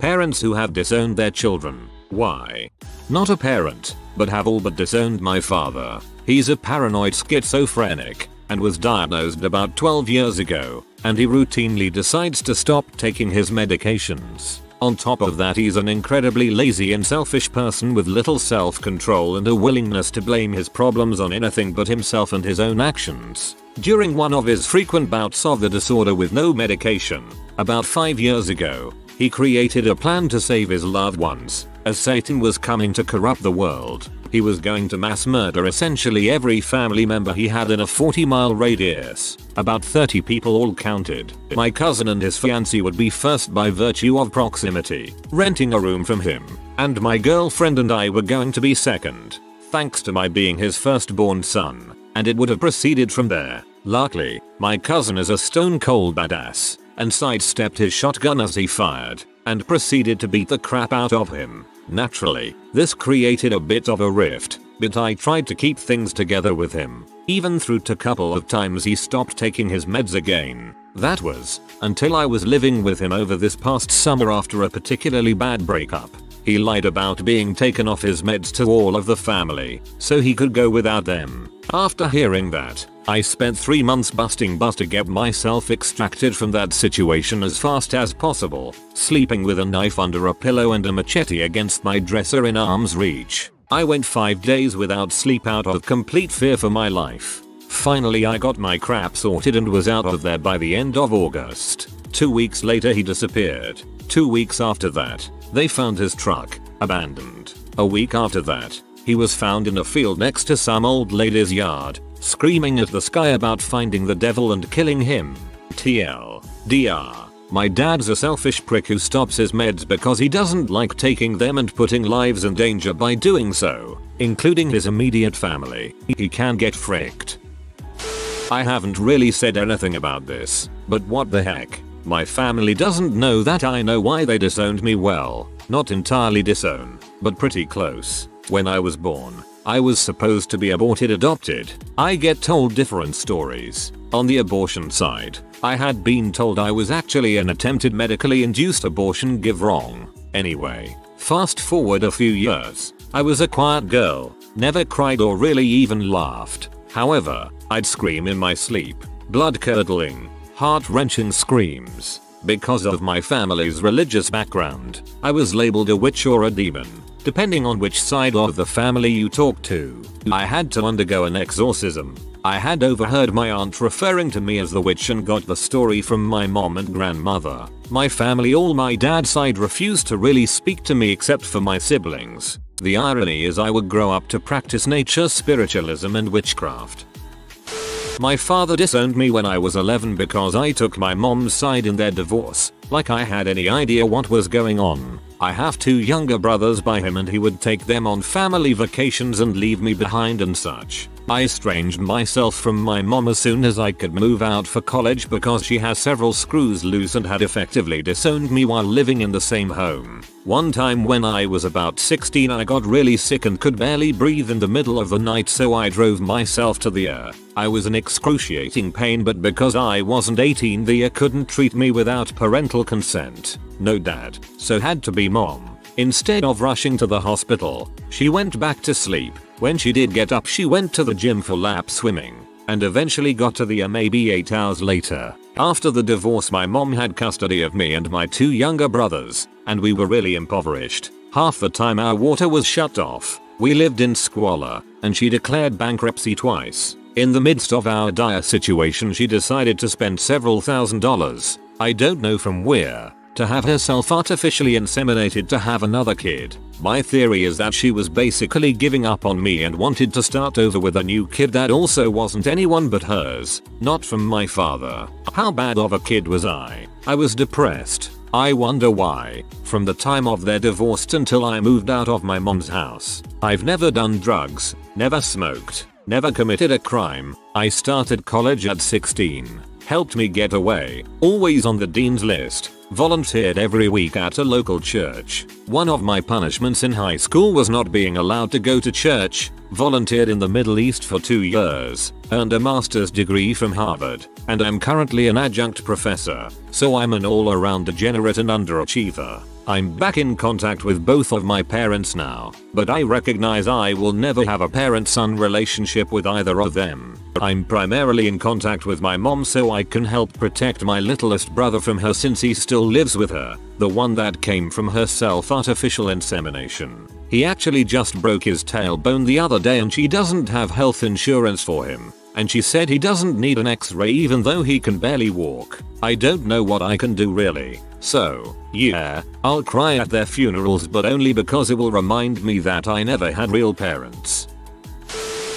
Parents who have disowned their children. Why? Not a parent, but have all but disowned my father. He's a paranoid schizophrenic and was diagnosed about 12 years ago, and he routinely decides to stop taking his medications. On top of that, he's an incredibly lazy and selfish person with little self-control and a willingness to blame his problems on anything but himself and his own actions. During one of his frequent bouts of the disorder with no medication, about 5 years ago, he created a plan to save his loved ones, as Satan was coming to corrupt the world. He was going to mass murder essentially every family member he had in a 40-mile radius. About 30 people all counted. My cousin and his fiancée would be first by virtue of proximity, renting a room from him, and my girlfriend and I were going to be second, thanks to my being his firstborn son, and it would have proceeded from there. Luckily, my cousin is a stone cold badass, and sidestepped his shotgun as he fired, and proceeded to beat the crap out of him. Naturally, this created a bit of a rift, but I tried to keep things together with him, even through to couple of times he stopped taking his meds again. That was until I was living with him over this past summer after a particularly bad breakup. He lied about being taken off his meds to all of the family, so he could go without them. After hearing that, I spent 3 months busting bust to get myself extracted from that situation as fast as possible, sleeping with a knife under a pillow and a machete against my dresser in arm's reach. I went 5 days without sleep out of complete fear for my life. Finally, I got my crap sorted and was out of there by the end of August. 2 weeks later, he disappeared. 2 weeks after that, they found his truck, abandoned. A week after that, he was found in a field next to some old lady's yard, screaming at the sky about finding the devil and killing him. TLDR. My dad's a selfish prick who stops his meds because he doesn't like taking them and putting lives in danger by doing so, including his immediate family. He can get fricked. I haven't really said anything about this, but what the heck? My family doesn't know that I know why they disowned me. Well, not entirely disown, but pretty close. When I was born, I was supposed to be adopted. I get told different stories. On the abortion side, I had been told I was actually an attempted medically induced abortion give wrong. Anyway, fast forward a few years, I was a quiet girl, never cried or really even laughed. However, I'd scream in my sleep, blood-curdling, heart-wrenching screams. Because of my family's religious background, I was labeled a witch or a demon, depending on which side of the family you talk to. I had to undergo an exorcism. I had overheard my aunt referring to me as the witch and got the story from my mom and grandmother. My family, all my dad's side, refused to really speak to me except for my siblings. The irony is I would grow up to practice nature spiritualism and witchcraft. My father disowned me when I was 11 because I took my mom's side in their divorce, like I had any idea what was going on. I have 2 younger brothers by him and he would take them on family vacations and leave me behind and such. I estranged myself from my mom as soon as I could move out for college because she has several screws loose and had effectively disowned me while living in the same home. One time when I was about 16, I got really sick and could barely breathe in the middle of the night, so I drove myself to the ER. I was in excruciating pain, but because I wasn't 18, the ER couldn't treat me without parental consent. No dad, so had to be mom. Instead of rushing to the hospital, she went back to sleep. When she did get up, she went to the gym for lap swimming, and eventually got to the ER maybe 8 hours later. After the divorce, my mom had custody of me and my 2 younger brothers, and we were really impoverished. Half the time our water was shut off. We lived in squalor, and she declared bankruptcy twice. In the midst of our dire situation, she decided to spend several $1,000s, I don't know from where, to have herself artificially inseminated to have another kid. My theory is that she was basically giving up on me and wanted to start over with a new kid that also wasn't anyone but hers, not from my father. How bad of a kid was I? I was depressed. I wonder why. From the time of their divorce until I moved out of my mom's house, I've never done drugs, never smoked, never committed a crime. I started college at 16. Helped me get away, always on the dean's list. Volunteered every week at a local church. One of my punishments in high school was not being allowed to go to church. Volunteered in the Middle East for 2 years. Earned a master's degree from Harvard. And I'm currently an adjunct professor. So I'm an all-around degenerate and underachiever. I'm back in contact with both of my parents now, but I recognize I will never have a parent-son relationship with either of them. I'm primarily in contact with my mom so I can help protect my littlest brother from her since he still lives with her, the one that came from her self-artificial insemination. He actually just broke his tailbone the other day and she doesn't have health insurance for him. And she said he doesn't need an x-ray even though he can barely walk. I don't know what I can do really. So, yeah, I'll cry at their funerals but only because it will remind me that I never had real parents.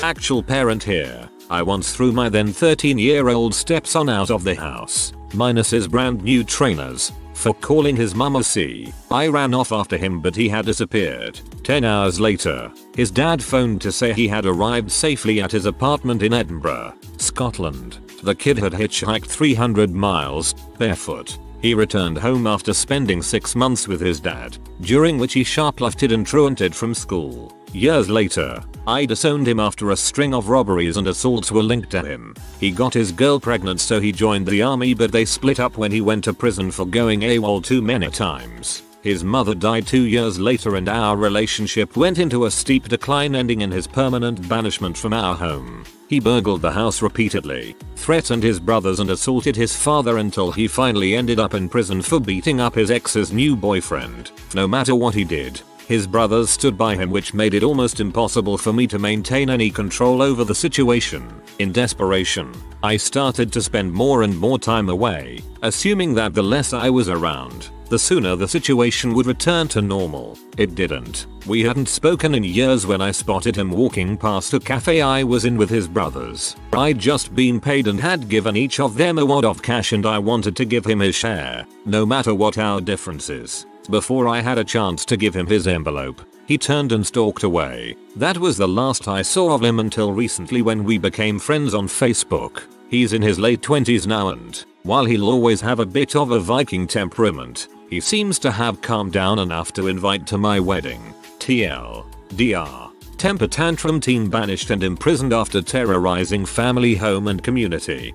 Actual parent here. I once threw my then 13-year-old stepson out of the house, minus his brand new trainers, for calling his mum a C. I ran off after him but he had disappeared. 10 hours later, his dad phoned to say he had arrived safely at his apartment in Edinburgh, Scotland. The kid had hitchhiked 300 miles, barefoot. He returned home after spending 6 months with his dad, during which he shoplifted and truanted from school. Years later, I disowned him after a string of robberies and assaults were linked to him. He got his girl pregnant so he joined the army but they split up when he went to prison for going AWOL too many times. His mother died 2 years later and our relationship went into a steep decline ending in his permanent banishment from our home. He burgled the house repeatedly, threatened his brothers and assaulted his father until he finally ended up in prison for beating up his ex's new boyfriend. No matter what he did, his brothers stood by him which made it almost impossible for me to maintain any control over the situation. In desperation, I started to spend more and more time away, assuming that the less I was around, the sooner the situation would return to normal. It didn't. We hadn't spoken in years when I spotted him walking past a cafe I was in with his brothers. I'd just been paid and had given each of them a wad of cash and I wanted to give him his share, no matter what our differences. Before I had a chance to give him his envelope, he turned and stalked away. That was the last I saw of him until recently when we became friends on Facebook. He's in his late 20s now and, while he'll always have a bit of a Viking temperament, he seems to have calmed down enough to invite to my wedding. TLDR. Temper tantrum teen banished and imprisoned after terrorizing family, home and community.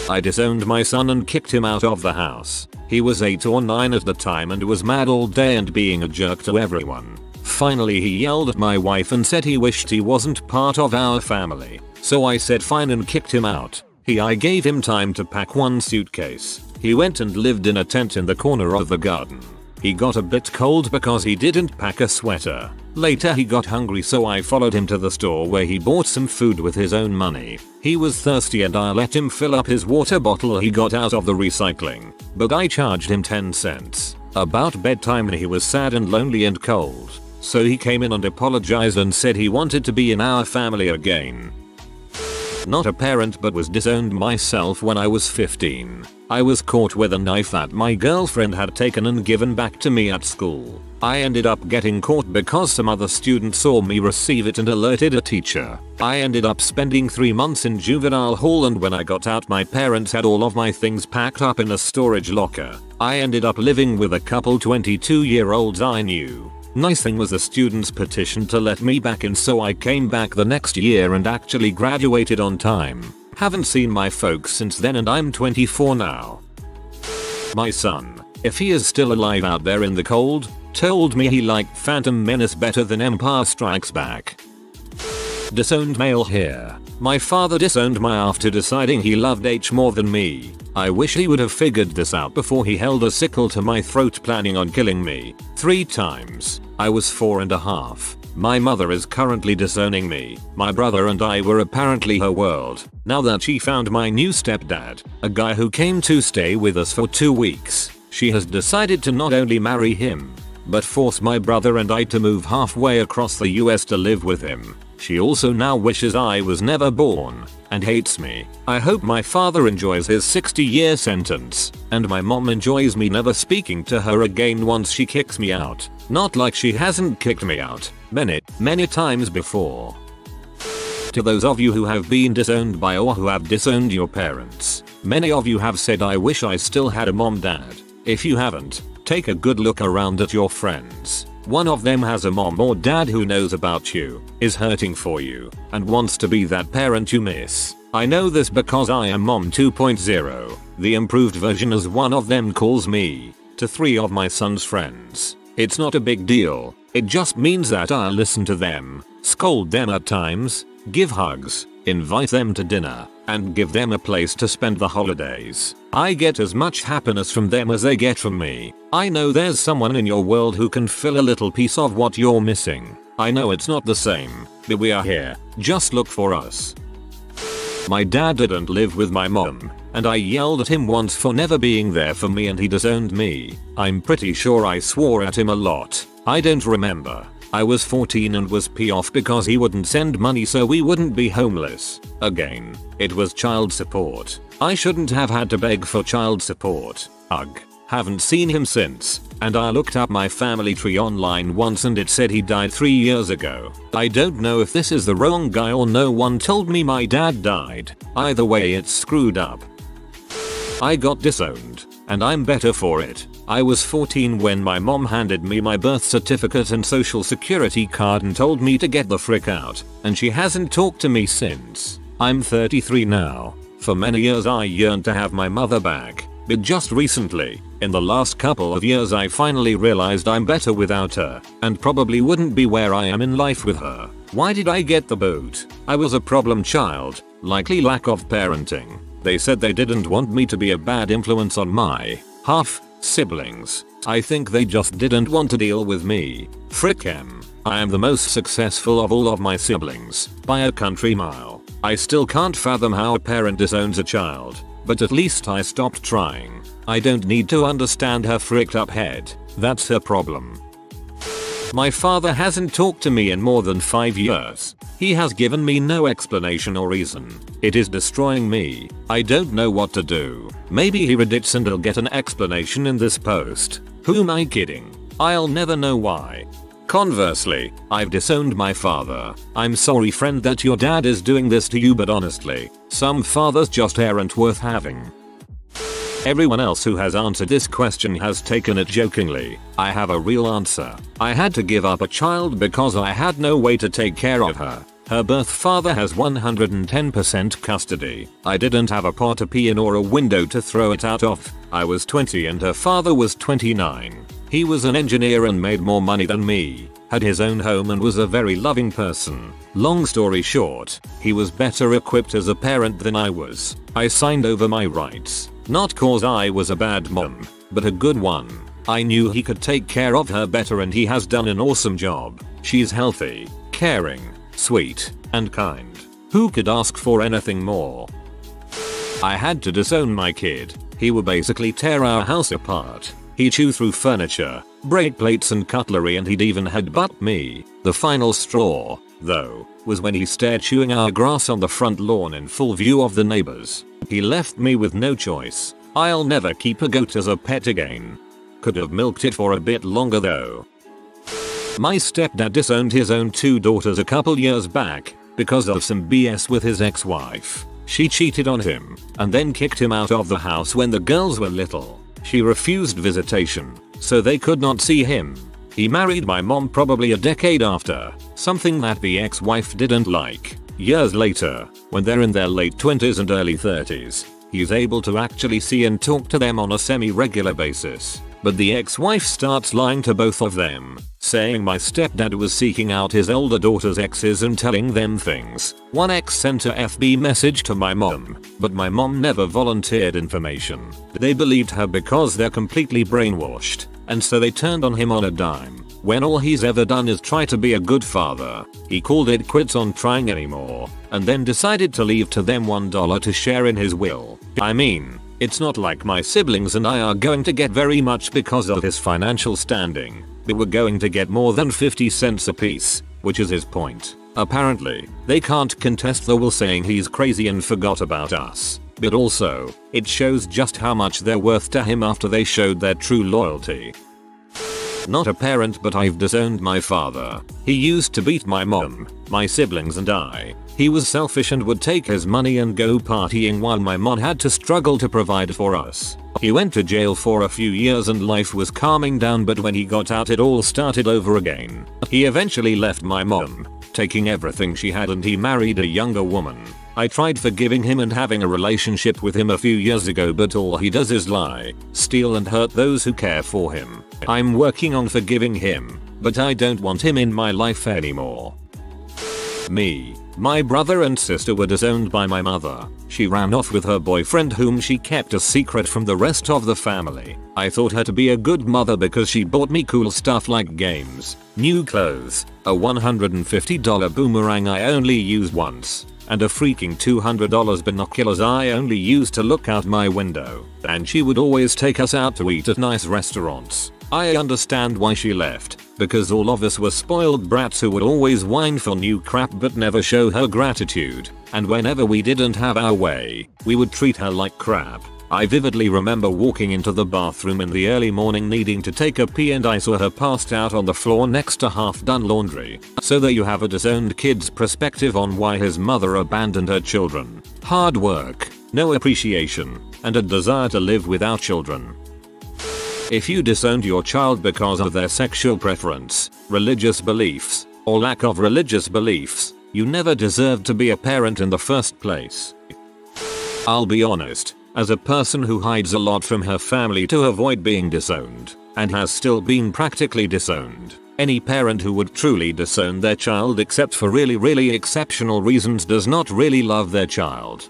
I disowned my son and kicked him out of the house. He was 8 or 9 at the time and was mad all day and being a jerk to everyone. Finally he yelled at my wife and said he wished he wasn't part of our family. So I said fine and kicked him out. I gave him time to pack one suitcase. He went and lived in a tent in the corner of the garden. He got a bit cold because he didn't pack a sweater. Later he got hungry so I followed him to the store where he bought some food with his own money. He was thirsty and I let him fill up his water bottle he got out of the recycling, but I charged him 10 cents. About bedtime he was sad and lonely and cold, so he came in and apologized and said he wanted to be in our family again. Not a parent but was disowned myself when I was 15. I was caught with a knife that my girlfriend had taken and given back to me at school. I ended up getting caught because some other students saw me receive it and alerted a teacher. I ended up spending 3 months in juvenile hall and when I got out my parents had all of my things packed up in a storage locker. I ended up living with a couple 22-year-olds I knew. Nice thing was the students petitioned to let me back in so I came back the next year and actually graduated on time. Haven't seen my folks since then and I'm 24 now. My son, if he is still alive out there in the cold, told me he liked Phantom Menace better than Empire Strikes Back. Disowned male here. My father disowned me after deciding he loved H more than me. I wish he would have figured this out before he held a sickle to my throat planning on killing me. 3 times. I was 4.5. My mother is currently disowning me. My brother and I were apparently her world. Now that she found my new stepdad, a guy who came to stay with us for 2 weeks, she has decided to not only marry him, but force my brother and I to move halfway across the US to live with him. She also now wishes I was never born, and hates me. I hope my father enjoys his 60-year sentence, and my mom enjoys me never speaking to her again once she kicks me out. Not like she hasn't kicked me out many times before. To those of you who have been disowned by or who have disowned your parents, many of you have said I wish I still had a mom dad. If you haven't, take a good look around at your friends. One of them has a mom or dad who knows about you, is hurting for you, and wants to be that parent you miss. I know this because I am Mom 2.0, the improved version as one of them calls me, to 3 of my son's friends. It's not a big deal, it just means that I'll listen to them, scold them at times, give hugs, invite them to dinner, and give them a place to spend the holidays. I get as much happiness from them as they get from me. I know there's someone in your world who can fill a little piece of what you're missing. I know it's not the same, but we are here. Just look for us. My dad didn't live with my mom, and I yelled at him once for never being there for me and he disowned me. I'm pretty sure I swore at him a lot. I don't remember. I was 14 and was pissed off because he wouldn't send money so we wouldn't be homeless. Again, it was child support. I shouldn't have had to beg for child support. Ugh. Haven't seen him since, and I looked up my family tree online once and it said he died 3 years ago. I don't know if this is the wrong guy or no one told me my dad died. Either way it's screwed up. I got disowned, and I'm better for it. I was 14 when my mom handed me my birth certificate and social security card and told me to get the frick out, and she hasn't talked to me since. I'm 33 now. For many years I yearned to have my mother back, but just recently, in the last couple of years I finally realized I'm better without her, and probably wouldn't be where I am in life with her. Why did I get the boot? I was a problem child, likely lack of parenting. They said they didn't want me to be a bad influence on my half siblings. I think they just didn't want to deal with me. Frick 'em. I am the most successful of all of my siblings, by a country mile. I still can't fathom how a parent disowns a child, but at least I stopped trying. I don't need to understand her fricked up head. That's her problem. My father hasn't talked to me in more than 5 years. He has given me no explanation or reason. It is destroying me. I don't know what to do. Maybe he Reddits and I'll get an explanation in this post. Who am I kidding? I'll never know why. Conversely, I've disowned my father. I'm sorry friend that your dad is doing this to you, but honestly, some fathers just aren't worth having. Everyone else who has answered this question has taken it jokingly. I have a real answer. I had to give up a child because I had no way to take care of her. Her birth father has 110% custody. I didn't have a pot to pee in or a window to throw it out of. I was 20 and her father was 29. He was an engineer and made more money than me, had his own home and was a very loving person. Long story short, he was better equipped as a parent than I was. I signed over my rights, not cause I was a bad mom, but a good one. I knew he could take care of her better and he has done an awesome job. She's healthy, caring, sweet, and kind. Who could ask for anything more? I had to disown my kid. He would basically tear our house apart. He'd chew through furniture, break plates and cutlery, and he'd even headbutt me. The final straw, though, was when he started chewing our grass on the front lawn in full view of the neighbors. He left me with no choice. I'll never keep a goat as a pet again. Could have milked it for a bit longer though. My stepdad disowned his own 2 daughters a couple years back because of some BS with his ex-wife. She cheated on him and then kicked him out of the house when the girls were little. She refused visitation, so they could not see him. He married my mom probably a decade after, something that the ex-wife didn't like. Years later, when they're in their late 20s and early 30s, he's able to actually see and talk to them on a semi-regular basis. But the ex-wife starts lying to both of them, saying my stepdad was seeking out his older daughter's exes and telling them things. One ex sent a FB message to my mom, but my mom never volunteered information. They believed her because they're completely brainwashed, and so they turned on him on a dime, when all he's ever done is try to be a good father. He called it quits on trying anymore, and then decided to leave to them $1 to share in his will. I mean, it's not like my siblings and I are going to get very much because of his financial standing, but we're going to get more than 50 cents apiece, which is his point. Apparently, they can't contest the will, saying he's crazy and forgot about us. But also, it shows just how much they're worth to him after they showed their true loyalty. Not a parent, but I've disowned my father. He used to beat my mom, my siblings and I. He was selfish and would take his money and go partying while my mom had to struggle to provide for us. He went to jail for a few years and life was calming down, but when he got out it all started over again. He eventually left my mom, taking everything she had, and he married a younger woman. I tried forgiving him and having a relationship with him a few years ago, but all he does is lie, steal and hurt those who care for him. I'm working on forgiving him, but I don't want him in my life anymore. Me. My brother and sister were disowned by my mother. She ran off with her boyfriend, whom she kept a secret from the rest of the family. I thought her to be a good mother because she bought me cool stuff like games, new clothes, a $150 boomerang I only used once, and a freaking $200 binoculars I only used to look out my window. And she would always take us out to eat at nice restaurants. I understand why she left, because all of us were spoiled brats who would always whine for new crap but never show her gratitude, and whenever we didn't have our way, we would treat her like crap. I vividly remember walking into the bathroom in the early morning needing to take a pee, and I saw her passed out on the floor next to half-done laundry. So there you have a disowned kid's perspective on why his mother abandoned her children. Hard work, no appreciation, and a desire to live without children. If you disowned your child because of their sexual preference, religious beliefs, or lack of religious beliefs, you never deserved to be a parent in the first place. I'll be honest, as a person who hides a lot from her family to avoid being disowned, and has still been practically disowned, any parent who would truly disown their child except for really exceptional reasons does not really love their child.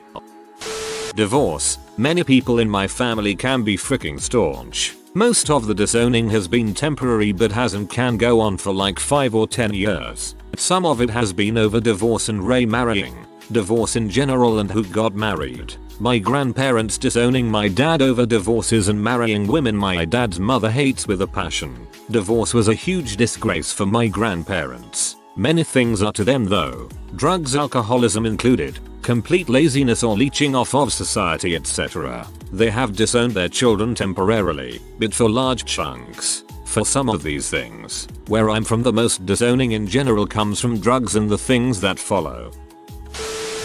Divorce. Many people in my family can be freaking staunch. Most of the disowning has been temporary but can go on for like 5 or 10 years. Some of it has been over divorce and remarrying, divorce in general and who got married. My grandparents disowning my dad over divorces and marrying women my dad's mother hates with a passion. Divorce was a huge disgrace for my grandparents. Many things are to them though, drugs, alcoholism included, complete laziness or leeching off of society, etc. They have disowned their children temporarily, but for large chunks. For some of these things, where I'm from, the most disowning in general comes from drugs and the things that follow.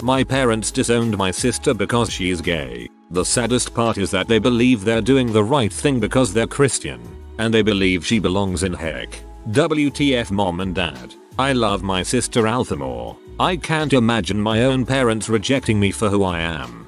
My parents disowned my sister because she is gay. The saddest part is that they believe they're doing the right thing because they're Christian, and they believe she belongs in heck. WTF mom and dad. I love my sister Althamore. I can't imagine my own parents rejecting me for who I am.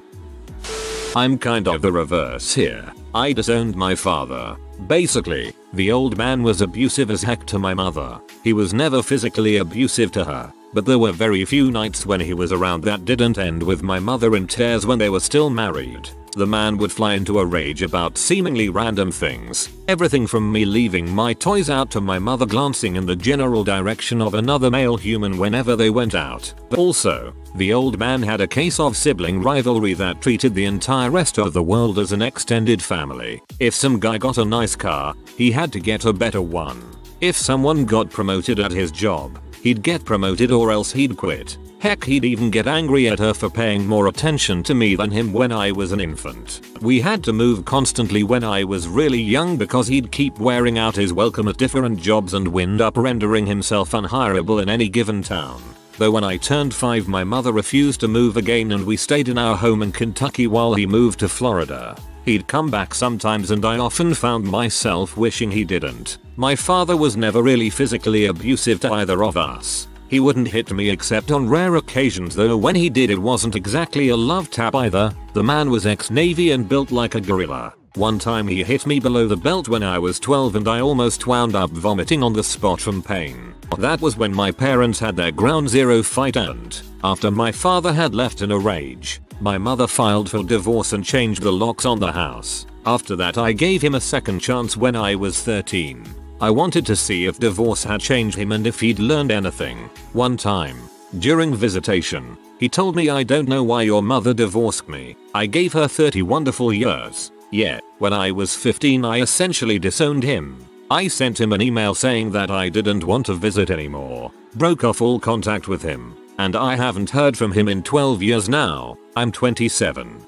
I'm kind of the reverse here. I disowned my father. Basically, the old man was abusive as heck to my mother. He was never physically abusive to her, but there were very few nights when he was around that didn't end with my mother in tears when they were still married. The man would fly into a rage about seemingly random things. Everything from me leaving my toys out to my mother glancing in the general direction of another male human whenever they went out. Also, the old man had a case of sibling rivalry that treated the entire rest of the world as an extended family. If some guy got a nice car, he had to get a better one. If someone got promoted at his job, he'd get promoted or else he'd quit. Heck, he'd even get angry at her for paying more attention to me than him when I was an infant. We had to move constantly when I was really young because he'd keep wearing out his welcome at different jobs and wind up rendering himself unhireable in any given town. Though when I turned 5 my mother refused to move again and we stayed in our home in Kentucky while he moved to Florida. He'd come back sometimes and I often found myself wishing he didn't. My father was never really physically abusive to either of us. He wouldn't hit me except on rare occasions, though when he did it wasn't exactly a love tap either. The man was ex-Navy and built like a gorilla. One time he hit me below the belt when I was 12 and I almost wound up vomiting on the spot from pain. That was when my parents had their ground zero fight, and after my father had left in a rage, my mother filed for divorce and changed the locks on the house. After that I gave him a second chance when I was 13. I wanted to see if divorce had changed him and if he'd learned anything. One time, during visitation, he told me, "I don't know why your mother divorced me. I gave her 30 wonderful years." Yet, when I was 15 I essentially disowned him. I sent him an email saying that I didn't want to visit anymore, broke off all contact with him, and I haven't heard from him in 12 years now. I'm 27.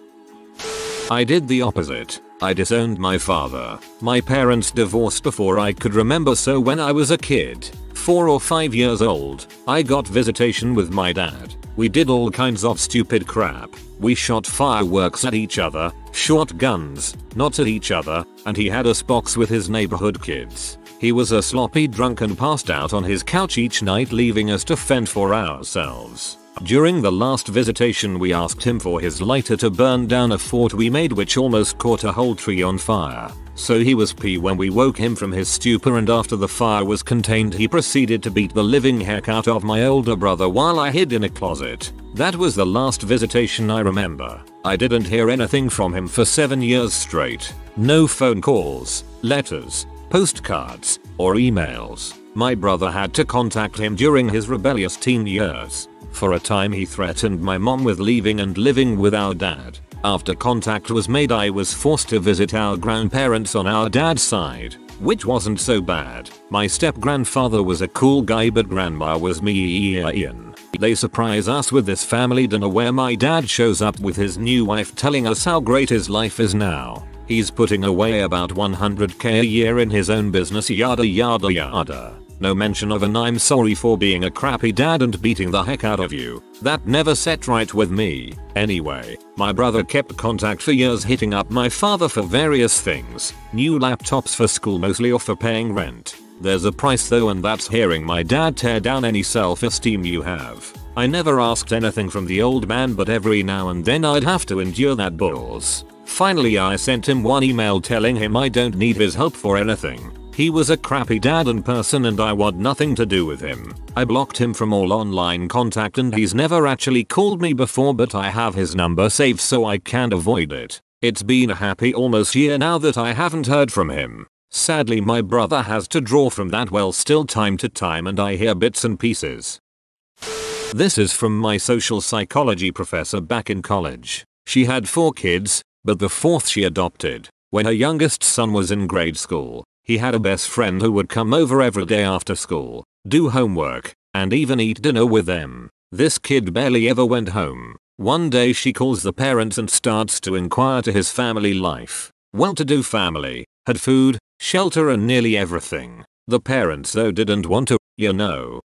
I did the opposite. I disowned my father. My parents divorced before I could remember, so when I was a kid, 4 or 5 years old, I got visitation with my dad. We did all kinds of stupid crap. We shot fireworks at each other, shot guns, not at each other, and he had us box with his neighborhood kids. He was a sloppy drunk and passed out on his couch each night, leaving us to fend for ourselves. During the last visitation we asked him for his lighter to burn down a fort we made, which almost caught a whole tree on fire. So he was pee when we woke him from his stupor, and after the fire was contained he proceeded to beat the living heck out of my older brother while I hid in a closet. That was the last visitation I remember. I didn't hear anything from him for 7 years straight. No phone calls, letters, postcards, or emails. My brother had to contact him during his rebellious teen years. For a time he threatened my mom with leaving and living with our dad. After contact was made, I was forced to visit our grandparents on our dad's side, which wasn't so bad. My step-grandfather was a cool guy, but grandma was mean. They surprise us with this family dinner where my dad shows up with his new wife, telling us how great his life is now. He's putting away about $100k a year in his own business, yada yada yada. No mention of an "I'm sorry for being a crappy dad and beating the heck out of you." That never set right with me. Anyway, my brother kept contact for years, hitting up my father for various things. New laptops for school mostly, or for paying rent. There's a price though, and that's hearing my dad tear down any self-esteem you have. I never asked anything from the old man, but every now and then I'd have to endure that balls. Finally I sent him one email telling him I don't need his help for anything. He was a crappy dad in person and I want nothing to do with him. I blocked him from all online contact, and he's never actually called me before, but I have his number saved so I can't avoid it. It's been a happy almost year now that I haven't heard from him. Sadly my brother has to draw from that well still time to time, and I hear bits and pieces. This is from my social psychology professor back in college. She had 4 kids, but the 4th she adopted. When her youngest son was in grade school, he had a best friend who would come over every day after school, do homework, and even eat dinner with them. This kid barely ever went home. One day she calls the parents and starts to inquire to his family life. Well-to-do family, had food, shelter, and nearly everything. The parents though didn't want to,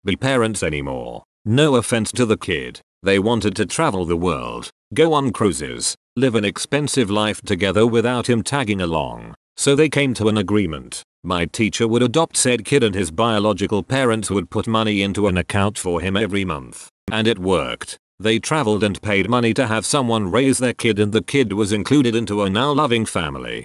be parents anymore. No offense to the kid. They wanted to travel the world, go on cruises, live an expensive life together without him tagging along. So they came to an agreement. My teacher would adopt said kid and his biological parents would put money into an account for him every month. And it worked. They traveled and paid money to have someone raise their kid, and the kid was included into a now loving family.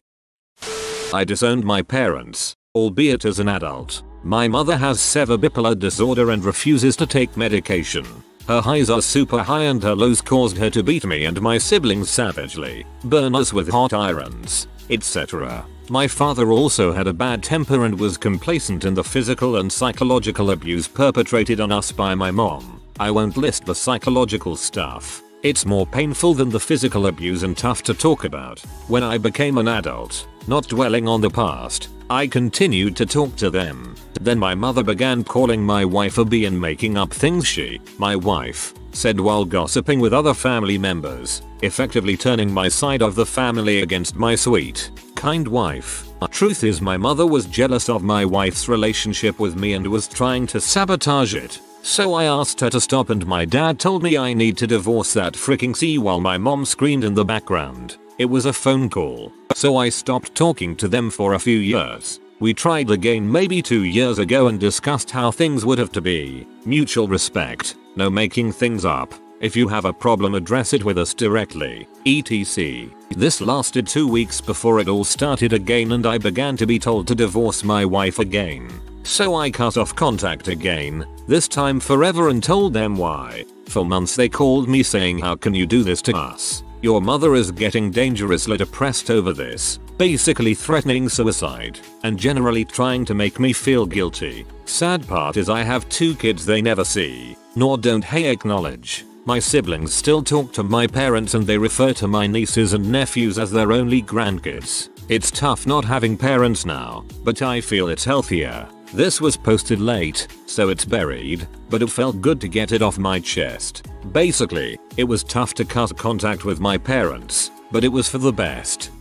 I disowned my parents, albeit as an adult. My mother has severe bipolar disorder and refuses to take medication. Her highs are super high and her lows caused her to beat me and my siblings savagely, burn us with hot irons, etc. My father also had a bad temper and was complacent in the physical and psychological abuse perpetrated on us by my mom. I won't list the psychological stuff. It's more painful than the physical abuse and tough to talk about. When I became an adult, not dwelling on the past, I continued to talk to them. Then my mother began calling my wife a B and making up things my wife, said while gossiping with other family members, effectively turning my side of the family against my sweet, kind wife. Truth is, my mother was jealous of my wife's relationship with me and was trying to sabotage it. So I asked her to stop, and my dad told me I need to divorce that freaking C while my mom screamed in the background. It was a phone call. So I stopped talking to them for a few years. We tried again maybe 2 years ago and discussed how things would have to be. Mutual respect, no making things up. If you have a problem, address it with us directly, etc. This lasted 2 weeks before it all started again and I began to be told to divorce my wife again. So I cut off contact again, this time forever, and told them why. For months they called me saying, "How can you do this to us? Your mother is getting dangerously depressed over this," basically threatening suicide, and generally trying to make me feel guilty. Sad part is I have 2 kids they never see, nor don't acknowledge. My siblings still talk to my parents and they refer to my nieces and nephews as their only grandkids. It's tough not having parents now, but I feel it's healthier. This was posted late, so it's buried, but it felt good to get it off my chest. Basically, it was tough to cut contact with my parents, but it was for the best.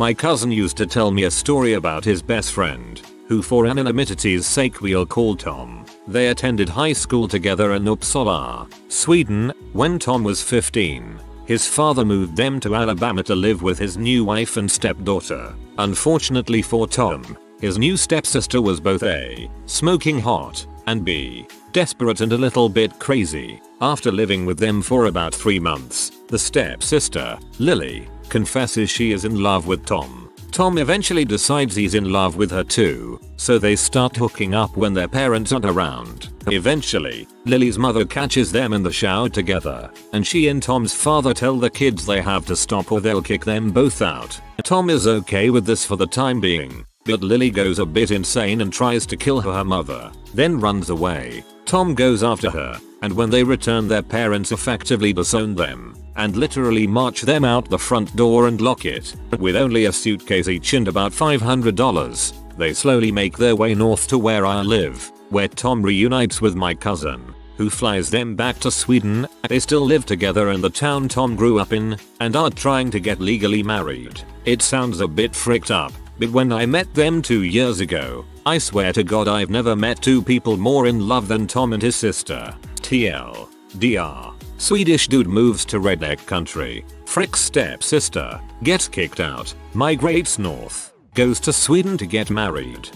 My cousin used to tell me a story about his best friend, who for anonymity's sake we'll call Tom. They attended high school together in Uppsala, Sweden, when Tom was 15. His father moved them to Alabama to live with his new wife and stepdaughter. Unfortunately for Tom, his new stepsister was both A, smoking hot, and B, desperate and a little bit crazy. After living with them for about 3 months, the stepsister, Lily, confesses she is in love with Tom. Tom eventually decides he's in love with her too, so they start hooking up when their parents aren't around. Eventually, Lily's mother catches them in the shower together, and she and Tom's father tell the kids they have to stop or they'll kick them both out. Tom is okay with this for the time being, but Lily goes a bit insane and tries to kill her mother, then runs away. Tom goes after her, and when they return their parents effectively disown them, and literally march them out the front door and lock it. With only a suitcase each and about $500, they slowly make their way north to where I live, where Tom reunites with my cousin, who flies them back to Sweden. They still live together in the town Tom grew up in, and are trying to get legally married. It sounds a bit fricked up, but when I met them 2 years ago, I swear to God I've never met two people more in love than Tom and his sister. TL. DR. Swedish dude moves to redneck country. Frick's stepsister gets kicked out, migrates north, goes to Sweden to get married.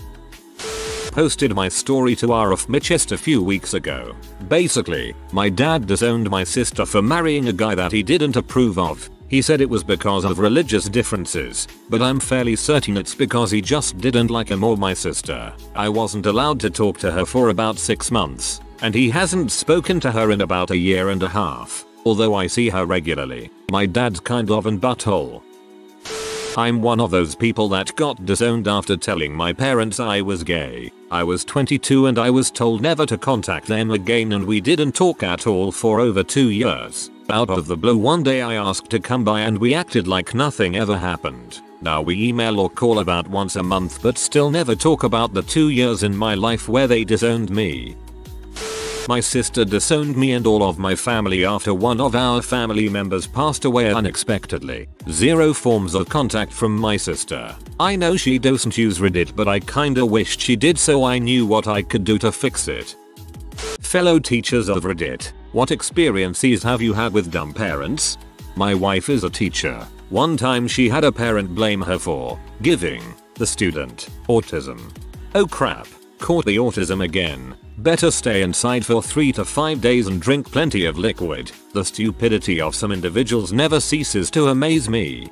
Posted my story to RF just a few weeks ago. Basically, my dad disowned my sister for marrying a guy that he didn't approve of. He said it was because of religious differences, but I'm fairly certain it's because he just didn't like him or my sister. I wasn't allowed to talk to her for about 6 months, and he hasn't spoken to her in about a year and a half, although I see her regularly. My dad's kind of an butthole. I'm one of those people that got disowned after telling my parents I was gay. I was 22 and I was told never to contact them again, and we didn't talk at all for over 2 years. Out of the blue one day I asked to come by and we acted like nothing ever happened. Now we email or call about once a month but still never talk about the 2 years in my life where they disowned me. My sister disowned me and all of my family after one of our family members passed away unexpectedly. 0 forms of contact from my sister. I know she doesn't use Reddit, but I kinda wished she did so I knew what I could do to fix it. Fellow teachers of Reddit, what experiences have you had with dumb parents? My wife is a teacher. One time she had a parent blame her for giving the student autism. Oh crap, caught the autism again. Better stay inside for 3 to 5 days and drink plenty of liquid. The stupidity of some individuals never ceases to amaze me.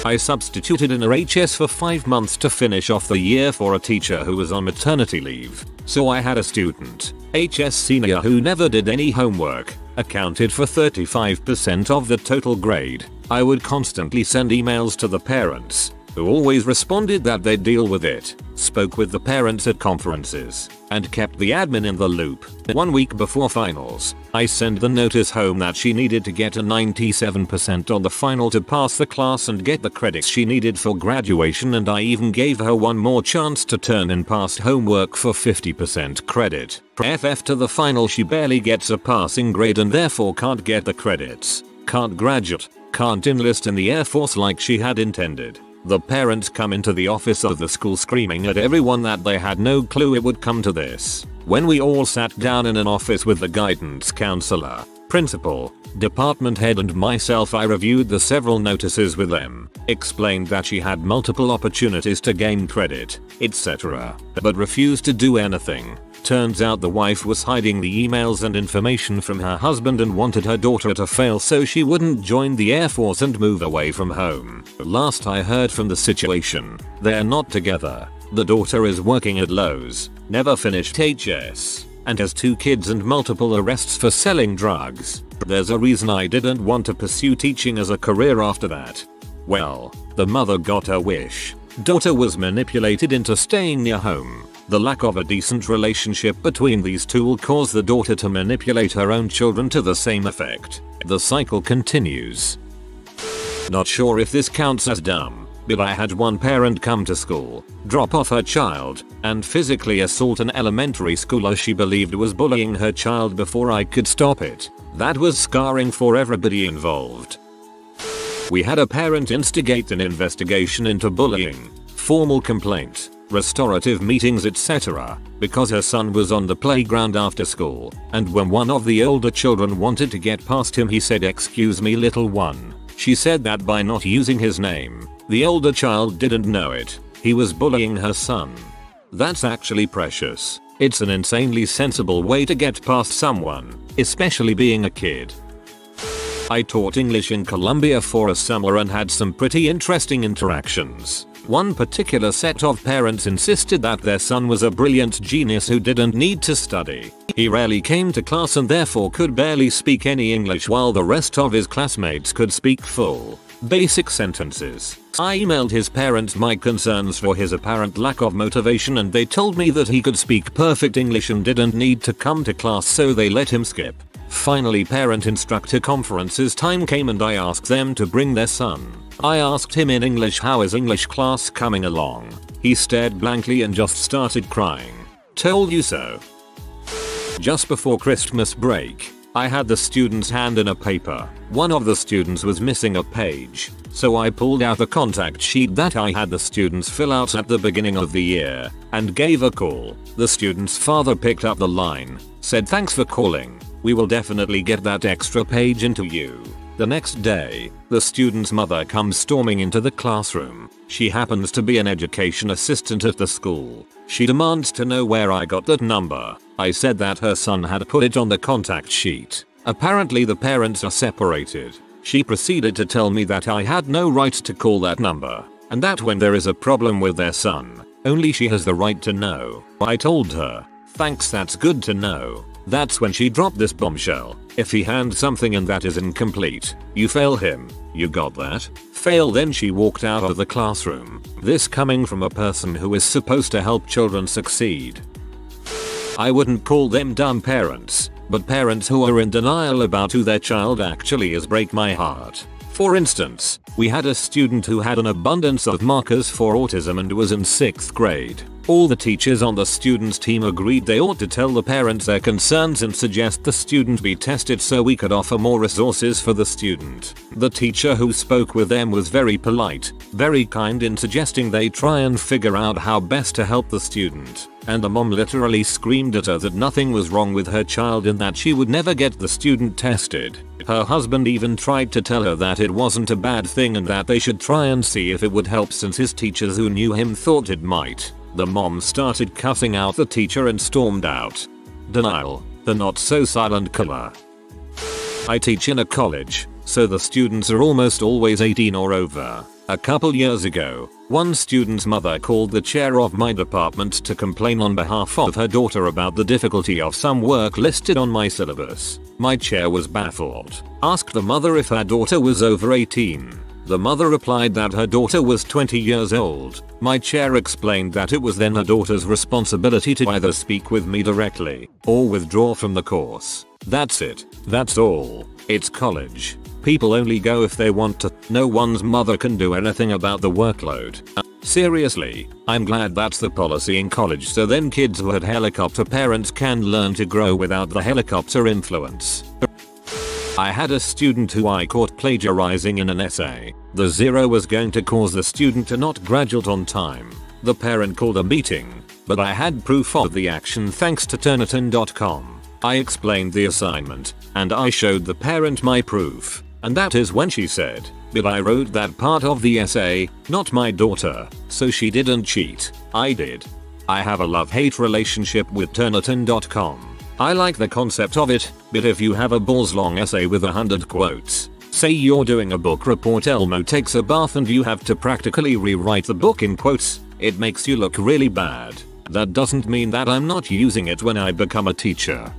I substituted in RHS for 5 months to finish off the year for a teacher who was on maternity leave. So I had a student, HS senior, who never did any homework, accounted for 35% of the total grade. I would constantly send emails to the parents, who always responded that they'd deal with it, spoke with the parents at conferences, and kept the admin in the loop. 1 week before finals, I sent the notice home that she needed to get a 97% on the final to pass the class and get the credits she needed for graduation, and I even gave her one more chance to turn in past homework for 50% credit. FF to the final, she barely gets a passing grade and therefore can't get the credits, can't graduate, can't enlist in the Air Force like she had intended. The parents come into the office of the school screaming at everyone that they had no clue it would come to this. When we all sat down in an office with the guidance counselor, principal, department head and myself, I reviewed the several notices with them, explained that she had multiple opportunities to gain credit, etc., but refused to do anything. Turns out the wife was hiding the emails and information from her husband and wanted her daughter to fail so she wouldn't join the Air Force and move away from home. Last I heard from the situation, they're not together. The daughter is working at Lowe's, never finished HS, and has 2 kids and multiple arrests for selling drugs. There's a reason I didn't want to pursue teaching as a career after that. Well, the mother got her wish. Daughter was manipulated into staying near home. The lack of a decent relationship between these two will cause the daughter to manipulate her own children to the same effect. The cycle continues. Not sure if this counts as dumb, but I had one parent come to school, drop off her child, and physically assault an elementary schooler she believed was bullying her child before I could stop it. That was scarring for everybody involved. We had a parent instigate an investigation into bullying, formal complaint, restorative meetings etc. because her son was on the playground after school, and when one of the older children wanted to get past him he said, "Excuse me little one." She said that by not using his name, the older child didn't know it. He was bullying her son. That's actually precious. It's an insanely sensible way to get past someone, especially being a kid. I taught English in Colombia for a summer and had some pretty interesting interactions. One particular set of parents insisted that their son was a brilliant genius who didn't need to study. He rarely came to class and therefore could barely speak any English while the rest of his classmates could speak full, basic sentences. I emailed his parents my concerns for his apparent lack of motivation and they told me that he could speak perfect English and didn't need to come to class, so they let him skip. Finally, parent-instructor conferences time came and I asked them to bring their son. I asked him in English, "How is English class coming along?" He stared blankly and just started crying. "Told you so." Just before Christmas break, I had the students hand in a paper. One of the students was missing a page, so I pulled out the contact sheet that I had the students fill out at the beginning of the year and gave a call. The student's father picked up the line, said, "Thanks for calling. We will definitely get that extra page into you." The next day, the student's mother comes storming into the classroom. She happens to be an education assistant at the school. She demands to know where I got that number. I said that her son had put it on the contact sheet. Apparently the parents are separated. She proceeded to tell me that I had no right to call that number, and that when there is a problem with their son, only she has the right to know. I told her, "Thanks, that's good to know." That's when she dropped this bombshell. "If he hands something and that is incomplete, you fail him. You got that? Fail." Then she walked out of the classroom. This coming from a person who is supposed to help children succeed. I wouldn't call them dumb parents, but parents who are in denial about who their child actually is break my heart. For instance, we had a student who had an abundance of markers for autism and was in 6th grade. All the teachers on the student's team agreed they ought to tell the parents their concerns and suggest the student be tested so we could offer more resources for the student. The teacher who spoke with them was very polite, very kind in suggesting they try and figure out how best to help the student. And the mom literally screamed at her that nothing was wrong with her child and that she would never get the student tested. Her husband even tried to tell her that it wasn't a bad thing and that they should try and see if it would help since his teachers who knew him thought it might. The mom started cussing out the teacher and stormed out. Denial, the not so silent killer. I teach in a college, so the students are almost always 18 or over. A couple years ago, one student's mother called the chair of my department to complain on behalf of her daughter about the difficulty of some work listed on my syllabus. My chair was baffled. Asked the mother if her daughter was over 18. The mother replied that her daughter was 20 years old. My chair explained that it was then her daughter's responsibility to either speak with me directly or withdraw from the course. That's it. That's all. It's college. People only go if they want to. No one's mother can do anything about the workload. Seriously, I'm glad that's the policy in college, so then kids who had helicopter parents can learn to grow without the helicopter influence. I had a student who I caught plagiarizing in an essay. The zero was going to cause the student to not graduate on time. The parent called a meeting, but I had proof of the action thanks to Turnitin.com. I explained the assignment, and I showed the parent my proof, and that is when she said, "But I wrote that part of the essay, not my daughter, so she didn't cheat, I did." I have a love-hate relationship with Turnitin.com. I like the concept of it, but if you have a balls-long essay with 100 quotes, say you're doing a book report, Elmo takes a bath and you have to practically rewrite the book in quotes, it makes you look really bad. That doesn't mean that I'm not using it when I become a teacher.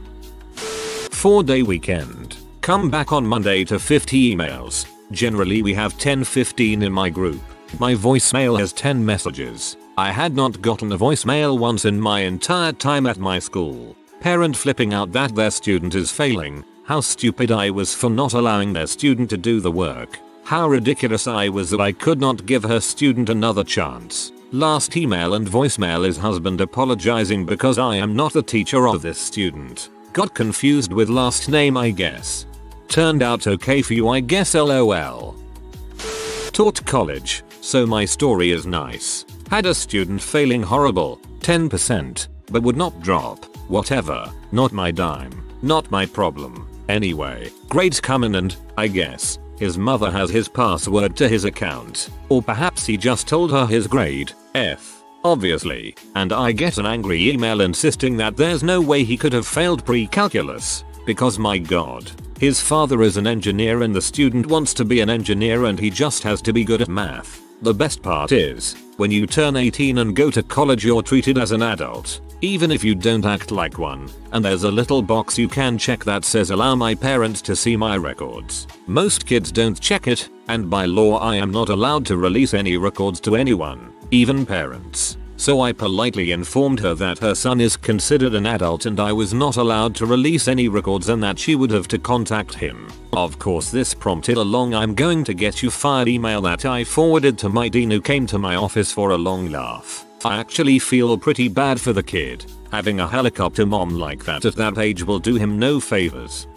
4-day weekend. Come back on Monday to 50 emails. Generally we have 10-15 in my group. My voicemail has 10 messages. I had not gotten a voicemail once in my entire time at my school. Parent flipping out that their student is failing. How stupid I was for not allowing their student to do the work. How ridiculous I was that I could not give her student another chance. Last email and voicemail is husband apologizing because I am not the teacher of this student. Got confused with last name I guess. Turned out okay for you I guess, lol. Taught college, so my story is nice. Had a student failing horrible, 10%, but would not drop. Whatever, not my dime, not my problem. Anyway, grades come in and, I guess, his mother has his password to his account. Or perhaps he just told her his grade, F, obviously, and I get an angry email insisting that there's no way he could have failed pre-calculus, because my god, his father is an engineer and the student wants to be an engineer and he just has to be good at math. The best part is, when you turn 18 and go to college you're treated as an adult, even if you don't act like one, and there's a little box you can check that says allow my parents to see my records. Most kids don't check it, and by law I am not allowed to release any records to anyone, even parents. So I politely informed her that her son is considered an adult and I was not allowed to release any records and that she would have to contact him. Of course this prompted a long "I'm going to get you fired" email that I forwarded to my dean, who came to my office for a long laugh. I actually feel pretty bad for the kid. Having a helicopter mom like that at that age will do him no favors.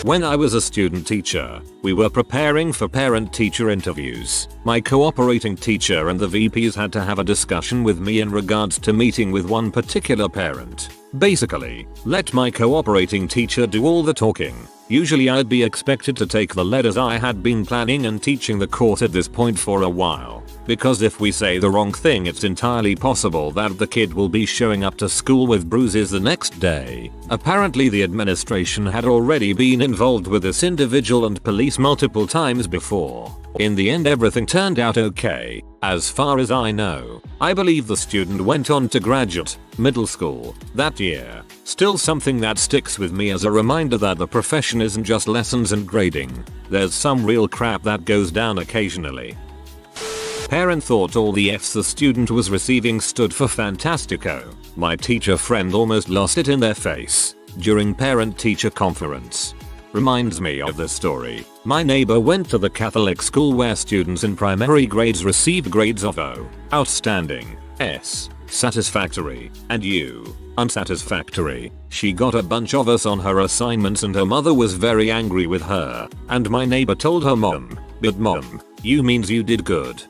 When I was a student teacher, we were preparing for parent-teacher interviews. My cooperating teacher and the VPs had to have a discussion with me in regards to meeting with one particular parent. Basically, let my cooperating teacher do all the talking. Usually I'd be expected to take the lead as I had been planning and teaching the course at this point for a while. Because if we say the wrong thing it's entirely possible that the kid will be showing up to school with bruises the next day. Apparently the administration had already been involved with this individual and police multiple times before. In the end everything turned out okay, as far as I know. I believe the student went on to graduate, middle school, that year. Still something that sticks with me as a reminder that the profession isn't just lessons and grading. There's some real crap that goes down occasionally. Parent thought all the F's the student was receiving stood for fantastico. My teacher friend almost lost it in their face during parent-teacher conference. Reminds me of this story. My neighbor went to the Catholic school where students in primary grades received grades of O, outstanding, S, satisfactory, and U, unsatisfactory. She got a bunch of us on her assignments and her mother was very angry with her, and my neighbor told her mom, "But mom, you means you did good."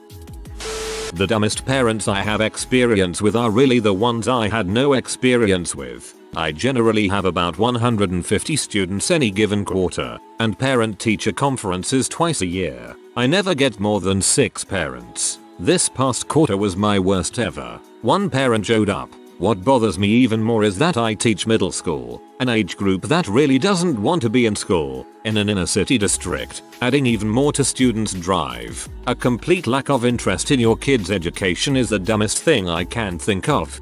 The dumbest parents I have experience with are really the ones I had no experience with. I generally have about 150 students any given quarter, and parent-teacher conferences twice a year. I never get more than 6 parents. This past quarter was my worst ever. One parent showed up. What bothers me even more is that I teach middle school, an age group that really doesn't want to be in school, in an inner city district, adding even more to students' drive. A complete lack of interest in your kid's education is the dumbest thing I can think of.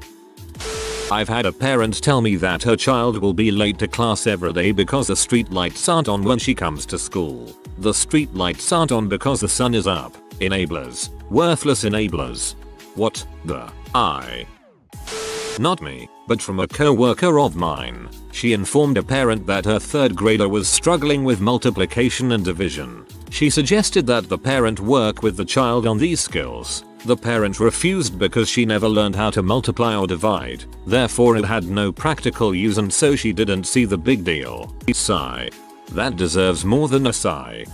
I've had a parent tell me that her child will be late to class every day because the street lights aren't on when she comes to school. The street lights aren't on because the sun is up. Enablers. Worthless enablers. What the? Not me, but from a co-worker of mine. She informed a parent that her 3rd grader was struggling with multiplication and division. She suggested that the parent work with the child on these skills. The parent refused because she never learned how to multiply or divide. Therefore it had no practical use and so she didn't see the big deal. Sigh. That deserves more than a sigh.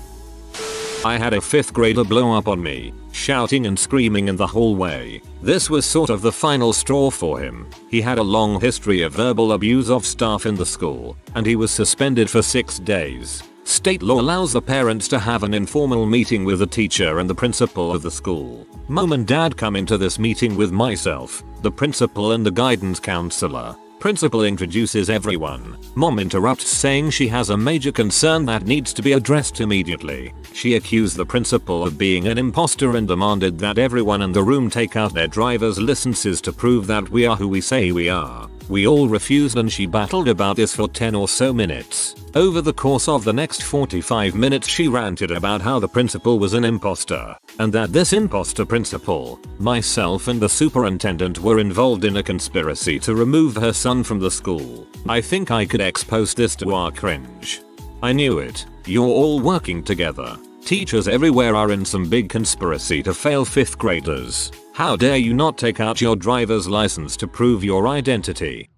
I had a 5th grader blow up on me, shouting and screaming in the hallway. This was sort of the final straw for him. He had a long history of verbal abuse of staff in the school, and he was suspended for 6 days. State law allows the parents to have an informal meeting with the teacher and the principal of the school. Mom and dad come into this meeting with myself, the principal and the guidance counselor. Principal introduces everyone. Mom interrupts saying she has a major concern that needs to be addressed immediately. She accused the principal of being an imposter and demanded that everyone in the room take out their driver's licenses to prove that we are who we say we are. We all refused and she battled about this for 10 or so minutes. Over the course of the next 45 minutes she ranted about how the principal was an imposter, and that this imposter principal, myself and the superintendent were involved in a conspiracy to remove her son from the school. I think I could expose this to our cringe. I knew it. You're all working together. Teachers everywhere are in some big conspiracy to fail 5th graders. How dare you not take out your driver's license to prove your identity?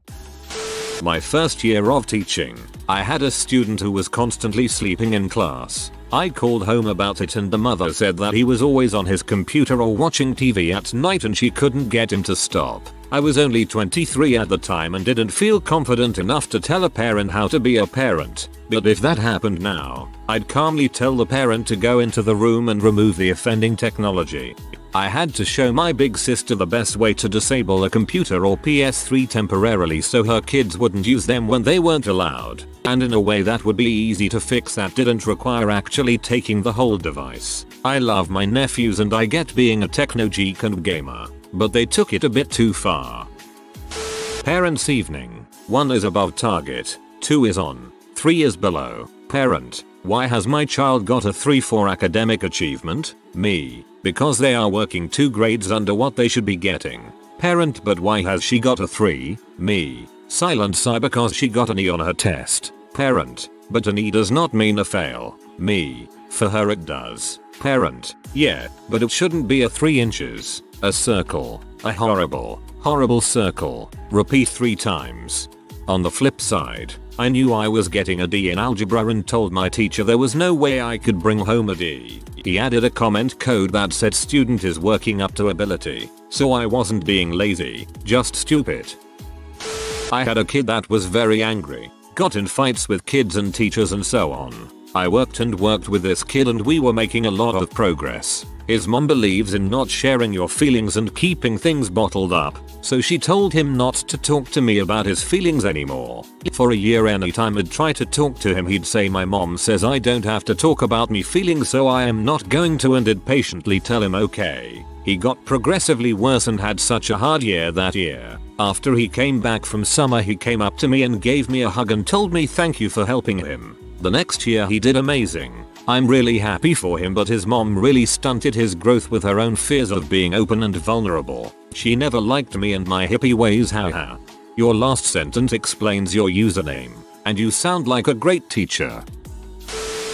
My first year of teaching, I had a student who was constantly sleeping in class. I called home about it and the mother said that he was always on his computer or watching TV at night and she couldn't get him to stop. I was only 23 at the time and didn't feel confident enough to tell a parent how to be a parent, but if that happened now, I'd calmly tell the parent to go into the room and remove the offending technology. I had to show my big sister the best way to disable a computer or PS3 temporarily so her kids wouldn't use them when they weren't allowed, and in a way that would be easy to fix that didn't require actually taking the whole device. I love my nephews and I get being a techno geek and gamer, but they took it a bit too far. Parents' evening. 1 is above target, 2 is on, 3 is below. Parent: why has my child got a 3 for academic achievement? Me: because they are working 2 grades under what they should be getting. Parent: but why has she got a 3? Me: silent sigh because she got an E on her test. Parent: but an E does not mean a fail. Me: for her it does. Parent: yeah, but it shouldn't be a 3 inches. A circle. A horrible, horrible circle. Repeat 3 times. On the flip side, I knew I was getting a D in algebra and told my teacher there was no way I could bring home a D. He added a comment code that said student is working up to ability, so I wasn't being lazy, just stupid. I had a kid that was very angry, got in fights with kids and teachers and so on. I worked with this kid and we were making a lot of progress. His mom believes in not sharing your feelings and keeping things bottled up, so she told him not to talk to me about his feelings anymore. For a year anytime I'd try to talk to him he'd say my mom says I don't have to talk about me feelings so I am not going to, and I'd patiently tell him okay. He got progressively worse and had such a hard year that year. After he came back from summer he came up to me and gave me a hug and told me thank you for helping him. The next year he did amazing. I'm really happy for him, but his mom really stunted his growth with her own fears of being open and vulnerable. She never liked me and my hippie ways, haha. Your last sentence explains your username, and you sound like a great teacher.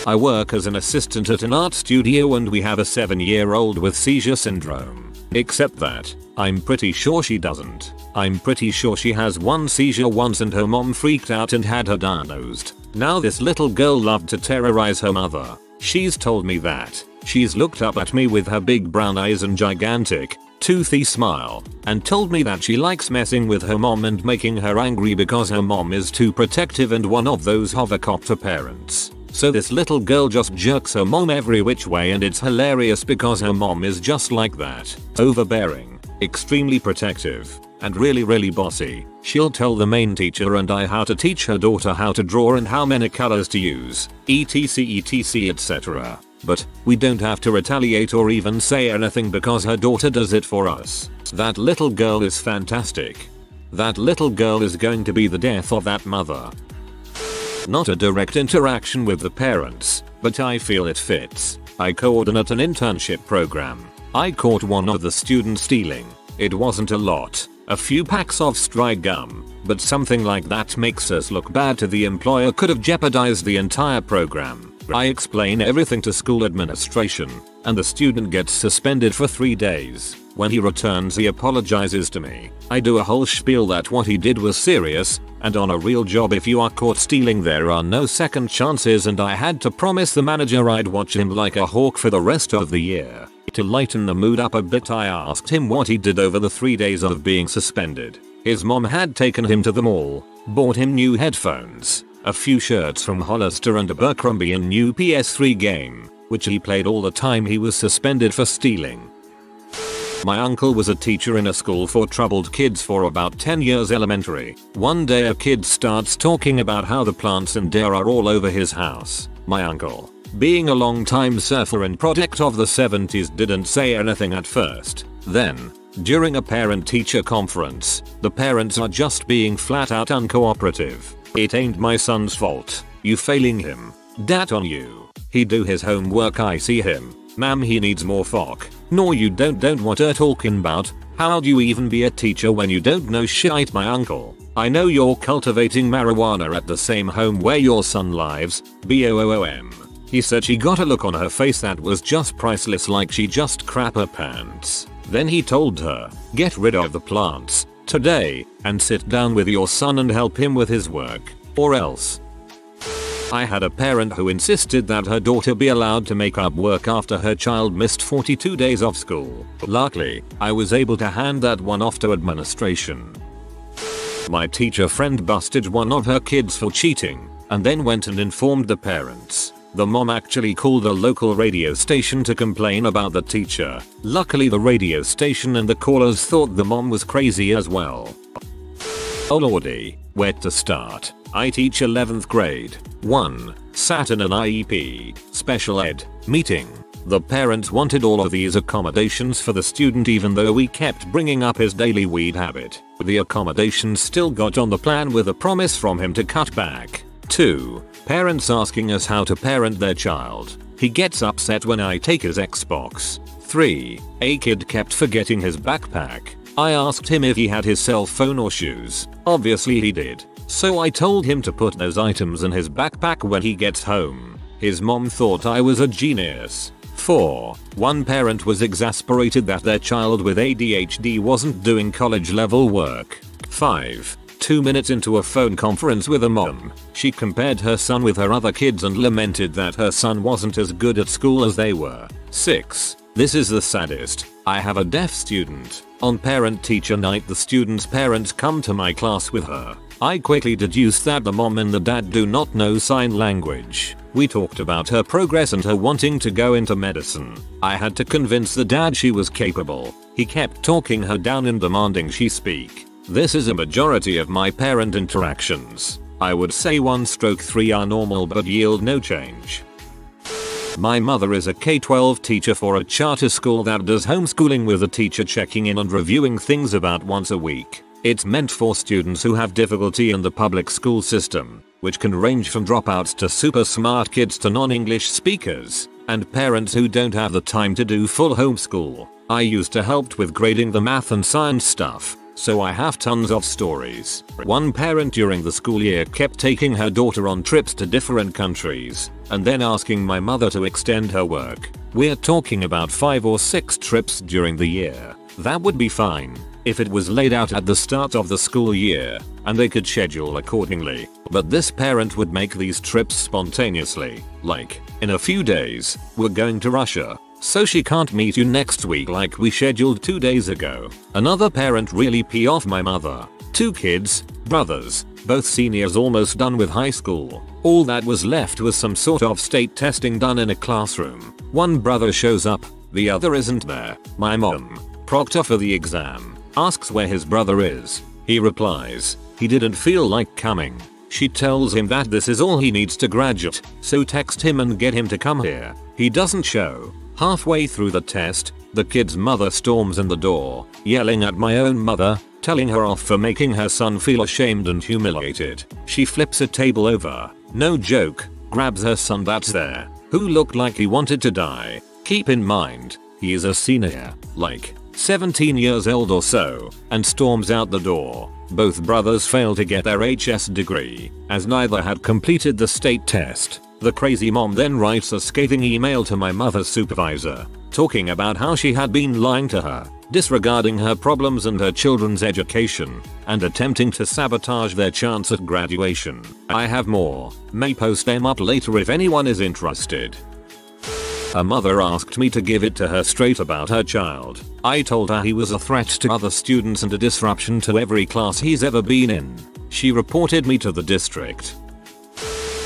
I work as an assistant at an art studio and we have a 7-year-old with seizure syndrome. Except that, I'm pretty sure she doesn't. I'm pretty sure she has 1 seizure once and her mom freaked out and had her diagnosed. Now this little girl loved to terrorize her mother. She's told me that. She's looked up at me with her big brown eyes and gigantic, toothy smile, and told me that she likes messing with her mom and making her angry because her mom is too protective and one of those hovercopter parents. So this little girl just jerks her mom every which way and it's hilarious because her mom is just like that. Overbearing, extremely protective, and really bossy. She'll tell the main teacher and I how to teach her daughter how to draw and how many colors to use, etc etc. But we don't have to retaliate or even say anything because her daughter does it for us. That little girl is fantastic. That little girl is going to be the death of that mother. Not a direct interaction with the parents, but I feel it fits. I coordinate an internship program. I caught one of the students stealing. It wasn't a lot, a few packs of stride gum, but something like that makes us look bad to the employer, could have jeopardized the entire program. I explain everything to school administration, and the student gets suspended for 3 days. When he returns he apologizes to me. I do a whole spiel that what he did was serious, and on a real job if you are caught stealing there are no second chances, and I had to promise the manager I'd watch him like a hawk for the rest of the year. To lighten the mood up a bit I asked him what he did over the 3 days of being suspended. His mom had taken him to the mall, bought him new headphones, a few shirts from Hollister and Abercrombie, and new PS3 game, which he played all the time he was suspended for stealing. My uncle was a teacher in a school for troubled kids for about 10 years elementary. One day a kid starts talking about how the plants and deer are all over his house. My uncle, being a long-time surfer and product of the 70s, didn't say anything at first. Then, during a parent-teacher conference, the parents are just being flat out uncooperative. It ain't my son's fault. You failing him. Dat on you. He do his homework, I see him. Ma'am, he needs more fuck. No you don't what are talking about. How do you even be a teacher when you don't know shit? My uncle, I know you're cultivating marijuana at the same home where your son lives. BOOM. He said she got a look on her face that was just priceless, like she just crap her pants. Then he told her, get rid of the plants today and sit down with your son and help him with his work, or else. I had a parent who insisted that her daughter be allowed to make up work after her child missed 42 days of school. Luckily, I was able to hand that one off to administration. My teacher friend busted one of her kids for cheating and then went and informed the parents. The mom actually called a local radio station to complain about the teacher. Luckily the radio station and the callers thought the mom was crazy as well. Oh lordy, where to start? I teach 11th grade. 1. Sat in an IEP, special ed, meeting. The parents wanted all of these accommodations for the student even though we kept bringing up his daily weed habit. The accommodations still got on the plan with a promise from him to cut back. 2. Parents asking us how to parent their child. He gets upset when I take his Xbox. 3. A kid kept forgetting his backpack. I asked him if he had his cell phone or shoes. Obviously he did. So I told him to put those items in his backpack when he gets home. His mom thought I was a genius. 4. One parent was exasperated that their child with ADHD wasn't doing college level work. 5. 2 minutes into a phone conference with a mom, she compared her son with her other kids and lamented that her son wasn't as good at school as they were. 6. This is the saddest. I have a deaf student. On parent-teacher night the student's parents come to my class with her. I quickly deduced that the mom and the dad do not know sign language. We talked about her progress and her wanting to go into medicine. I had to convince the dad she was capable. He kept talking her down and demanding she speak. This is a majority of my parent interactions. I would say 1/3 are normal but yield no change. My mother is a K-12 teacher for a charter school that does homeschooling with a teacher checking in and reviewing things about once a week. It's meant for students who have difficulty in the public school system, which can range from dropouts to super smart kids to non-English speakers, and parents who don't have the time to do full homeschool. I used to help with grading the math and science stuff, so I have tons of stories. One parent during the school year kept taking her daughter on trips to different countries, and then asking my mother to extend her work. We're talking about 5 or 6 trips during the year. That would be fine if it was laid out at the start of the school year and they could schedule accordingly. But this parent would make these trips spontaneously. Like, in a few days, we're going to Russia, so she can't meet you next week like we scheduled 2 days ago. Another parent really pissed off my mother. 2 kids, brothers, both seniors almost done with high school. All that was left was some sort of state testing done in a classroom. One brother shows up, the other isn't there. My mom, proctor for the exam, asks where his brother is. He replies, he didn't feel like coming. She tells him that this is all he needs to graduate, so text him and get him to come here. He doesn't show. Halfway through the test, the kid's mother storms in the door, yelling at my own mother, telling her off for making her son feel ashamed and humiliated. She flips a table over, no joke, grabs her son that's there, who looked like he wanted to die. Keep in mind, he is a senior, like 17 years old or so, and storms out the door. Both brothers fail to get their HS degree, as neither had completed the state test. The crazy mom then writes a scathing email to my mother's supervisor, talking about how she had been lying to her, disregarding her problems and her children's education, and attempting to sabotage their chance at graduation. I have more. May post them up later if anyone is interested. A mother asked me to give it to her straight about her child. I told her he was a threat to other students and a disruption to every class he's ever been in. She reported me to the district.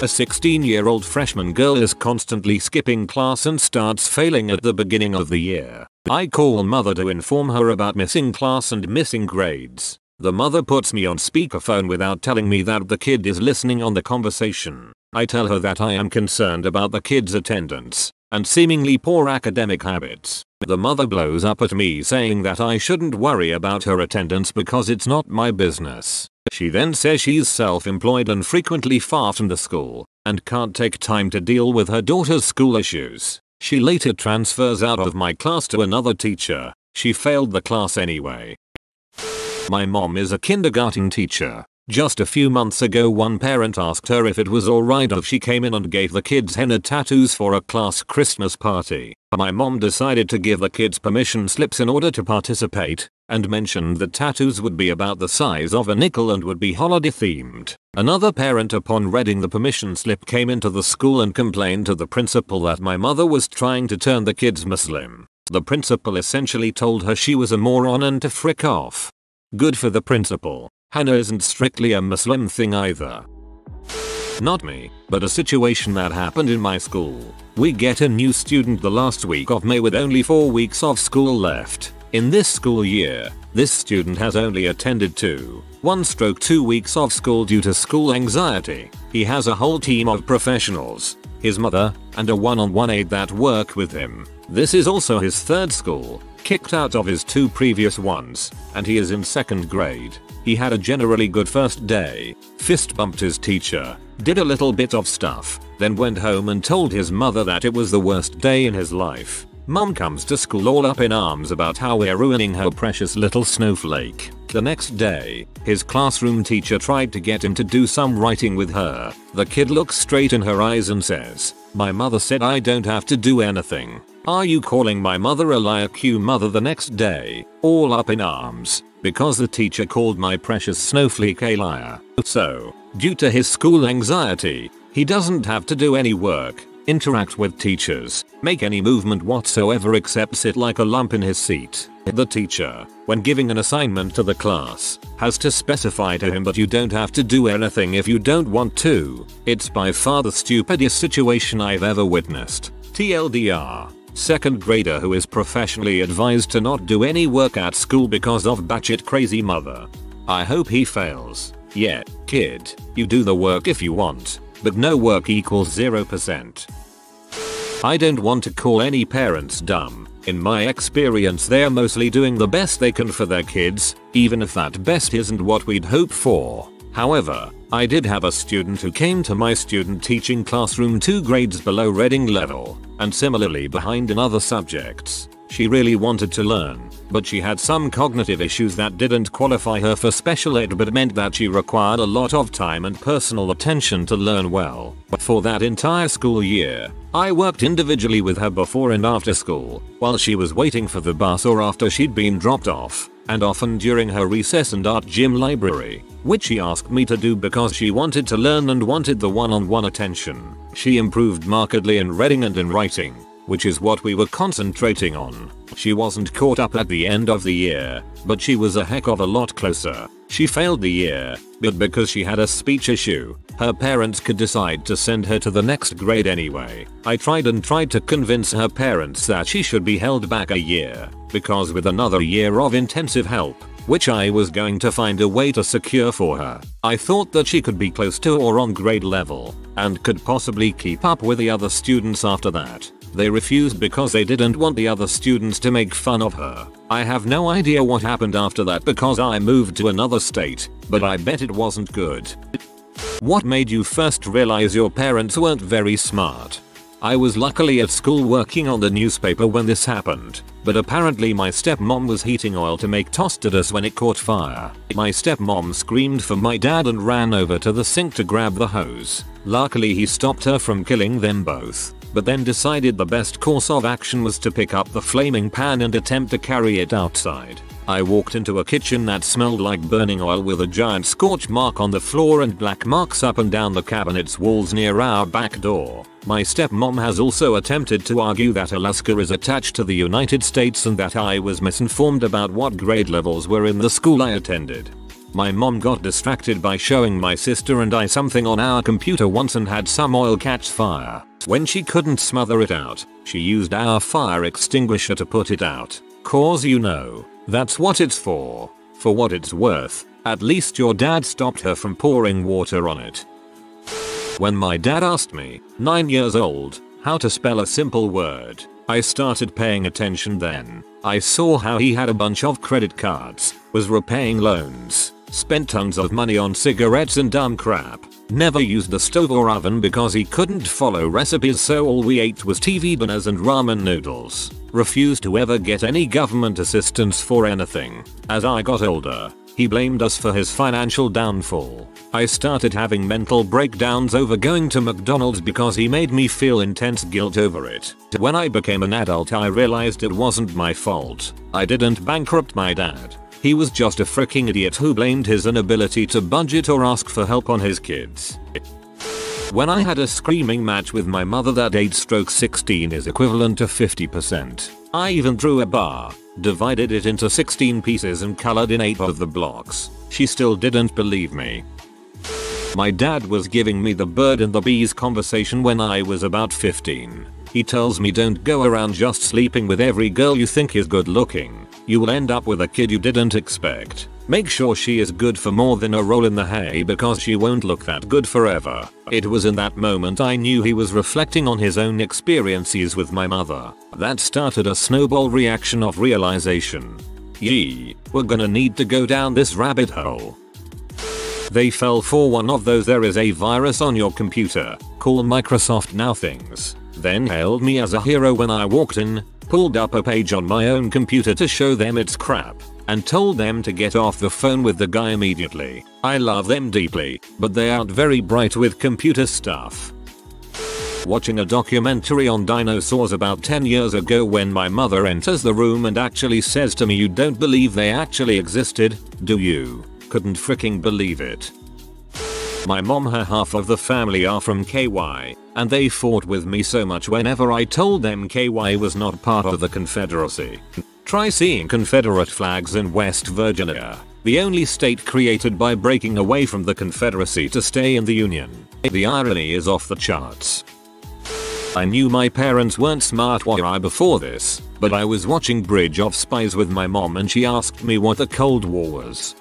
A 16-year-old freshman girl is constantly skipping class and starts failing at the beginning of the year. I call mother to inform her about missing class and missing grades. The mother puts me on speakerphone without telling me that the kid is listening on the conversation. I tell her that I am concerned about the kid's attendance and seemingly poor academic habits. The mother blows up at me saying that I shouldn't worry about her attendance because it's not my business. She then says she's self-employed and frequently far from the school and can't take time to deal with her daughter's school issues. She later transfers out of my class to another teacher. She failed the class anyway. My mom is a kindergarten teacher. Just a few months ago one parent asked her if it was alright if she came in and gave the kids henna tattoos for a class Christmas party. My mom decided to give the kids permission slips in order to participate, and mentioned that tattoos would be about the size of a nickel and would be holiday themed. Another parent upon reading the permission slip came into the school and complained to the principal that my mother was trying to turn the kids Muslim. The principal essentially told her she was a moron and to frick off. Good for the principal. Henna isn't strictly a Muslim thing either. Not me, but a situation that happened in my school. We get a new student the last week of May with only 4 weeks of school left. In this school year, this student has only attended 1/2 weeks of school due to school anxiety. He has a whole team of professionals, his mother, and a one-on-one aide that work with him. This is also his third school, kicked out of his 2 previous ones, and he is in 2nd grade. He had a generally good first day, fist bumped his teacher, did a little bit of stuff, then went home and told his mother that it was the worst day in his life. Mom comes to school all up in arms about how we're ruining her precious little snowflake. The next day, his classroom teacher tried to get him to do some writing with her. The kid looks straight in her eyes and says, "My mother said I don't have to do anything. Are you calling my mother a liar?" Cue mother the next day, all up in arms, because the teacher called my precious snowflake a liar. So, due to his school anxiety, he doesn't have to do any work, interact with teachers, make any movement whatsoever except sit like a lump in his seat. The teacher, when giving an assignment to the class, has to specify to him, "But you don't have to do anything if you don't want to." It's by far the stupidest situation I've ever witnessed. TLDR. 2nd grader who is professionally advised to not do any work at school because of batshit crazy mother. I hope he fails. Yeah, kid, you do the work if you want, but no work equals 0%. I don't want to call any parents dumb. In my experience they're mostly doing the best they can for their kids, even if that best isn't what we'd hope for. However, I did have a student who came to my student teaching classroom 2 grades below reading level, and similarly behind in other subjects. She really wanted to learn, but she had some cognitive issues that didn't qualify her for special ed but meant that she required a lot of time and personal attention to learn well. For that entire school year, I worked individually with her before and after school, while she was waiting for the bus or after she'd been dropped off, and often during her recess and art gym library, which she asked me to do because she wanted to learn and wanted the one-on-one attention. She improved markedly in reading and in writing, which is what we were concentrating on. She wasn't caught up at the end of the year, but she was a heck of a lot closer. She failed the year, but because she had a speech issue, her parents could decide to send her to the next grade anyway. I tried to convince her parents that she should be held back a year, because with another year of intensive help, which I was going to find a way to secure for her, I thought that she could be close to or on grade level, and could possibly keep up with the other students after that. They refused because they didn't want the other students to make fun of her. I have no idea what happened after that because I moved to another state, but I bet it wasn't good. What made you first realize your parents weren't very smart? I was luckily at school working on the newspaper when this happened, but apparently my stepmom was heating oil to make tostadas when it caught fire. My stepmom screamed for my dad and ran over to the sink to grab the hose. Luckily he stopped her from killing them both, but then decided the best course of action was to pick up the flaming pan and attempt to carry it outside. I walked into a kitchen that smelled like burning oil with a giant scorch mark on the floor and black marks up and down the cabinet's walls near our back door. My stepmom has also attempted to argue that Alaska is attached to the United States and that I was misinformed about what grade levels were in the school I attended. My mom got distracted by showing my sister and I something on our computer once and had some oil catch fire. When she couldn't smother it out, she used our fire extinguisher to put it out. 'Cause you know, that's what it's for. For what it's worth, at least your dad stopped her from pouring water on it. When my dad asked me, 9 years old, how to spell a simple word, I started paying attention then. I saw how he had a bunch of credit cards, was repaying loans, spent tons of money on cigarettes and dumb crap, never used the stove or oven because he couldn't follow recipes so all we ate was TV dinners and ramen noodles, refused to ever get any government assistance for anything. As I got older, He blamed us for his financial downfall. I started having mental breakdowns over going to McDonald's because he made me feel intense guilt over it. When I became an adult, I realized it wasn't my fault. I didn't bankrupt my dad. He was just a freaking idiot who blamed his inability to budget or ask for help on his kids. When I had a screaming match with my mother that 8/16 is equivalent to 50%. I even drew a bar, divided it into 16 pieces and colored in 8 of the blocks. She still didn't believe me. My dad was giving me the bird and the bees conversation when I was about 15. He tells me don't go around just sleeping with every girl you think is good looking. You will end up with a kid you didn't expect. Make sure she is good for more than a roll in the hay because she won't look that good forever. It was in that moment I knew he was reflecting on his own experiences with my mother. That started a snowball reaction of realization. Yee, we're gonna need to go down this rabbit hole. They fell for one of those "there is a virus on your computer, call Microsoft now" things. Then hailed me as a hero when I walked in, pulled up a page on my own computer to show them it's crap, and told them to get off the phone with the guy immediately. I love them deeply, but they aren't very bright with computer stuff. Watching a documentary on dinosaurs about 10 years ago when my mother enters the room and actually says to me, "You don't believe they actually existed, do you?" Couldn't freaking believe it. My mom, her half of the family are from KY, and they fought with me so much whenever I told them KY was not part of the Confederacy. Try seeing Confederate flags in West Virginia, the only state created by breaking away from the Confederacy to stay in the Union. The irony is off the charts. I knew my parents weren't smart before this, but I was watching Bridge of Spies with my mom and she asked me what the Cold War was.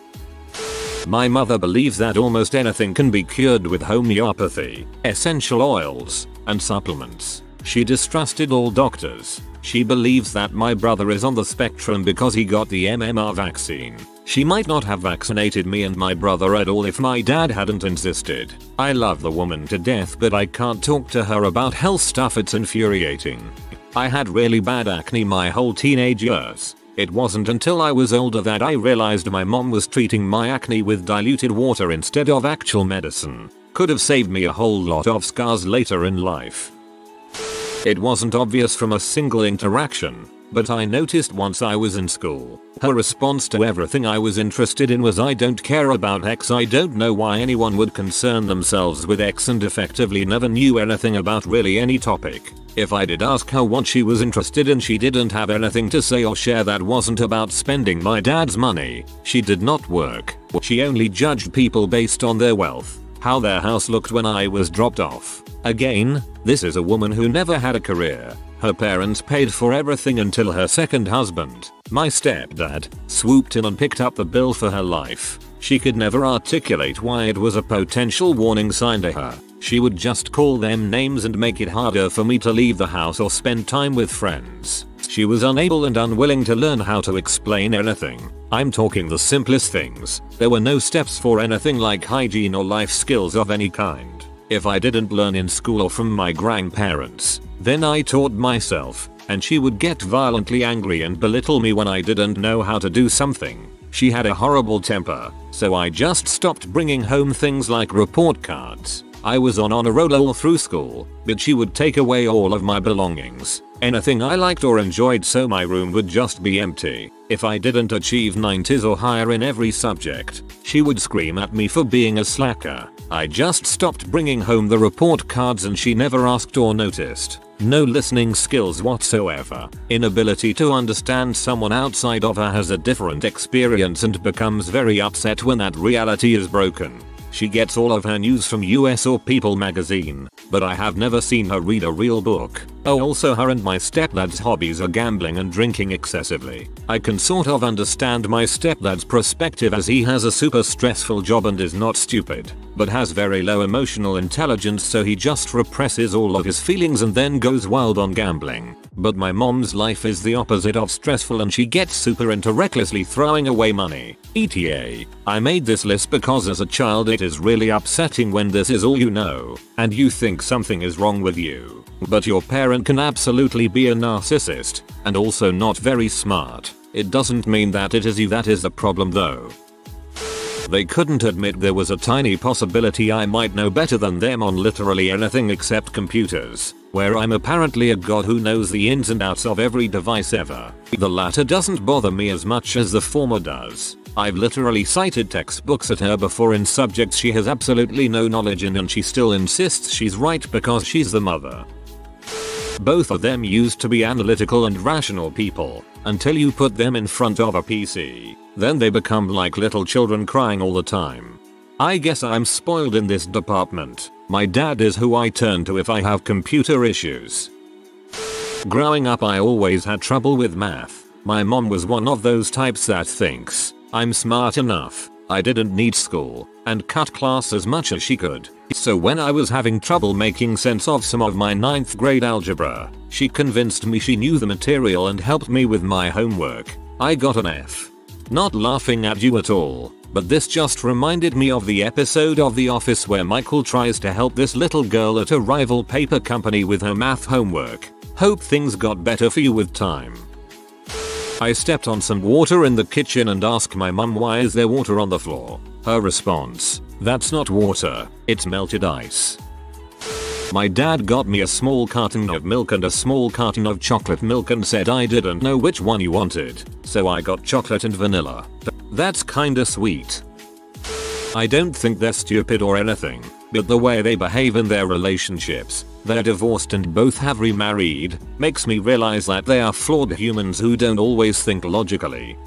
My mother believes that almost anything can be cured with homeopathy, essential oils, and supplements. She distrusted all doctors. She believes that my brother is on the spectrum because he got the MMR vaccine. She might not have vaccinated me and my brother at all if my dad hadn't insisted. I love the woman to death, but I can't talk to her about health stuff, it's infuriating. I had really bad acne my whole teenage years. It wasn't until I was older that I realized my mom was treating my acne with diluted water instead of actual medicine. Could have saved me a whole lot of scars later in life. It wasn't obvious from a single interaction, but I noticed once I was in school. Her response to everything I was interested in was, "I don't care about X." I don't know why anyone would concern themselves with X, and effectively never knew anything about really any topic. If I did ask her what she was interested in, she didn't have anything to say or share that wasn't about spending my dad's money. She did not work. She only judged people based on their wealth, how their house looked when I was dropped off. Again, this is a woman who never had a career. Her parents paid for everything until her second husband, my stepdad, swooped in and picked up the bill for her life. She could never articulate why it was a potential warning sign to her. She would just call them names and make it harder for me to leave the house or spend time with friends. She was unable and unwilling to learn how to explain anything. I'm talking the simplest things. There were no steps for anything like hygiene or life skills of any kind. If I didn't learn in school or from my grandparents, then I taught myself, and she would get violently angry and belittle me when I didn't know how to do something. She had a horrible temper, so I just stopped bringing home things like report cards. I was on a roll all through school, but she would take away all of my belongings, anything I liked or enjoyed, so my room would just be empty. If I didn't achieve 90s or higher in every subject, she would scream at me for being a slacker. I just stopped bringing home the report cards and she never asked or noticed. No listening skills whatsoever. Inability to understand someone outside of her has a different experience and becomes very upset when that reality is broken. She gets all of her news from US or People magazine, but I have never seen her read a real book. Oh, also her and my stepdad's hobbies are gambling and drinking excessively. I can sort of understand my stepdad's perspective as he has a super stressful job and is not stupid, but has very low emotional intelligence, so he just represses all of his feelings and then goes wild on gambling. But my mom's life is the opposite of stressful and she gets super into recklessly throwing away money. ETA. I made this list because as a child it is really upsetting when this is all you know, and you think something is wrong with you. But your parent can absolutely be a narcissist, and also not very smart. It doesn't mean that it is you that is the problem though. They couldn't admit there was a tiny possibility I might know better than them on literally anything except computers, where I'm apparently a god who knows the ins and outs of every device ever. The latter doesn't bother me as much as the former does. I've literally cited textbooks at her before in subjects she has absolutely no knowledge in, and she still insists she's right because she's the mother. Both of them used to be analytical and rational people, until you put them in front of a PC. Then they become like little children crying all the time. I guess I'm spoiled in this department. My dad is who I turn to if I have computer issues. Growing up I always had trouble with math. My mom was one of those types that thinks I'm smart enough, I didn't need school, and cut class as much as she could. So when I was having trouble making sense of some of my 9th grade algebra, she convinced me she knew the material and helped me with my homework. I got an F. Not laughing at you at all, but this just reminded me of the episode of The Office where Michael tries to help this little girl at a rival paper company with her math homework. Hope things got better for you with time. I stepped on some water in the kitchen and asked my mum why is there water on the floor. Her response, that's not water, it's melted ice. My dad got me a small carton of milk and a small carton of chocolate milk and said I didn't know which one you wanted, so I got chocolate and vanilla. That's kinda sweet. I don't think they're stupid or anything, but the way they behave in their relationships, they're divorced and both have remarried, makes me realize that they are flawed humans who don't always think logically.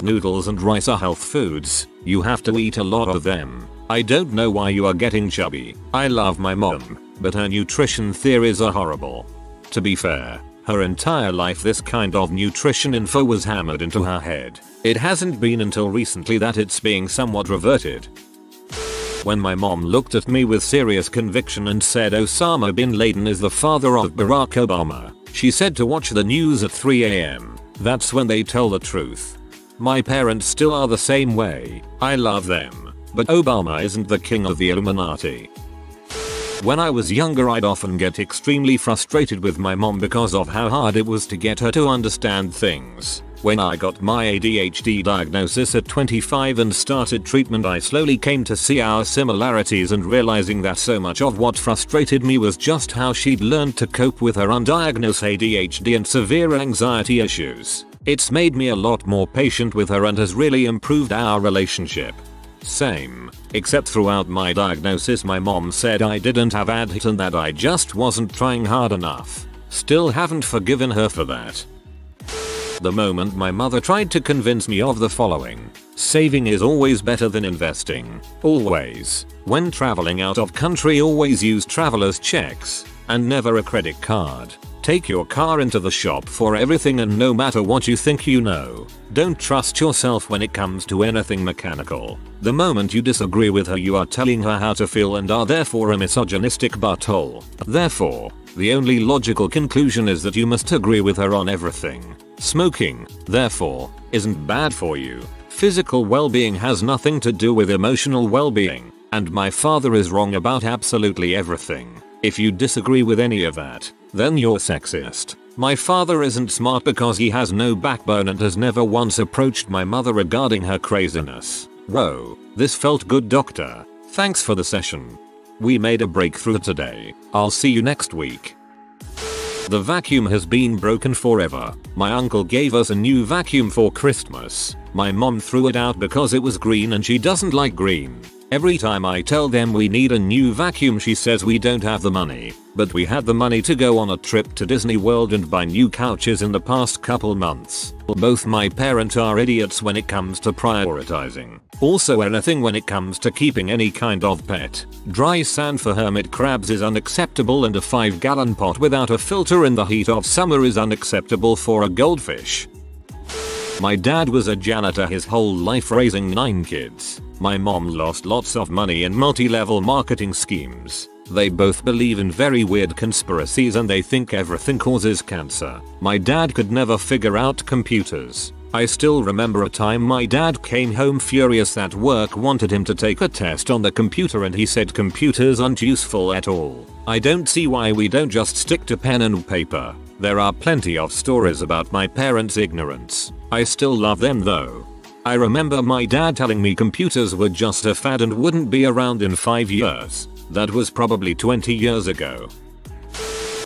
Noodles and rice are health foods, you have to eat a lot of them. I don't know why you are getting chubby. I love my mom, but her nutrition theories are horrible. To be fair, her entire life this kind of nutrition info was hammered into her head. It hasn't been until recently that it's being somewhat reverted. When my mom looked at me with serious conviction and said Osama bin Laden is the father of Barack Obama, she said to watch the news at 3 AM. That's when they tell the truth. My parents still are the same way. I love them, but Obama isn't the king of the Illuminati. When I was younger I'd often get extremely frustrated with my mom because of how hard it was to get her to understand things. When I got my ADHD diagnosis at 25 and started treatment I slowly came to see our similarities and realizing that so much of what frustrated me was just how she'd learned to cope with her undiagnosed ADHD and severe anxiety issues. It's made me a lot more patient with her and has really improved our relationship. Same, except throughout my diagnosis my mom said I didn't have ADHD and that I just wasn't trying hard enough. Still haven't forgiven her for that. The moment my mother tried to convince me of the following: saving is always better than investing. Always. When traveling out of country always use traveler's checks and never a credit card. Take your car into the shop for everything and no matter what you think you know, don't trust yourself when it comes to anything mechanical. The moment you disagree with her you are telling her how to feel and are therefore a misogynistic butthole. Therefore, the only logical conclusion is that you must agree with her on everything. Smoking, therefore, isn't bad for you. Physical well-being has nothing to do with emotional well-being, and my father is wrong about absolutely everything. If you disagree with any of that, then you're sexist. My father isn't smart because he has no backbone and has never once approached my mother regarding her craziness. Whoa, this felt good, doctor. Thanks for the session. We made a breakthrough today. I'll see you next week. The vacuum has been broken forever. My uncle gave us a new vacuum for Christmas. My mom threw it out because it was green and she doesn't like green. Every time I tell them we need a new vacuum she says we don't have the money, but we had the money to go on a trip to Disney World and buy new couches in the past couple months. Both my parents are idiots when it comes to prioritizing. Also anything when it comes to keeping any kind of pet. Dry sand for hermit crabs is unacceptable and a 5-gallon pot without a filter in the heat of summer is unacceptable for a goldfish. My dad was a janitor his whole life raising 9 kids. My mom lost lots of money in multi-level marketing schemes. They both believe in very weird conspiracies and they think everything causes cancer. My dad could never figure out computers. I still remember a time my dad came home furious that work wanted him to take a test on the computer and he said computers aren't useful at all. I don't see why we don't just stick to pen and paper. There are plenty of stories about my parents' ignorance. I still love them though. I remember my dad telling me computers were just a fad and wouldn't be around in 5 years. That was probably 20 years ago.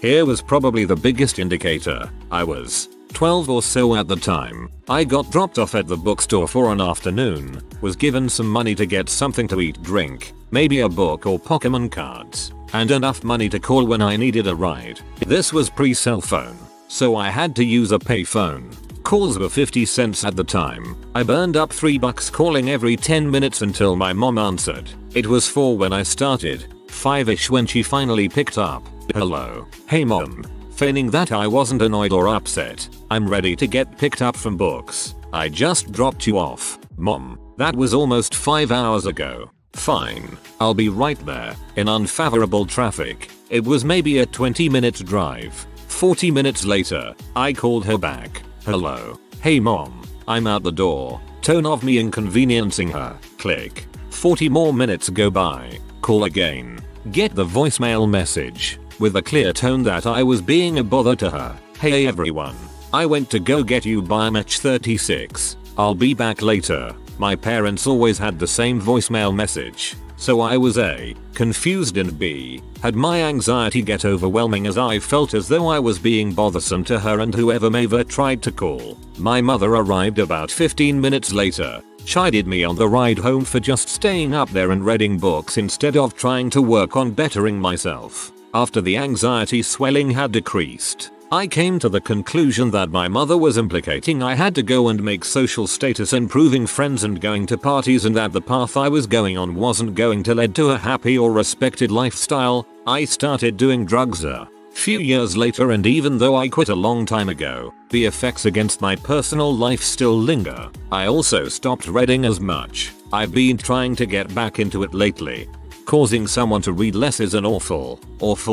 Here was probably the biggest indicator. I was 12 or so at the time. I got dropped off at the bookstore for an afternoon, was given some money to get something to eat, drink, maybe a book or Pokemon cards, and enough money to call when I needed a ride. This was pre-cell phone, so I had to use a payphone. Calls were 50 cents at the time. I burned up $3 calling every 10 minutes until my mom answered. It was 4 when I started, 5ish when she finally picked up. Hello. Hey mom. Feigning that I wasn't annoyed or upset. I'm ready to get picked up from books. I just dropped you off. Mom, that was almost 5 hours ago. Fine. I'll be right there. In unfavorable traffic. It was maybe a 20-minute drive. 40 minutes later, I called her back. Hello. Hey mom. I'm out the door. Tone of me inconveniencing her. Click. 40 more minutes go by. Call again. Get the voicemail message. With a clear tone that I was being a bother to her. Hey everyone. I went to go get you by match 36. I'll be back later. My parents always had the same voicemail message. So I was A, confused, and B, had my anxiety get overwhelming as I felt as though I was being bothersome to her and whoever may have tried to call. My mother arrived about 15 minutes later, chided me on the ride home for just staying up there and reading books instead of trying to work on bettering myself. After the anxiety swelling had decreased, I came to the conclusion that my mother was implicating I had to go and make social status improving friends and going to parties, and that the path I was going on wasn't going to lead to a happy or respected lifestyle. I started doing drugs a few years later, and even though I quit a long time ago, the effects against my personal life still linger. I also stopped reading as much. I've been trying to get back into it lately. Causing someone to read less is an awful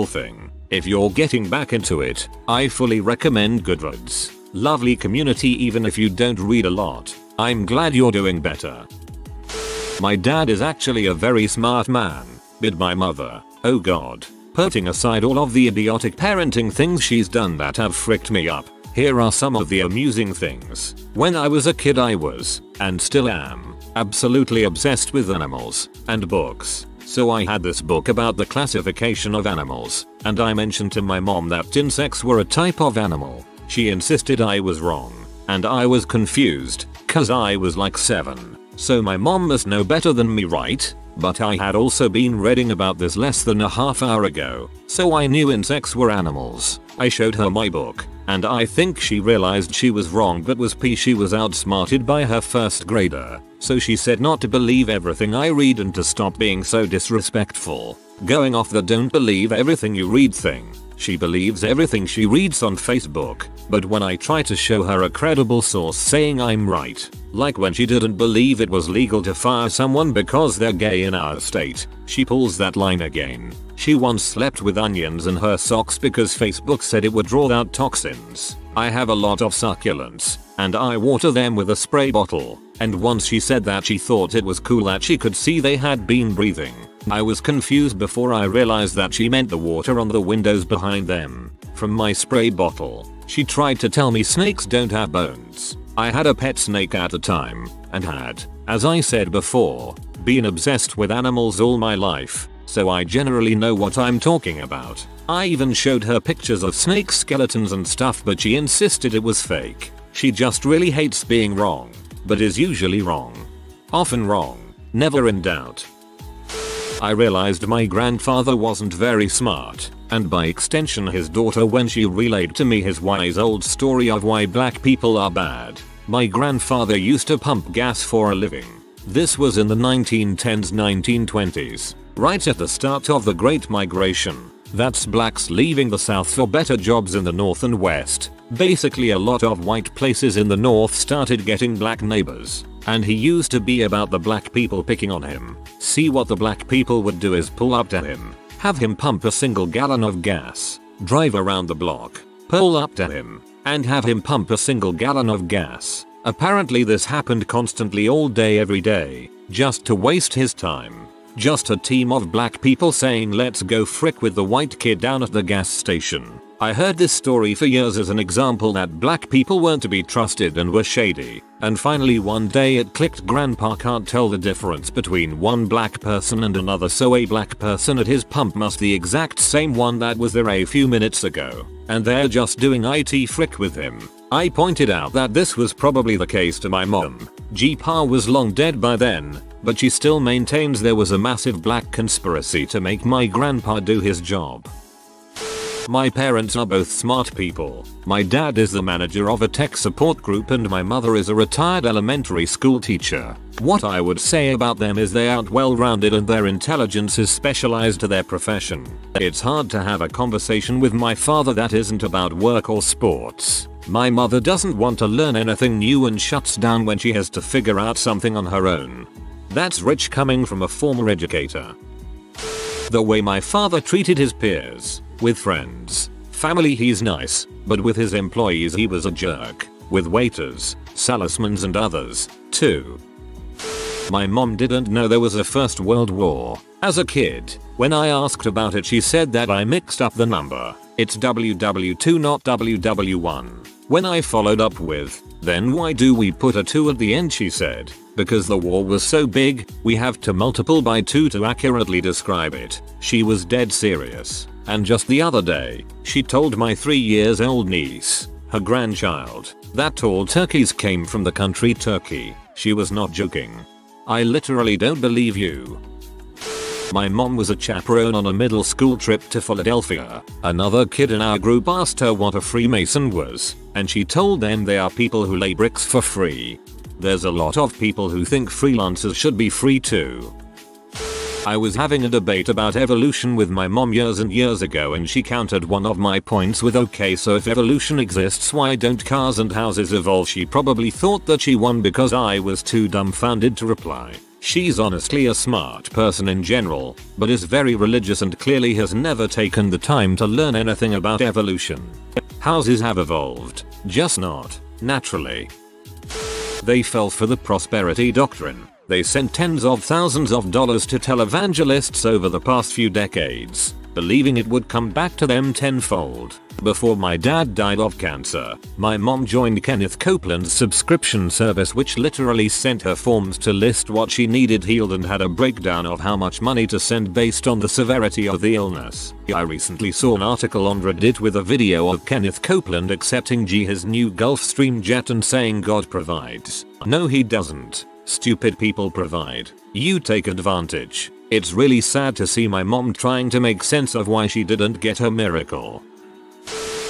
thing. If you're getting back into it, I fully recommend Goodreads. Lovely community even if you don't read a lot. I'm glad you're doing better. My dad is actually a very smart man, but my mother, oh god. Putting aside all of the idiotic parenting things she's done that have fricked me up, here are some of the amusing things. When I was a kid I was, and still am, absolutely obsessed with animals and books. So I had this book about the classification of animals, and I mentioned to my mom that insects were a type of animal. She insisted I was wrong, and I was confused, cause I was like 7. So my mom must know better than me, right? But I had also been reading about this less than a half hour ago, so I knew insects were animals. I showed her my book, and I think she realized she was wrong but was pissed she was outsmarted by her first grader. So she said not to believe everything I read and to stop being so disrespectful. Going off the don't believe everything you read thing. She believes everything she reads on Facebook, but when I try to show her a credible source saying I'm right, like when she didn't believe it was legal to fire someone because they're gay in our state, she pulls that line again. She once slept with onions in her socks because Facebook said it would draw out toxins. I have a lot of succulents, and I water them with a spray bottle, and once she said that she thought it was cool that she could see they had been breathing. I was confused before I realized that she meant the water on the windows behind them. From my spray bottle, she tried to tell me snakes don't have bones. I had a pet snake at the time, and had, as I said before, been obsessed with animals all my life, so I generally know what I'm talking about. I even showed her pictures of snake skeletons and stuff, but she insisted it was fake. She just really hates being wrong, but is usually wrong. Often wrong, never in doubt. I realized my grandfather wasn't very smart, and by extension his daughter, when she relayed to me his wise old story of why black people are bad. My grandfather used to pump gas for a living. This was in the 1910s, 1920s, right at the start of the Great Migration. That's blacks leaving the South for better jobs in the North and West. Basically a lot of white places in the North started getting black neighbors, and he used to be about the black people picking on him. See, what the black people would do is pull up to him, have him pump a single gallon of gas, drive around the block, pull up to him, and have him pump a single gallon of gas. Apparently this happened constantly all day every day, just to waste his time. Just a team of black people saying let's go frick with the white kid down at the gas station. I heard this story for years as an example that black people weren't to be trusted and were shady, and finally one day it clicked. Grandpa can't tell the difference between one black person and another, so a black person at his pump must the exact same one that was there a few minutes ago, and they're just doing IT frick with him. I pointed out that this was probably the case to my mom. Pa was long dead by then, but she still maintains there was a massive black conspiracy to make my grandpa do his job. My parents are both smart people. My dad is the manager of a tech support group and my mother is a retired elementary school teacher. What I would say about them is they are well-rounded and their intelligence is specialized to their profession. It's hard to have a conversation with my father that isn't about work or sports. My mother doesn't want to learn anything new and shuts down when she has to figure out something on her own. That's rich coming from a former educator. The way my father treated his peers. With friends, family he's nice, but with his employees he was a jerk. With waiters, salesmen and others, too. My mom didn't know there was a First World War. As a kid, when I asked about it she said that I mixed up the number. It's WW2 not WW1. When I followed up with, then why do we put a 2 at the end, she said, because the war was so big, we have to multiply by 2 to accurately describe it. She was dead serious. And just the other day, she told my 3-year-old niece, her grandchild, that tall turkeys came from the country Turkey. She was not joking. I literally don't believe you. My mom was a chaperone on a middle school trip to Philadelphia. Another kid in our group asked her what a Freemason was, and she told them they are people who lay bricks for free. There's a lot of people who think freelancers should be free too. I was having a debate about evolution with my mom years and years ago and she countered one of my points with, okay, so if evolution exists why don't cars and houses evolve? She probably thought that she won because I was too dumbfounded to reply. She's honestly a smart person in general, but is very religious and clearly has never taken the time to learn anything about evolution. Houses have evolved, just not naturally. They fell for the prosperity doctrine. They sent tens of thousands of dollars to televangelists over the past few decades, believing it would come back to them tenfold. Before my dad died of cancer, my mom joined Kenneth Copeland's subscription service, which literally sent her forms to list what she needed healed and had a breakdown of how much money to send based on the severity of the illness. I recently saw an article on Reddit with a video of Kenneth Copeland accepting his new Gulfstream jet and saying God provides. No, he doesn't. Stupid people provide. You take advantage. It's really sad to see my mom trying to make sense of why she didn't get her miracle.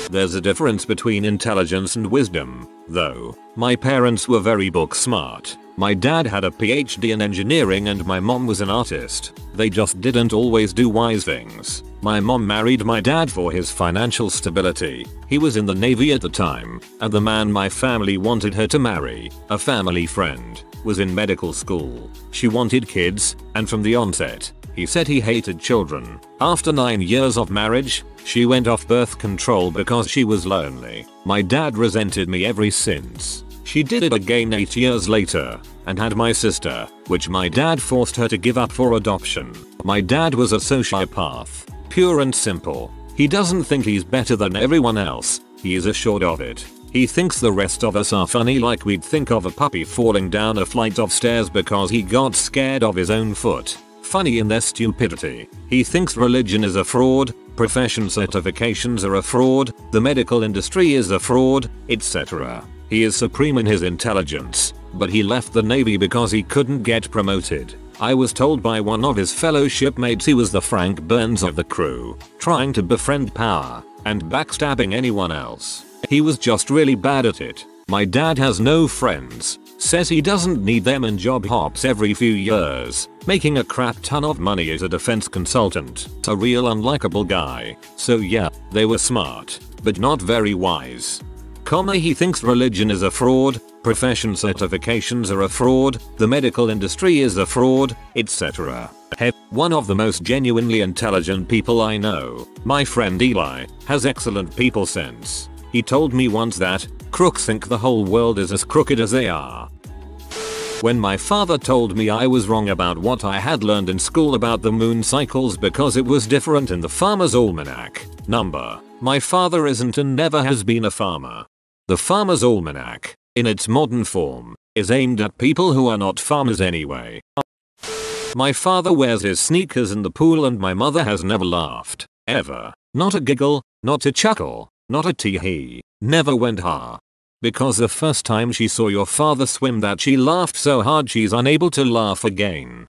There's a difference between intelligence and wisdom, though. My parents were very book smart. My dad had a PhD in engineering and my mom was an artist. They just didn't always do wise things. My mom married my dad for his financial stability. He was in the Navy at the time, and the man my family wanted her to marry, a family friend, was in medical school. She wanted kids, and from the onset, he said he hated children. After 9 years of marriage, she went off birth control because she was lonely. My dad resented me ever since. She did it again 8 years later, and had my sister, which my dad forced her to give up for adoption. My dad was a sociopath. Pure and simple. He doesn't think he's better than everyone else, he is assured of it. He thinks the rest of us are funny, like we'd think of a puppy falling down a flight of stairs because he got scared of his own foot. Funny in their stupidity. He thinks religion is a fraud, profession certifications are a fraud, the medical industry is a fraud, etc. He is supreme in his intelligence, but he left the Navy because he couldn't get promoted. I was told by one of his fellow shipmates he was the Frank Burns of the crew, trying to befriend power, and backstabbing anyone else. He was just really bad at it. My dad has no friends, says he doesn't need them and job hops every few years, making a crap ton of money as a defense consultant. A real unlikable guy. So yeah, they were smart, but not very wise. He thinks religion is a fraud, profession certifications are a fraud, the medical industry is a fraud, etc. One of the most genuinely intelligent people I know, my friend Eli, has excellent people sense. He told me once that crooks think the whole world is as crooked as they are. When my father told me I was wrong about what I had learned in school about the moon cycles because it was different in the Farmer's Almanac number, My father isn't and never has been a farmer. The Farmer's Almanac, in its modern form, is aimed at people who are not farmers anyway. My father wears his sneakers in the pool and my mother has never laughed. Ever. Not a giggle, not a chuckle, not a tee-hee. Never went ha. Because the first time she saw your father swim that she laughed so hard she's unable to laugh again.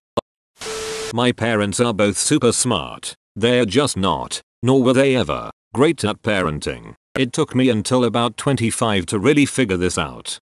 My parents are both super smart. They're just not, nor were they ever, great at parenting. It took me until about 25 to really figure this out.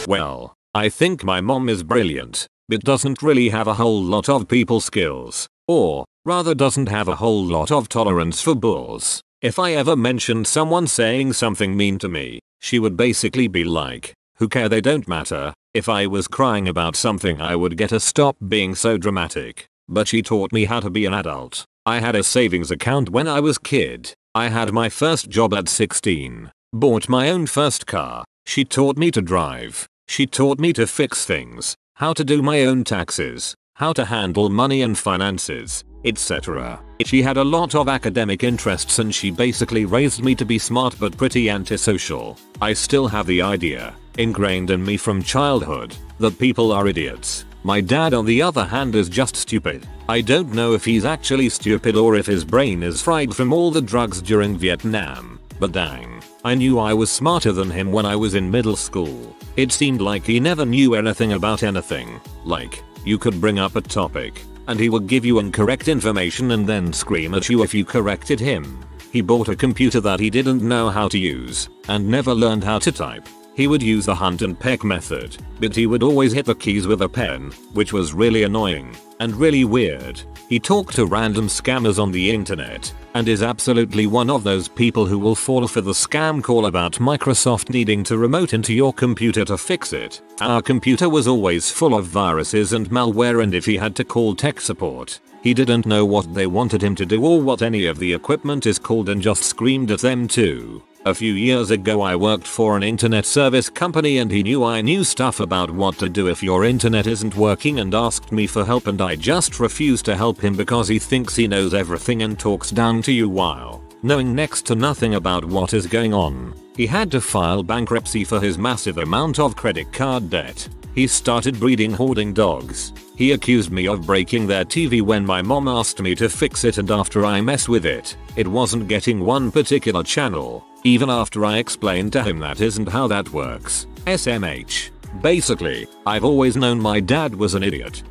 Well, I think my mom is brilliant, but doesn't really have a whole lot of people skills. Or, rather doesn't have a whole lot of tolerance for bulls. If I ever mentioned someone saying something mean to me, she would basically be like, who care, they don't matter. If I was crying about something I would get a stop being so dramatic. But she taught me how to be an adult. I had a savings account when I was kid. I had my first job at 16. Bought my own first car. She taught me to drive. She taught me to fix things. How to do my own taxes. How to handle money and finances, etc. She had a lot of academic interests and she basically raised me to be smart but pretty antisocial. I still have the idea, ingrained in me from childhood, that people are idiots. My dad on the other hand is just stupid. I don't know if he's actually stupid or if his brain is fried from all the drugs during Vietnam. But dang, I knew I was smarter than him when I was in middle school. It seemed like he never knew anything about anything. Like, you could bring up a topic, and he would give you incorrect information and then scream at you if you corrected him. He bought a computer that he didn't know how to use, and never learned how to type. He would use the hunt and peck method, but he would always hit the keys with a pen, which was really annoying, and really weird. He talked to random scammers on the internet, and is absolutely one of those people who will fall for the scam call about Microsoft needing to remote into your computer to fix it. Our computer was always full of viruses and malware, and if he had to call tech support, he didn't know what they wanted him to do or what any of the equipment is called and just screamed at them too. A few years ago I worked for an internet service company and he knew I knew stuff about what to do if your internet isn't working and asked me for help, and I just refused to help him because he thinks he knows everything and talks down to you while knowing next to nothing about what is going on. He had to file bankruptcy for his massive amount of credit card debt. He started breeding hoarding dogs. He accused me of breaking their TV when my mom asked me to fix it, and after I mess with it, it wasn't getting one particular channel. Even after I explained to him that isn't how that works. SMH. Basically, I've always known my dad was an idiot.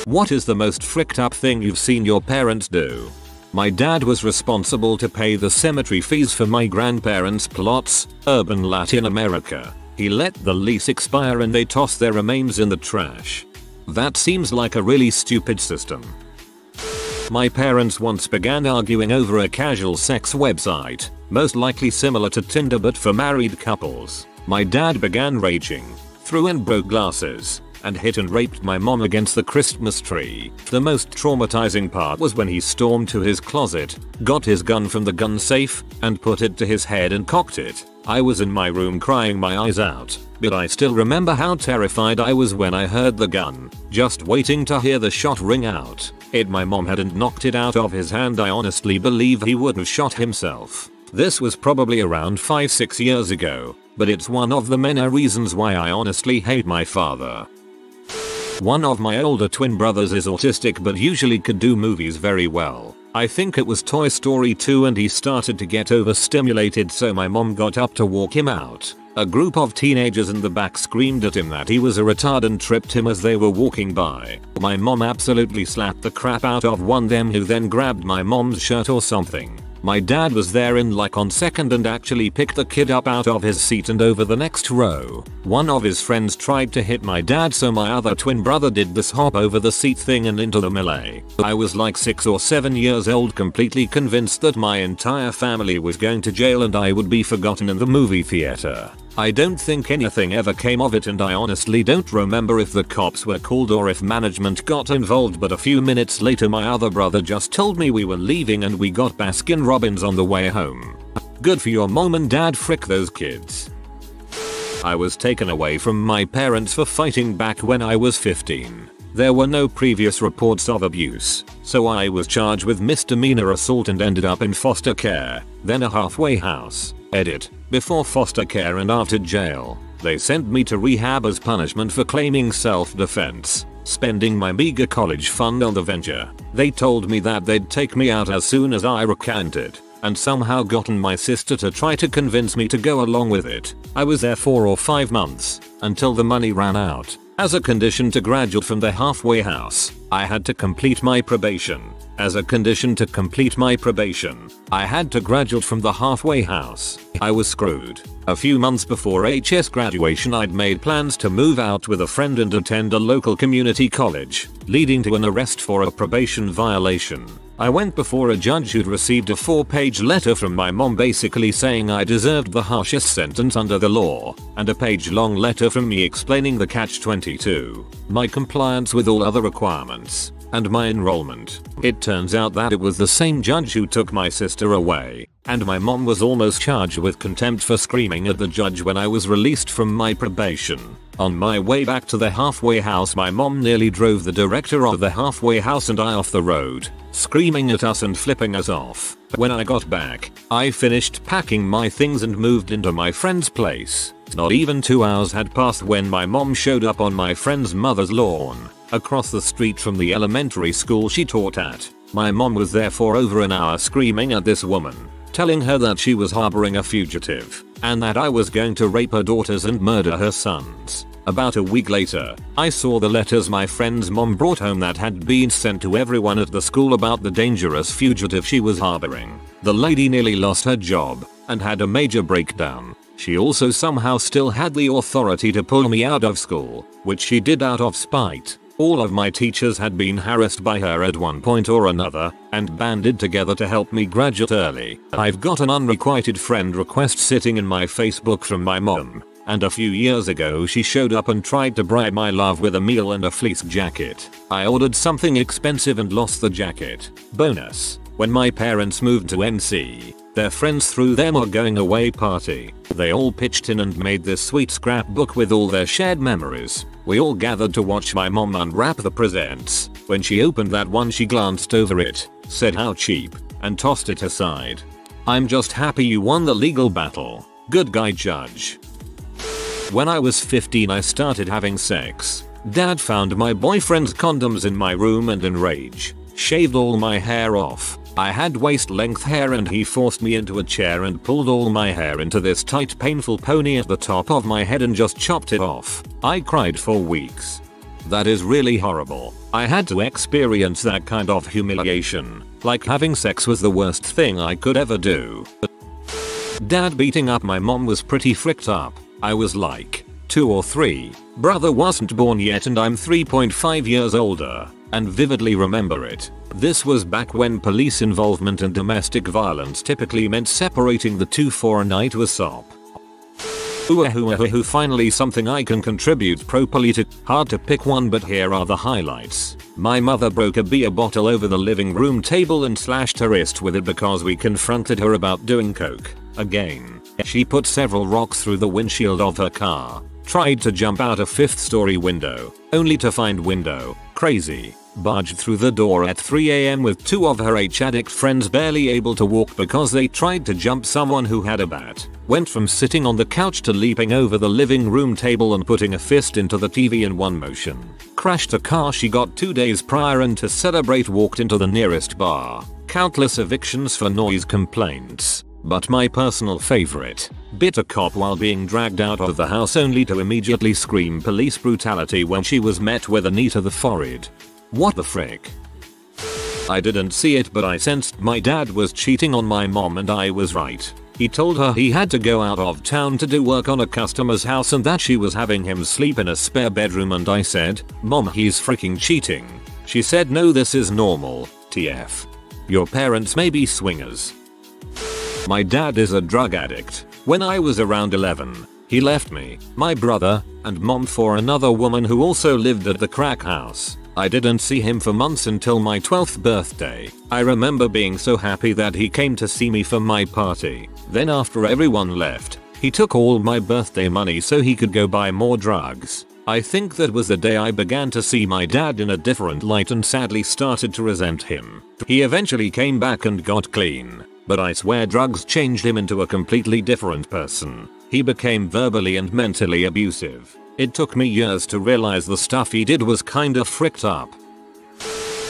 What is the most fricked up thing you've seen your parents do? My dad was responsible to pay the cemetery fees for my grandparents' plots, urban Latin America. He let the lease expire and they tossed their remains in the trash. That seems like a really stupid system. My parents once began arguing over a casual sex website, most likely similar to Tinder but for married couples. My dad began raging, threw and broke glasses, and hit and raped my mom against the Christmas tree. The most traumatizing part was when he stormed to his closet, got his gun from the gun safe, and put it to his head and cocked it. I was in my room crying my eyes out, but I still remember how terrified I was when I heard the gun, just waiting to hear the shot ring out. If my mom hadn't knocked it out of his hand, I honestly believe he would have shot himself. This was probably around 5-6 years ago, but it's one of the many reasons why I honestly hate my father. One of my older twin brothers is autistic but usually could do movies very well. I think it was Toy Story 2 and he started to get overstimulated, so my mom got up to walk him out. A group of teenagers in the back screamed at him that he was a retard and tripped him as they were walking by. My mom absolutely slapped the crap out of one of them, who then grabbed my mom's shirt or something. My dad was there in like on second and actually picked the kid up out of his seat and over the next row. One of his friends tried to hit my dad, so my other twin brother did this hop over the seat thing and into the melee. I was like 6 or 7 years old, completely convinced that my entire family was going to jail and I would be forgotten in the movie theater. I don't think anything ever came of it, and I honestly don't remember if the cops were called or if management got involved, but a few minutes later my other brother just told me we were leaving and we got Baskin Robbins on the way home. Good for your mom and dad, frick those kids. I was taken away from my parents for fighting back when I was 15. There were no previous reports of abuse, so I was charged with misdemeanor assault and ended up in foster care, then a halfway house. Edit. Before foster care and after jail, they sent me to rehab as punishment for claiming self-defense, spending my meager college fund on the venture. They told me that they'd take me out as soon as I recanted, and somehow gotten my sister to try to convince me to go along with it. I was there 4 or 5 months, until the money ran out. As a condition to graduate from the halfway house, I had to complete my probation. As a condition to complete my probation, I had to graduate from the halfway house. I was screwed. A few months before HS graduation, I'd made plans to move out with a friend and attend a local community college, leading to an arrest for a probation violation. I went before a judge who'd received a 4-page letter from my mom basically saying I deserved the harshest sentence under the law, and a page-long letter from me explaining the catch-22, my compliance with all other requirements, and my enrollment. It turns out that it was the same judge who took my sister away, and my mom was almost charged with contempt for screaming at the judge when I was released from my probation. On my way back to the halfway house, my mom nearly drove the director of the halfway house and I off the road, screaming at us and flipping us off. When I got back, I finished packing my things and moved into my friend's place. Not even 2 hours had passed when my mom showed up on my friend's mother's lawn, across the street from the elementary school she taught at. My mom was there for over an hour screaming at this woman, telling her that she was harboring a fugitive, and that I was going to rape her daughters and murder her sons. About a week later, I saw the letters my friend's mom brought home that had been sent to everyone at the school about the dangerous fugitive she was harboring. The lady nearly lost her job and had a major breakdown. She also somehow still had the authority to pull me out of school, which she did out of spite. All of my teachers had been harassed by her at one point or another, and banded together to help me graduate early. I've got an unrequited friend request sitting in my Facebook from my mom, and a few years ago she showed up and tried to bribe my love with a meal and a fleece jacket. I ordered something expensive and lost the jacket. Bonus: when my parents moved to NC, their friends threw them a going away party. They all pitched in and made this sweet scrapbook with all their shared memories. We all gathered to watch my mom unwrap the presents. When she opened that one, she glanced over it, said how cheap, and tossed it aside. I'm just happy you won the legal battle. Good guy, judge. When I was 15, I started having sex. Dad found my boyfriend's condoms in my room and in rage, shaved all my hair off. I had waist-length hair and he forced me into a chair and pulled all my hair into this tight, painful pony at the top of my head and just chopped it off. I cried for weeks. That is really horrible. I had to experience that kind of humiliation. Like having sex was the worst thing I could ever do. Dad beating up my mom was pretty fricked up. I was like 2 or 3. Brother wasn't born yet and I'm 3.5 years older, and vividly remember it. This was back when police involvement in domestic violence typically meant separating the two for a night with SOP. Finally something I can contribute properly to. Hard to pick one, but here are the highlights. My mother broke a beer bottle over the living room table and slashed her wrist with it because we confronted her about doing coke. Again, she put several rocks through the windshield of her car, tried to jump out a 5th-story window, only to find window crazy, barged through the door at 3 AM with 2 of her H-addict friends barely able to walk because they tried to jump someone who had a bat, went from sitting on the couch to leaping over the living room table and putting a fist into the TV in one motion, crashed a car she got 2 days prior and to celebrate walked into the nearest bar, countless evictions for noise complaints. But my personal favorite, bit a cop while being dragged out of the house only to immediately scream police brutality when she was met with a knee to the forehead. What the frick? I didn't see it, but I sensed my dad was cheating on my mom and I was right. He told her he had to go out of town to do work on a customer's house and that she was having him sleep in a spare bedroom, and I said, "Mom, he's freaking cheating." She said, "No, this is normal, TF. Your parents may be swingers." My dad is a drug addict. When I was around 11, he left me, my brother, and mom for another woman who also lived at the crack house. I didn't see him for months until my 12th birthday. I remember being so happy that he came to see me for my party. Then after everyone left, he took all my birthday money so he could go buy more drugs. I think that was the day I began to see my dad in a different light and sadly started to resent him. He eventually came back and got clean, but I swear drugs changed him into a completely different person. He became verbally and mentally abusive. It took me years to realize the stuff he did was kinda fricked up.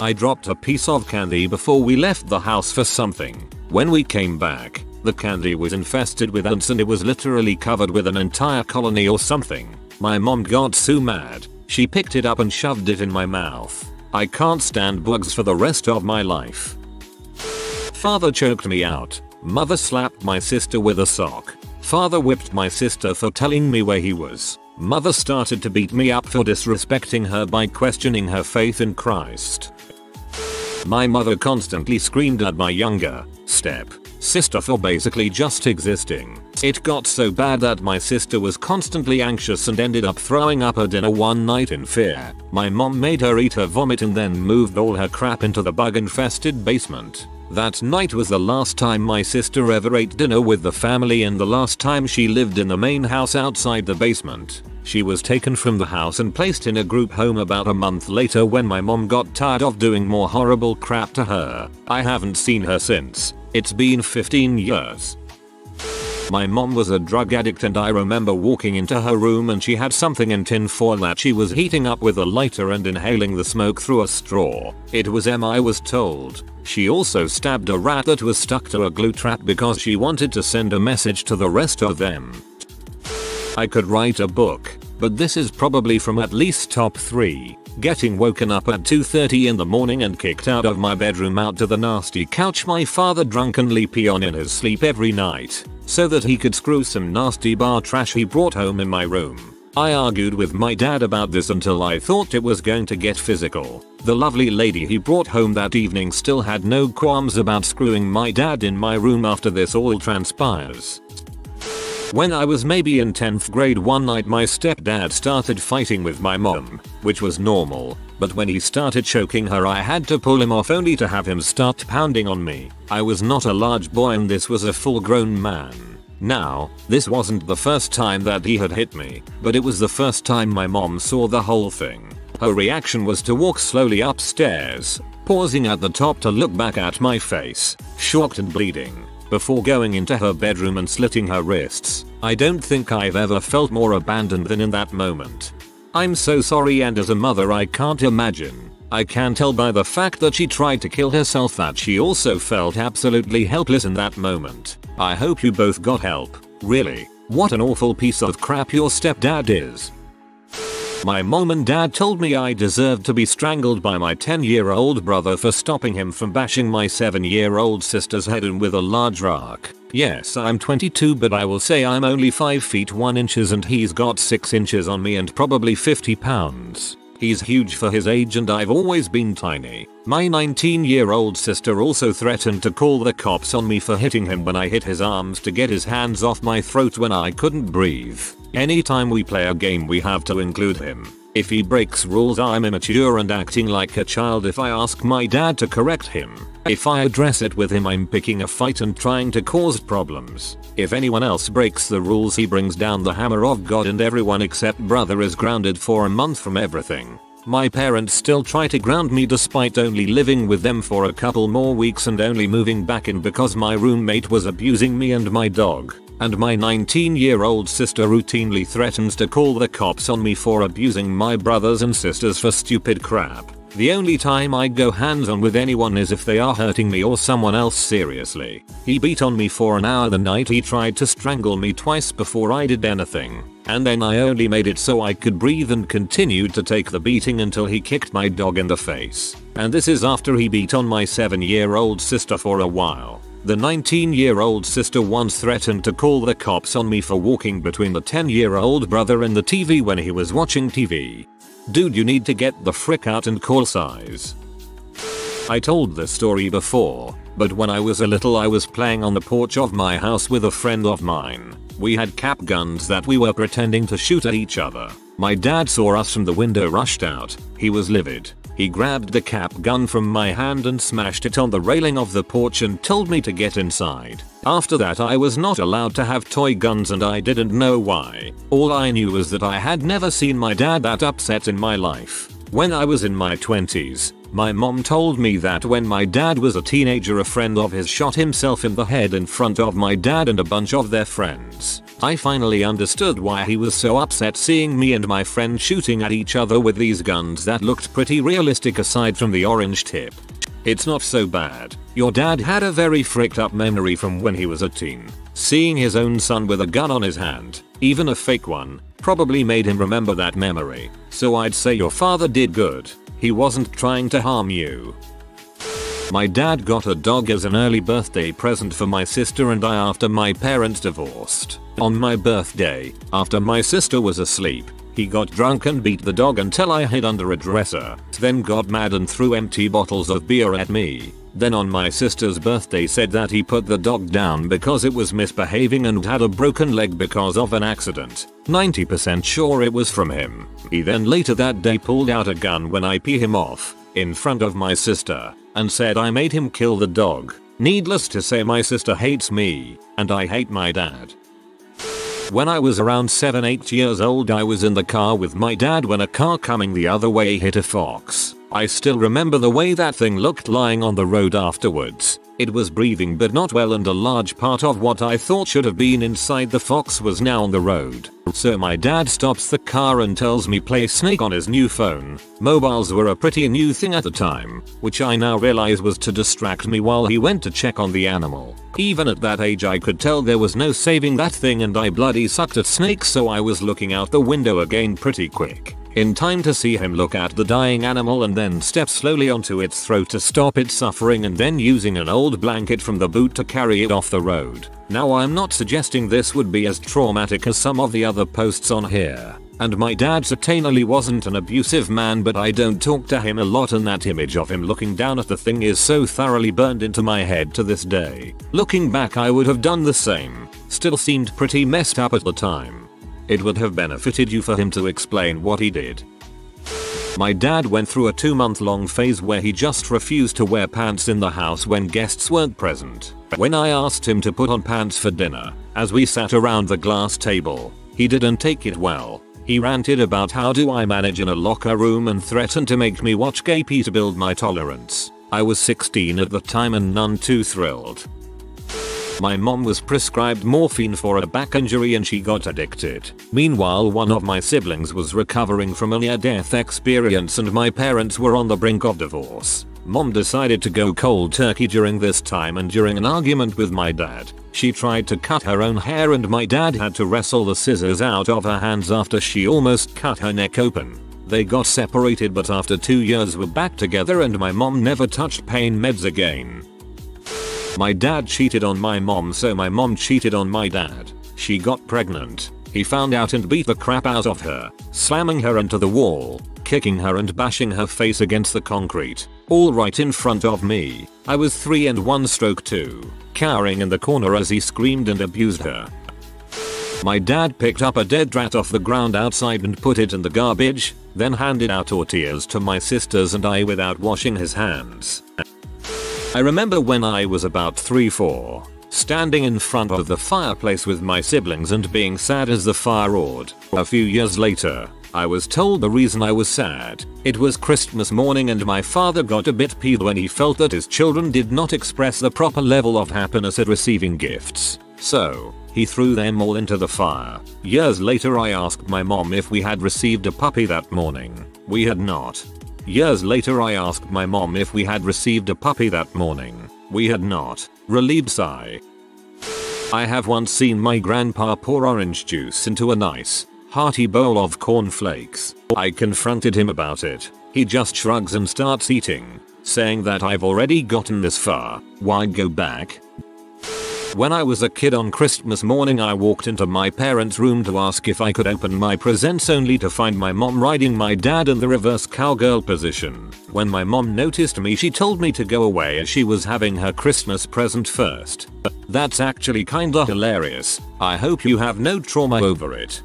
I dropped a piece of candy before we left the house for something. When we came back, the candy was infested with ants and it was literally covered with an entire colony or something. My mom got so mad, she picked it up and shoved it in my mouth. I can't stand bugs for the rest of my life. Father choked me out. Mother slapped my sister with a sock. Father whipped my sister for telling me where he was. Mother started to beat me up for disrespecting her by questioning her faith in Christ. My mother constantly screamed at my younger step sister for basically just existing. It got so bad that my sister was constantly anxious and ended up throwing up her dinner one night in fear. My mom made her eat her vomit and then moved all her crap into the bug-infested basement. That night was the last time my sister ever ate dinner with the family and the last time she lived in the main house outside the basement. She was taken from the house and placed in a group home about a month later when my mom got tired of doing more horrible crap to her. I haven't seen her since. It's been 15 years. My mom was a drug addict and I remember walking into her room and she had something in tin foil that she was heating up with a lighter and inhaling the smoke through a straw. It was I was told. She also stabbed a rat that was stuck to a glue trap because she wanted to send a message to the rest of them. I could write a book, but this is probably from at least top 3. Getting woken up at 2:30 in the morning and kicked out of my bedroom out to the nasty couch my father drunkenly pee on in his sleep every night, so that he could screw some nasty bar trash he brought home in my room. I argued with my dad about this until I thought it was going to get physical. The lovely lady he brought home that evening still had no qualms about screwing my dad in my room after this all transpires. When I was maybe in 10th grade one night my stepdad started fighting with my mom, which was normal, but when he started choking her I had to pull him off only to have him start pounding on me. I was not a large boy and this was a full-grown man. Now, this wasn't the first time that he had hit me, but it was the first time my mom saw the whole thing. Her reaction was to walk slowly upstairs, pausing at the top to look back at my face, shocked and bleeding, before going into her bedroom and slitting her wrists. I don't think I've ever felt more abandoned than in that moment. I'm so sorry, and as a mother I can't imagine. I can tell by the fact that she tried to kill herself that she also felt absolutely helpless in that moment. I hope you both got help. Really, what an awful piece of crap your stepdad is. My mom and dad told me I deserved to be strangled by my 10-year-old brother for stopping him from bashing my 7-year-old sister's head in with a large rock. Yes, I'm 22, but I will say I'm only 5 feet 1 inches and he's got 6 inches on me and probably 50 pounds. He's huge for his age and I've always been tiny. My 19-year-old sister also threatened to call the cops on me for hitting him when I hit his arms to get his hands off my throat when I couldn't breathe. Anytime we play a game we have to include him. If he breaks rules I'm immature and acting like a child if I ask my dad to correct him. If I address it with him I'm picking a fight and trying to cause problems. If anyone else breaks the rules he brings down the hammer of God and everyone except brother is grounded for a month from everything. My parents still try to ground me despite only living with them for a couple more weeks and only moving back in because my roommate was abusing me and my dog. And my 19-year-old sister routinely threatens to call the cops on me for abusing my brothers and sisters for stupid crap. The only time I go hands-on with anyone is if they are hurting me or someone else seriously. He beat on me for an hour the night he tried to strangle me twice before I did anything. And then I only made it so I could breathe and continued to take the beating until he kicked my dog in the face. And this is after he beat on my 7-year-old sister for a while. The 19-year-old sister once threatened to call the cops on me for walking between the 10-year-old brother and the TV when he was watching TV. Dude, you need to get the frick out and call size. I told this story before, but when I was a little I was playing on the porch of my house with a friend of mine. We had cap guns that we were pretending to shoot at each other. My dad saw us from the window, rushed out. He was livid. He grabbed the cap gun from my hand and smashed it on the railing of the porch and told me to get inside. After that I was not allowed to have toy guns and I didn't know why. All I knew was that I had never seen my dad that upset in my life. When I was in my 20s, my mom told me that when my dad was a teenager a friend of his shot himself in the head in front of my dad and a bunch of their friends. I finally understood why he was so upset seeing me and my friend shooting at each other with these guns that looked pretty realistic aside from the orange tip. It's not so bad. Your dad had a very fricked up memory from when he was a teen. Seeing his own son with a gun on his hand, even a fake one, probably made him remember that memory. So I'd say your father did good. He wasn't trying to harm you. My dad got a dog as an early birthday present for my sister and I after my parents divorced. On my birthday, after my sister was asleep, he got drunk and beat the dog until I hid under a dresser, then got mad and threw empty bottles of beer at me. Then on my sister's birthday said that he put the dog down because it was misbehaving and had a broken leg because of an accident. 90% sure it was from him. He then later that day pulled out a gun when I pee him off, in front of my sister, and said I made him kill the dog. Needless to say my sister hates me, and I hate my dad. When I was around 7-8 years old I was in the car with my dad when a car coming the other way hit a fox. I still remember the way that thing looked lying on the road afterwards. It was breathing but not well and a large part of what I thought should have been inside the fox was now on the road. So my dad stops the car and tells me play Snake on his new phone. Mobiles were a pretty new thing at the time, which I now realize was to distract me while he went to check on the animal. Even at that age I could tell there was no saving that thing and I bloody sucked at snakes so I was looking out the window again pretty quick. In time to see him look at the dying animal and then step slowly onto its throat to stop it suffering and then using an old blanket from the boot to carry it off the road. Now I'm not suggesting this would be as traumatic as some of the other posts on here. And my dad certainly wasn't an abusive man but I don't talk to him a lot and that image of him looking down at the thing is so thoroughly burned into my head to this day. Looking back I would have done the same. Still seemed pretty messed up at the time. It would have benefited you for him to explain what he did. My dad went through a 2-month-long phase where he just refused to wear pants in the house when guests weren't present. When I asked him to put on pants for dinner, as we sat around the glass table, he didn't take it well. He ranted about how do I manage in a locker room and threatened to make me watch Gay P to build my tolerance. I was 16 at the time and none too thrilled. My mom was prescribed morphine for a back injury and she got addicted. Meanwhile one of my siblings was recovering from a near-death experience and my parents were on the brink of divorce. Mom decided to go cold turkey during this time and during an argument with my dad, she tried to cut her own hair and my dad had to wrestle the scissors out of her hands after she almost cut her neck open. They got separated but after 2 years were back together and my mom never touched pain meds again. My dad cheated on my mom so my mom cheated on my dad. She got pregnant. He found out and beat the crap out of her, slamming her into the wall, kicking her and bashing her face against the concrete, all right in front of me. I was 3 and 1 stroke 2, cowering in the corner as he screamed and abused her. My dad picked up a dead rat off the ground outside and put it in the garbage, then handed out tortillas to my sisters and I without washing his hands. I remember when I was about 3-4, standing in front of the fireplace with my siblings and being sad as the fire roared. A few years later, I was told the reason I was sad. It was Christmas morning and my father got a bit peeved when he felt that his children did not express the proper level of happiness at receiving gifts. So, he threw them all into the fire. Years later I asked my mom if we had received a puppy that morning. We had not. Years later I asked my mom if we had received a puppy that morning. We had not. Relieved sigh. I have once seen my grandpa pour orange juice into a nice, hearty bowl of cornflakes. I confronted him about it. He just shrugs and starts eating, saying that I've already gotten this far, why go back? When I was a kid on Christmas morning I walked into my parents' room to ask if I could open my presents only to find my mom riding my dad in the reverse cowgirl position. When my mom noticed me she told me to go away as she was having her Christmas present first. That's actually kinda hilarious. I hope you have no trauma over it.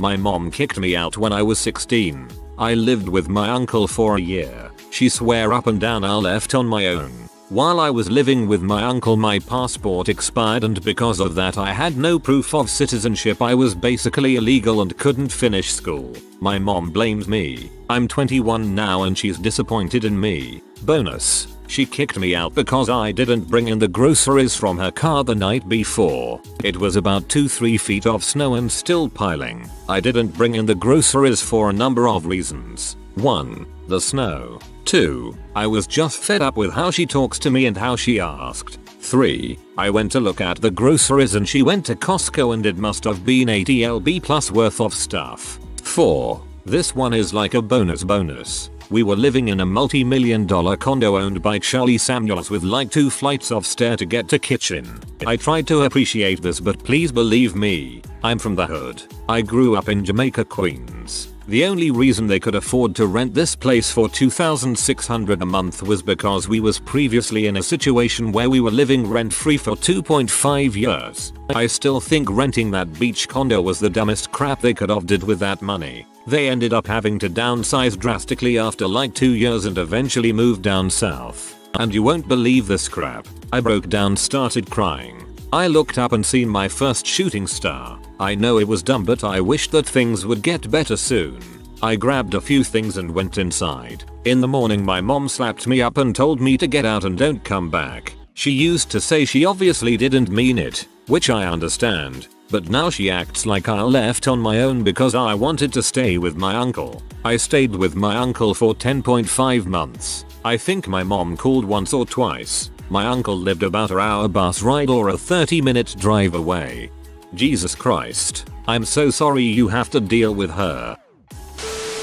My mom kicked me out when I was 16. I lived with my uncle for a year. She swear up and down I left on my own. While I was living with my uncle my passport expired and because of that I had no proof of citizenship. I was basically illegal and couldn't finish school. My mom blames me. I'm 21 now and she's disappointed in me. Bonus. She kicked me out because I didn't bring in the groceries from her car the night before. It was about 2-3 feet of snow and still piling. I didn't bring in the groceries for a number of reasons. 1. The snow. 2. I was just fed up with how she talks to me and how she asked. 3. I went to look at the groceries and she went to Costco and it must have been 80 lb plus worth of stuff. 4. This one is like a bonus. We were living in a multi-million-dollar condo owned by Charlie Samuels with like 2 flights of stair to get to kitchen. I tried to appreciate this but please believe me, I'm from the hood. I grew up in Jamaica, Queens. The only reason they could afford to rent this place for $2,600 a month was because we was previously in a situation where we were living rent-free for 2.5 years. I still think renting that beach condo was the dumbest crap they could have did with that money. They ended up having to downsize drastically after like 2 years and eventually moved down south. And you won't believe this crap. I broke down, started crying. I looked up and seen my first shooting star. I know it was dumb but I wished that things would get better soon. I grabbed a few things and went inside. In the morning my mom slapped me up and told me to get out and don't come back. She used to say she obviously didn't mean it, which I understand. But now she acts like I left on my own because I wanted to stay with my uncle. I stayed with my uncle for 10.5 months. I think my mom called once or twice. My uncle lived about an hour bus ride or a 30-minute drive away. Jesus Christ. I'm so sorry you have to deal with her.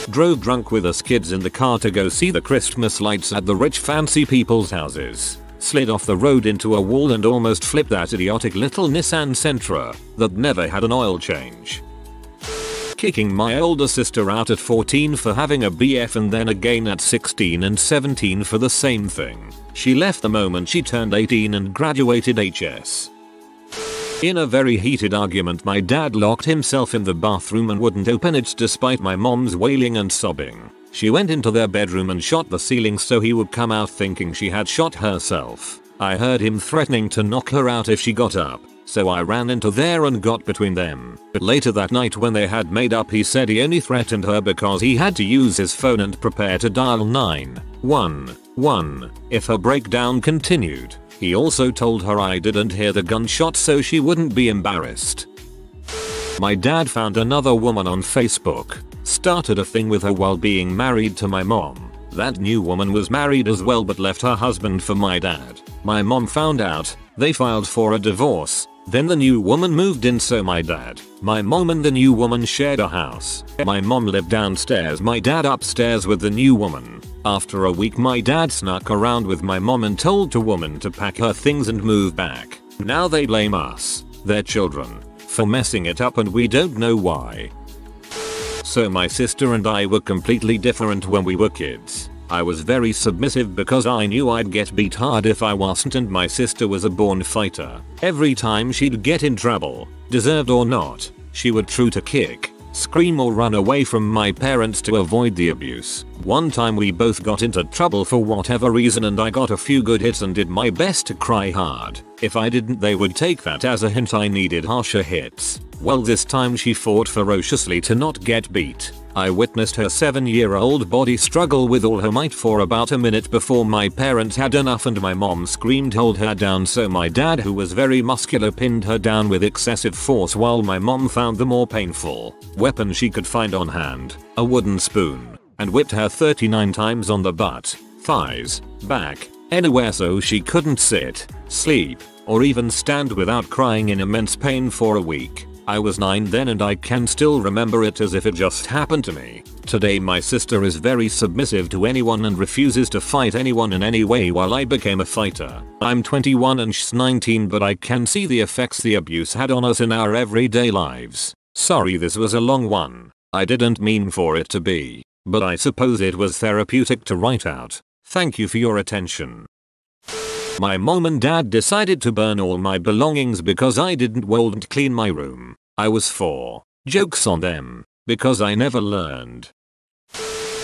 Drove drunk with us kids in the car to go see the Christmas lights at the rich fancy people's houses. Slid off the road into a wall and almost flipped that idiotic little Nissan Sentra that never had an oil change. Kicking my older sister out at 14 for having a BF and then again at 16 and 17 for the same thing. She left the moment she turned 18 and graduated HS. In a very heated argument my dad locked himself in the bathroom and wouldn't open it despite my mom's wailing and sobbing. She went into their bedroom and shot the ceiling so he would come out thinking she had shot herself. I heard him threatening to knock her out if she got up, so I ran into there and got between them. But later that night when they had made up he said he only threatened her because he had to use his phone and prepare to dial 911 if her breakdown continued. He also told her I didn't hear the gunshot so she wouldn't be embarrassed. My dad found another woman on Facebook, started a thing with her while being married to my mom. That new woman was married as well but left her husband for my dad. My mom found out, they filed for a divorce. Then the new woman moved in so my dad, my mom and the new woman shared a house. My mom lived downstairs, my dad upstairs with the new woman. After a week my dad snuck around with my mom and told the woman to pack her things and move back. Now they blame us, their children, for messing it up and we don't know why. So my sister and I were completely different when we were kids. I was very submissive because I knew I'd get beat hard if I wasn't and my sister was a born fighter. Every time she'd get in trouble, deserved or not, she would try to kick, scream or run away from my parents to avoid the abuse. One time we both got into trouble for whatever reason and I got a few good hits and did my best to cry hard. If I didn't they would take that as a hint I needed harsher hits. Well this time she fought ferociously to not get beat. I witnessed her 7-year-old body struggle with all her might for about a minute before my parents had enough and my mom screamed hold her down so my dad who was very muscular pinned her down with excessive force while my mom found the more painful weapon she could find on hand, a wooden spoon, and whipped her 39 times on the butt, thighs, back, anywhere so she couldn't sit, sleep, or even stand without crying in immense pain for a week. I was 9 then and I can still remember it as if it just happened to me. Today my sister is very submissive to anyone and refuses to fight anyone in any way while I became a fighter. I'm 21 and she's 19 but I can see the effects the abuse had on us in our everyday lives. Sorry this was a long one. I didn't mean for it to be, but I suppose it was therapeutic to write out. Thank you for your attention. My mom and dad decided to burn all my belongings because I wouldn't clean my room. I was 4. Jokes on them, because I never learned.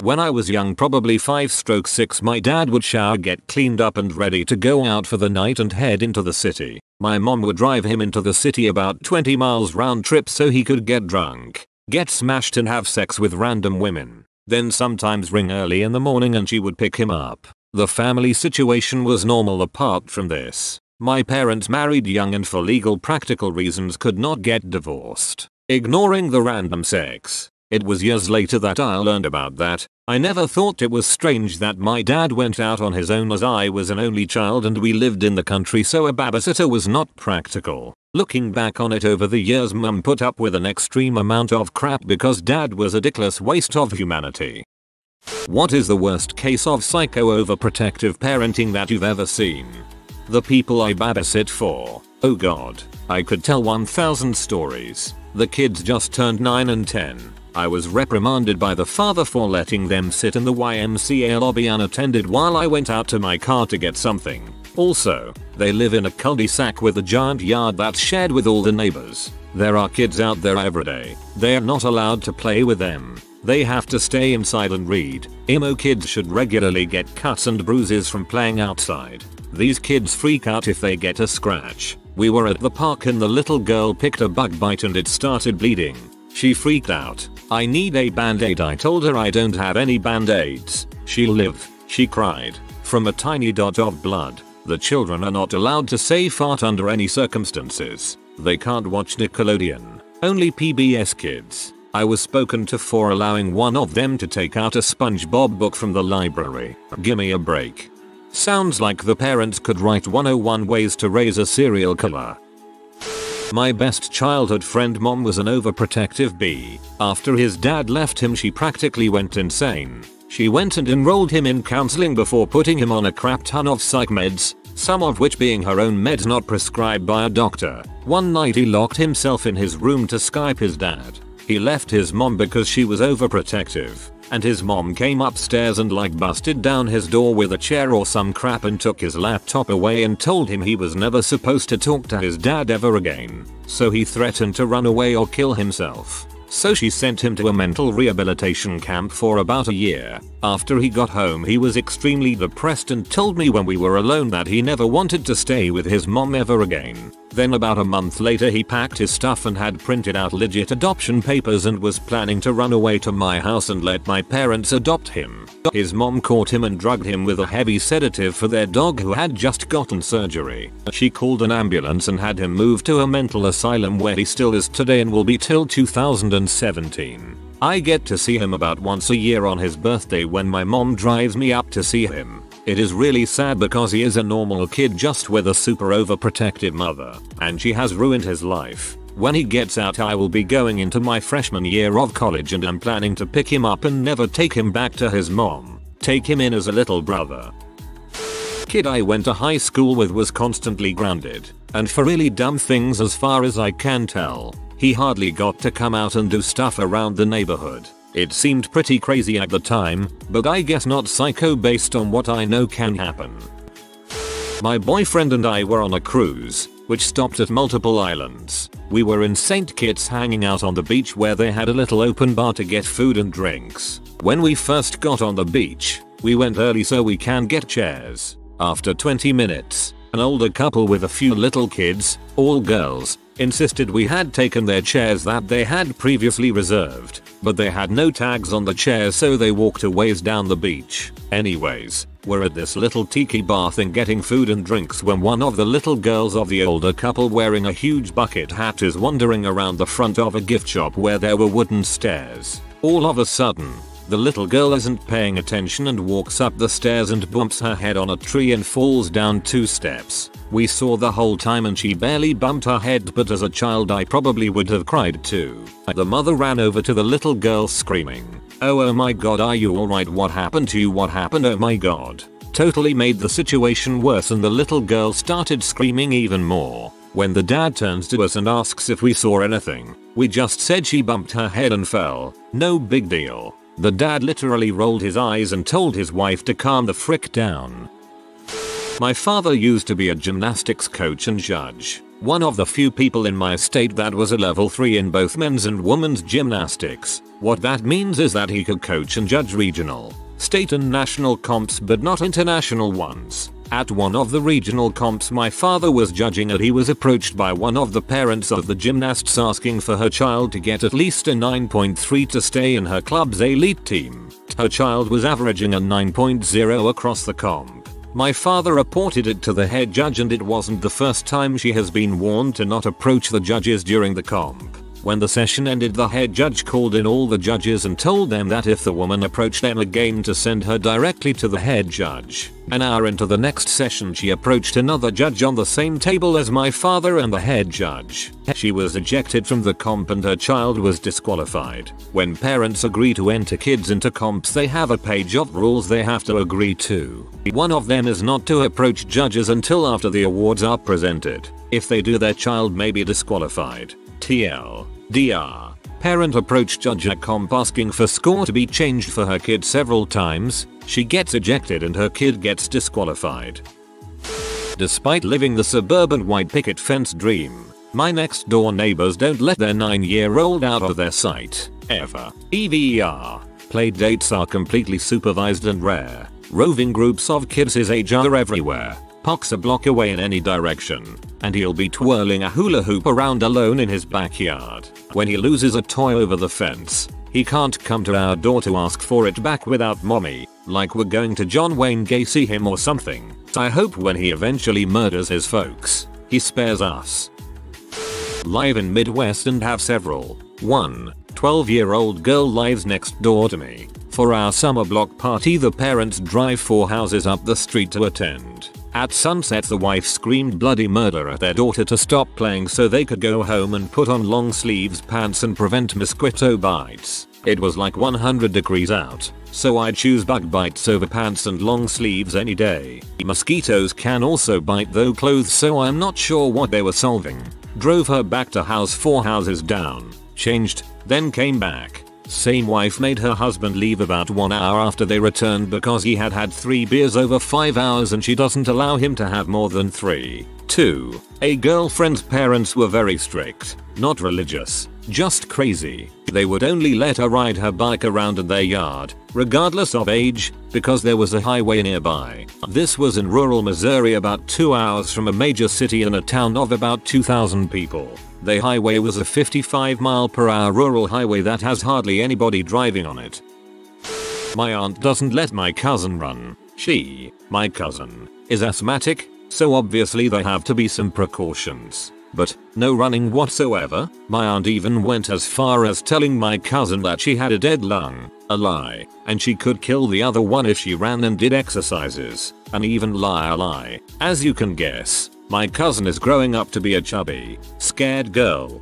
When I was young, probably 5/6, my dad would shower, get cleaned up and ready to go out for the night and head into the city. My mom would drive him into the city about 20 miles round trip so he could get drunk, get smashed and have sex with random women. Then sometimes ring early in the morning and she would pick him up. The family situation was normal apart from this. My parents married young and for legal practical reasons could not get divorced. Ignoring the random sex. It was years later that I learned about that. I never thought it was strange that my dad went out on his own as I was an only child and we lived in the country, so a babysitter was not practical. Looking back on it over the years, mum put up with an extreme amount of crap because dad was a dickless waste of humanity. What is the worst case of psycho overprotective parenting that you've ever seen? The people I babysit for. Oh god, I could tell 1000 stories. The kids just turned 9 and 10. I was reprimanded by the father for letting them sit in the YMCA lobby unattended while I went out to my car to get something. Also, they live in a cul-de-sac with a giant yard that's shared with all the neighbors. There are kids out there every day. They are not allowed to play with them. They have to stay inside and read. Emo kids should regularly get cuts and bruises from playing outside. These kids freak out if they get a scratch. We were at the park and the little girl picked a bug bite and it started bleeding. She freaked out. I need a band-aid. I told her I don't have any band-aids. She'll live. She cried. From a tiny dot of blood. The children are not allowed to say fart under any circumstances. They can't watch Nickelodeon. Only PBS Kids. I was spoken to for allowing one of them to take out a SpongeBob book from the library. Gimme a break. Sounds like the parents could write 101 ways to raise a serial killer. My best childhood friend mom was an overprotective bee. After his dad left him, she practically went insane. She went and enrolled him in counseling before putting him on a crap ton of psych meds, some of which being her own meds not prescribed by a doctor. One night he locked himself in his room to Skype his dad. He left his mom because she was overprotective. And his mom came upstairs and busted down his door with a chair or some crap and took his laptop away and told him he was never supposed to talk to his dad ever again. So he threatened to run away or kill himself. So she sent him to a mental rehabilitation camp for about a year. After he got home, he was extremely depressed and told me when we were alone that he never wanted to stay with his mom ever again. Then about a month later he packed his stuff and had printed out legit adoption papers and was planning to run away to my house and let my parents adopt him. His mom caught him and drugged him with a heavy sedative for their dog who had just gotten surgery. She called an ambulance and had him moved to a mental asylum where he still is today and will be till 2017. I get to see him about once a year on his birthday when my mom drives me up to see him. It is really sad because he is a normal kid just with a super overprotective mother, and she has ruined his life. When he gets out, I will be going into my freshman year of college and I'm planning to pick him up and never take him back to his mom. Take him in as a little brother. Kid I went to high school with was constantly grounded, and for really dumb things as far as I can tell. He hardly got to come out and do stuff around the neighborhood. It seemed pretty crazy at the time, but I guess not psycho based on what I know can happen. My boyfriend and I were on a cruise, which stopped at multiple islands. We were in St. Kitts hanging out on the beach where they had a little open bar to get food and drinks. When we first got on the beach, we went early so we can get chairs. After 20 minutes, an older couple with a few little kids, all girls, insisted we had taken their chairs that they had previously reserved, but they had no tags on the chairs so they walked a ways down the beach. Anyways, we're at this little tiki bar thing getting food and drinks when one of the little girls of the older couple wearing a huge bucket hat is wandering around the front of a gift shop where there were wooden stairs. All of a sudden, the little girl isn't paying attention and walks up the stairs and bumps her head on a tree and falls down 2 steps. We saw the whole time and she barely bumped her head, but as a child I probably would have cried too. The mother ran over to the little girl screaming, oh my god, are you alright? What happened to you? What happened? Oh my god. Totally made the situation worse and the little girl started screaming even more. When the dad turns to us and asks if we saw anything, we just said she bumped her head and fell. No big deal. The dad literally rolled his eyes and told his wife to calm the frick down. My father used to be a gymnastics coach and judge. One of the few people in my state that was a level 3 in both men's and women's gymnastics. What that means is that he could coach and judge regional, state and national comps but not international ones. At one of the regional comps my father was judging and he was approached by one of the parents of the gymnasts asking for her child to get at least a 9.3 to stay in her club's elite team. Her child was averaging a 9.0 across the comp. My father reported it to the head judge and it wasn't the first time she has been warned to not approach the judges during the comp. When the session ended, the head judge called in all the judges and told them that if the woman approached them again to send her directly to the head judge. An hour into the next session she approached another judge on the same table as my father and the head judge. She was ejected from the comp and her child was disqualified. When parents agree to enter kids into comps they have a page of rules they have to agree to. One of them is not to approach judges until after the awards are presented. If they do, their child may be disqualified. TLDR. Parent approached judge at comp asking for score to be changed for her kid several times. She gets ejected and her kid gets disqualified. Despite living the suburban white picket fence dream, my next door neighbors don't let their 9-year-old out of their sight. Ever. EVER. Play dates are completely supervised and rare. Roving groups of kids his age are everywhere. Parks a block away in any direction, and he'll be twirling a hula hoop around alone in his backyard. When he loses a toy over the fence, he can't come to our door to ask for it back without mommy, like we're going to John Wayne Gacy him or something. I hope when he eventually murders his folks, he spares us. Live in Midwest and have several. 1. 12-year-old girl lives next door to me. For our summer block party the parents drive 4 houses up the street to attend. At sunset the wife screamed bloody murder at their daughter to stop playing so they could go home and put on long sleeves pants and prevent mosquito bites. It was like 100 degrees out, so I'd choose bug bites over pants and long sleeves any day. Mosquitoes can also bite though clothes, so I'm not sure what they were solving. Drove her back to house 4 houses down, changed, then came back. Same wife made her husband leave about 1 hour after they returned because he had had 3 beers over 5 hours and she doesn't allow him to have more than 3. 2. A girlfriend's parents were very strict, not religious, just crazy. They would only let her ride her bike around in their yard, regardless of age, because there was a highway nearby. This was in rural Missouri about 2 hours from a major city in a town of about 2,000 people. The highway was a 55-mile-per-hour rural highway that has hardly anybody driving on it. My aunt doesn't let my cousin run. My cousin, is asthmatic, so obviously there have to be some precautions. But no running whatsoever. My aunt even went as far as telling my cousin that she had a dead lung, a lie, and she could kill the other one if she ran and did exercises, an even lie. As you can guess, my cousin is growing up to be a chubby, scared girl.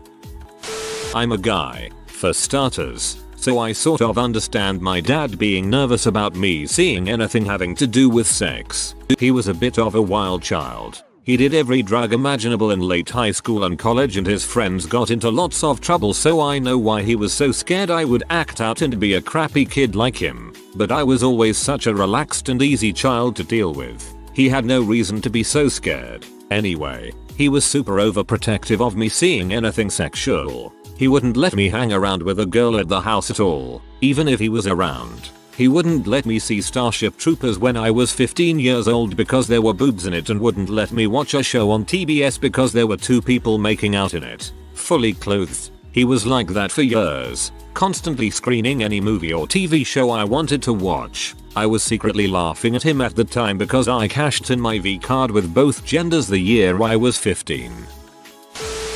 I'm a guy, for starters, so I sort of understand my dad being nervous about me seeing anything having to do with sex. He was a bit of a wild child. He did every drug imaginable in late high school and college and his friends got into lots of trouble, so I know why he was so scared I would act out and be a crappy kid like him. But I was always such a relaxed and easy child to deal with. He had no reason to be so scared. Anyway, he was super overprotective of me seeing anything sexual. He wouldn't let me hang around with a girl at the house at all, even if he was around. He wouldn't let me see Starship Troopers when I was 15 years old because there were boobs in it, and wouldn't let me watch a show on TBS because there were 2 people making out in it, fully clothed. He was like that for years, constantly screening any movie or TV show I wanted to watch. I was secretly laughing at him at the time because I cashed in my V card with both genders the year I was 15.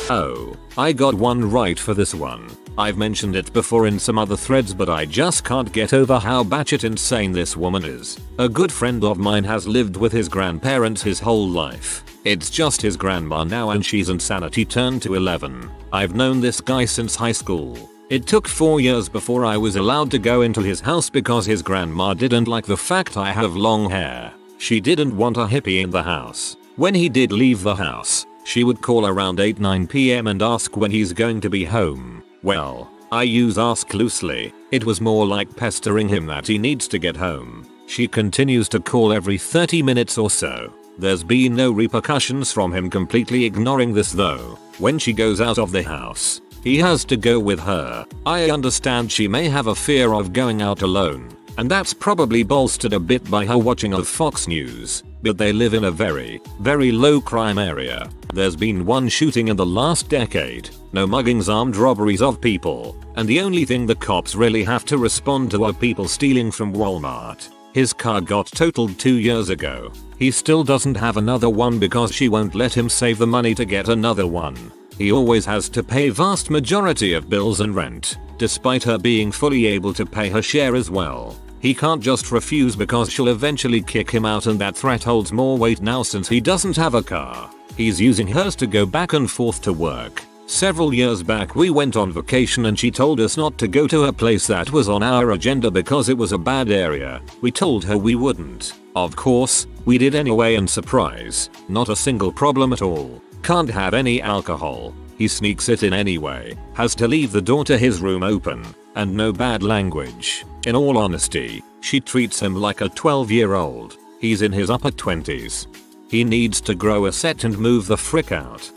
Oh, I got one right for this one. I've mentioned it before in some other threads, but I just can't get over how batshit insane this woman is. A good friend of mine has lived with his grandparents his whole life. It's just his grandma now and she's insanity turned to 11. I've known this guy since high school. It took 4 years before I was allowed to go into his house because his grandma didn't like the fact I have long hair. She didn't want a hippie in the house. When he did leave the house, she would call around 8-9 PM and ask when he's going to be home. Well, I use ask loosely. It was more like pestering him that he needs to get home. She continues to call every 30 minutes or so. There's been no repercussions from him completely ignoring this though. When she goes out of the house, he has to go with her. I understand she may have a fear of going out alone, and that's probably bolstered a bit by her watching of Fox News, but they live in a very, very low crime area. There's been one shooting in the last decade, no muggings, armed robberies of people, and the only thing the cops really have to respond to are people stealing from Walmart. His car got totaled 2 years ago. He still doesn't have another one because she won't let him save the money to get another one. He always has to pay vast majority of bills and rent, despite her being fully able to pay her share as well. He can't just refuse because she'll eventually kick him out, and that threat holds more weight now since he doesn't have a car. He's using hers to go back and forth to work. Several years back we went on vacation and she told us not to go to a place that was on our agenda because it was a bad area. We told her we wouldn't. Of course, we did anyway, and surprise, not a single problem at all. Can't have any alcohol. He sneaks it in anyway. Has to leave the door to his room open. And no bad language. In all honesty, she treats him like a 12-year-old. He's in his upper 20s. He needs to grow a set and move the frick out.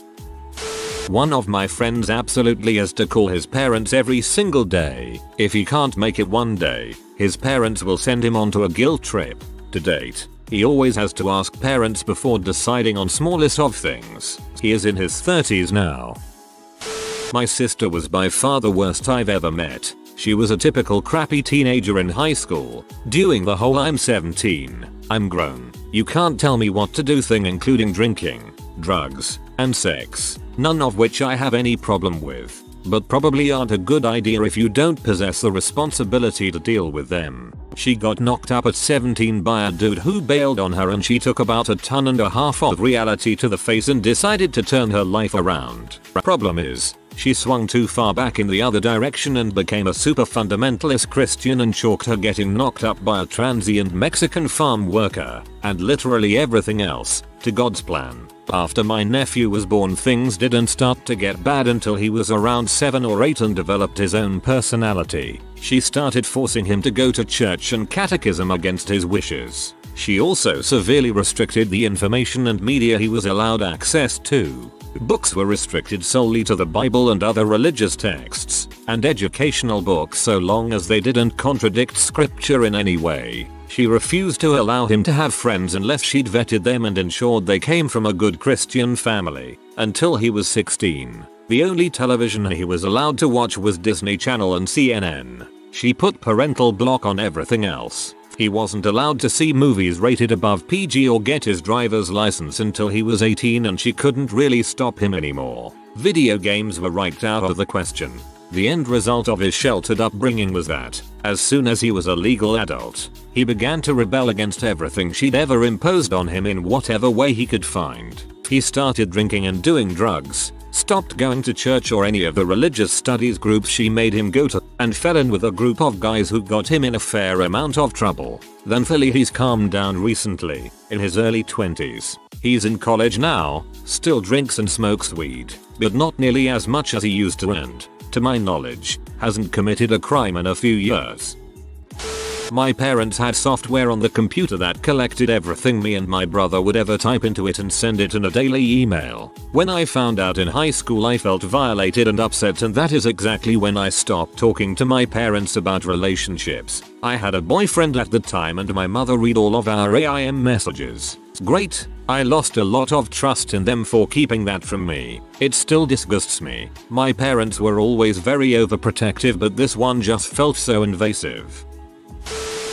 One of my friends absolutely has to call his parents every single day. If he can't make it one day, his parents will send him onto a guilt trip. To date, he always has to ask parents before deciding on smallest of things. He is in his 30s now. My sister was by far the worst I've ever met. She was a typical crappy teenager in high school, doing the whole "I'm 17, I'm grown, you can't tell me what to do" thing, including drinking, drugs, and sex, none of which I have any problem with, but probably aren't a good idea if you don't possess the responsibility to deal with them. She got knocked up at 17 by a dude who bailed on her, and she took about 1.5 tons of reality to the face and decided to turn her life around. Problem is, she swung too far back in the other direction and became a super fundamentalist Christian and chalked her getting knocked up by a transient Mexican farm worker, and literally everything else, to God's plan. After my nephew was born, things didn't start to get bad until he was around 7 or 8 and developed his own personality. She started forcing him to go to church and catechism against his wishes. She also severely restricted the information and media he was allowed access to. Books were restricted solely to the Bible and other religious texts, and educational books so long as they didn't contradict scripture in any way. She refused to allow him to have friends unless she'd vetted them and ensured they came from a good Christian family. Until he was 16, the only television he was allowed to watch was Disney Channel and CNN. She put parental block on everything else. He wasn't allowed to see movies rated above PG or get his driver's license until he was 18, and she couldn't really stop him anymore. Video games were right out of the question. The end result of his sheltered upbringing was that, as soon as he was a legal adult, he began to rebel against everything she'd ever imposed on him in whatever way he could find. He started drinking and doing drugs, stopped going to church or any of the religious studies groups she made him go to, and fell in with a group of guys who got him in a fair amount of trouble. Thankfully he's calmed down recently, in his early 20s. He's in college now, still drinks and smokes weed, but not nearly as much as he used to, and, to my knowledge, hasn't committed a crime in a few years. My parents had software on the computer that collected everything me and my brother would ever type into it and send it in a daily email. When I found out in high school, I felt violated and upset, and that is exactly when I stopped talking to my parents about relationships. I had a boyfriend at the time and my mother read all of our AIM messages. Great. I lost a lot of trust in them for keeping that from me. It still disgusts me. My parents were always very overprotective, but this one just felt so invasive.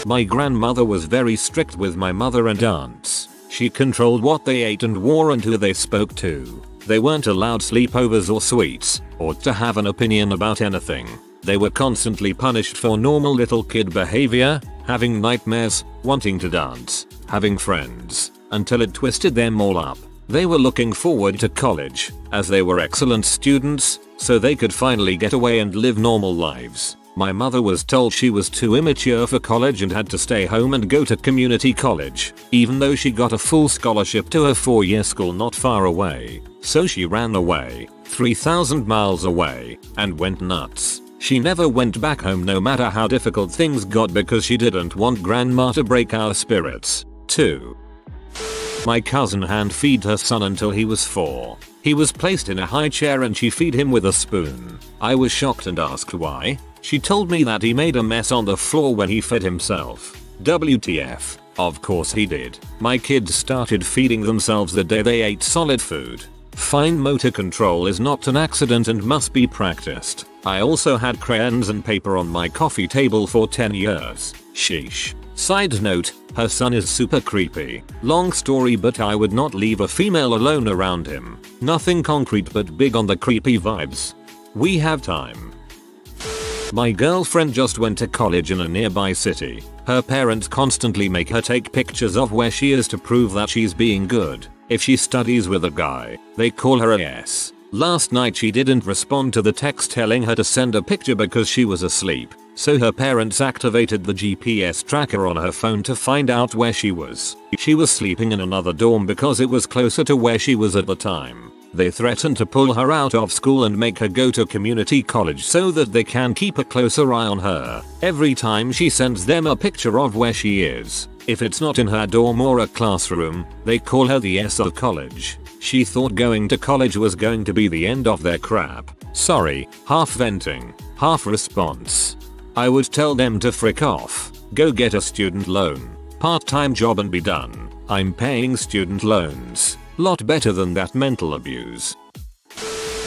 My grandmother was very strict with my mother and aunts. She controlled what they ate and wore and who they spoke to. They weren't allowed sleepovers or sweets, or to have an opinion about anything. They were constantly punished for normal little kid behavior, having nightmares, wanting to dance, having friends, until it twisted them all up. They were looking forward to college, as they were excellent students, so they could finally get away and live normal lives. My mother was told she was too immature for college and had to stay home and go to community college, even though she got a full scholarship to a 4-year school not far away. So she ran away, 3,000 miles away, and went nuts. She never went back home no matter how difficult things got because she didn't want grandma to break our spirits. 2. My cousin hand feed her son until he was 4. He was placed in a high chair and she feed him with a spoon. I was shocked and asked why. She told me that he made a mess on the floor when he fed himself. WTF. Of course he did. My kids started feeding themselves the day they ate solid food. Fine motor control is not an accident and must be practiced. I also had crayons and paper on my coffee table for 10 years. Sheesh. Side note, her son is super creepy. Long story, but I would not leave a female alone around him. Nothing concrete but big on the creepy vibes. We have time. My girlfriend just went to college in a nearby city. Her parents constantly make her take pictures of where she is to prove that she's being good. If she studies with a guy, they call her a S. Last night she didn't respond to the text telling her to send a picture because she was asleep. So her parents activated the GPS tracker on her phone to find out where she was. She was sleeping in another dorm because it was closer to where she was at the time. They threatened to pull her out of school and make her go to community college so that they can keep a closer eye on her. Every time she sends them a picture of where she is, if it's not in her dorm or a classroom, they call her the S of college. She thought going to college was going to be the end of their crap. Sorry, half venting, half response. I would tell them to frick off, go get a student loan, part-time job and be done. I'm paying student loans. Lot better than that mental abuse.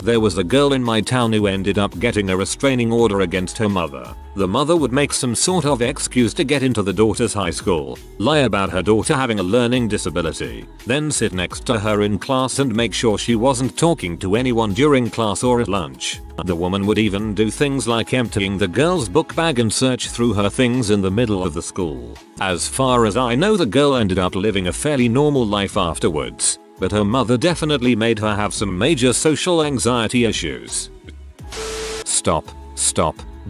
There was a girl in my town who ended up getting a restraining order against her mother. The mother would make some sort of excuse to get into the daughter's high school, lie about her daughter having a learning disability, then sit next to her in class and make sure she wasn't talking to anyone during class or at lunch. The woman would even do things like emptying the girl's book bag and search through her things in the middle of the school. As far as I know, the girl ended up living a fairly normal life afterwards, but her mother definitely made her have some major social anxiety issues. Stop.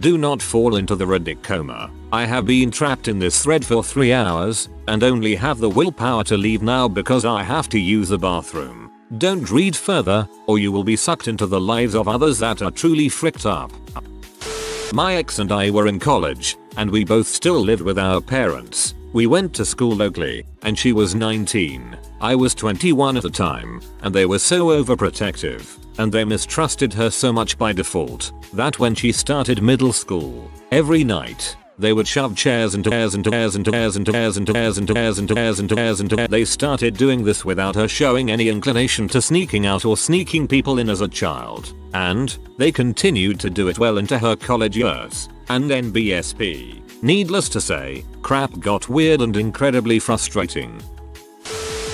Do not fall into the Reddit coma. I have been trapped in this thread for 3 hours and only have the willpower to leave now because I have to use the bathroom. Don't read further or you will be sucked into the lives of others that are truly fricked up. My ex and I were in college and we both still lived with our parents. We went to school locally and she was 19. I was 21 at the time and they were so overprotective and they mistrusted her so much by default that when she started middle school, every night they would shove chairs into chairs into chairs into chairs into chairs into chairs into chairs into chairs into chairs into chairs. They started doing this without her showing any inclination to sneaking out or sneaking people in as a child, and they continued to do it well into her college years and NBSP. Needless to say, crap got weird and incredibly frustrating.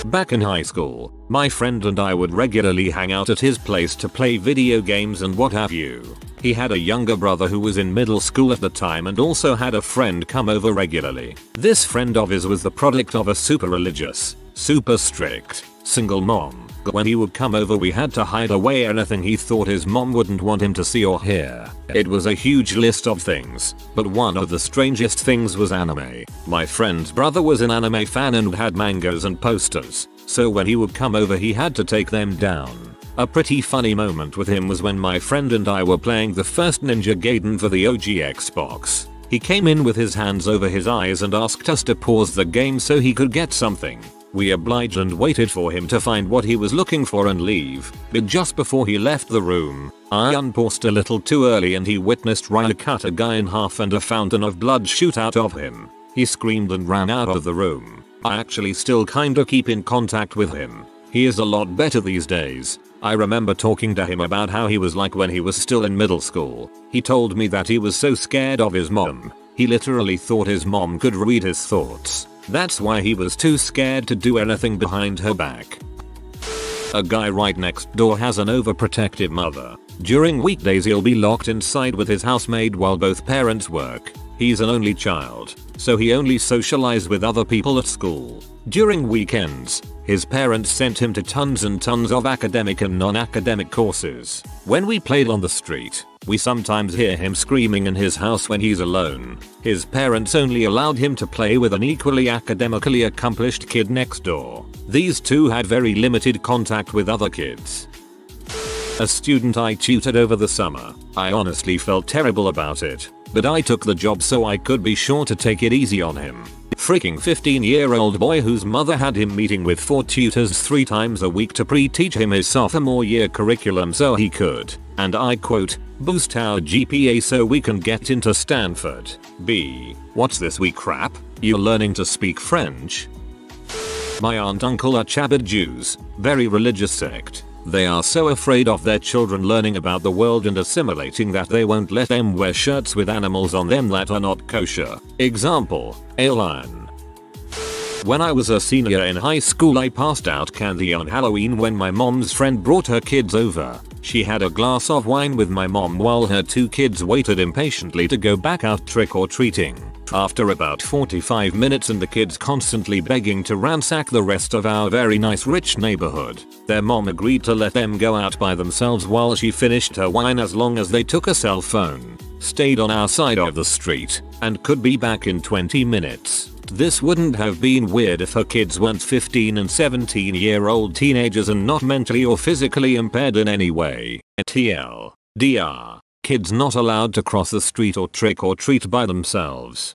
Back in high school, my friend and I would regularly hang out at his place to play video games and what have you. He had a younger brother who was in middle school at the time and also had a friend come over regularly. This friend of his was the product of a super religious, super strict, single mom. When he would come over, we had to hide away anything he thought his mom wouldn't want him to see or hear. It was a huge list of things, but one of the strangest things was anime. My friend's brother was an anime fan and had mangas and posters, so when he would come over he had to take them down. A pretty funny moment with him was when my friend and I were playing the first Ninja Gaiden for the OG Xbox. He came in with his hands over his eyes and asked us to pause the game so he could get something. We obliged and waited for him to find what he was looking for and leave, but just before he left the room, I unpaused a little too early and he witnessed Ryu cut a guy in half and a fountain of blood shoot out of him. He screamed and ran out of the room. I actually still kinda keep in contact with him. He is a lot better these days. I remember talking to him about how he was like when he was still in middle school. He told me that he was so scared of his mom. He literally thought his mom could read his thoughts. That's why he was too scared to do anything behind her back. A guy right next door has an overprotective mother. During weekdays he'll be locked inside with his housemaid while both parents work. He's an only child, so he only socialized with other people at school. During weekends, his parents sent him to tons and tons of academic and non-academic courses. When we played on the street, we sometimes hear him screaming in his house when he's alone. His parents only allowed him to play with an equally academically accomplished kid next door. These two had very limited contact with other kids. A student I tutored over the summer. I honestly felt terrible about it, but I took the job so I could be sure to take it easy on him. Freaking 15-year-old boy whose mother had him meeting with 4 tutors 3 times a week to pre-teach him his sophomore year curriculum so he could, and I quote, boost our GPA so we can get into Stanford. B. What's this week crap? You learning to speak French? My aunt uncle are Chabad Jews, very religious sect. They are so afraid of their children learning about the world and assimilating that they won't let them wear shirts with animals on them that are not kosher. Example, a lion. When I was a senior in high school I passed out candy on Halloween when my mom's friend brought her kids over. She had a glass of wine with my mom while her 2 kids waited impatiently to go back out trick-or-treating. After about 45 minutes and the kids constantly begging to ransack the rest of our very nice rich neighborhood, their mom agreed to let them go out by themselves while she finished her wine as long as they took a cell phone, stayed on our side of the street, and could be back in 20 minutes. This wouldn't have been weird if her kids weren't 15 and 17-year-old teenagers and not mentally or physically impaired in any way. TL. DR. Kids not allowed to cross the street or trick or treat by themselves.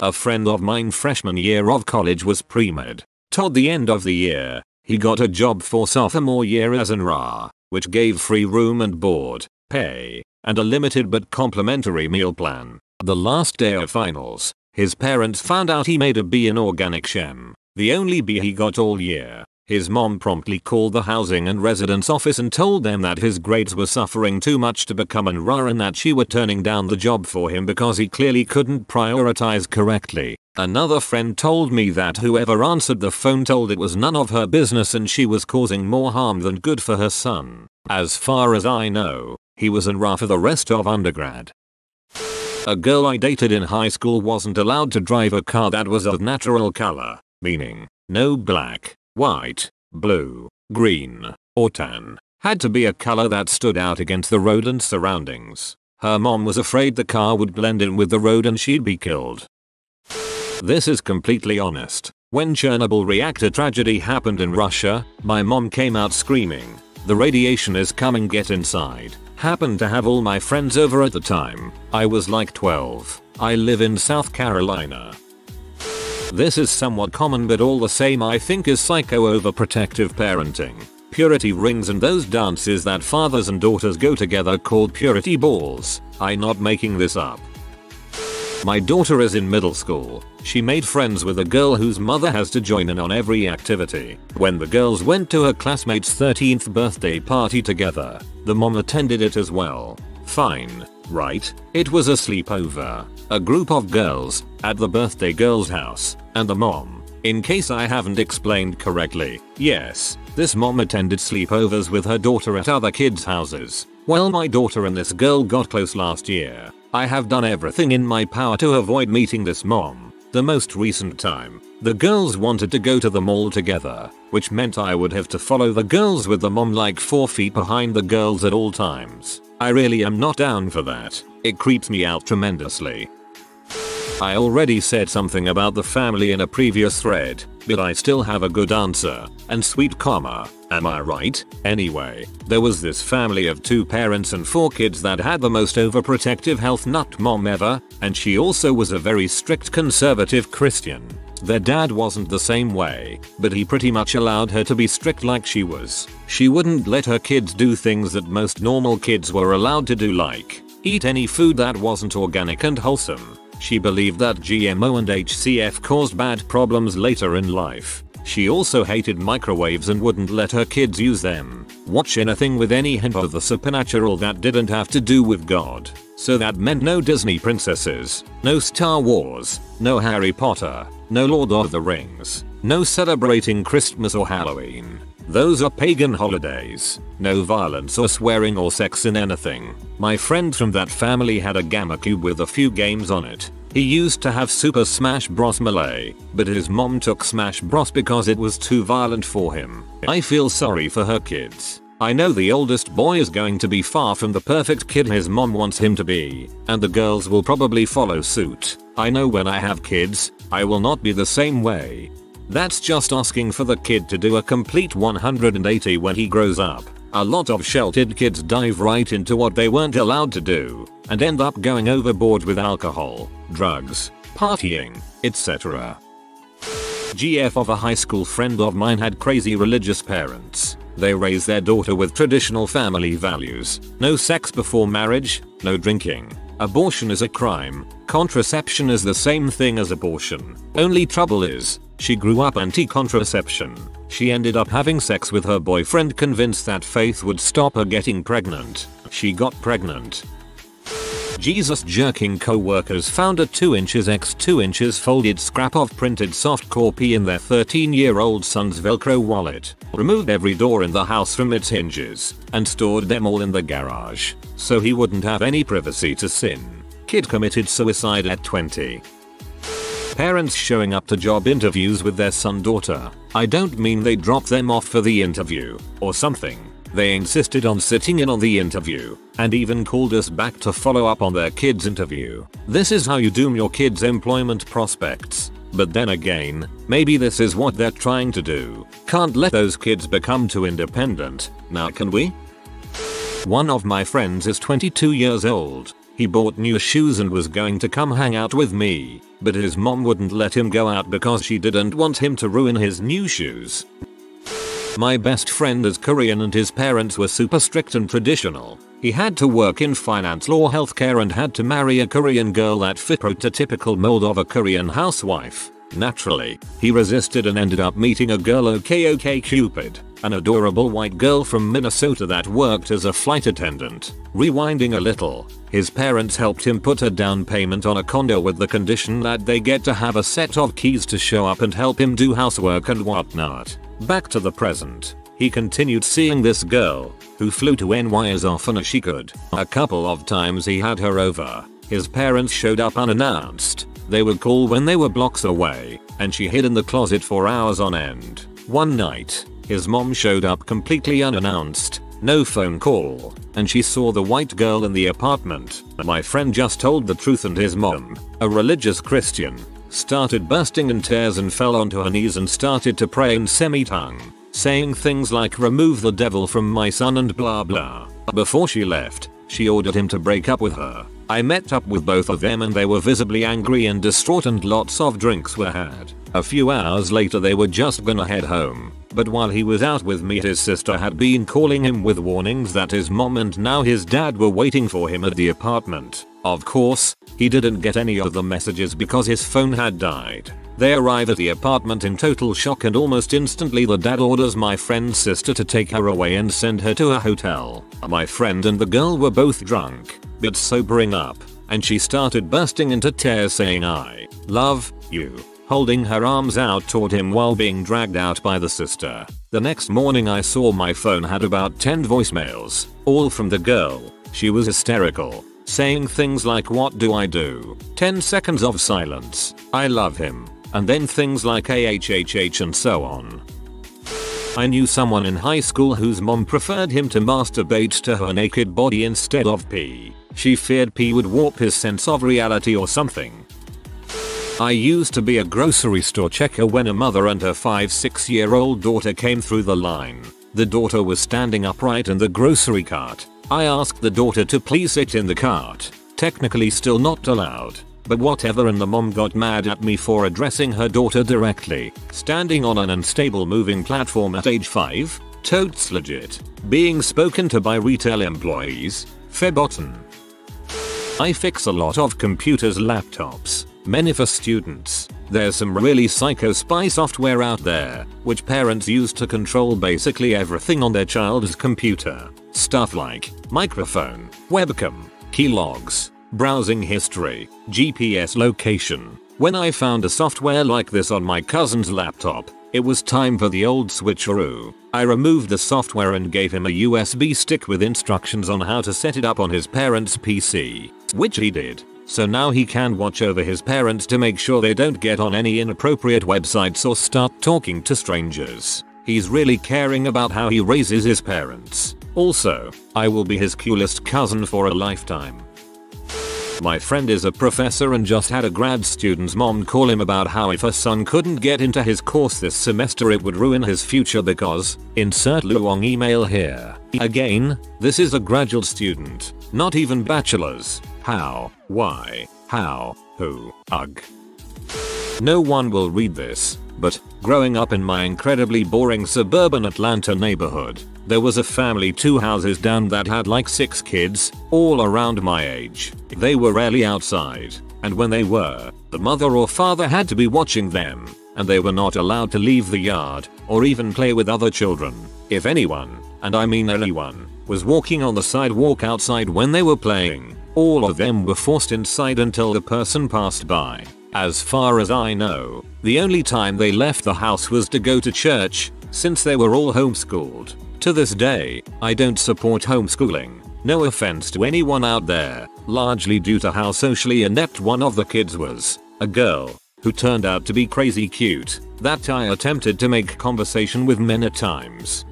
A friend of mine freshman year of college was pre-med. Toward the end of the year, he got a job for sophomore year as an RA, which gave free room and board, pay, and a limited but complimentary meal plan. The last day of finals, his parents found out he made a B in organic chem, the only B he got all year. His mom promptly called the housing and residence office and told them that his grades were suffering too much to become an RA and that she were turning down the job for him because he clearly couldn't prioritize correctly. Another friend told me that whoever answered the phone told it was none of her business and she was causing more harm than good for her son. As far as I know, he was an RA for the rest of undergrad. A girl I dated in high school wasn't allowed to drive a car that was of natural color, meaning no black, white, blue, green, or tan. Had to be a color that stood out against the road and surroundings. Her mom was afraid the car would blend in with the road and she'd be killed. This is completely honest. When Chernobyl reactor tragedy happened in Russia, my mom came out screaming, "The radiation is coming, get inside." Happened to have all my friends over at the time. I was like 12. I live in South Carolina. This is somewhat common but all the same I think is psycho overprotective parenting. Purity rings and those dances that fathers and daughters go together called purity balls. I'm not making this up. My daughter is in middle school. She made friends with a girl whose mother has to join in on every activity. When the girls went to her classmate's 13th birthday party together, the mom attended it as well. Fine, right? It was a sleepover. A group of girls at the birthday girl's house, and the mom. In case I haven't explained correctly, yes, this mom attended sleepovers with her daughter at other kids' houses. Well, my daughter and this girl got close last year. I have done everything in my power to avoid meeting this mom. The most recent time, the girls wanted to go to the mall together, which meant I would have to follow the girls with the mom like 4 feet behind the girls at all times. I really am not down for that. It creeps me out tremendously. I already said something about the family in a previous thread, but I still have a good answer, and sweet comma, am I right? Anyway, there was this family of 2 parents and 4 kids that had the most overprotective health nut mom ever, and she also was a very strict conservative Christian. Their dad wasn't the same way, but he pretty much allowed her to be strict like she was. She wouldn't let her kids do things that most normal kids were allowed to do, like eat any food that wasn't organic and wholesome. She believed that GMO and HCF caused bad problems later in life. She also hated microwaves and wouldn't let her kids use them. Watch anything with any hint of the supernatural that didn't have to do with God. So that meant no Disney princesses, no Star Wars, no Harry Potter, no Lord of the Rings, no celebrating Christmas or Halloween. Those are pagan holidays. No violence or swearing or sex in anything. My friend from that family had a Gamma Cube with a few games on it. He used to have Super Smash Bros. Melee, but his mom took Smash Bros. Because it was too violent for him. I feel sorry for her kids. I know the oldest boy is going to be far from the perfect kid his mom wants him to be, and the girls will probably follow suit. I know when I have kids, I will not be the same way. That's just asking for the kid to do a complete 180 when he grows up. A lot of sheltered kids dive right into what they weren't allowed to do, and end up going overboard with alcohol, drugs, partying, etc. GF of a high school friend of mine had crazy religious parents. They raised their daughter with traditional family values. No sex before marriage, no drinking. Abortion is a crime. Contraception is the same thing as abortion. Only trouble is, she grew up anti-contraception. She ended up having sex with her boyfriend convinced that faith would stop her getting pregnant. She got pregnant. Jesus jerking co-workers found a 2 inches x 2 inches folded scrap of printed soft copy in their 13-year-old son's Velcro wallet, removed every door in the house from its hinges, and stored them all in the garage, so he wouldn't have any privacy to sin. Kid committed suicide at 20. Parents showing up to job interviews with their son-daughter. I don't mean they dropped them off for the interview, or something. They insisted on sitting in on the interview, and even called us back to follow up on their kid's interview. This is how you doom your kid's employment prospects. But then again, maybe this is what they're trying to do. Can't let those kids become too independent, now can we? One of my friends is 22 years old. He bought new shoes and was going to come hang out with me, but his mom wouldn't let him go out because she didn't want him to ruin his new shoes. My best friend is Korean and his parents were super strict and traditional. He had to work in finance, law, healthcare and had to marry a Korean girl that fit prototypical mold of a Korean housewife. Naturally, he resisted and ended up meeting a girl OkCupid, an adorable white girl from Minnesota that worked as a flight attendant. Rewinding a little, his parents helped him put a down payment on a condo with the condition that they get to have a set of keys to show up and help him do housework and whatnot. Back to the present. He continued seeing this girl, who flew to NY as often as she could. A couple of times he had her over. His parents showed up unannounced. They would call when they were blocks away, and she hid in the closet for hours on end. One night, his mom showed up completely unannounced, no phone call, and she saw the white girl in the apartment. My friend just told the truth and his mom, a religious Christian, started bursting in tears and fell onto her knees and started to pray in semi-tongue, saying things like remove the devil from my son and blah blah. Before she left, she ordered him to break up with her. I met up with both of them and they were visibly angry and distraught and lots of drinks were had. A few hours later they were just gonna head home, but while he was out with me his sister had been calling him with warnings that his mom and now his dad were waiting for him at the apartment. Of course, he didn't get any of the messages because his phone had died. They arrive at the apartment in total shock and almost instantly the dad orders my friend's sister to take her away and send her to a hotel. My friend and the girl were both drunk, but sobering up, and she started bursting into tears saying I love you, holding her arms out toward him while being dragged out by the sister. The next morning I saw my phone had about 10 voicemails, all from the girl. She was hysterical, saying things like what do I do? 10 seconds of silence, I love him, and then things like AHHH and so on. I knew someone in high school whose mom preferred him to masturbate to her naked body instead of pee. She feared pee would warp his sense of reality or something. I used to be a grocery store checker when a mother and her 5-6-year-old daughter came through the line. The daughter was standing upright in the grocery cart. I asked the daughter to please sit in the cart. Technically still not allowed, but whatever, and the mom got mad at me for addressing her daughter directly. Standing on an unstable moving platform at age 5? Totes legit. Being spoken to by retail employees? Verboten. I fix a lot of computers, laptops, many for students. There's some really psycho spy software out there, which parents use to control basically everything on their child's computer. Stuff like microphone, webcam, key logs, browsing history, GPS location. When I found a software like this on my cousin's laptop, it was time for the old switcheroo. I removed the software and gave him a USB stick with instructions on how to set it up on his parents' PC, which he did. So now he can watch over his parents to make sure they don't get on any inappropriate websites or start talking to strangers. He's really caring about how he raises his parents. Also, I will be his coolest cousin for a lifetime. My friend is a professor and just had a grad student's mom call him about how if her son couldn't get into his course this semester it would ruin his future because, insert Luong email here. Again, this is a graduate student, not even bachelor's. How? Why? How? Who? Ugh. No one will read this, but growing up in my incredibly boring suburban Atlanta neighborhood, there was a family 2 houses down that had like 6 kids, all around my age. They were rarely outside, and when they were, the mother or father had to be watching them, and they were not allowed to leave the yard or even play with other children. If anyone, and I mean anyone, was walking on the sidewalk outside when they were playing, all of them were forced inside until the person passed by. As far as I know, the only time they left the house was to go to church, since they were all homeschooled. To this day, I don't support homeschooling. No offense to anyone out there, largely due to how socially inept one of the kids was. A girl, who turned out to be crazy cute, that I attempted to make conversation with many times.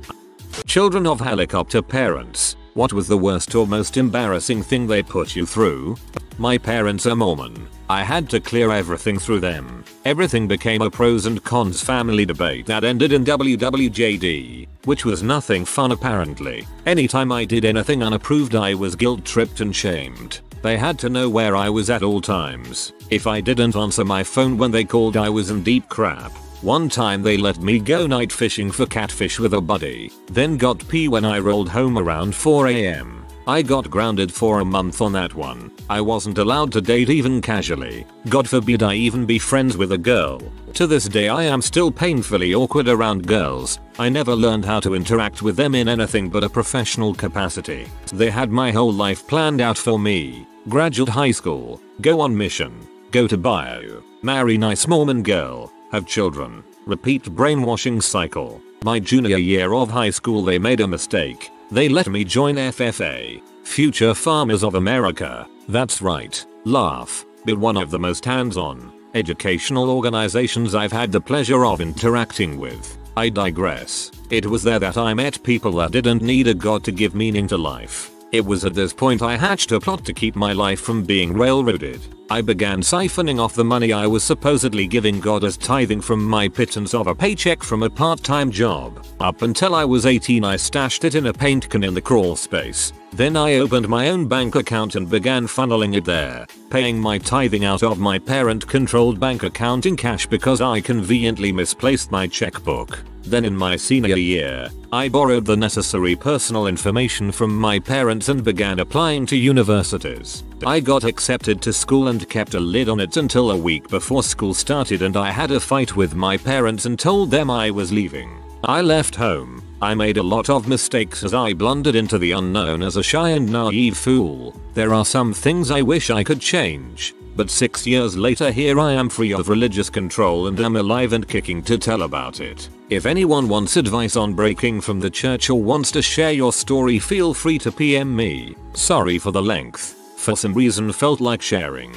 Children of helicopter parents, what was the worst or most embarrassing thing they put you through? My parents are Mormon. I had to clear everything through them. Everything became a pros and cons family debate that ended in WWJD, which was nothing fun apparently. Anytime I did anything unapproved I was guilt tripped and shamed. They had to know where I was at all times. If I didn't answer my phone when they called I was in deep crap. One time they let me go night fishing for catfish with a buddy, then got pee when I rolled home around 4 AM. I got grounded for a month on that one. I wasn't allowed to date even casually. God forbid I even be friends with a girl. To this day I am still painfully awkward around girls. I never learned how to interact with them in anything but a professional capacity. They had my whole life planned out for me. Graduate high school, go on mission, go to bio, marry nice Mormon girl, have children, repeat brainwashing cycle. My junior year of high school they made a mistake. They let me join FFA, Future Farmers of America. That's right, laugh, but one of the most hands-on, educational organizations I've had the pleasure of interacting with. I digress. It was there that I met people that didn't need a god to give meaning to life. It was at this point I hatched a plot to keep my life from being railroaded. I began siphoning off the money I was supposedly giving God as tithing from my pittance of a paycheck from a part-time job. Up until I was 18 I stashed it in a paint can in the crawl space. Then I opened my own bank account and began funneling it there, paying my tithing out of my parent-controlled bank account in cash because I conveniently misplaced my checkbook. Then in my senior year, I borrowed the necessary personal information from my parents and began applying to universities. I got accepted to school and kept a lid on it until a week before school started and I had a fight with my parents and told them I was leaving. I left home. I made a lot of mistakes as I blundered into the unknown as a shy and naive fool. There are some things I wish I could change. But 6 years later here I am free of religious control and am alive and kicking to tell about it. If anyone wants advice on breaking from the church or wants to share your story feel free to PM me. Sorry for the length. For some reason felt like sharing.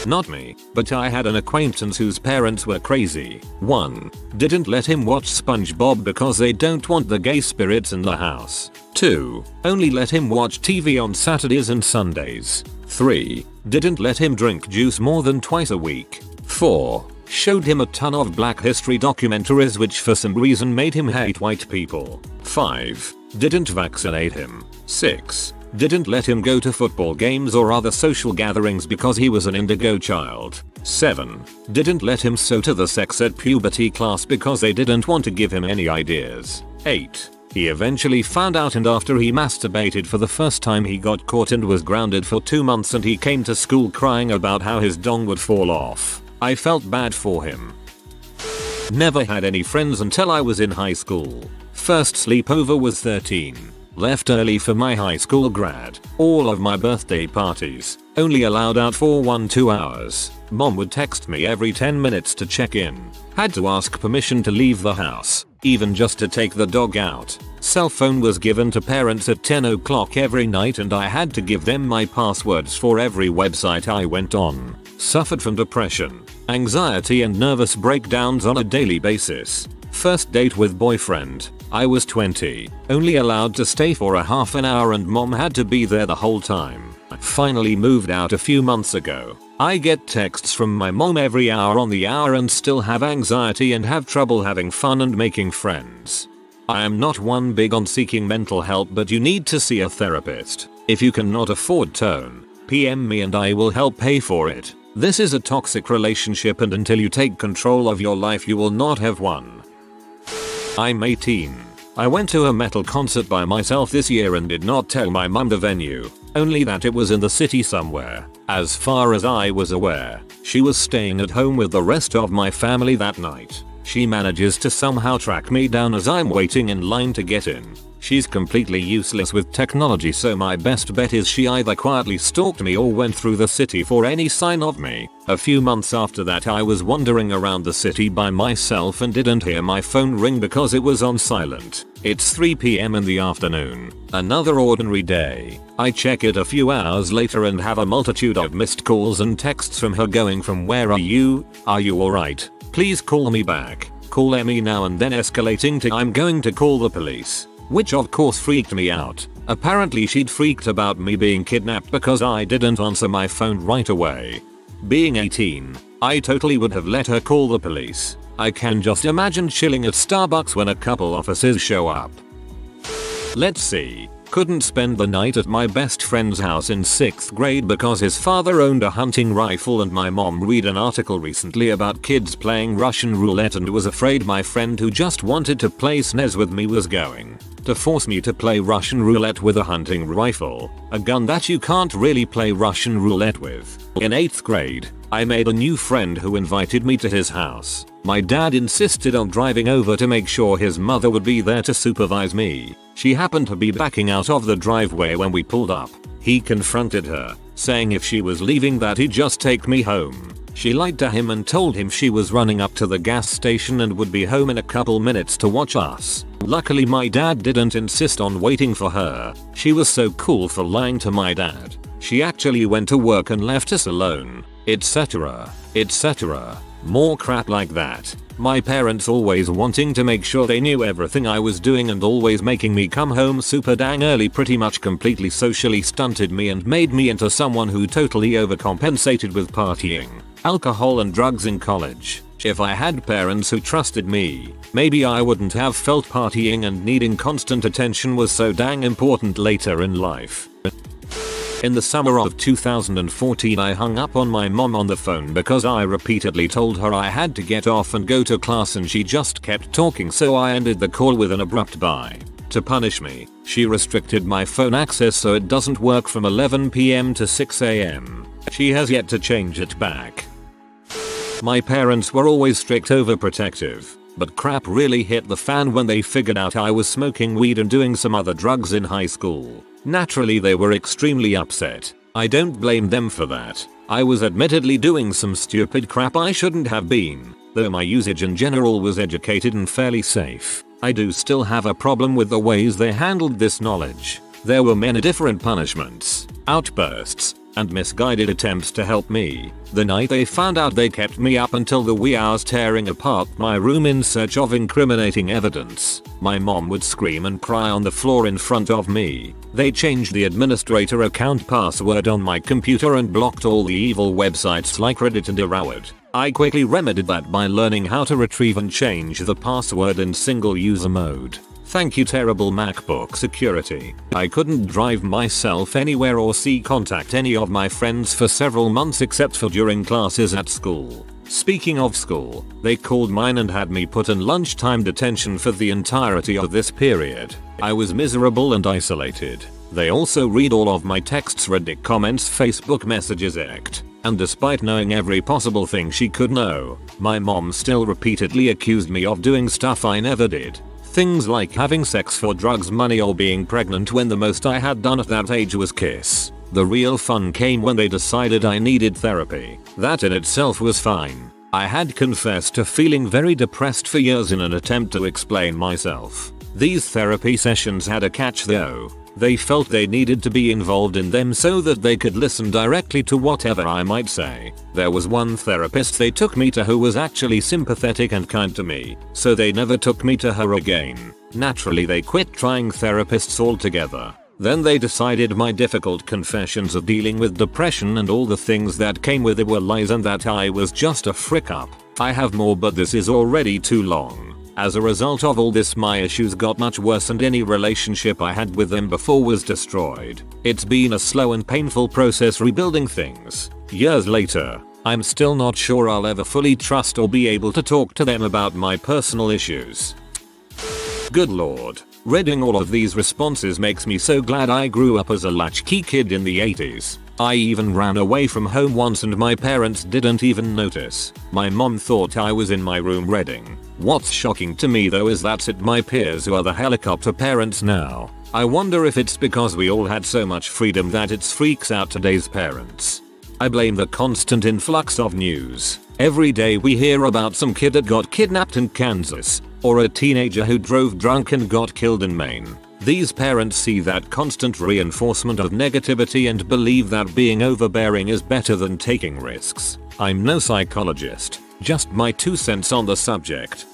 Not me, but I had an acquaintance whose parents were crazy. 1. Didn't let him watch SpongeBob because they don't want the gay spirits in the house. 2. Only let him watch TV on Saturdays and Sundays. 3. Didn't let him drink juice more than twice a week. 4. Showed him a ton of Black history documentaries which for some reason made him hate white people. 5. Didn't vaccinate him. 6. Didn't let him go to football games or other social gatherings because he was an indigo child. 7. Didn't let him sew to the sex ed puberty class because they didn't want to give him any ideas. 8. He eventually found out and after he masturbated for the first time he got caught and was grounded for 2 months and he came to school crying about how his dong would fall off. I felt bad for him. Never had any friends until I was in high school. First sleepover was 13. Left early for my high school grad. All of my birthday parties. Only allowed out for 1-2 hours. Mom would text me every 10 minutes to check in. Had to ask permission to leave the house. Even just to take the dog out. Cell phone was given to parents at 10 o'clock every night and I had to give them my passwords for every website I went on. Suffered from depression, anxiety and nervous breakdowns on a daily basis. First date with boyfriend. I was 20, only allowed to stay for a half an hour and mom had to be there the whole time. Finally moved out a few months ago. I get texts from my mom every hour on the hour and still have anxiety and have trouble having fun and making friends. I am not one big on seeking mental help but you need to see a therapist. If you cannot afford tone, PM me and I will help pay for it. This is a toxic relationship, and until you take control of your life you will not have one. I'm 18. I went to a metal concert by myself this year and did not tell my mum the venue, only that it was in the city somewhere. As far as I was aware, she was staying at home with the rest of my family that night. She manages to somehow track me down as I'm waiting in line to get in. She's completely useless with technology, so my best bet is she either quietly stalked me or went through the city for any sign of me. A few months after that I was wandering around the city by myself and didn't hear my phone ring because it was on silent. It's 3 PM in the afternoon. Another ordinary day. I check it a few hours later and have a multitude of missed calls and texts from her going from "Where are you? Are you alright? Please call me back. Call Emmy now," and then escalating to "I'm going to call the police." Which of course freaked me out. Apparently she'd freaked about me being kidnapped because I didn't answer my phone right away. Being 18, I totally would have let her call the police. I can just imagine chilling at Starbucks when a couple officers show up. Let's see. Couldn't spend the night at my best friend's house in 6th grade because his father owned a hunting rifle, and my mom read an article recently about kids playing Russian roulette and was afraid my friend who just wanted to play SNES with me was going to force me to play Russian roulette with a hunting rifle, a gun that you can't really play Russian roulette with. In 8th grade, I made a new friend who invited me to his house. My dad insisted on driving over to make sure his mother would be there to supervise me. She happened to be backing out of the driveway when we pulled up. He confronted her, saying if she was leaving that he'd just take me home. She lied to him and told him she was running up to the gas station and would be home in a couple minutes to watch us. Luckily my dad didn't insist on waiting for her. She was so cool for lying to my dad. She actually went to work and left us alone, etc. etc. More crap like that. My parents always wanting to make sure they knew everything I was doing and always making me come home super dang early pretty much completely socially stunted me and made me into someone who totally overcompensated with partying, alcohol and drugs in college. If I had parents who trusted me, maybe I wouldn't have felt partying and needing constant attention was so dang important later in life. In the summer of 2014 I hung up on my mom on the phone because I repeatedly told her I had to get off and go to class and she just kept talking, so I ended the call with an abrupt bye. To punish me, she restricted my phone access so it doesn't work from 11 PM to 6 AM. She has yet to change it back. My parents were always strict, overprotective, but crap really hit the fan when they figured out I was smoking weed and doing some other drugs in high school. Naturally they were extremely upset. I don't blame them for that. I was admittedly doing some stupid crap I shouldn't have been, though my usage in general was educated and fairly safe. I do still have a problem with the ways they handled this knowledge. There were many different punishments, outbursts, and misguided attempts to help me. The night they found out they kept me up until the wee hours tearing apart my room in search of incriminating evidence. My mom would scream and cry on the floor in front of me. They changed the administrator account password on my computer and blocked all the evil websites like Reddit and Updoot. I quickly remedied that by learning how to retrieve and change the password in single user mode. Thank you terrible MacBook security. I couldn't drive myself anywhere or contact any of my friends for several months except for during classes at school. Speaking of school, they called mine and had me put in lunchtime detention for the entirety of this period. I was miserable and isolated. They also read all of my texts, Reddit comments, Facebook messages, etc. And despite knowing every possible thing she could know, my mom still repeatedly accused me of doing stuff I never did. Things like having sex for drugs, money, or being pregnant, when the most I had done at that age was kiss. The real fun came when they decided I needed therapy. That in itself was fine. I had confessed to feeling very depressed for years in an attempt to explain myself. These therapy sessions had a catch though. They felt they needed to be involved in them so that they could listen directly to whatever I might say. There was one therapist they took me to who was actually sympathetic and kind to me, so they never took me to her again. Naturally they quit trying therapists altogether. Then they decided my difficult confessions of dealing with depression and all the things that came with it were lies and that I was just a frick up. I have more, but this is already too long. As a result of all this, my issues got much worse and any relationship I had with them before was destroyed. It's been a slow and painful process rebuilding things. Years later, I'm still not sure I'll ever fully trust or be able to talk to them about my personal issues. Good lord. Reading all of these responses makes me so glad I grew up as a latchkey kid in the 80s. I even ran away from home once and my parents didn't even notice. My mom thought I was in my room reading. What's shocking to me though is that's it my peers who are the helicopter parents now. I wonder if it's because we all had so much freedom that it freaks out today's parents. I blame the constant influx of news. Every day we hear about some kid that got kidnapped in Kansas, or a teenager who drove drunk and got killed in Maine. These parents see that constant reinforcement of negativity and believe that being overbearing is better than taking risks. I'm no psychologist, just my 2 cents on the subject.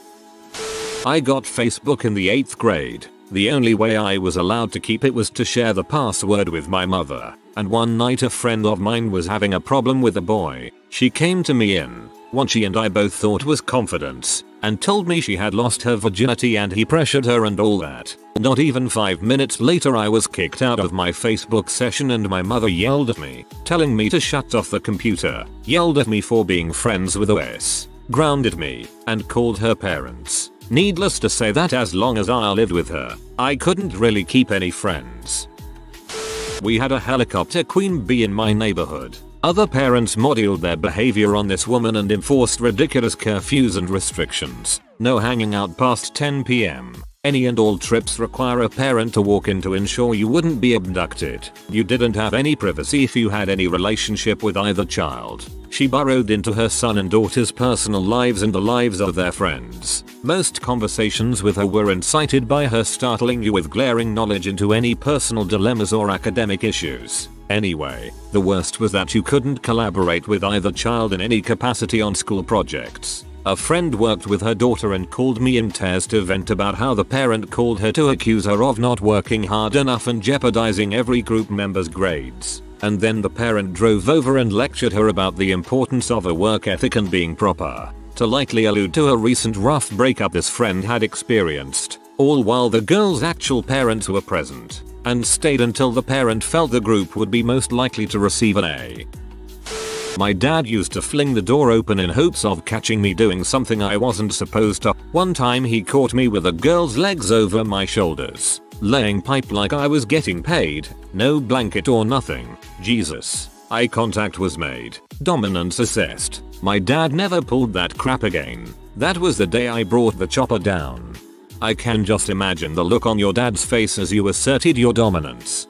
I got Facebook in the 8th grade. The only way I was allowed to keep it was to share the password with my mother. And one night a friend of mine was having a problem with a boy. She came to me in what she and I both thought was confidence and told me she had lost her virginity and he pressured her and all that. Not even 5 minutes later I was kicked out of my Facebook session and my mother yelled at me, telling me to shut off the computer, yelled at me for being friends with OS, grounded me, and called her parents. Needless to say that as long as I lived with her, I couldn't really keep any friends. We had a helicopter queen bee in my neighborhood. Other parents modeled their behavior on this woman and enforced ridiculous curfews and restrictions. No hanging out past 10 p.m. Any and all trips require a parent to walk in to ensure you wouldn't be abducted. You didn't have any privacy if you had any relationship with either child. She burrowed into her son and daughter's personal lives and the lives of their friends. Most conversations with her were incited by her startling you with glaring knowledge into any personal dilemmas or academic issues. Anyway, the worst was that you couldn't collaborate with either child in any capacity on school projects. A friend worked with her daughter and called me in tears to vent about how the parent called her to accuse her of not working hard enough and jeopardizing every group member's grades. And then the parent drove over and lectured her about the importance of a work ethic and being proper, to lightly allude to a recent rough breakup this friend had experienced, all while the girl's actual parents were present, and stayed until the parent felt the group would be most likely to receive an A. My dad used to fling the door open in hopes of catching me doing something I wasn't supposed to. One time he caught me with a girl's legs over my shoulders, laying pipe like I was getting paid, no blanket or nothing. Jesus. Eye contact was made, dominance assessed. My dad never pulled that crap again. That was the day I brought the chopper down. I can just imagine the look on your dad's face as you asserted your dominance.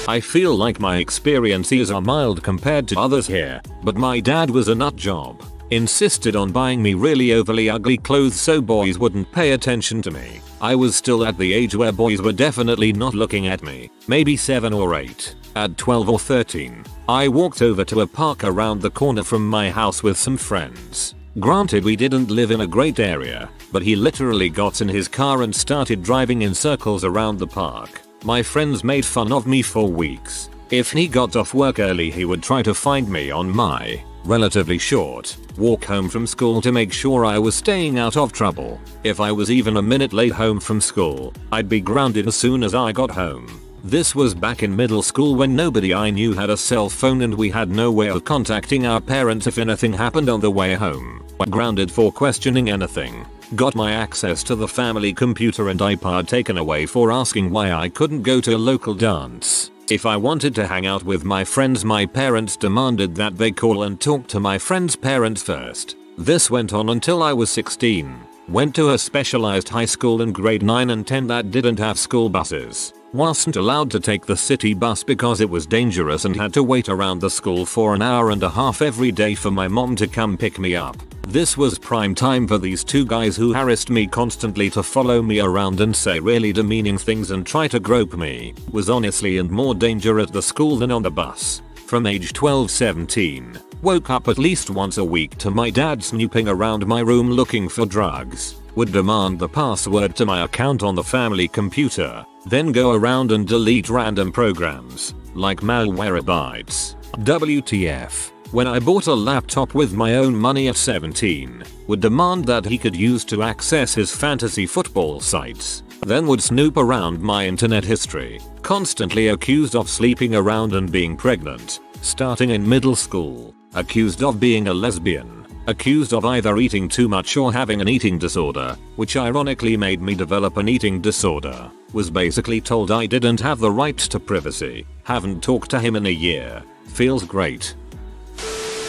I feel like my experiences are mild compared to others here, but my dad was a nut job. Insisted on buying me really overly ugly clothes so boys wouldn't pay attention to me. I was still at the age where boys were definitely not looking at me, maybe 7 or 8. At 12 or 13, I walked over to a park around the corner from my house with some friends. Granted we didn't live in a great area, but he literally got in his car and started driving in circles around the park. My friends made fun of me for weeks. If he got off work early he would try to find me on my relatively short walk home from school to make sure I was staying out of trouble. If I was even a minute late home from school, I'd be grounded as soon as I got home. This was back in middle school when nobody I knew had a cell phone and we had no way of contacting our parents if anything happened on the way home. Grounded for questioning anything. Got my access to the family computer and iPad taken away for asking why I couldn't go to a local dance. If I wanted to hang out with my friends, my parents demanded that they call and talk to my friends' parents first. This went on until I was 16. Went to a specialized high school in grade 9 and 10 that didn't have school buses. Wasn't allowed to take the city bus because it was dangerous and had to wait around the school for an hour and a half every day for my mom to come pick me up. This was prime time for these two guys who harassed me constantly to follow me around and say really demeaning things and try to grope me. Was honestly in more danger at the school than on the bus. From age 12-17, woke up at least once a week to my dad snooping around my room looking for drugs. Would demand the password to my account on the family computer, then go around and delete random programs, like Malwarebytes. WTF. When I bought a laptop with my own money at 17, would demand that he could use to access his fantasy football sites, then would snoop around my internet history, constantly accused of sleeping around and being pregnant, starting in middle school. accused of being a lesbian, accused of either eating too much or having an eating disorder, which ironically made me develop an eating disorder, was basically told I didn't have the right to privacy, haven't talked to him in a year, feels great.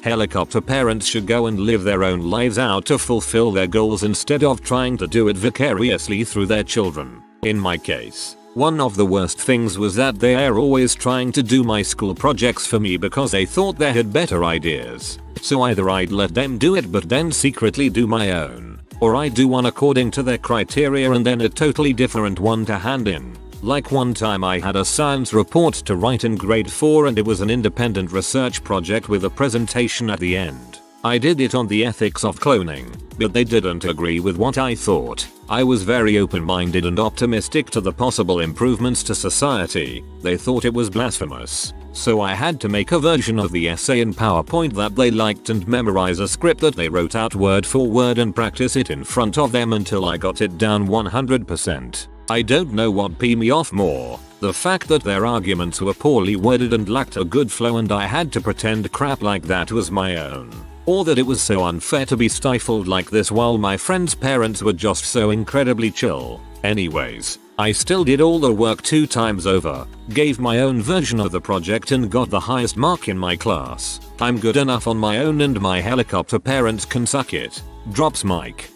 Helicopter parents should go and live their own lives out to fulfill their goals instead of trying to do it vicariously through their children. In my case, one of the worst things was that they are always trying to do my school projects for me because they thought they had better ideas. So either I'd let them do it but then secretly do my own, or I'd do one according to their criteria and then a totally different one to hand in. Like one time I had a science report to write in grade 4 and it was an independent research project with a presentation at the end. I did it on the ethics of cloning, but they didn't agree with what I thought. I was very open-minded and optimistic to the possible improvements to society. They thought it was blasphemous. So I had to make a version of the essay in PowerPoint that they liked and memorize a script that they wrote out word for word and practice it in front of them until I got it down 100%. I don't know what peed me off more, the fact that their arguments were poorly worded and lacked a good flow and I had to pretend crap like that was my own, or that it was so unfair to be stifled like this while my friends' parents were just so incredibly chill. Anyways, I still did all the work 2 times over, gave my own version of the project and got the highest mark in my class. I'm good enough on my own and my helicopter parents can suck it. Drops mic.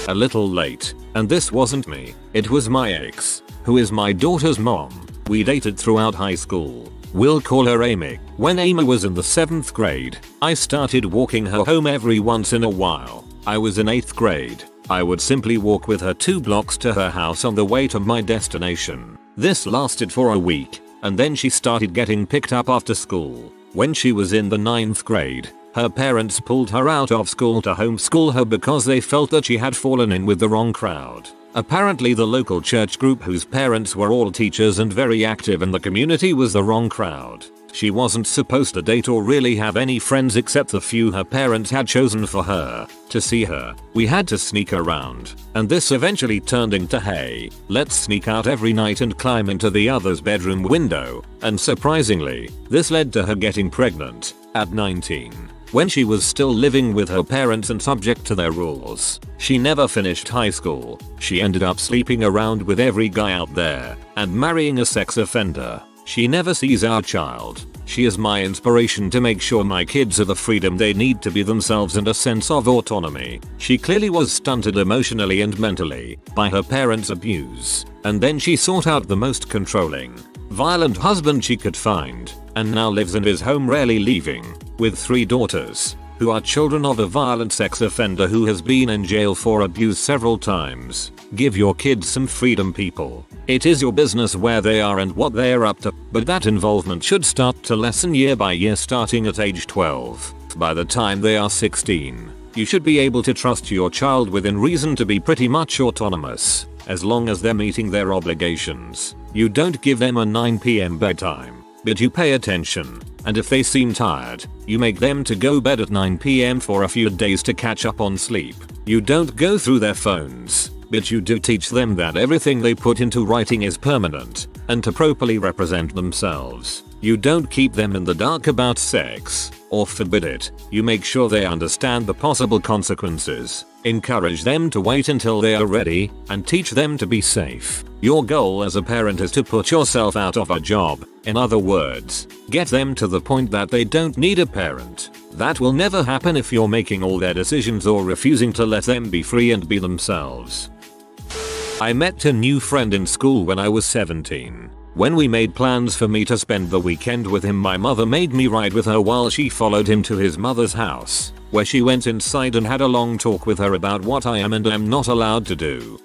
A little late, and this wasn't me, it was my ex, who is my daughter's mom. We dated throughout high school. We'll call her Amy. When Amy was in the 7th grade, I started walking her home every once in a while. I was in 8th grade. I would simply walk with her 2 blocks to her house on the way to my destination. This lasted for a week, and then she started getting picked up after school. When she was in the 9th grade, her parents pulled her out of school to homeschool her because they felt that she had fallen in with the wrong crowd. Apparently the local church group whose parents were all teachers and very active in the community was the wrong crowd. She wasn't supposed to date or really have any friends except the few her parents had chosen for her. To see her, we had to sneak around, and this eventually turned into hey, let's sneak out every night and climb into the other's bedroom window, and surprisingly, this led to her getting pregnant at 19. When she was still living with her parents and subject to their rules. She never finished high school. She ended up sleeping around with every guy out there and marrying a sex offender. She never sees our child. She is my inspiration to make sure my kids have the freedom they need to be themselves and a sense of autonomy. She clearly was stunted emotionally and mentally by her parents' abuse, and then she sought out the most controlling, violent husband she could find, and now lives in his home rarely leaving, with 3 daughters, who are children of a violent sex offender who has been in jail for abuse several times. Give your kids some freedom, people. It is your business where they are and what they are up to, but that involvement should start to lessen year by year starting at age 12. By the time they are 16, you should be able to trust your child within reason to be pretty much autonomous, as long as they're meeting their obligations. You don't give them a 9 PM bedtime, but you pay attention, and if they seem tired, you make them to go bed at 9 PM for a few days to catch up on sleep. You don't go through their phones, but you do teach them that everything they put into writing is permanent, and to properly represent themselves. You don't keep them in the dark about sex, or forbid it. You make sure they understand the possible consequences, encourage them to wait until they are ready, and teach them to be safe. Your goal as a parent is to put yourself out of a job. In other words, get them to the point that they don't need a parent. That will never happen if you're making all their decisions or refusing to let them be free and be themselves. I met a new friend in school when I was 17. When we made plans for me to spend the weekend with him, my mother made me ride with her while she followed him to his mother's house, where she went inside and had a long talk with her about what I am and am not allowed to do.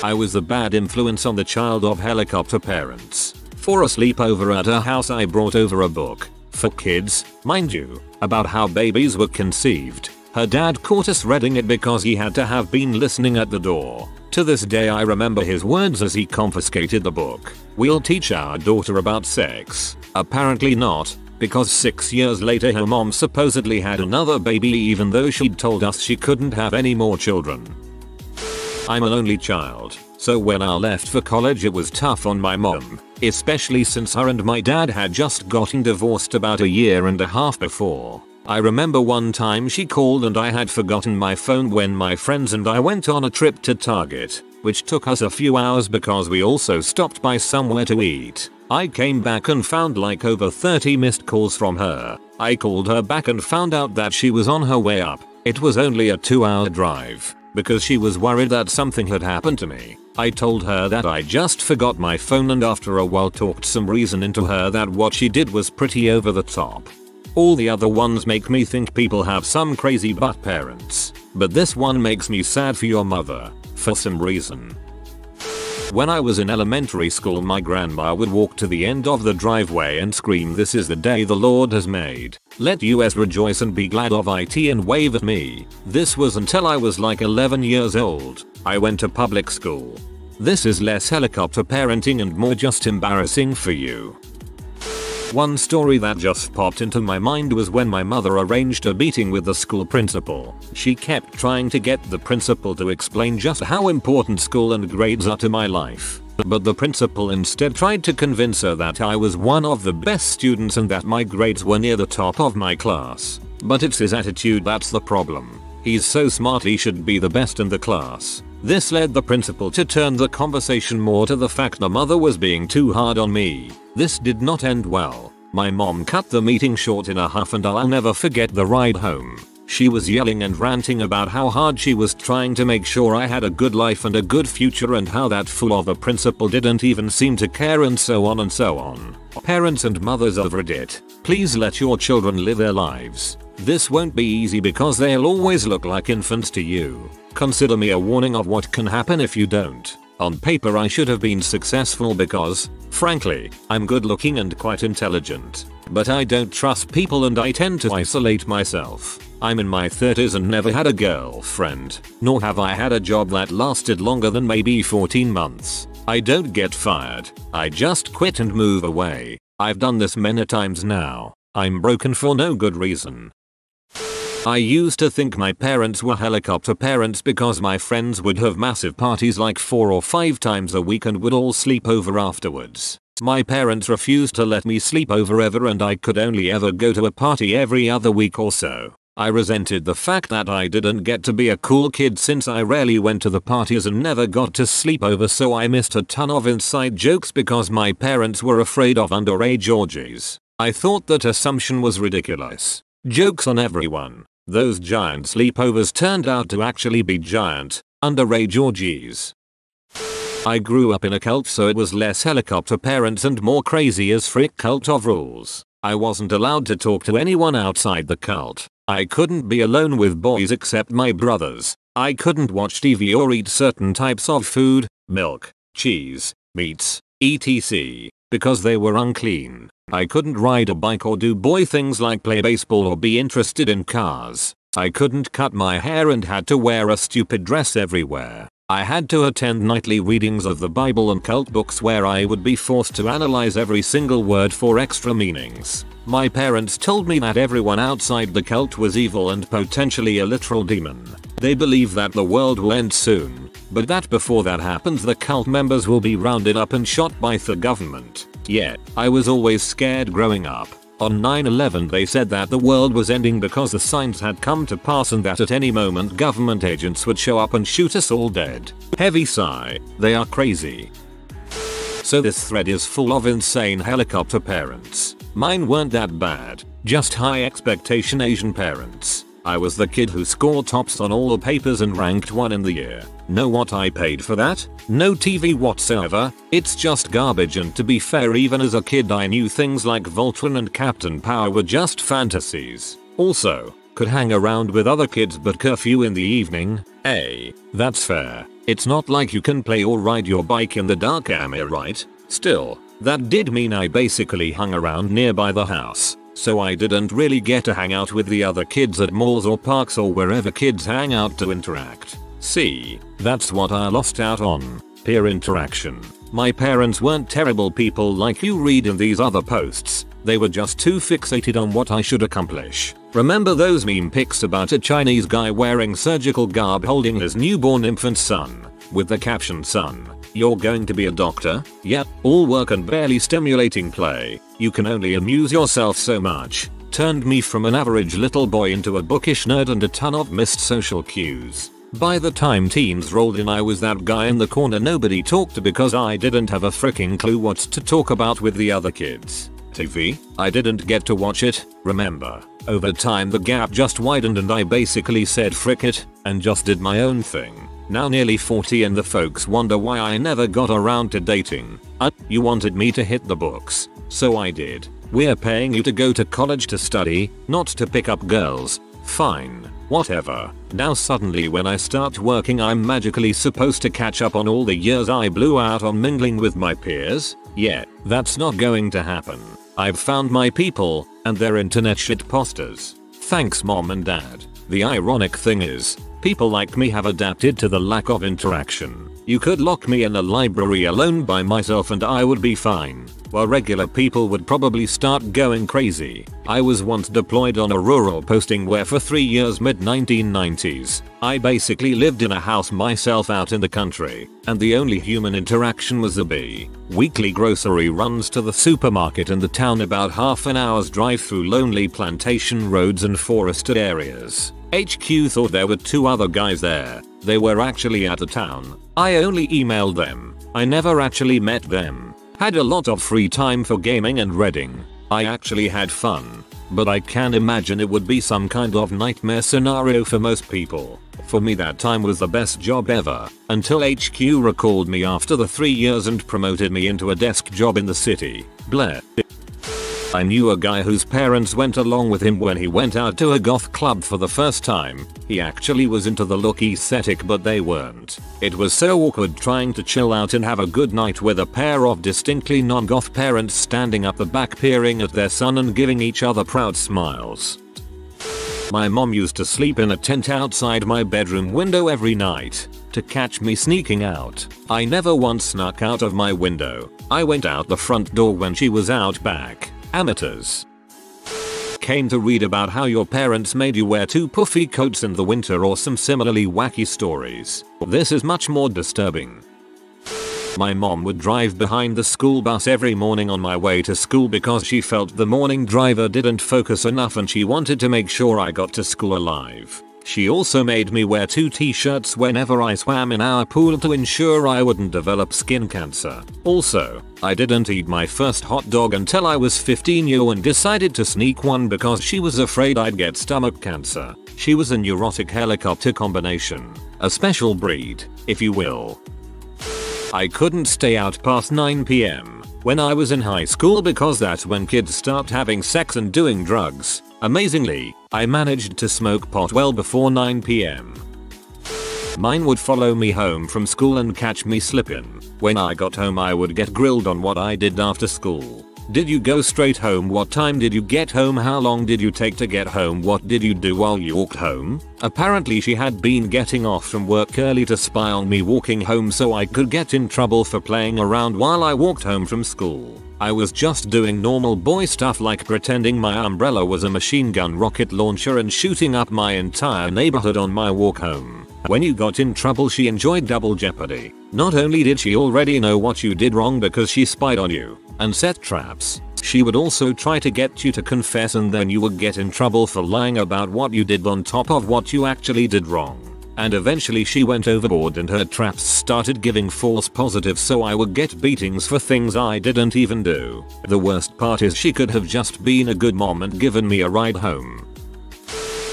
I was a bad influence on the child of helicopter parents. For a sleepover at her house, I brought over a book, for kids, mind you, about how babies were conceived. Her dad caught us reading it because he had to have been listening at the door. To this day I remember his words as he confiscated the book. "We'll teach our daughter about sex." Apparently not, because 6 years later her mom supposedly had another baby even though she'd told us she couldn't have any more children. I'm an only child. So when I left for college it was tough on my mom, especially since her and my dad had just gotten divorced about a year and a half before. I remember one time she called and I had forgotten my phone when my friends and I went on a trip to Target, which took us a few hours because we also stopped by somewhere to eat. I came back and found like over 30 missed calls from her. I called her back and found out that she was on her way up. It was only a 2-hour drive. Because she was worried that something had happened to me. I told her that I just forgot my phone and after a while talked some reason into her that what she did was pretty over the top. All the other ones make me think people have some crazy butt parents. But this one makes me sad for your mother. For some reason. When I was in elementary school my grandma would walk to the end of the driveway and scream, "This is the day the Lord has made. Let us rejoice and be glad of it," and wave at me. This was until I was like 11 years old. I went to public school. This is less helicopter parenting and more just embarrassing for you. One story that just popped into my mind was when my mother arranged a meeting with the school principal. She kept trying to get the principal to explain just how important school and grades are to my life. But the principal instead tried to convince her that I was one of the best students and that my grades were near the top of my class. But it's his attitude that's the problem. He's so smart he should be the best in the class. This led the principal to turn the conversation more to the fact the mother was being too hard on me. This did not end well. My mom cut the meeting short in a huff and I'll never forget the ride home. She was yelling and ranting about how hard she was trying to make sure I had a good life and a good future and how that fool of a principal didn't even seem to care and so on and so on. Parents and mothers of Reddit, please let your children live their lives. This won't be easy because they'll always look like infants to you. Consider me a warning of what can happen if you don't. On paper I should have been successful because, frankly, I'm good looking and quite intelligent. But I don't trust people and I tend to isolate myself. I'm in my 30s and never had a girlfriend, nor have I had a job that lasted longer than maybe 14 months. I don't get fired. I just quit and move away. I've done this many times now. I'm broken for no good reason. I used to think my parents were helicopter parents because my friends would have massive parties like 4 or 5 times a week and would all sleep over afterwards. My parents refused to let me sleep over ever and I could only ever go to a party every other week or so. I resented the fact that I didn't get to be a cool kid since I rarely went to the parties and never got to sleep over, so I missed a ton of inside jokes because my parents were afraid of underage orgies. I thought that assumption was ridiculous. Jokes on everyone. Those giant sleepovers turned out to actually be giant, underage orgies. I grew up in a cult, so it was less helicopter parents and more crazy as frick cult of rules. I wasn't allowed to talk to anyone outside the cult. I couldn't be alone with boys except my brothers. I couldn't watch TV or eat certain types of food, milk, cheese, meats, etc. because they were unclean. I couldn't ride a bike or do boy things like play baseball or be interested in cars. I couldn't cut my hair and had to wear a stupid dress everywhere. I had to attend nightly readings of the Bible and cult books where I would be forced to analyze every single word for extra meanings. My parents told me that everyone outside the cult was evil and potentially a literal demon. They believe that the world will end soon, but that before that happens the cult members will be rounded up and shot by the government. Yet, I was always scared growing up. On 9/11 they said that the world was ending because the signs had come to pass and that at any moment government agents would show up and shoot us all dead. Heavy sigh. They are crazy. So this thread is full of insane helicopter parents. Mine weren't that bad, just high expectation Asian parents. I was the kid who scored tops on all the papers and ranked 1 in the year. Know what I paid for that? No TV whatsoever. It's just garbage, and to be fair, even as a kid I knew things like Voltron and Captain Power were just fantasies. Also, could hang around with other kids but curfew in the evening? That's fair. It's not like you can play or ride your bike in the dark, am I right? Still, that did mean I basically hung around nearby the house. So I didn't really get to hang out with the other kids at malls or parks or wherever kids hang out to interact. See, that's what I lost out on. Peer interaction. My parents weren't terrible people like you read in these other posts. They were just too fixated on what I should accomplish. Remember those meme pics about a Chinese guy wearing surgical garb holding his newborn infant son? With the caption, "Son, you're going to be a doctor?" Yep, all work and barely stimulating play. You can only amuse yourself so much. Turned me from an average little boy into a bookish nerd and a ton of missed social cues. By the time teens rolled in, I was that guy in the corner nobody talked to because I didn't have a freaking clue what to talk about with the other kids. TV? I didn't get to watch it, remember. Over time the gap just widened and I basically said frick it, and just did my own thing. Now nearly 40 and the folks wonder why I never got around to dating. You wanted me to hit the books. So I did. We're paying you to go to college to study, not to pick up girls. Fine. Whatever. Now suddenly when I start working I'm magically supposed to catch up on all the years I blew out on mingling with my peers? Yeah, that's not going to happen. I've found my people, and they're internet shitposters. Thanks mom and dad. The ironic thing is, people like me have adapted to the lack of interaction. You could lock me in a library alone by myself and I would be fine, while regular people would probably start going crazy. I was once deployed on a rural posting where for 3 years mid-1990s, I basically lived in a house myself out in the country, and the only human interaction was a weekly grocery runs to the supermarket in the town about half an hour's drive through lonely plantation roads and forested areas. HQ thought there were 2 other guys there. They were actually at the town. I only emailed them. I never actually met them. Had a lot of free time for gaming and reading. I actually had fun. But I can imagine it would be some kind of nightmare scenario for most people. For me that time was the best job ever, until HQ recalled me after the 3 years and promoted me into a desk job in the city. Bleh. I knew a guy whose parents went along with him when he went out to a goth club for the first time. He actually was into the look aesthetic but they weren't. It was so awkward trying to chill out and have a good night with a pair of distinctly non-goth parents standing up the back peering at their son and giving each other proud smiles. My mom used to sleep in a tent outside my bedroom window every night to catch me sneaking out. I never once snuck out of my window. I went out the front door when she was out back. Amateurs. Came to read about how your parents made you wear 2 puffy coats in the winter or some similarly wacky stories. This is much more disturbing. My mom would drive behind the school bus every morning on my way to school because she felt the morning driver didn't focus enough and she wanted to make sure I got to school alive. She also made me wear 2 t-shirts whenever I swam in our pool to ensure I wouldn't develop skin cancer. Also, I didn't eat my first hot dog until I was 15 and decided to sneak one because she was afraid I'd get stomach cancer. She was a neurotic helicopter combination. A special breed, if you will. I couldn't stay out past 9 PM when I was in high school because that's when kids start having sex and doing drugs. Amazingly, I managed to smoke pot well before 9 PM. Mine would follow me home from school and catch me slipping. When I got home I would get grilled on what I did after school. Did you go straight home? What time did you get home? How long did you take to get home? What did you do while you walked home? Apparently she had been getting off from work early to spy on me walking home so I could get in trouble for playing around while I walked home from school. I was just doing normal boy stuff like pretending my umbrella was a machine gun rocket launcher and shooting up my entire neighborhood on my walk home. When you got in trouble she enjoyed double jeopardy. Not only did she already know what you did wrong because she spied on you and set traps, she would also try to get you to confess and then you would get in trouble for lying about what you did on top of what you actually did wrong. And eventually she went overboard and her traps started giving false positives so I would get beatings for things I didn't even do. The worst part is she could have just been a good mom and given me a ride home.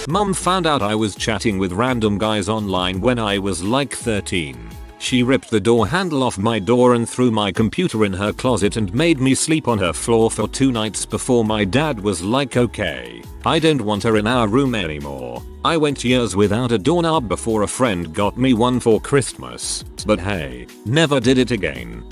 Mom found out I was chatting with random guys online when I was like 13. She ripped the door handle off my door and threw my computer in her closet and made me sleep on her floor for 2 nights before my dad was like, okay, I don't want her in our room anymore. I went years without a doorknob before a friend got me one for Christmas. But hey, never did it again.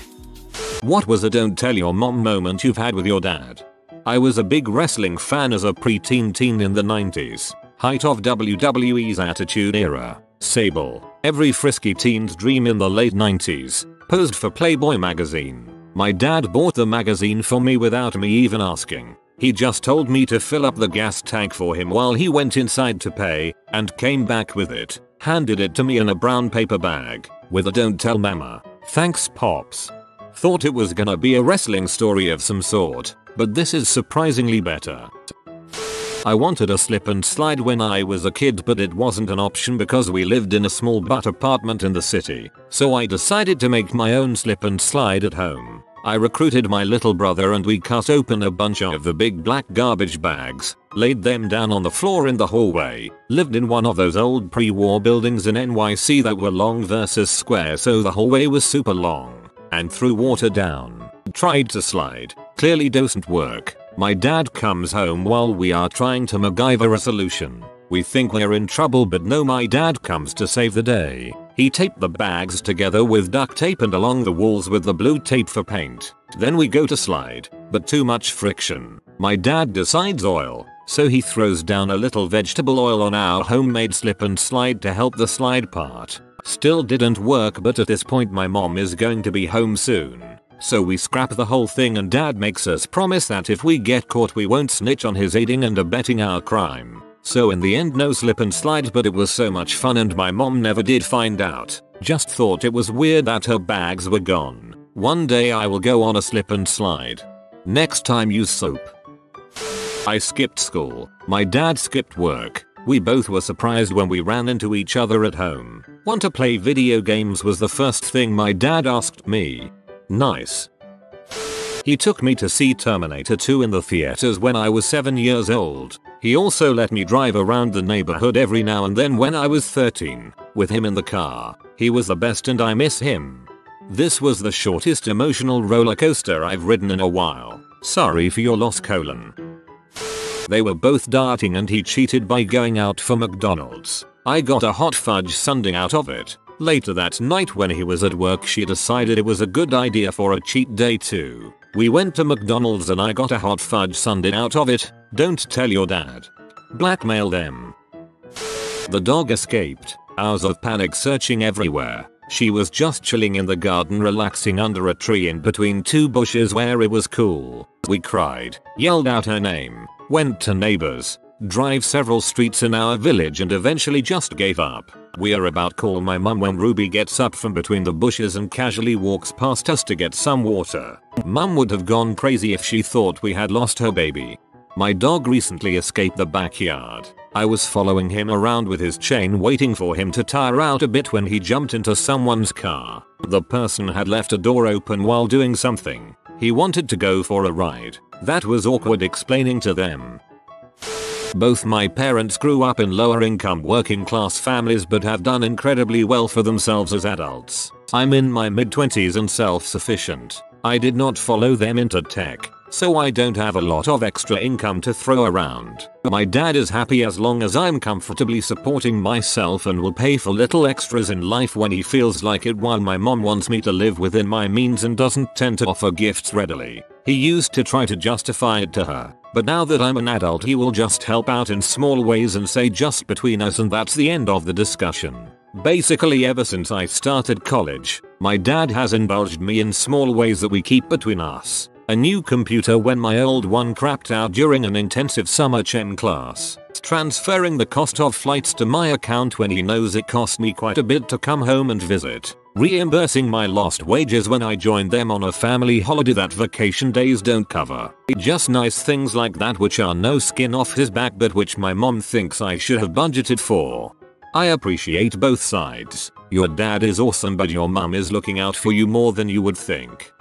What was a don't tell your mom moment you've had with your dad? I was a big wrestling fan as a preteen teen in the 90s. Height of WWE's Attitude Era. Sable. Every frisky teen's dream in the late 90s. Posed for Playboy magazine. My dad bought the magazine for me without me even asking. He just told me to fill up the gas tank for him while he went inside to pay, and came back with it, handed it to me in a brown paper bag, with a "Don't tell mama. Thanks pops." Thought it was gonna be a wrestling story of some sort, but this is surprisingly better. I wanted a slip and slide when I was a kid, but it wasn't an option because we lived in a small butt apartment in the city, so I decided to make my own slip and slide at home. I recruited my little brother and we cut open a bunch of the big black garbage bags, laid them down on the floor in the hallway, lived in one of those old pre-war buildings in NYC that were long versus square, so the hallway was super long, and threw water down. Tried to slide, clearly doesn't work. My dad comes home while we are trying to MacGyver a solution. We think we're in trouble, but no, my dad comes to save the day. He taped the bags together with duct tape and along the walls with the blue tape for paint. Then we go to slide, but too much friction. My dad decides oil, so he throws down a little vegetable oil on our homemade slip and slide to help the slide part. Still didn't work, but at this point my mom is going to be home soon. So we scrap the whole thing and dad makes us promise that if we get caught we won't snitch on his aiding and abetting our crime. So in the end, no slip and slide, but it was so much fun and my mom never did find out. Just thought it was weird that her bags were gone. One day I will go on a slip and slide. Next time, use soap. I skipped school. My dad skipped work. We both were surprised when we ran into each other at home. Want to play video games was the first thing my dad asked me. Nice. He took me to see Terminator 2 in the theaters when I was 7 years old. He also let me drive around the neighborhood every now and then when I was 13, with him in the car. He was the best and I miss him. This was the shortest emotional roller coaster I've ridden in a while. Sorry for your loss, colon. They were both dieting and he cheated by going out for McDonald's. I got a hot fudge sundae out of it. Later that night when he was at work, she decided it was a good idea for a cheat day too. We went to McDonald's and I got a hot fudge sundae out of it. Don't tell your dad. Blackmail them. The dog escaped. Hours of panic searching everywhere. She was just chilling in the garden, relaxing under a tree in between two bushes where it was cool. We cried, yelled out her name, went to neighbors, drive several streets in our village and eventually just gave up. We are about to call my mum when Ruby gets up from between the bushes and casually walks past us to get some water. Mum would have gone crazy if she thought we had lost her baby. My dog recently escaped the backyard. I was following him around with his chain waiting for him to tire out a bit when he jumped into someone's car. The person had left a door open while doing something. He wanted to go for a ride. That was awkward explaining to them. Both my parents grew up in lower income working class families but have done incredibly well for themselves as adults. I'm in my mid-20s and self-sufficient. I did not follow them into tech, so I don't have a lot of extra income to throw around. My dad is happy as long as I'm comfortably supporting myself and will pay for little extras in life when he feels like it, while my mom wants me to live within my means and doesn't tend to offer gifts readily. He used to try to justify it to her, but now that I'm an adult he will just help out in small ways and say just between us, and that's the end of the discussion. Basically ever since I started college, my dad has indulged me in small ways that we keep between us. A new computer when my old one crapped out during an intensive summer chem class. Transferring the cost of flights to my account when he knows it cost me quite a bit to come home and visit. Reimbursing my lost wages when I joined them on a family holiday that vacation days don't cover. Just nice things like that which are no skin off his back but which my mom thinks I should have budgeted for. I appreciate both sides. Your dad is awesome but your mom is looking out for you more than you would think.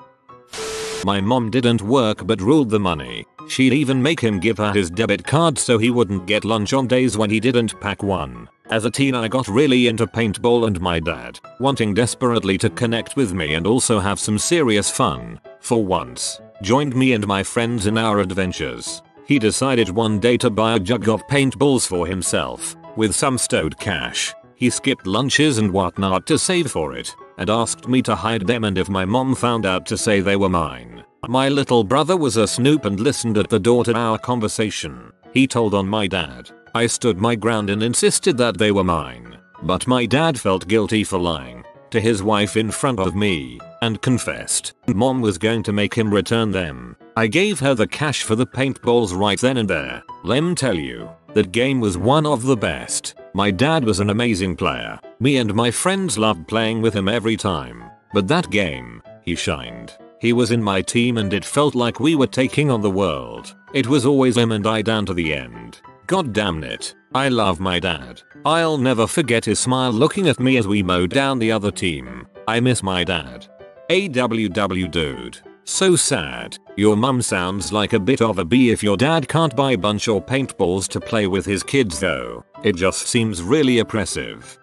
My mom didn't work but ruled the money. She'd even make him give her his debit card so he wouldn't get lunch on days when he didn't pack one. As a teen I got really into paintball and my dad, wanting desperately to connect with me and also have some serious fun, for once, joined me and my friends in our adventures. He decided one day to buy a jug of paintballs for himself, with some stowed cash. He skipped lunches and whatnot to save for it, and asked me to hide them, and if my mom found out to say they were mine. My little brother was a snoop and listened at the door to our conversation. He told on my dad. I stood my ground and insisted that they were mine, but my dad felt guilty for lying to his wife in front of me and confessed. Mom was going to make him return them. I gave her the cash for the paintballs right then and there. Lem tell you, that game was one of the best. My dad was an amazing player. Me and my friends loved playing with him every time. But that game, he shined. He was in my team and it felt like we were taking on the world. It was always him and I down to the end. God damn it. I love my dad. I'll never forget his smile looking at me as we mowed down the other team. I miss my dad. AWW dude. So sad. Your mum sounds like a bit of a bee if your dad can't buy bunch or paintballs to play with his kids though. It just seems really oppressive.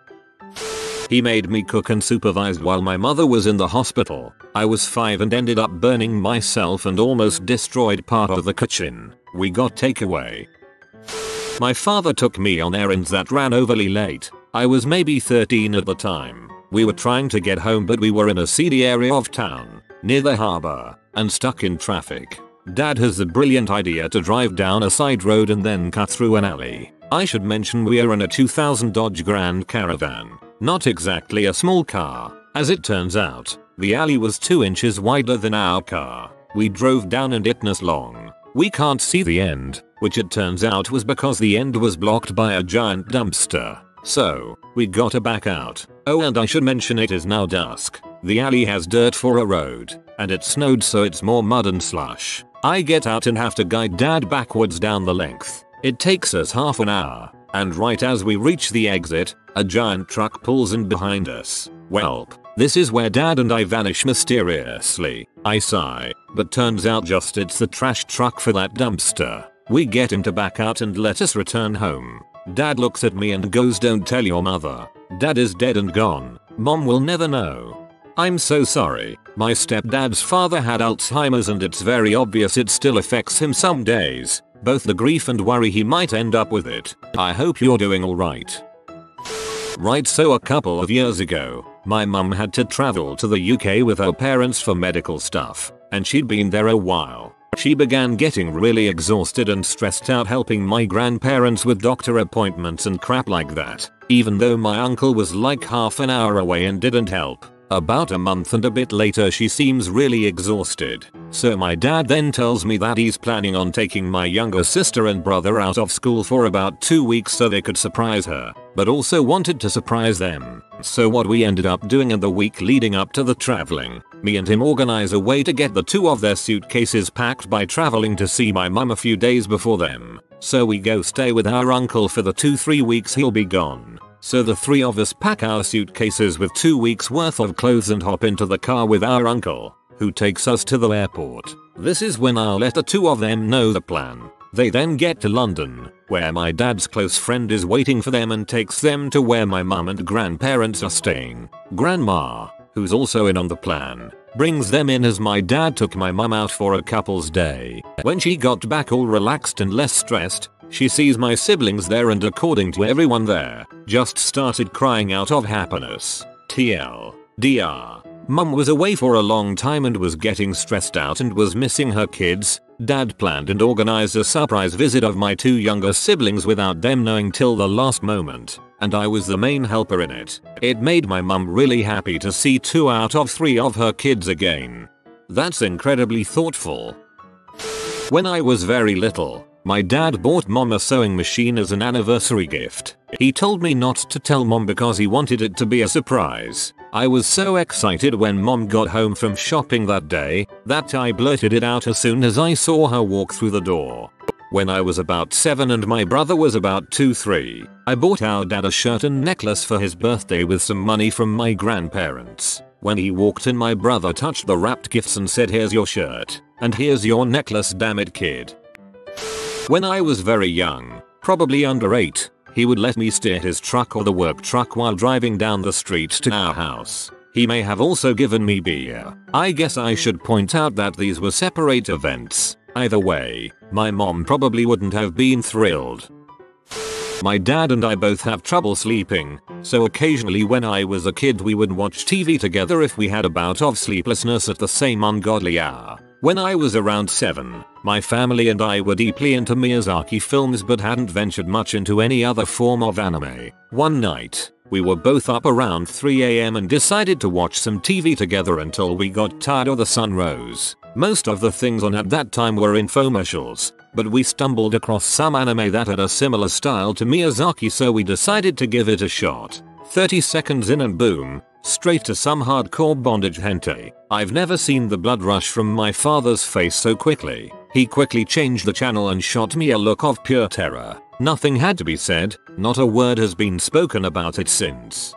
He made me cook and supervised while my mother was in the hospital. I was 5 and ended up burning myself and almost destroyed part of the kitchen. We got takeaway. My father took me on errands that ran overly late. I was maybe 13 at the time. We were trying to get home but we were in a seedy area of town, near the harbor, and stuck in traffic. Dad has the brilliant idea to drive down a side road and then cut through an alley. I should mention we are in a 2000 Dodge Grand Caravan. Not exactly a small car. As it turns out, the alley was 2 inches wider than our car. We drove down and it was long. We can't see the end, which it turns out was because the end was blocked by a giant dumpster. So, we got to back out. Oh, and I should mention it is now dusk. The alley has dirt for a road, and it snowed so it's more mud and slush. I get out and have to guide dad backwards down the length. It takes us half an hour, and right as we reach the exit, a giant truck pulls in behind us. Welp, this is where dad and I vanish mysteriously. I sigh, but turns out just it's the trash truck for that dumpster. We get him to back out and let us return home. Dad looks at me and goes, "Don't tell your mother. Dad is dead and gone. Mom will never know." I'm so sorry. My stepdad's father had Alzheimer's and it's very obvious it still affects him some days. Both the grief and worry he might end up with it. I hope you're doing alright. Right, so a couple of years ago, my mum had to travel to the UK with her parents for medical stuff, and she'd been there a while. She began getting really exhausted and stressed out helping my grandparents with doctor appointments and crap like that, even though my uncle was like half an hour away and didn't help. About a month and a bit later she seems really exhausted. So my dad then tells me that he's planning on taking my younger sister and brother out of school for about 2 weeks so they could surprise her, but also wanted to surprise them. So what we ended up doing in the week leading up to the traveling, me and him organize a way to get the 2 of their suitcases packed by traveling to see my mum a few days before them. So we go stay with our uncle for the 2-3 weeks he'll be gone. So the 3 of us pack our suitcases with 2 weeks worth of clothes and hop into the car with our uncle, who takes us to the airport. This is when I'll let the 2 of them know the plan. They then get to London, where my dad's close friend is waiting for them and takes them to where my mum and grandparents are staying. Grandma, who's also in on the plan, brings them in as my dad took my mum out for a couple's day. When she got back all relaxed and less stressed, she sees my siblings there and according to everyone there, just started crying out of happiness. TLDR. Mum was away for a long time and was getting stressed out and was missing her kids. Dad planned and organized a surprise visit of my 2 younger siblings without them knowing till the last moment, and I was the main helper in it. It made my mum really happy to see 2 out of 3 of her kids again. That's incredibly thoughtful. When I was very little, my dad bought mom a sewing machine as an anniversary gift. He told me not to tell mom because he wanted it to be a surprise. I was so excited when mom got home from shopping that day that I blurted it out as soon as I saw her walk through the door. When I was about 7 and my brother was about 2-3, I bought our dad a shirt and necklace for his birthday with some money from my grandparents. When he walked in, my brother touched the wrapped gifts and said, "Here's your shirt, and here's your necklace, damn it kid." When I was very young, probably under 8, he would let me steer his truck or the work truck while driving down the street to our house. He may have also given me beer. I guess I should point out that these were separate events. Either way, my mom probably wouldn't have been thrilled. My dad and I both have trouble sleeping, so occasionally when I was a kid we would watch TV together if we had a bout of sleeplessness at the same ungodly hour. When I was around 7, my family and I were deeply into Miyazaki films but hadn't ventured much into any other form of anime. One night, we were both up around 3 AM and decided to watch some TV together until we got tired or the sun rose. Most of the things on at that time were infomercials, but we stumbled across some anime that had a similar style to Miyazaki, so we decided to give it a shot. 30 seconds in and boom, straight to some hardcore bondage hentai. I've never seen the blood rush from my father's face so quickly. He quickly changed the channel and shot me a look of pure terror. Nothing had to be said, not a word has been spoken about it since.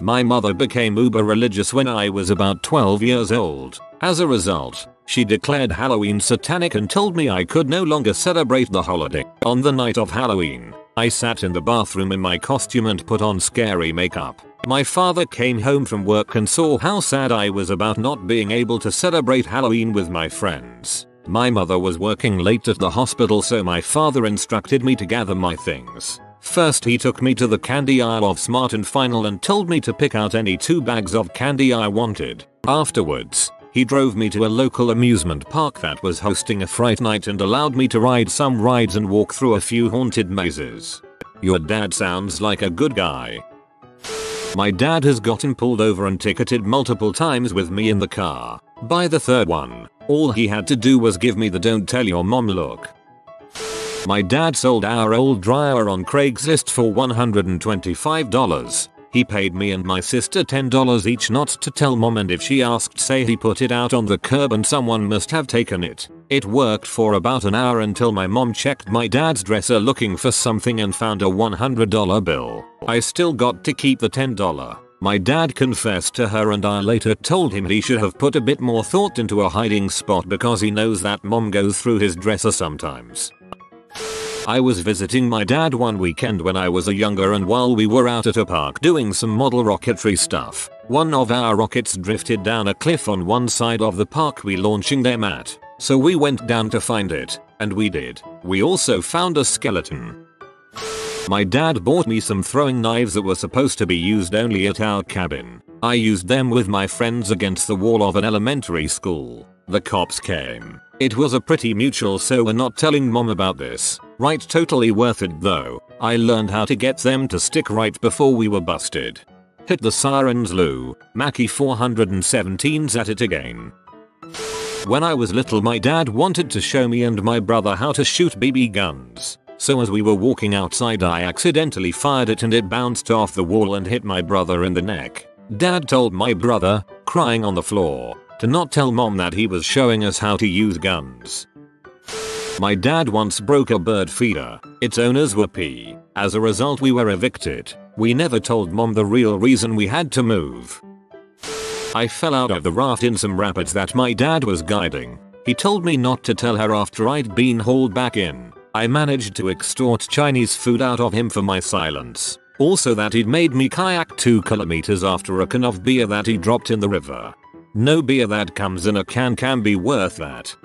My mother became uber religious when I was about 12 years old. As a result, she declared Halloween satanic and told me I could no longer celebrate the holiday. On the night of Halloween, I sat in the bathroom in my costume and put on scary makeup. My father came home from work and saw how sad I was about not being able to celebrate Halloween with my friends. My mother was working late at the hospital, so my father instructed me to gather my things. First he took me to the candy aisle of Smart and Final and told me to pick out any 2 bags of candy I wanted. Afterwards, he drove me to a local amusement park that was hosting a fright night and allowed me to ride some rides and walk through a few haunted mazes. Your dad sounds like a good guy. My dad has gotten pulled over and ticketed multiple times with me in the car. By the third one, all he had to do was give me the "don't tell your mom" look. My dad sold our old dryer on Craigslist for $125. He paid me and my sister $10 each not to tell mom, and if she asked, say he put it out on the curb and someone must have taken it. It worked for about an hour until my mom checked my dad's dresser looking for something and found a $100 bill. I still got to keep the $10. My dad confessed to her and I later told him he should have put a bit more thought into a hiding spot because he knows that mom goes through his dresser sometimes. I was visiting my dad one weekend when I was younger, and while we were out at a park doing some model rocketry stuff, one of our rockets drifted down a cliff on one side of the park we launching them at. So we went down to find it, and we did. We also found a skeleton. My dad bought me some throwing knives that were supposed to be used only at our cabin. I used them with my friends against the wall of an elementary school. The cops came. It was a pretty mutual, so we're not telling mom about this. Right, totally worth it though. I learned how to get them to stick right before we were busted. Hit the sirens, Lou. Mackie 417's at it again. When I was little, my dad wanted to show me and my brother how to shoot BB guns. So as we were walking outside, I accidentally fired it and it bounced off the wall and hit my brother in the neck. Dad told my brother, crying on the floor, to not tell mom that he was showing us how to use guns. My dad once broke a bird feeder. Its owners were P. As a result, we were evicted. We never told mom the real reason we had to move. I fell out of the raft in some rapids that my dad was guiding. He told me not to tell her after I'd been hauled back in. I managed to extort Chinese food out of him for my silence. Also that he'd made me kayak 2 kilometers after a can of beer that he dropped in the river. No beer that comes in a can be worth that.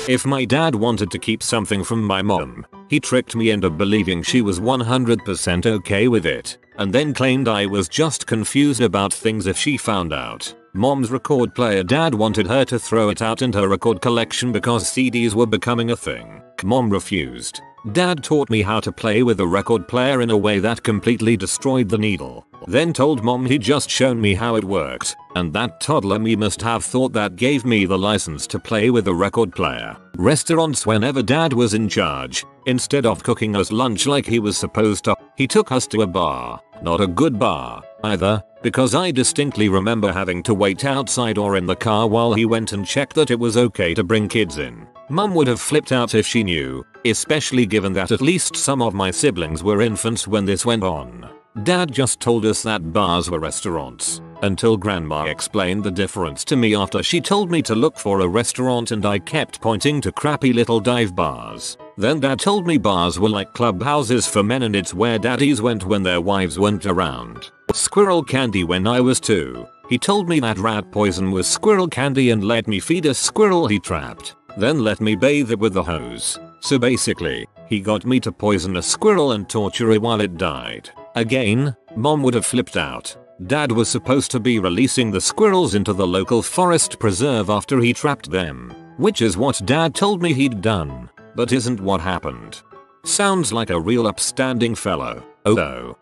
If my dad wanted to keep something from my mom, he tricked me into believing she was 100% okay with it, and then claimed I was just confused about things if she found out. Mom's record player, dad wanted her to throw it out in her record collection because CDs were becoming a thing. Mom refused. Dad taught me how to play with a record player in a way that completely destroyed the needle. Then told mom he'd just shown me how it worked, and that toddler me must have thought that gave me the license to play with a record player. Restaurants, whenever dad was in charge, instead of cooking us lunch like he was supposed to, he took us to a bar. Not a good bar either, because I distinctly remember having to wait outside or in the car while he went and checked that it was okay to bring kids in. Mum would have flipped out if she knew, especially given that at least some of my siblings were infants when this went on. Dad just told us that bars were restaurants, until grandma explained the difference to me after she told me to look for a restaurant and I kept pointing to crappy little dive bars. Then dad told me bars were like clubhouses for men and it's where daddies went when their wives weren't around. Squirrel candy when I was 2. He told me that rat poison was squirrel candy and let me feed a squirrel he trapped. Then let me bathe it with the hose. So basically, he got me to poison a squirrel and torture it while it died. Again, mom would have flipped out. Dad was supposed to be releasing the squirrels into the local forest preserve after he trapped them, which is what dad told me he'd done, but isn't what happened. Sounds like a real upstanding fellow. Oh.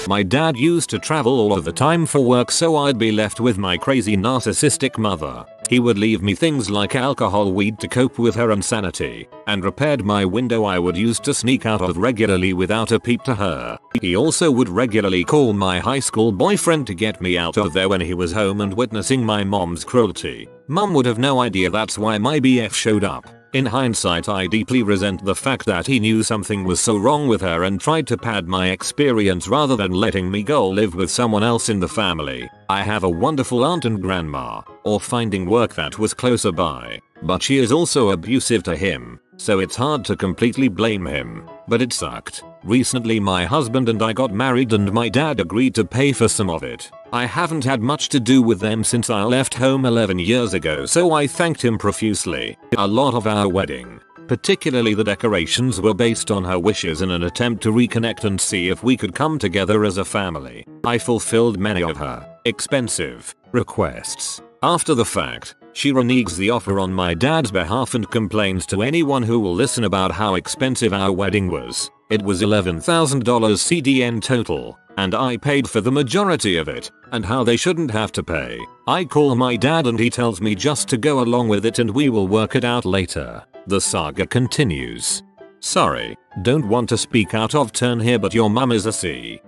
My dad used to travel all of the time for work, so I'd be left with my crazy narcissistic mother. He would leave me things like alcohol, weed to cope with her insanity, and repaired my window I would use to sneak out of regularly without a peep to her. He also would regularly call my high school boyfriend to get me out of there when he was home and witnessing my mom's cruelty. Mom would have no idea that's why my BF showed up. In hindsight, I deeply resent the fact that he knew something was so wrong with her and tried to pad my experience rather than letting me go live with someone else in the family. I have a wonderful aunt and grandma, or finding work that was closer by, but she is also abusive to him, so it's hard to completely blame him. But it sucked. Recently my husband and I got married and my dad agreed to pay for some of it. I haven't had much to do with them since I left home 11 years ago, so I thanked him profusely. A lot of our wedding, particularly the decorations, were based on her wishes in an attempt to reconnect and see if we could come together as a family. I fulfilled many of her expensive requests. After the fact, she reneges the offer on my dad's behalf and complains to anyone who will listen about how expensive our wedding was. It was $11,000 CDN total, and I paid for the majority of it, and how they shouldn't have to pay. I call my dad and he tells me just to go along with it and we will work it out later. The saga continues. Sorry, don't want to speak out of turn here, but your mum is a C.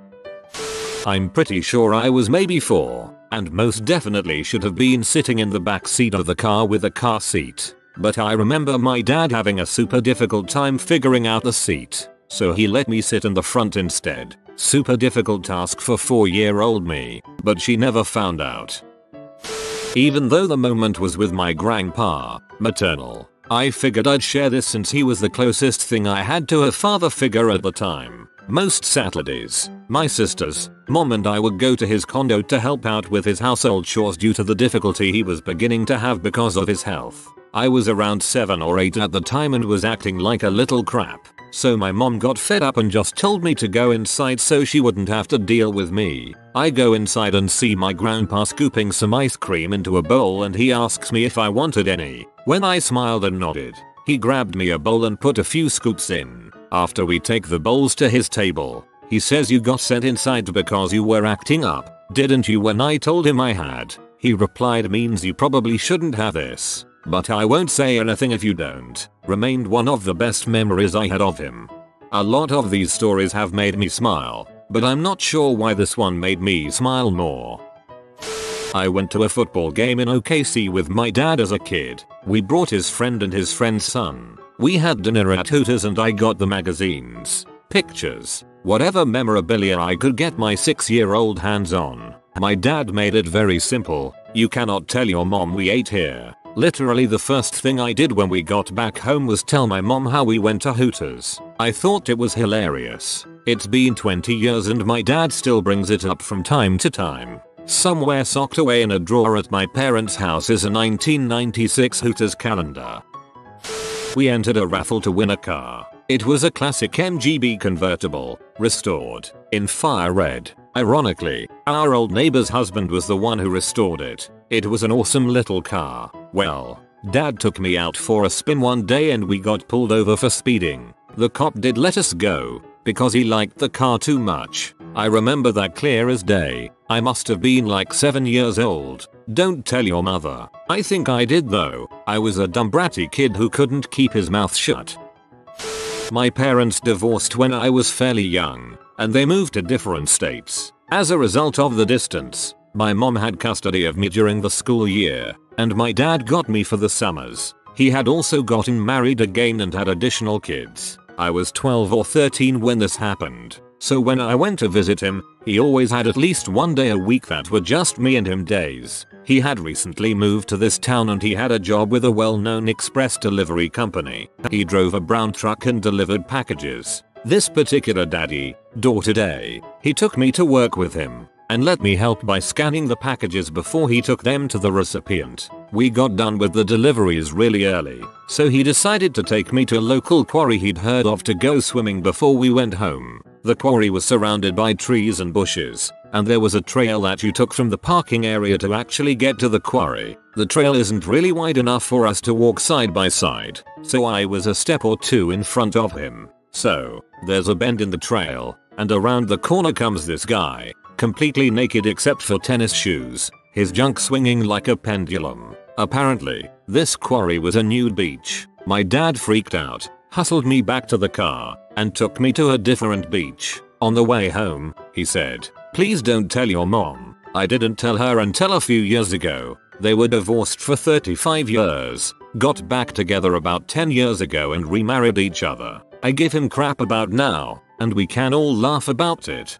I'm pretty sure I was maybe 4, and most definitely should have been sitting in the back seat of the car with a car seat. But I remember my dad having a super difficult time figuring out the seat, so he let me sit in the front instead. Super difficult task for 4-year-old me, but she never found out. Even though the moment was with my grandpa, maternal, I figured I'd share this since he was the closest thing I had to a father figure at the time. Most Saturdays, my sisters, mom and I would go to his condo to help out with his household chores due to the difficulty he was beginning to have because of his health. I was around 7 or 8 at the time and was acting like a little crap, so my mom got fed up and just told me to go inside so she wouldn't have to deal with me. I go inside and see my grandpa scooping some ice cream into a bowl and he asks me if I wanted any. When I smiled and nodded, he grabbed me a bowl and put a few scoops in. After we take the bowls to his table, he says, "You got sent inside because you were acting up, didn't you?" When I told him I had, he replied, "Means you probably shouldn't have this, but I won't say anything if you don't." Remained one of the best memories I had of him. A lot of these stories have made me smile, but I'm not sure why this one made me smile more. I went to a football game in OKC with my dad as a kid. We brought his friend and his friend's son. We had dinner at Hooters and I got the magazines, pictures, whatever memorabilia I could get my 6-year-old hands on. My dad made it very simple. "You cannot tell your mom we ate here." Literally the first thing I did when we got back home was tell my mom how we went to Hooters. I thought it was hilarious. It's been 20 years and my dad still brings it up from time to time. Somewhere socked away in a drawer at my parents' house is a 1996 Hooters calendar. We entered a raffle to win a car. It was a classic MGB convertible, restored, in fire red. Ironically, our old neighbor's husband was the one who restored it. It was an awesome little car. Well, dad took me out for a spin one day and we got pulled over for speeding. The cop did let us go, because he liked the car too much. I remember that clear as day. I must have been like 7 years old. Don't tell your mother. I think I did though. I was a dumb bratty kid who couldn't keep his mouth shut. My parents divorced when I was fairly young, and they moved to different states. As a result of the distance, my mom had custody of me during the school year, and my dad got me for the summers. He had also gotten married again and had additional kids. I was 12 or 13 when this happened, so when I went to visit him, he always had at least one day a week that were just me and him days. He had recently moved to this town and he had a job with a well-known express delivery company. He drove a brown truck and delivered packages. This particular daughter day, he took me to work with him and let me help by scanning the packages before he took them to the recipient. We got done with the deliveries really early, so he decided to take me to a local quarry he'd heard of to go swimming before we went home. The quarry was surrounded by trees and bushes, and there was a trail that you took from the parking area to actually get to the quarry. The trail isn't really wide enough for us to walk side by side, so I was a step or two in front of him. So, there's a bend in the trail, and around the corner comes this guy, completely naked except for tennis shoes, his junk swinging like a pendulum. Apparently, this quarry was a nude beach. My dad freaked out, hustled me back to the car, and took me to a different beach. On the way home, he said, "Please don't tell your mom." I didn't tell her until a few years ago. They were divorced for 35 years, got back together about 10 years ago and remarried each other. I give him crap about now, and we can all laugh about it.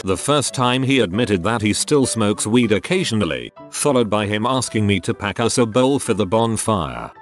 The first time he admitted that he still smokes weed occasionally, followed by him asking me to pack us a bowl for the bonfire.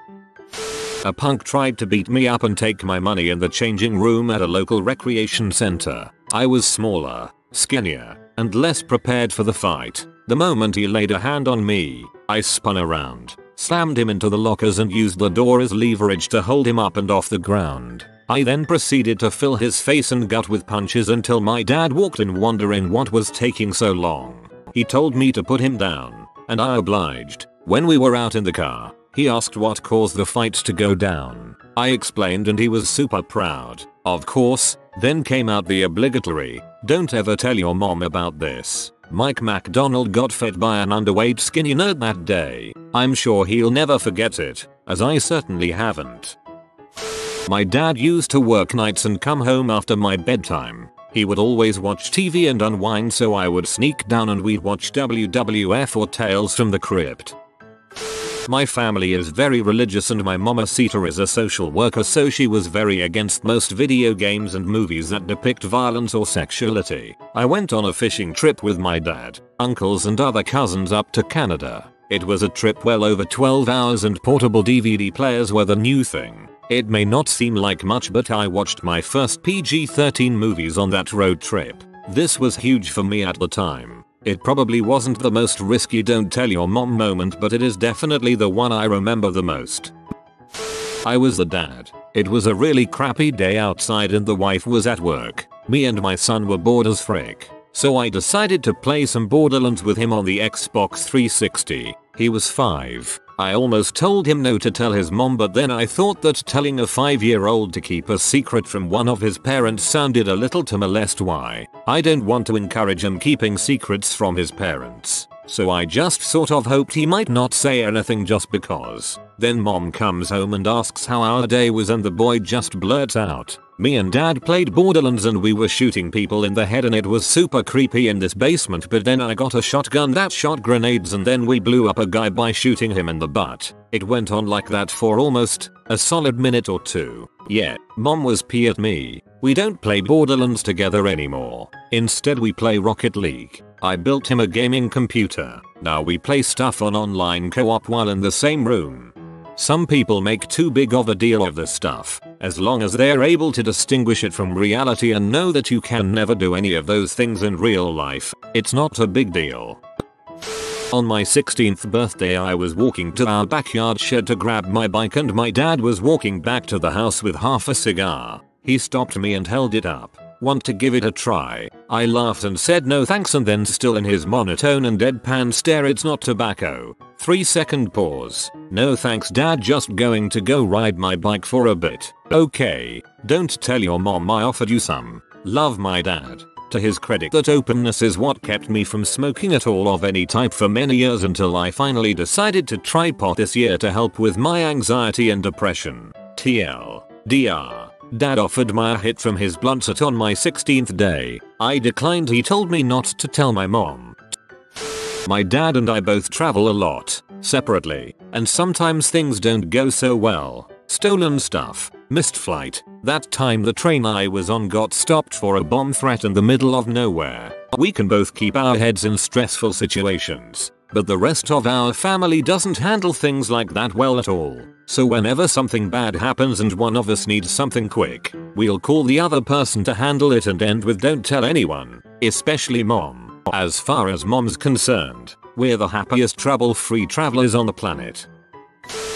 A punk tried to beat me up and take my money in the changing room at a local recreation center. I was smaller, skinnier, and less prepared for the fight. The moment he laid a hand on me, I spun around, slammed him into the lockers and used the door as leverage to hold him up and off the ground. I then proceeded to fill his face and gut with punches until my dad walked in wondering what was taking so long. He told me to put him down, and I obliged. When we were out in the car, he asked what caused the fight to go down. I explained and he was super proud. Of course, then came out the obligatory, "Don't ever tell your mom about this." Mike McDonald got fed by an underweight skinny nerd that day. I'm sure he'll never forget it, as I certainly haven't. My dad used to work nights and come home after my bedtime. He would always watch TV and unwind, so I would sneak down and we'd watch WWF or Tales from the Crypt. My family is very religious and my mama Sita is a social worker, so she was very against most video games and movies that depict violence or sexuality. I went on a fishing trip with my dad, uncles and other cousins up to Canada. It was a trip well over 12 hours and portable DVD players were the new thing. It may not seem like much, but I watched my first PG-13 movies on that road trip. This was huge for me at the time. It probably wasn't the most risky don't tell your mom moment, but it is definitely the one I remember the most. I was the dad. It was a really crappy day outside and the wife was at work. Me and my son were bored as frick. So I decided to play some Borderlands with him on the Xbox 360. He was 5. I almost told him no to tell his mom, but then I thought that telling a 5-year-old to keep a secret from one of his parents sounded a little to molest. Why? I don't want to encourage him keeping secrets from his parents. So I just sort of hoped he might not say anything just because. Then mom comes home and asks how our day was and the boy just blurts out, "Me and dad played Borderlands and we were shooting people in the head and it was super creepy in this basement, but then I got a shotgun that shot grenades and then we blew up a guy by shooting him in the butt." It went on like that for almost a solid minute or two. Yeah, mom was pissed at me. We don't play Borderlands together anymore. Instead we play Rocket League. I built him a gaming computer. Now we play stuff on online co-op while in the same room. Some people make too big of a deal of this stuff. As long as they're able to distinguish it from reality and know that you can never do any of those things in real life, it's not a big deal. On my 16th birthday I was walking to our backyard shed to grab my bike and my dad was walking back to the house with half a cigar. He stopped me and held it up. "Want to give it a try?" I laughed and said no thanks, and then still in his monotone and deadpan stare, "It's not tobacco." 3-second pause. "No thanks dad, just going to go ride my bike for a bit." "Okay, don't tell your mom I offered you some." Love my dad. To his credit, that openness is what kept me from smoking at all of any type for many years until I finally decided to try pot this year to help with my anxiety and depression. TLDR. Dad offered me a hit from his blunt set on my 16th day. I declined. He told me not to tell my mom. My dad and I both travel a lot, separately, and sometimes things don't go so well. Stolen stuff, missed flight. That time the train I was on got stopped for a bomb threat in the middle of nowhere. We can both keep our heads in stressful situations, but the rest of our family doesn't handle things like that well at all. So whenever something bad happens and one of us needs something quick, we'll call the other person to handle it and end with "Don't tell anyone," especially mom. As far as mom's concerned, we're the happiest trouble-free travelers on the planet.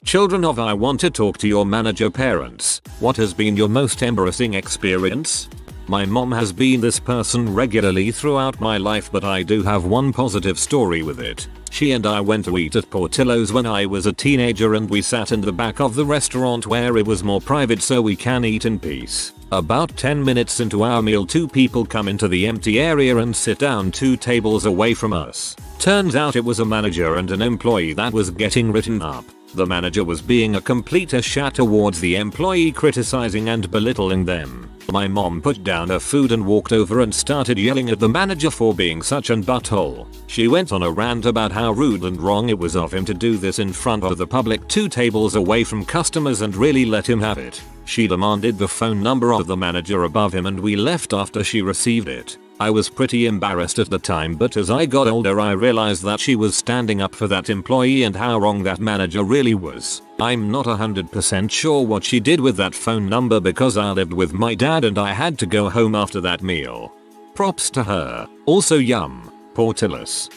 Children of I want to talk to your manager parents. What has been your most embarrassing experience? My mom has been this person regularly throughout my life, but I do have one positive story with it. She and I went to eat at Portillo's when I was a teenager, and we sat in the back of the restaurant where it was more private so we can eat in peace. About 10 minutes into our meal, 2 people come into the empty area and sit down 2 tables away from us. Turns out it was a manager and an employee that was getting written up. The manager was being a complete shat towards the employee, criticizing and belittling them. My mom put down her food and walked over and started yelling at the manager for being such an butthole. She went on a rant about how rude and wrong it was of him to do this in front of the public 2 tables away from customers and really let him have it. She demanded the phone number of the manager above him and we left after she received it. I was pretty embarrassed at the time, but as I got older I realized that she was standing up for that employee and how wrong that manager really was. I'm not 100% sure what she did with that phone number because I lived with my dad and I had to go home after that meal. Props to her. Also yum. Portillo's.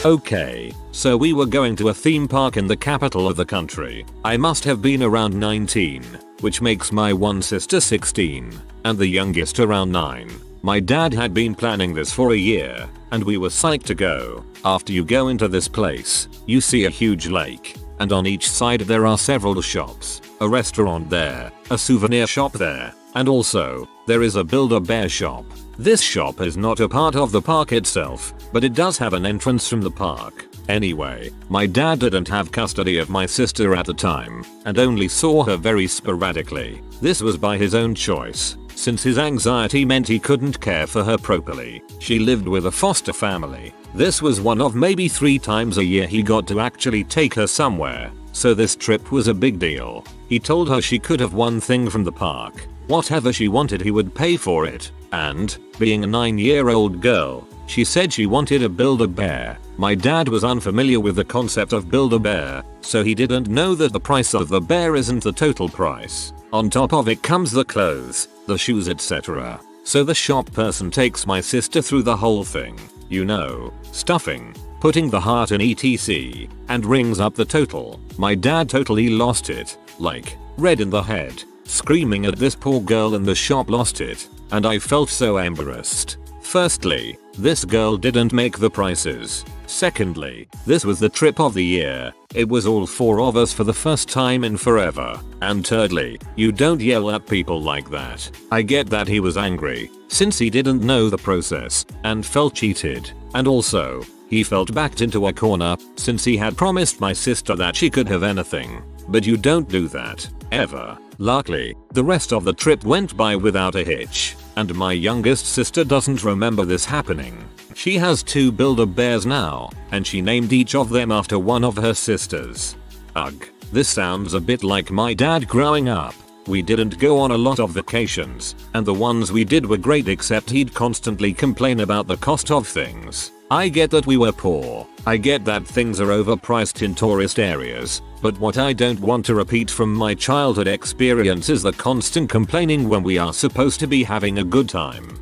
Okay, so we were going to a theme park in the capital of the country. I must have been around 19, which makes my one sister 16, and the youngest around 9. My dad had been planning this for a year, and we were psyched to go. After you go into this place, you see a huge lake, and on each side there are several shops, a restaurant there, a souvenir shop there, and also, there is a Build-A-Bear shop. This shop is not a part of the park itself, but it does have an entrance from the park. Anyway, my dad didn't have custody of my sister at the time, and only saw her very sporadically. This was by his own choice, since his anxiety meant he couldn't care for her properly. She lived with a foster family. This was one of maybe 3 times a year he got to actually take her somewhere, so this trip was a big deal. He told her she could have one thing from the park. Whatever she wanted he would pay for it, and, being a 9-year-old girl, she said she wanted a Build-A-Bear. My dad was unfamiliar with the concept of Build-A-Bear, so he didn't know that the price of the bear isn't the total price. On top of it comes the clothes, the shoes, etc. So the shop person takes my sister through the whole thing. You know, stuffing, putting the heart in etc. and rings up the total. My dad totally lost it, like, red in the head, screaming at this poor girl in the shop lost it, and I felt so embarrassed. Firstly, this girl didn't make the prices. Secondly, this was the trip of the year. It was all 4 of us for the first time in forever. And thirdly, you don't yell at people like that. I get that he was angry, since he didn't know the process, and felt cheated. And also, he felt backed into a corner, since he had promised my sister that she could have anything. But you don't do that, ever. Luckily, the rest of the trip went by without a hitch, and my youngest sister doesn't remember this happening. She has 2 Build-A-Bears now, and she named each of them after one of her sisters. Ugh, this sounds a bit like my dad growing up. We didn't go on a lot of vacations, and the ones we did were great, except he'd constantly complain about the cost of things. I get that we were poor. I get that things are overpriced in tourist areas, but what I don't want to repeat from my childhood experience is the constant complaining when we are supposed to be having a good time.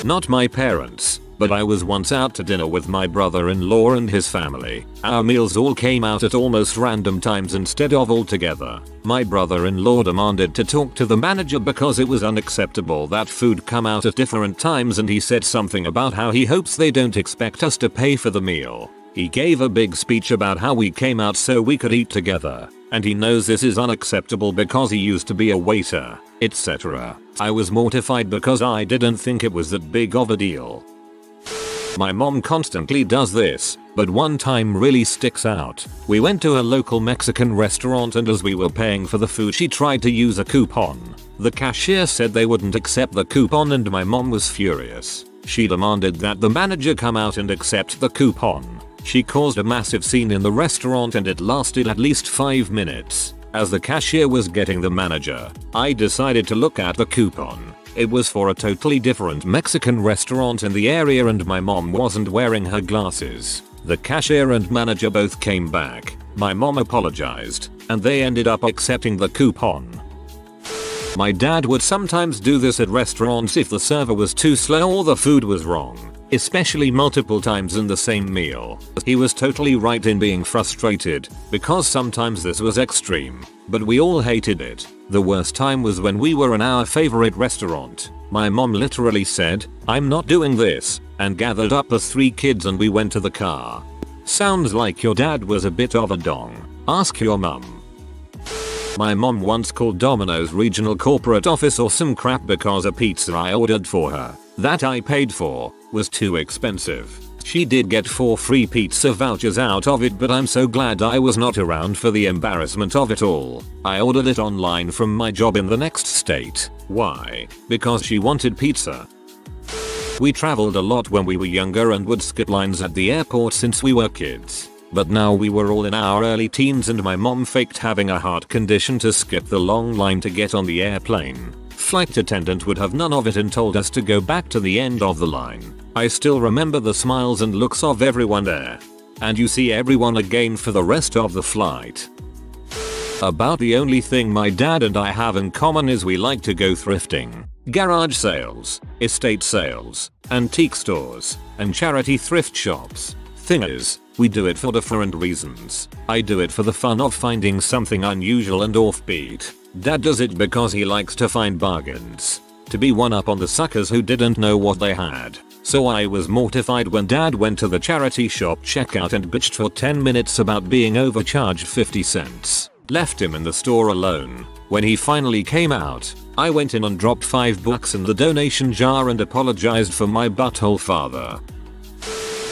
Not my parents, but I was once out to dinner with my brother-in-law and his family. Our meals all came out at almost random times instead of all together. My brother-in-law demanded to talk to the manager because it was unacceptable that food come out at different times, and he said something about how he hopes they don't expect us to pay for the meal. He gave a big speech about how we came out so we could eat together, and he knows this is unacceptable because he used to be a waiter, etc. I was mortified because I didn't think it was that big of a deal. My mom constantly does this, but one time really sticks out. We went to a local Mexican restaurant, and as we were paying for the food she tried to use a coupon. The cashier said they wouldn't accept the coupon, and my mom was furious. She demanded that the manager come out and accept the coupon. She caused a massive scene in the restaurant, and it lasted at least 5 minutes. As the cashier was getting the manager, I decided to look at the coupon. It was for a totally different Mexican restaurant in the area, and my mom wasn't wearing her glasses. The cashier and manager both came back. My mom apologized, and they ended up accepting the coupon. My dad would sometimes do this at restaurants if the server was too slow or the food was wrong, especially multiple times in the same meal. He was totally right in being frustrated, because sometimes this was extreme, but we all hated it. The worst time was when we were in our favorite restaurant. My mom literally said, "I'm not doing this," and gathered up us 3 kids and we went to the car. Sounds like your dad was a bit of a dong. Ask your mum. My mom once called Domino's regional corporate office or some crap because a pizza I ordered for her, that I paid for, was too expensive. She did get 4 free pizza vouchers out of it, but I'm so glad I was not around for the embarrassment of it all. I ordered it online from my job in the next state. Why? Because she wanted pizza. We traveled a lot when we were younger and would skip lines at the airport since we were kids. But now we were all in our early teens and my mom faked having a heart condition to skip the long line to get on the airplane. Flight attendant would have none of it and told us to go back to the end of the line. I still remember the smiles and looks of everyone there. And you see everyone again for the rest of the flight. About the only thing my dad and I have in common is we like to go thrifting. Garage sales, estate sales, antique stores, and charity thrift shops. Thing is, we do it for different reasons. I do it for the fun of finding something unusual and offbeat. Dad does it because he likes to find bargains. To be one up on the suckers who didn't know what they had. So I was mortified when Dad went to the charity shop checkout and bitched for 10 minutes about being overcharged 50 cents. Left him in the store alone. When he finally came out, I went in and dropped $5 in the donation jar and apologized for my butthole father.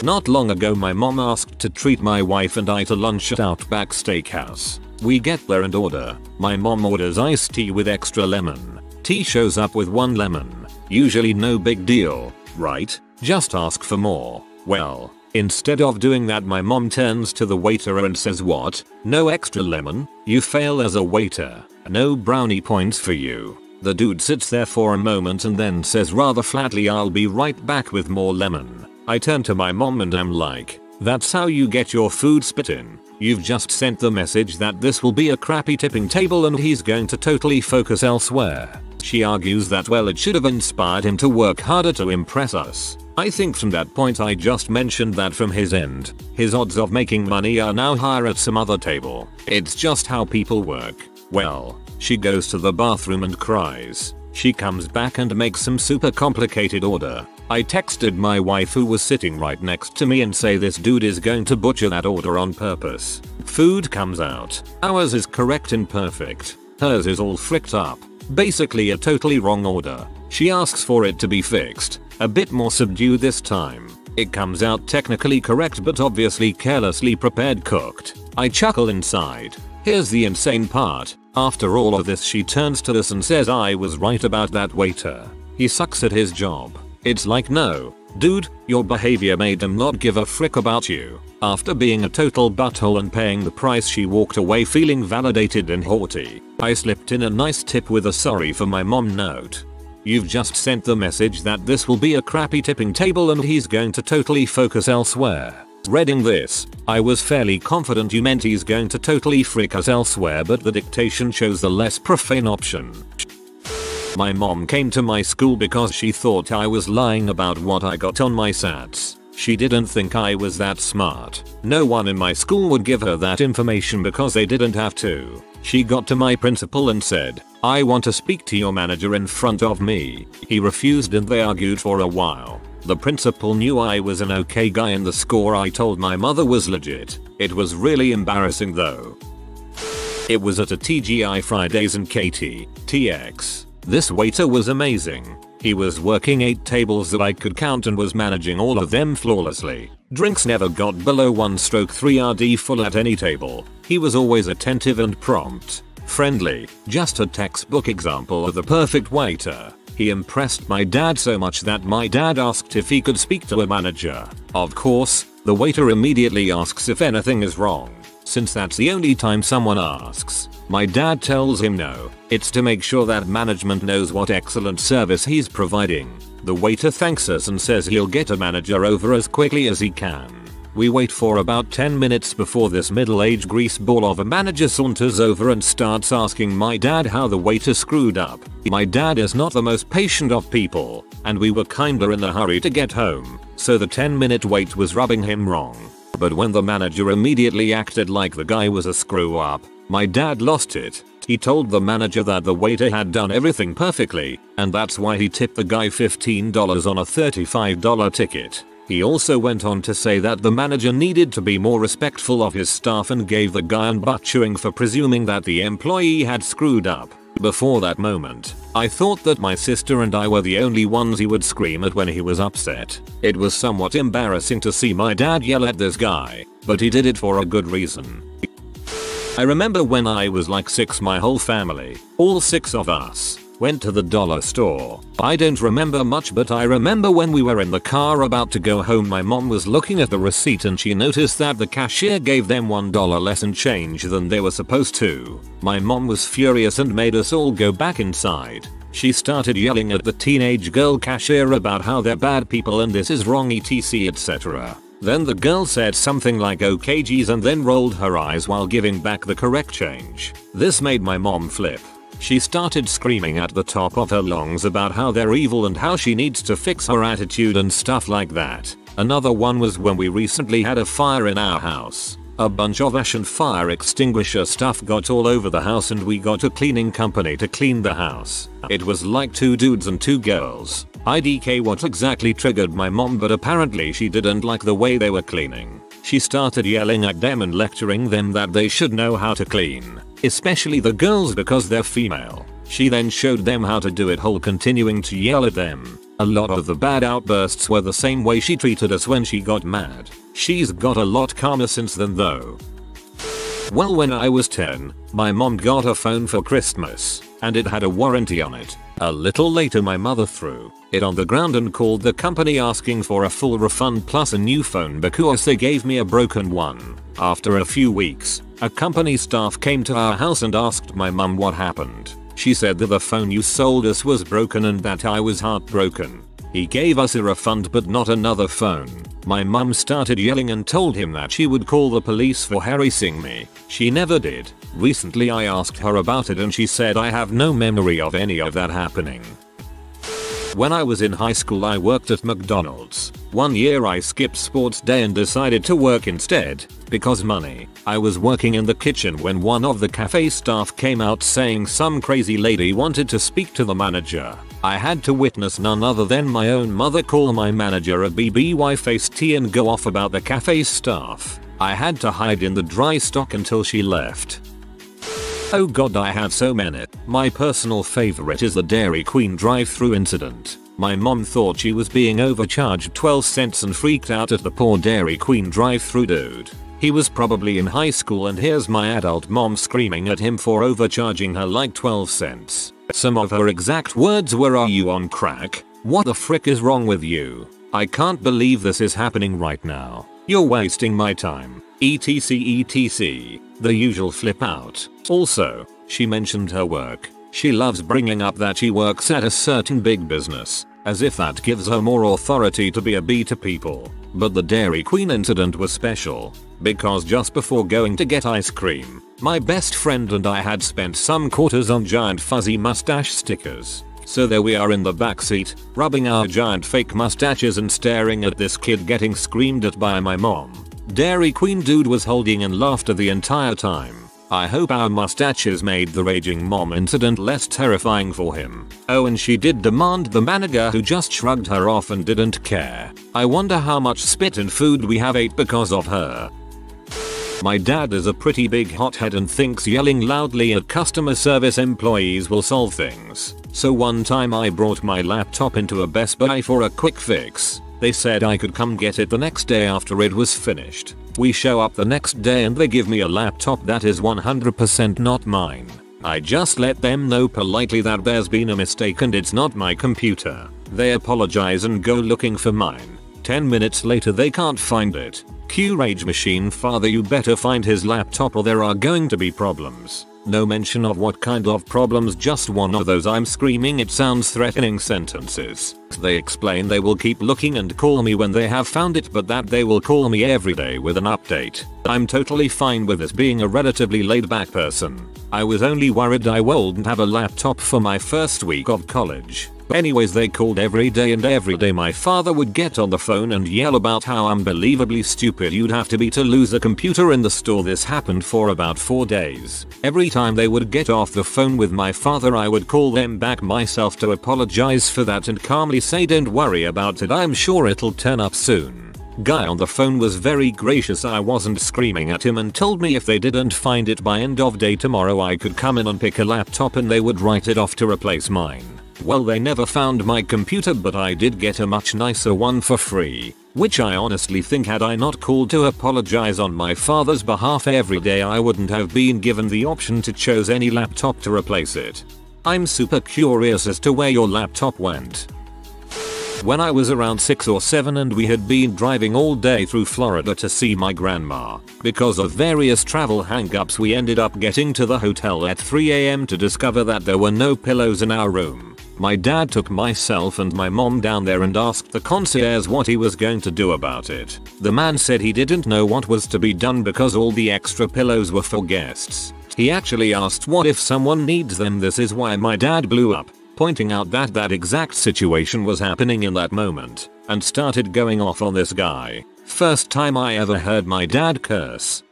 Not long ago my mom asked to treat my wife and I to lunch at Outback Steakhouse. We get there and order. My mom orders iced tea with extra lemon. Tea shows up with 1 lemon. Usually no big deal, right? Just ask for more. Well, instead of doing that my mom turns to the waiter and says, "What? No extra lemon? You fail as a waiter. No brownie points for you." The dude sits there for a moment and then says rather flatly, "I'll be right back with more lemon." I turn to my mom and I'm like, "That's how you get your food spit in? You've just sent the message that this will be a crappy tipping table and he's going to totally focus elsewhere." She argues that well it should have inspired him to work harder to impress us. I think from that point I just mentioned that from his end, his odds of making money are now higher at some other table. It's just how people work. Well, she goes to the bathroom and cries. She comes back and makes some super complicated order. I texted my wife who was sitting right next to me and say this dude is going to butcher that order on purpose. Food comes out. Ours is correct and perfect. Hers is all fricked up. Basically a totally wrong order. She asks for it to be fixed. A bit more subdued this time. It comes out technically correct but obviously carelessly prepared cooked. I chuckle inside. Here's the insane part. After all of this she turns to us and says I was right about that waiter. He sucks at his job. It's like, no, dude, your behavior made him not give a frick about you. After being a total butthole and paying the price she walked away feeling validated and haughty. I slipped in a nice tip with a sorry for my mom note. You've just sent the message that this will be a crappy tipping table and he's going to totally focus elsewhere. Reading this, I was fairly confident you meant he's going to totally freak us elsewhere, but the dictation chose the less profane option. My mom came to my school because she thought I was lying about what I got on my SATs. She didn't think I was that smart. No one in my school would give her that information because they didn't have to. She got to my principal and said, "I want to speak to your manager in front of me." He refused and they argued for a while. The principal knew I was an okay guy and the score I told my mother was legit. It was really embarrassing though. It was at a TGI Fridays in KT, TX. This waiter was amazing. He was working 8 tables that I could count and was managing all of them flawlessly. Drinks never got below 1/3 RD full at any table. He was always attentive and prompt. Friendly, just a textbook example of the perfect waiter. He impressed my dad so much that my dad asked if he could speak to a manager. Of course, the waiter immediately asks if anything is wrong. Since that's the only time someone asks, my dad tells him no. It's to make sure that management knows what excellent service he's providing. The waiter thanks us and says he'll get a manager over as quickly as he can. We wait for about 10 minutes before this middle-aged greaseball of a manager saunters over and starts asking my dad how the waiter screwed up. My dad is not the most patient of people, and we were kinda in a hurry to get home, so the 10-minute wait was rubbing him wrong. But when the manager immediately acted like the guy was a screw up, my dad lost it. He told the manager that the waiter had done everything perfectly, and that's why he tipped the guy $15 on a $35 ticket. He also went on to say that the manager needed to be more respectful of his staff and gave the guy an butt chewing for presuming that the employee had screwed up. Before that moment, I thought that my sister and I were the only ones he would scream at when he was upset. It was somewhat embarrassing to see my dad yell at this guy, but he did it for a good reason. I remember when I was like 6, my whole family, all 6 of us, went to the dollar store. I don't remember much, but I remember when we were in the car about to go home, my mom was looking at the receipt and she noticed that the cashier gave them $1 less in change than they were supposed to. My mom was furious and made us all go back inside. She started yelling at the teenage girl cashier about how they're bad people and this is wrong etc etc. Then the girl said something like okay geez and then rolled her eyes while giving back the correct change. This made my mom flip. She started screaming at the top of her lungs about how they're evil and how she needs to fix her attitude and stuff like that. Another one was when we recently had a fire in our house. A bunch of ash and fire extinguisher stuff got all over the house and we got a cleaning company to clean the house. It was like 2 dudes and 2 girls. IDK what exactly triggered my mom, but apparently she didn't like the way they were cleaning. She started yelling at them and lecturing them that they should know how to clean, especially the girls because they're female. She then showed them how to do it whole continuing to yell at them. A lot of the bad outbursts were the same way she treated us when she got mad. She's got a lot calmer since then though. Well, when I was 10, my mom got a phone for Christmas, and it had a warranty on it. A little later my mother threw it on the ground and called the company asking for a full refund plus a new phone because they gave me a broken one. After a few weeks, a company staff came to our house and asked my mum what happened. She said that the phone you sold us was broken and that I was heartbroken. He gave us a refund but not another phone. My mum started yelling and told him that she would call the police for harassing me. She never did. Recently I asked her about it and she said I have no memory of any of that happening. When I was in high school I worked at McDonald's. One year I skipped sports day and decided to work instead, because money. I was working in the kitchen when one of the cafe staff came out saying some crazy lady wanted to speak to the manager. I had to witness none other than my own mother call my manager a BBY-faced T and go off about the cafe staff. I had to hide in the dry stock until she left. Oh god, I have so many. My personal favorite is the Dairy Queen drive-thru incident. My mom thought she was being overcharged 12 cents and freaked out at the poor Dairy Queen drive-thru dude. He was probably in high school and here's my adult mom screaming at him for overcharging her like 12 cents. Some of her exact words were, "Are you on crack? What the frick is wrong with you? I can't believe this is happening right now. You're wasting my time. etc etc." The usual flip out. Also, she mentioned her work. She loves bringing up that she works at a certain big business, as if that gives her more authority to be a B to people. But the Dairy Queen incident was special, because just before going to get ice cream, my best friend and I had spent some quarters on giant fuzzy mustache stickers. So there we are in the backseat, rubbing our giant fake mustaches and staring at this kid getting screamed at by my mom. Dairy Queen dude was holding in laughter the entire time. I hope our mustaches made the raging mom incident less terrifying for him. Oh, and she did demand the manager, who just shrugged her off and didn't care. I wonder how much spit and food we have ate because of her. My dad is a pretty big hothead and thinks yelling loudly at customer service employees will solve things. So one time I brought my laptop into a Best Buy for a quick fix. They said I could come get it the next day after it was finished. We show up the next day and they give me a laptop that is 100% not mine. I just let them know politely that there's been a mistake and it's not my computer. They apologize and go looking for mine. 10 minutes later they can't find it. Cue rage machine father, you better find his laptop or there are going to be problems. No mention of what kind of problems, just one of those I'm screaming it sounds threatening sentences. They explain they will keep looking and call me when they have found it, but that they will call me every day with an update. I'm totally fine with this, being a relatively laid back person. I was only worried I wouldn't have a laptop for my first week of college. But anyways, they called every day, and every day my father would get on the phone and yell about how unbelievably stupid you'd have to be to lose a computer in the store. This happened for about 4 days. Every time they would get off the phone with my father, I would call them back myself to apologize for that and calmly say, don't worry about it, I'm sure it'll turn up soon. Guy on the phone was very gracious. I wasn't screaming at him and told me if they didn't find it by end of day tomorrow I could come in and pick a laptop and they would write it off to replace mine. Well, they never found my computer, but I did get a much nicer one for free, which I honestly think had I not called to apologize on my father's behalf every day, I wouldn't have been given the option to choose any laptop to replace it. I'm super curious as to where your laptop went. When I was around 6 or 7 and we had been driving all day through Florida to see my grandma, because of various travel hang-ups we ended up getting to the hotel at 3 AM to discover that there were no pillows in our room. My dad took myself and my mom down there and asked the concierge what he was going to do about it. The man said he didn't know what was to be done because all the extra pillows were for guests. He actually asked what if someone needs them. This is why my dad blew up, pointing out that that exact situation was happening in that moment, and started going off on this guy. First time I ever heard my dad curse.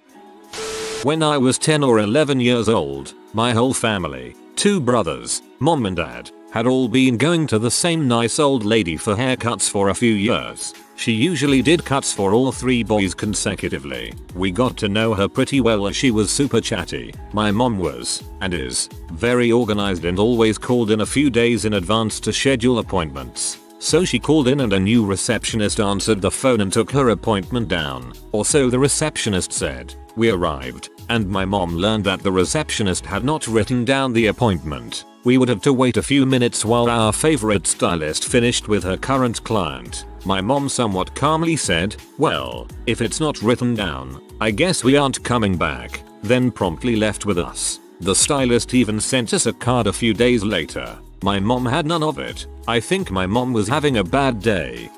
When I was 10 or 11 years old, my whole family, 2 brothers, mom and dad, had all been going to the same nice old lady for haircuts for a few years. She usually did cuts for all 3 boys consecutively. We got to know her pretty well as she was super chatty. My mom was, and is, very organized and always called in a few days in advance to schedule appointments. So she called in and a new receptionist answered the phone and took her appointment down. Or so the receptionist said. We arrived, and my mom learned that the receptionist had not written down the appointment. We would have to wait a few minutes while our favorite stylist finished with her current client. My mom somewhat calmly said, well, if it's not written down, I guess we aren't coming back, then promptly left with us. The stylist even sent us a card a few days later. My mom had none of it. I think my mom was having a bad day.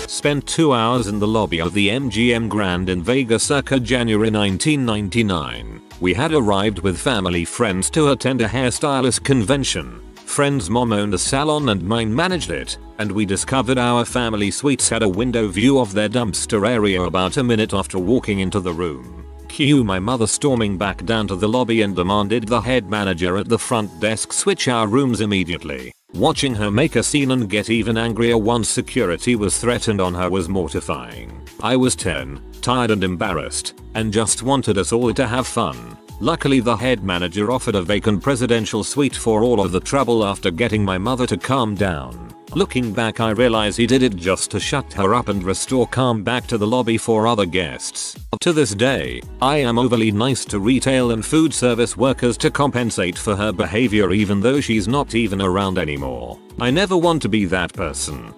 Spent 2 hours in the lobby of the MGM Grand in Vegas circa January 1999. We had arrived with family friends to attend a hairstylist convention. Friend's mom owned a salon and mine managed it, and we discovered our family suites had a window view of their dumpster area about a minute after walking into the room. Cue my mother storming back down to the lobby and demanded the head manager at the front desk switch our rooms immediately. Watching her make a scene and get even angrier once security was threatened on her was mortifying. I was 10, tired and embarrassed, and just wanted us all to have fun. Luckily the head manager offered a vacant presidential suite for all of the trouble after getting my mother to calm down. Looking back, I realize he did it just to shut her up and restore calm back to the lobby for other guests. To this day, I am overly nice to retail and food service workers to compensate for her behavior even though she's not even around anymore. I never want to be that person.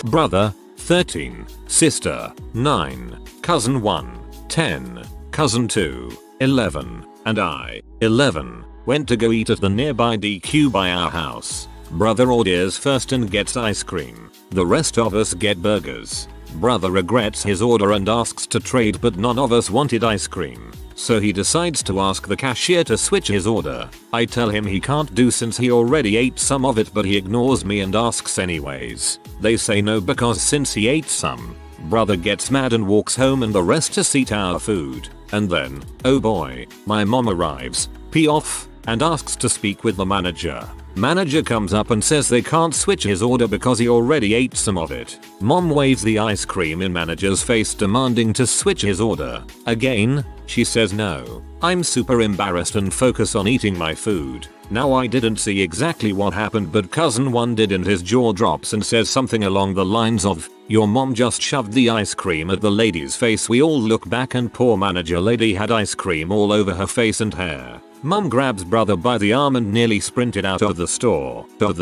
Brother, 13, sister, 9, cousin 1, 10, cousin 2, 11, and I, 11, went to go eat at the nearby DQ by our house. Brother orders first and gets ice cream. The rest of us get burgers. Brother regrets his order and asks to trade, but none of us wanted ice cream. So he decides to ask the cashier to switch his order. I tell him he can't do since he already ate some of it, but he ignores me and asks anyways. They say no because since he ate some. Brother gets mad and walks home and the rest just eat our food. And then, oh boy, my mom arrives, pee off, and asks to speak with the manager. Manager comes up and says they can't switch his order because he already ate some of it. Mom waves the ice cream in manager's face demanding to switch his order. Again, she says no. I'm super embarrassed and focus on eating my food. Now I didn't see exactly what happened, but cousin 1 did, and his jaw drops and says something along the lines of, your mom just shoved the ice cream at the lady's face. We all look back and poor manager lady had ice cream all over her face and hair. Mom grabs brother by the arm and nearly sprinted out of the store. As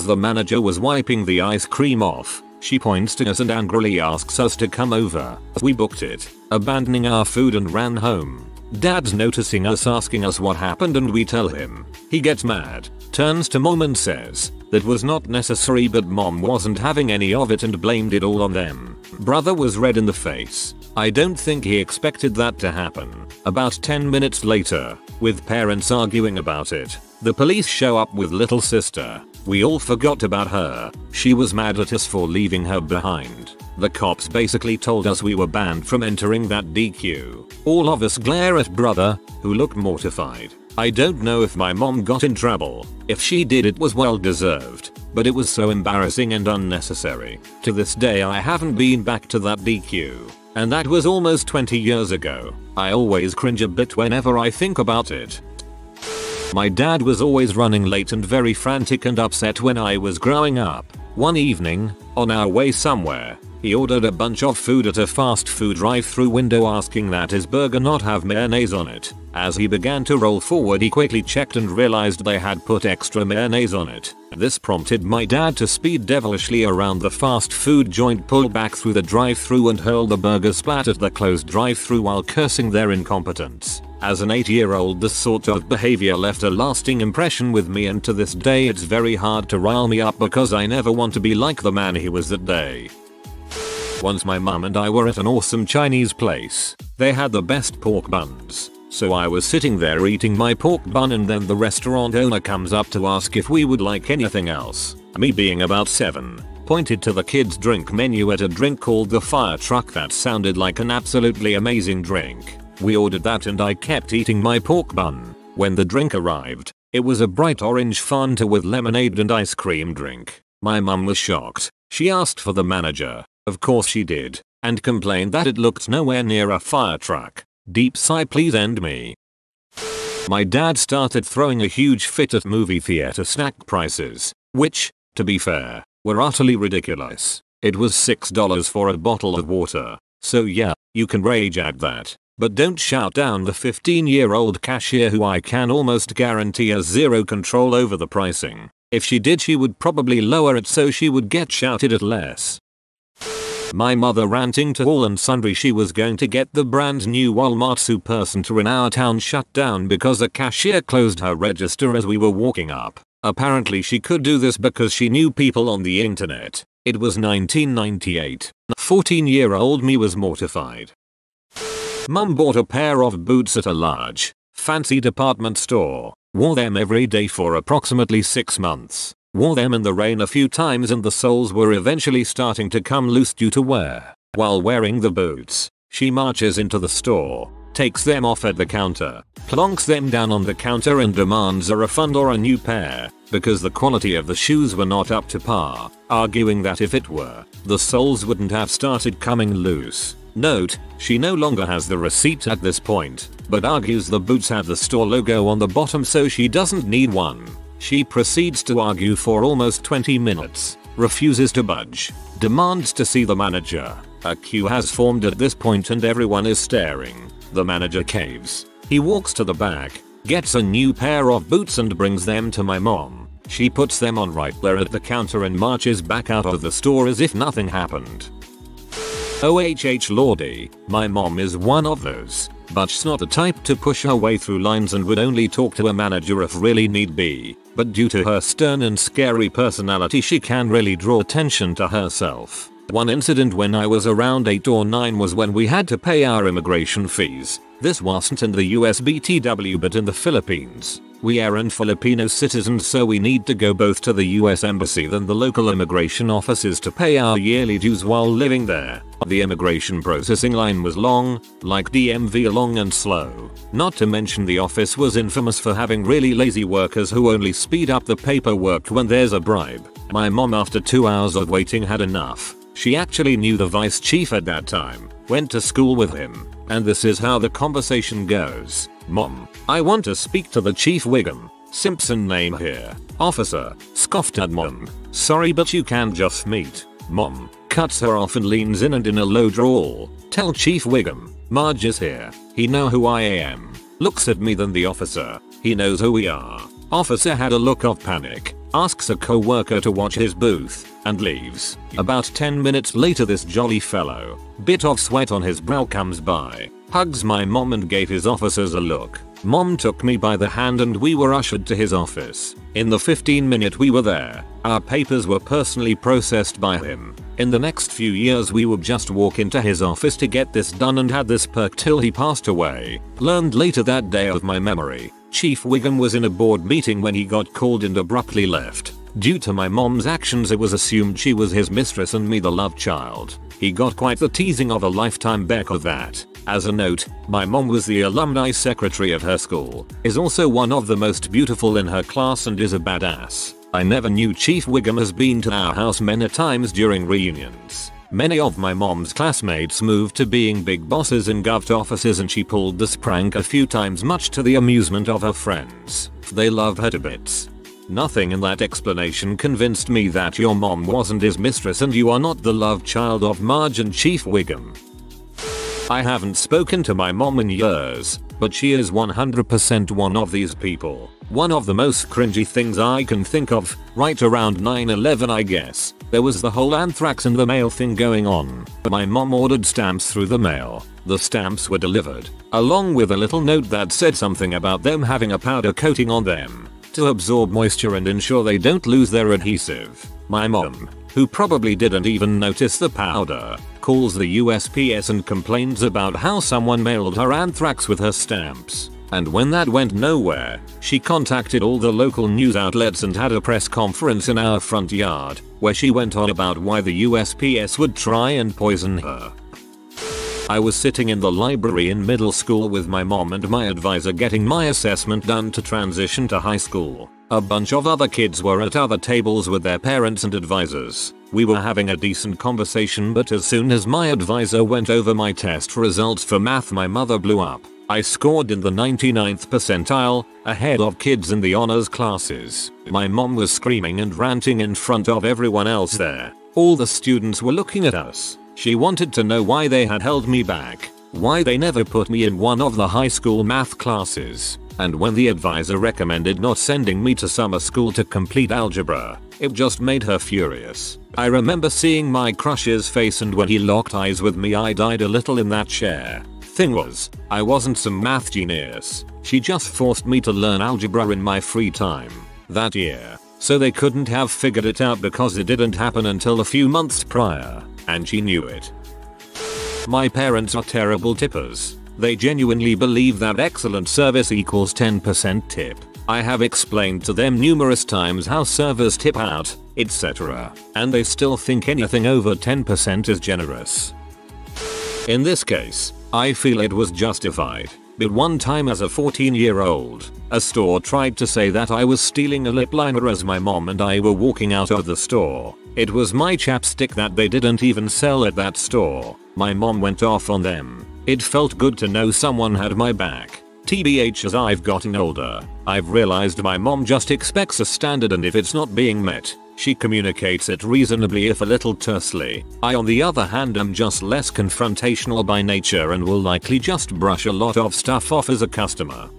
the manager was wiping the ice cream off, she points to us and angrily asks us to come over. We booked it, abandoning our food and ran home. Dad's noticing us asking us what happened and we tell him. He gets mad, turns to mom and says, that was not necessary, but mom wasn't having any of it and blamed it all on them. Brother was red in the face. I don't think he expected that to happen. About 10 minutes later, with parents arguing about it, The police show up with little sister. We all forgot about her. She was mad at us for leaving her behind. The cops basically told us we were banned from entering that DQ. All of us glare at brother, who looked mortified. I don't know if my mom got in trouble. If she did, it was well deserved. But it was so embarrassing and unnecessary. To this day I haven't been back to that DQ. And that was almost 20 years ago. I always cringe a bit whenever I think about it. My dad was always running late and very frantic and upset when I was growing up. One evening, on our way somewhere, he ordered a bunch of food at a fast food drive-thru window, asking that his burger not have mayonnaise on it. As he began to roll forward, he quickly checked and realized they had put extra mayonnaise on it. This prompted my dad to speed devilishly around the fast food joint, pull back through the drive-thru and hurl the burger splat at the closed drive-thru while cursing their incompetence. As an 8-year-old, this sort of behavior left a lasting impression with me, and to this day it's very hard to rile me up because I never want to be like the man he was that day. Once my mum and I were at an awesome Chinese place. They had the best pork buns. So I was sitting there eating my pork bun, and then the restaurant owner comes up to ask if we would like anything else. Me, being about 7, pointed to the kids' drink menu at a drink called the Fire Truck that sounded like an absolutely amazing drink. We ordered that and I kept eating my pork bun. When the drink arrived, it was a bright orange Fanta with lemonade and ice cream drink. My mum was shocked. She asked for the manager. Of course she did, and complained that it looked nowhere near a fire truck. Deep sigh, please end me. My dad started throwing a huge fit at movie theater snack prices, which, to be fair, were utterly ridiculous. It was $6 for a bottle of water. So yeah, you can rage at that. But don't shout down the 15-year-old cashier who I can almost guarantee has zero control over the pricing. If she did, she would probably lower it so she would get shouted at less. My mother ranting to all and sundry she was going to get the brand new Walmart Supercenter in our town shut down because a cashier closed her register as we were walking up. Apparently she could do this because she knew people on the internet. It was 1998. 14-year-old me was mortified. Mum bought a pair of boots at a large, fancy department store. Wore them every day for approximately 6 months. Wore them in the rain a few times and the soles were eventually starting to come loose due to wear. While wearing the boots, she marches into the store, takes them off at the counter, plonks them down on the counter and demands a refund or a new pair, because the quality of the shoes were not up to par, arguing that if it were, the soles wouldn't have started coming loose. Note, she no longer has the receipt at this point, but argues the boots have the store logo on the bottom so she doesn't need one. She proceeds to argue for almost 20 minutes, refuses to budge, demands to see the manager. A queue has formed at this point and everyone is staring. The manager caves. He walks to the back, gets a new pair of boots and brings them to my mom. She puts them on right there at the counter and marches back out of the store as if nothing happened. OHH lordy, my mom is one of those, but she's not the type to push her way through lines and would only talk to a manager if really need be. But due to her stern and scary personality, she can really draw attention to herself. One incident when I was around 8 or 9 was when we had to pay our immigration fees. This wasn't in the US BTW but in the Philippines. We aren't Filipino citizens, so we need to go both to the US embassy than the local immigration offices to pay our yearly dues while living there. The immigration processing line was long, like DMV, long and slow. Not to mention the office was infamous for having really lazy workers who only speed up the paperwork when there's a bribe. My mom, after 2 hours of waiting, had enough. She actually knew the vice chief at that time, went to school with him, and this is how the conversation goes. Mom, I want to speak to the Chief Wiggum. Simpson name here. Officer, scoffed at Mom. Sorry, but you can't just meet. Mom cuts her off and leans in and in a low drawl. Tell Chief Wiggum, Marge is here. He know who I am. Looks at me, then the officer. He knows who we are. Officer had a look of panic, asks a co-worker to watch his booth, and leaves. About 10 minutes later, this jolly fellow, bit of sweat on his brow, comes by, hugs my mom and gave his officers a look. Mom took me by the hand and we were ushered to his office. In the 15-minute we were there, our papers were personally processed by him. In the next few years we would just walk into his office to get this done and had this perk till he passed away. Learned later that day of my memory. Chief Wiggum was in a board meeting when he got called and abruptly left. Due to my mom's actions, it was assumed she was his mistress and me the love child. He got quite the teasing of a lifetime because of that. As a note, my mom was the alumni secretary of her school, is also one of the most beautiful in her class and is a badass. I never knew Chief Wiggum has been to our house many times during reunions. Many of my mom's classmates moved to being big bosses in govt offices and she pulled this prank a few times, much to the amusement of her friends. They love her to bits. Nothing in that explanation convinced me that your mom wasn't his mistress and you are not the love child of Marge and Chief Wiggum. I haven't spoken to my mom in years, but she is 100% one of these people. One of the most cringy things I can think of, right around 9/11 I guess, there was the whole anthrax in the mail thing going on. My mom ordered stamps through the mail. The stamps were delivered, along with a little note that said something about them having a powder coating on them to absorb moisture and ensure they don't lose their adhesive. My mom, who probably didn't even notice the powder, calls the USPS and complains about how someone mailed her anthrax with her stamps. And when that went nowhere, she contacted all the local news outlets and had a press conference in our front yard, where she went on about why the USPS would try and poison her. I was sitting in the library in middle school with my mom and my advisor getting my assessment done to transition to high school. A bunch of other kids were at other tables with their parents and advisors. We were having a decent conversation, but as soon as my advisor went over my test results for math, my mother blew up. I scored in the 99th percentile, ahead of kids in the honors classes. My mom was screaming and ranting in front of everyone else there. All the students were looking at us. She wanted to know why they had held me back, why they never put me in one of the high school math classes, and when the advisor recommended not sending me to summer school to complete algebra, it just made her furious. I remember seeing my crush's face, and when he locked eyes with me I died a little in that chair. Thing was, I wasn't some math genius. She just forced me to learn algebra in my free time that year, so they couldn't have figured it out because it didn't happen until a few months prior, and she knew it. My parents are terrible tippers. They genuinely believe that excellent service equals 10% tip. I have explained to them numerous times how servers tip out, etc., and they still think anything over 10% is generous. In this case, I feel it was justified. But one time as a 14-year-old, a store tried to say that I was stealing a lip liner as my mom and I were walking out of the store. It was my chapstick that they didn't even sell at that store. My mom went off on them. It felt good to know someone had my back. TBH, as I've gotten older, I've realized my mom just expects a standard, and if it's not being met, she communicates it reasonably if a little tersely. I on the other hand am just less confrontational by nature and will likely just brush a lot of stuff off as a customer.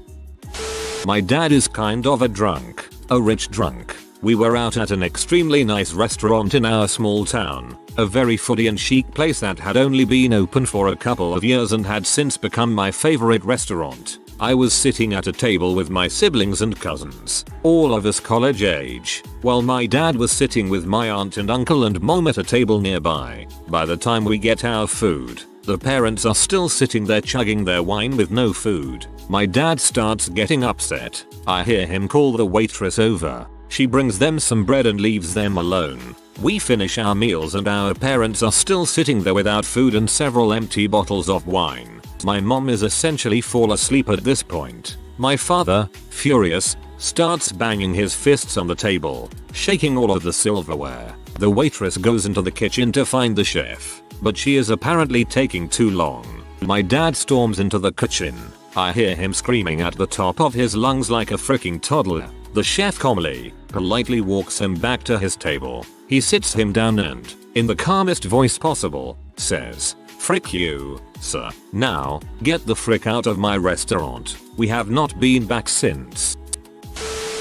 My dad is kind of a drunk, a rich drunk. We were out at an extremely nice restaurant in our small town, a very foodie and chic place that had only been open for a couple of years and had since become my favorite restaurant. I was sitting at a table with my siblings and cousins, all of us college age, while my dad was sitting with my aunt and uncle and mom at a table nearby. By the time we get our food, the parents are still sitting there chugging their wine with no food. My dad starts getting upset. I hear him call the waitress over. She brings them some bread and leaves them alone. We finish our meals and our parents are still sitting there without food and several empty bottles of wine. My mom is essentially fall asleep at this point. My father, furious, starts banging his fists on the table, shaking all of the silverware. The waitress goes into the kitchen to find the chef, but she is apparently taking too long. My dad storms into the kitchen. I hear him screaming at the top of his lungs like a freaking toddler. The chef calmly, politely walks him back to his table. He sits him down and, in the calmest voice possible, says, "Frick you, sir. Now, get the frick out of my restaurant. We have not been back since."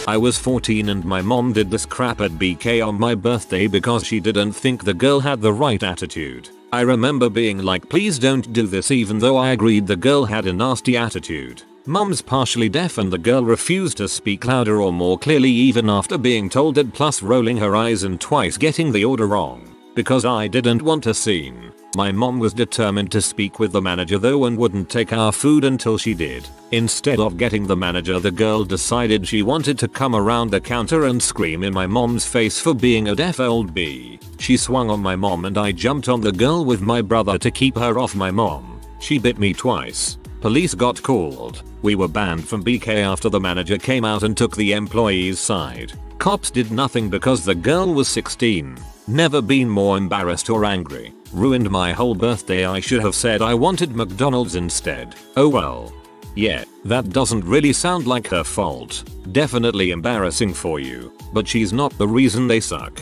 I was 14 and my mom did this crap at BK on my birthday because she didn't think the girl had the right attitude. I remember being like, please don't do this, even though I agreed the girl had a nasty attitude. Mom's partially deaf and the girl refused to speak louder or more clearly even after being told it, plus rolling her eyes and twice getting the order wrong. Because I didn't want a scene, My mom was determined to speak with the manager though and wouldn't take our food until she did. Instead of getting the manager, the girl decided she wanted to come around the counter and scream in my mom's face for being a deaf old bee. She swung on my mom and I jumped on the girl with my brother to keep her off my mom. She bit me twice. Police got called. We were banned from BK after the manager came out and took the employee's side. Cops did nothing because the girl was 16. Never been more embarrassed or angry. Ruined my whole birthday. I should have said I wanted McDonald's instead. Oh well. Yeah, that doesn't really sound like her fault. Definitely embarrassing for you, but she's not the reason they suck.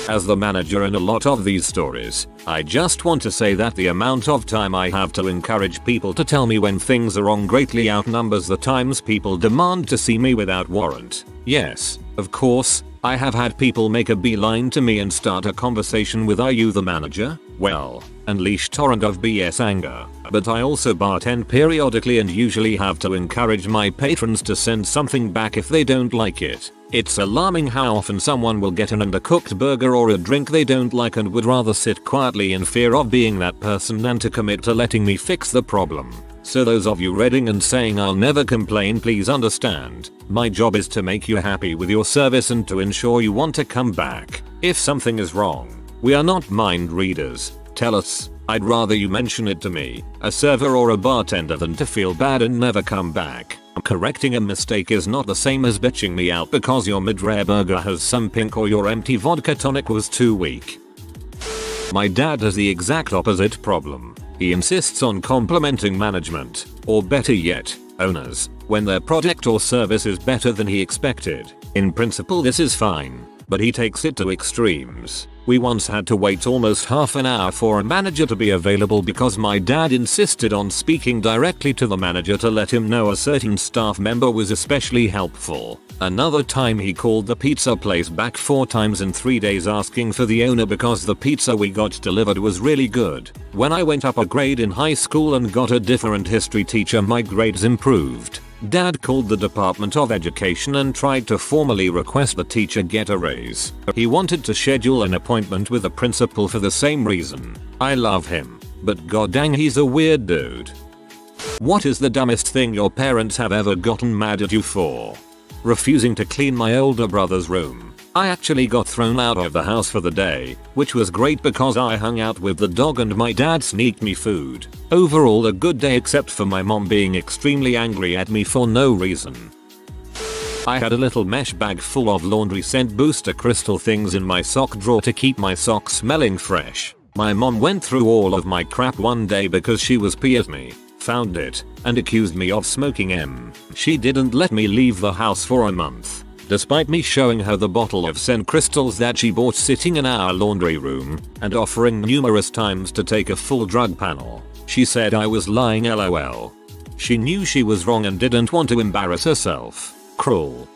As the manager in a lot of these stories, I just want to say that the amount of time I have to encourage people to tell me when things are wrong greatly outnumbers the times people demand to see me without warrant. Yes, of course, I have had people make a beeline to me and start a conversation with "Are you the manager?" Well, unleash torrent of BS anger. But I also bartend periodically and usually have to encourage my patrons to send something back if they don't like it. It's alarming how often someone will get an undercooked burger or a drink they don't like and would rather sit quietly in fear of being that person than to commit to letting me fix the problem. So those of you reading and saying I'll never complain, please understand. My job is to make you happy with your service and to ensure you want to come back. If something is wrong, we are not mind readers. Tell us. I'd rather you mention it to me, a server or a bartender, than to feel bad and never come back. Correcting a mistake is not the same as bitching me out because your mid-rare burger has some pink or your empty vodka tonic was too weak. My dad has the exact opposite problem. He insists on complimenting management, or better yet, owners, when their product or service is better than he expected. In principle this is fine, but he takes it to extremes. We once had to wait almost half an hour for a manager to be available because my dad insisted on speaking directly to the manager to let him know a certain staff member was especially helpful. Another time he called the pizza place back 4 times in 3 days asking for the owner because the pizza we got delivered was really good. When I went up a grade in high school and got a different history teacher, my grades improved. Dad called the Department of Education and tried to formally request the teacher get a raise. He wanted to schedule an appointment with the principal for the same reason. I love him, but goddang he's a weird dude. What is the dumbest thing your parents have ever gotten mad at you for? Refusing to clean my older brother's room. I actually got thrown out of the house for the day, which was great because I hung out with the dog and my dad sneaked me food. Overall a good day except for my mom being extremely angry at me for no reason. I had a little mesh bag full of laundry scent booster crystal things in my sock drawer to keep my socks smelling fresh. My mom went through all of my crap one day because she was pissed at me, found it, and accused me of smoking M. She didn't let me leave the house for a month. Despite me showing her the bottle of scent crystals that she bought sitting in our laundry room, and offering numerous times to take a full drug panel, she said I was lying lol. She knew she was wrong and didn't want to embarrass herself. Cruel.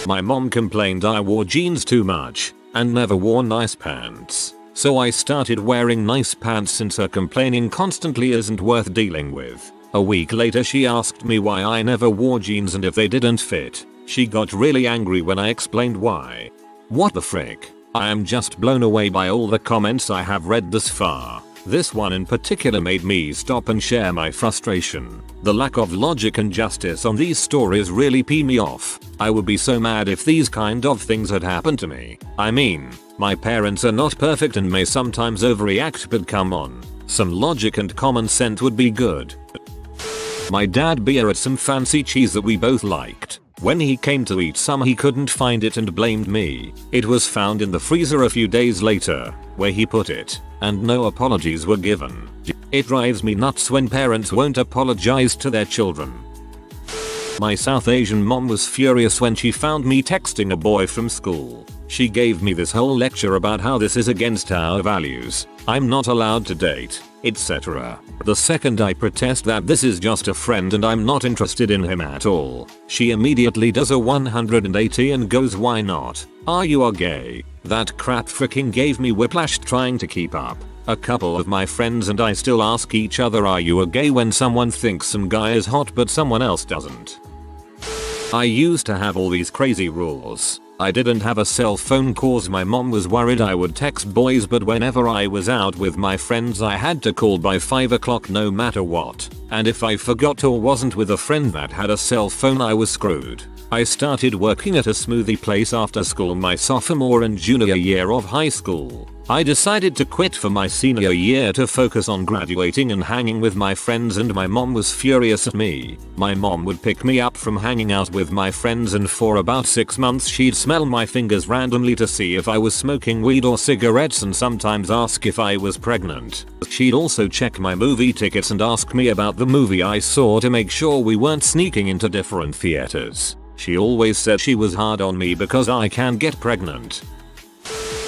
My mom complained I wore jeans too much, and never wore nice pants. So I started wearing nice pants since her complaining constantly isn't worth dealing with. A week later she asked me why I never wore jeans and if they didn't fit. She got really angry when I explained why. What the frick? I am just blown away by all the comments I have read this far. This one in particular made me stop and share my frustration. The lack of logic and justice on these stories really pee me off. I would be so mad if these kind of things had happened to me. I mean, my parents are not perfect and may sometimes overreact, but come on. Some logic and common sense would be good. My dad beer at some fancy cheese that we both liked. When he came to eat some he couldn't find it and blamed me. It was found in the freezer a few days later, where he put it, and no apologies were given. It drives me nuts when parents won't apologize to their children. My South Asian mom was furious when she found me texting a boy from school. She gave me this whole lecture about how this is against our values, I'm not allowed to date, etc. The second I protest that this is just a friend and I'm not interested in him at all, she immediately does a 180 and goes, why not? Are you gay? That crap freaking gave me whiplash trying to keep up. A couple of my friends and I still ask each other, are you gay, when someone thinks some guy is hot but someone else doesn't. I used to have all these crazy rules. I didn't have a cell phone cause my mom was worried I would text boys, but whenever I was out with my friends I had to call by 5 o'clock no matter what. And if I forgot or wasn't with a friend that had a cell phone I was screwed. I started working at a smoothie place after school my sophomore and junior year of high school. I decided to quit for my senior year to focus on graduating and hanging with my friends, and my mom was furious at me. My mom would pick me up from hanging out with my friends, and for about 6 months she'd smell my fingers randomly to see if I was smoking weed or cigarettes, and sometimes ask if I was pregnant. She'd also check my movie tickets and ask me about the movie I saw to make sure we weren't sneaking into different theaters. She always said she was hard on me because I can get pregnant.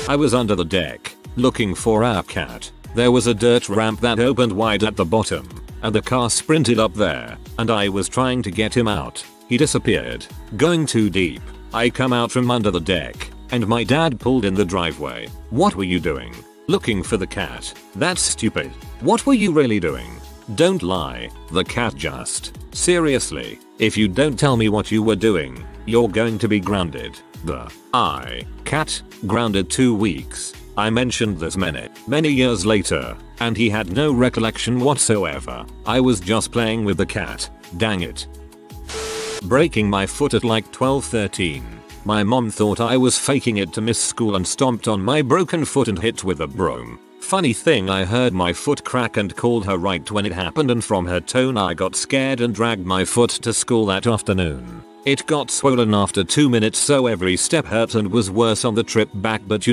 I was under the deck, looking for our cat. There was a dirt ramp that opened wide at the bottom, and the car sprinted up there, and I was trying to get him out. He disappeared, going too deep. I come out from under the deck, and my dad pulled in the driveway. "What were you doing?" "Looking for the cat." "That's stupid." "What were you really doing?" "Don't lie, the cat just." "Seriously, if you don't tell me what you were doing, you're going to be grounded." Cat, grounded 2 weeks. I mentioned this many years later, and he had no recollection whatsoever. I was just playing with the cat. Dang it. Breaking my foot at like 12-13. My mom thought I was faking it to miss school and stomped on my broken foot and hit with a broom. Funny thing, I heard my foot crack and called her right when it happened, and from her tone I got scared and dragged my foot to school that afternoon. It got swollen after 2 minutes, so every step hurt and was worse on the trip back. But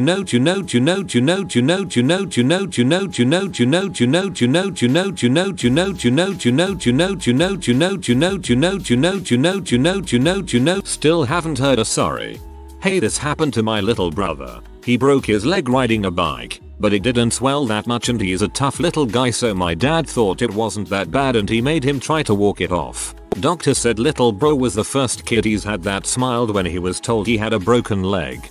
still haven't heard a sorry. Hey, this happened to my little brother. He broke his leg riding a bike, but it didn't swell that much, and he's a tough little guy, so my dad thought it wasn't that bad and he made him try to walk it off. Doctor said little bro was the first kid he's had that smiled when he was told he had a broken leg.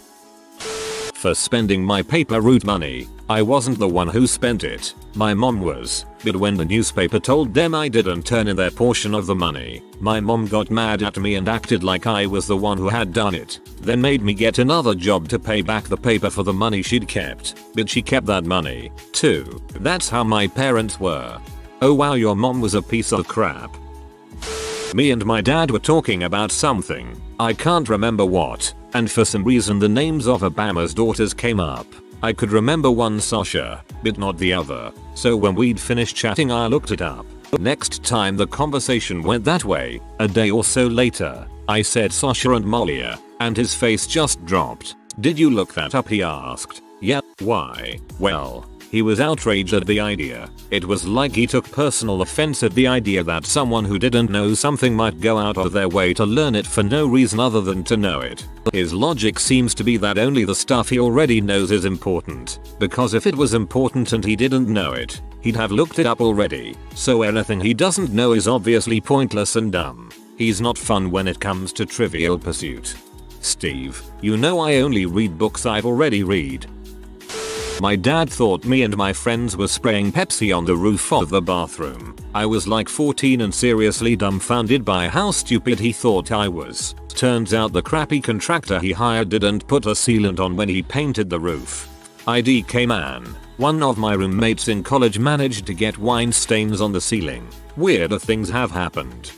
For spending my paper route money. I wasn't the one who spent it, my mom was, but when the newspaper told them I didn't turn in their portion of the money, my mom got mad at me and acted like I was the one who had done it, then made me get another job to pay back the paper for the money she'd kept, but she kept that money, too. That's how my parents were. Oh wow, your mom was a piece of crap. Me and my dad were talking about something, I can't remember what, and for some reason the names of Obama's daughters came up. I could remember one Sasha, but not the other, so when we'd finished chatting I looked it up. Next time the conversation went that way, a day or so later, I said Sasha and Malia, and his face just dropped. "Did you look that up?" he asked. "Yeah, why?" "Well, he was outraged at the idea. It was like he took personal offense at the idea that someone who didn't know something might go out of their way to learn it for no reason other than to know it. His logic seems to be that only the stuff he already knows is important, because if it was important and he didn't know it, he'd have looked it up already, so anything he doesn't know is obviously pointless and dumb. He's not fun when it comes to Trivial Pursuit." Steve, you know I only read books I've already read. My dad thought me and my friends were spraying Pepsi on the roof of the bathroom. I was like 14 and seriously dumbfounded by how stupid he thought I was. Turns out the crappy contractor he hired didn't put a sealant on when he painted the roof. IDK man, one of my roommates in college managed to get wine stains on the ceiling. Weirder things have happened.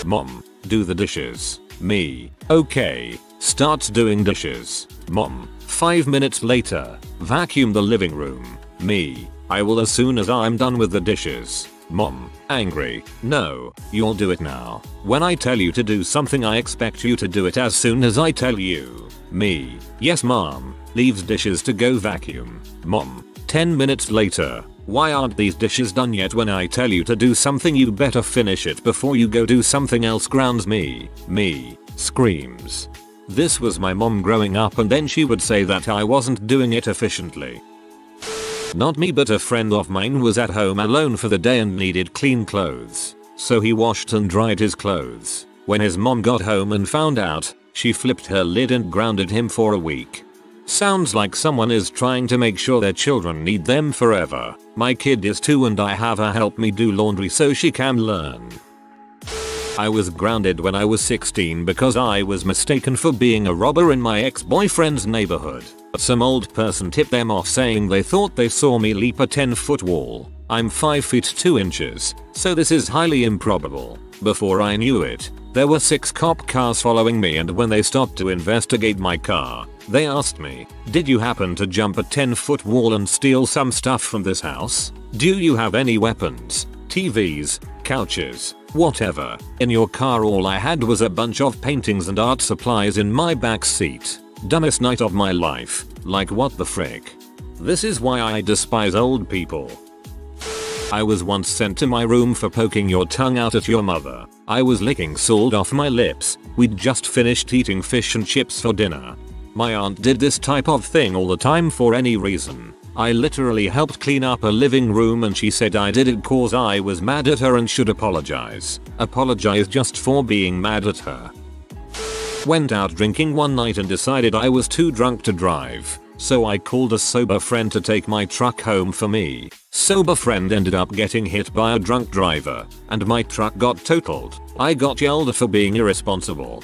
Mom, do the dishes. Me, okay, starts doing dishes. Mom, 5 minutes later, vacuum the living room. Me, I will as soon as I'm done with the dishes. Mom, angry, no, you'll do it now. When I tell you to do something I expect you to do it as soon as I tell you. Me, yes mom, leaves dishes to go vacuum. Mom, 10 minutes later, why aren't these dishes done yet? When I tell you to do something you better finish it before you go do something else. Grounds me. Me, screams. This was my mom growing up, and then she would say that I wasn't doing it efficiently. Not me, but a friend of mine was at home alone for the day and needed clean clothes. So he washed and dried his clothes. When his mom got home and found out, she flipped her lid and grounded him for a week. Sounds like someone is trying to make sure their children need them forever. My kid is 2 and I have her help me do laundry so she can learn. I was grounded when I was 16 because I was mistaken for being a robber in my ex-boyfriend's neighborhood. Some old person tipped them off saying they thought they saw me leap a 10-foot wall. I'm 5 feet 2 inches, so this is highly improbable. Before I knew it, there were 6 cop cars following me, and when they stopped to investigate my car, they asked me, "Did you happen to jump a 10-foot wall and steal some stuff from this house? Do you have any weapons, TVs, couches, whatever, in your car?" All I had was a bunch of paintings and art supplies in my back seat. Dumbest night of my life. Like, what the frick? This is why I despise old people. I was once sent to my room for poking your tongue out at your mother. I was licking salt off my lips. We'd just finished eating fish and chips for dinner. My aunt did this type of thing all the time for any reason. I literally helped clean up a living room and she said I did it cause I was mad at her and should apologize. Apologize just for being mad at her. Went out drinking one night and decided I was too drunk to drive. So I called a sober friend to take my truck home for me. Sober friend ended up getting hit by a drunk driver, and my truck got totaled. I got yelled at for being irresponsible.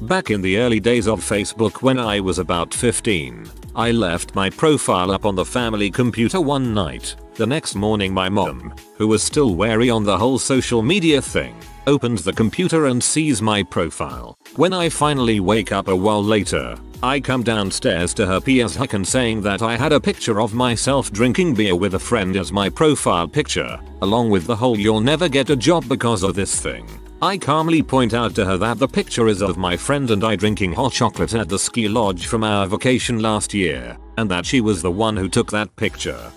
Back in the early days of Facebook when I was about 15, I left my profile up on the family computer one night. The next morning my mom, who was still wary on the whole social media thing, opens the computer and sees my profile. When I finally wake up a while later, I come downstairs to her PS Hucken saying that I had a picture of myself drinking beer with a friend as my profile picture, along with the whole "you'll never get a job because of this" thing. I calmly point out to her that the picture is of my friend and I drinking hot chocolate at the ski lodge from our vacation last year, and that she was the one who took that picture.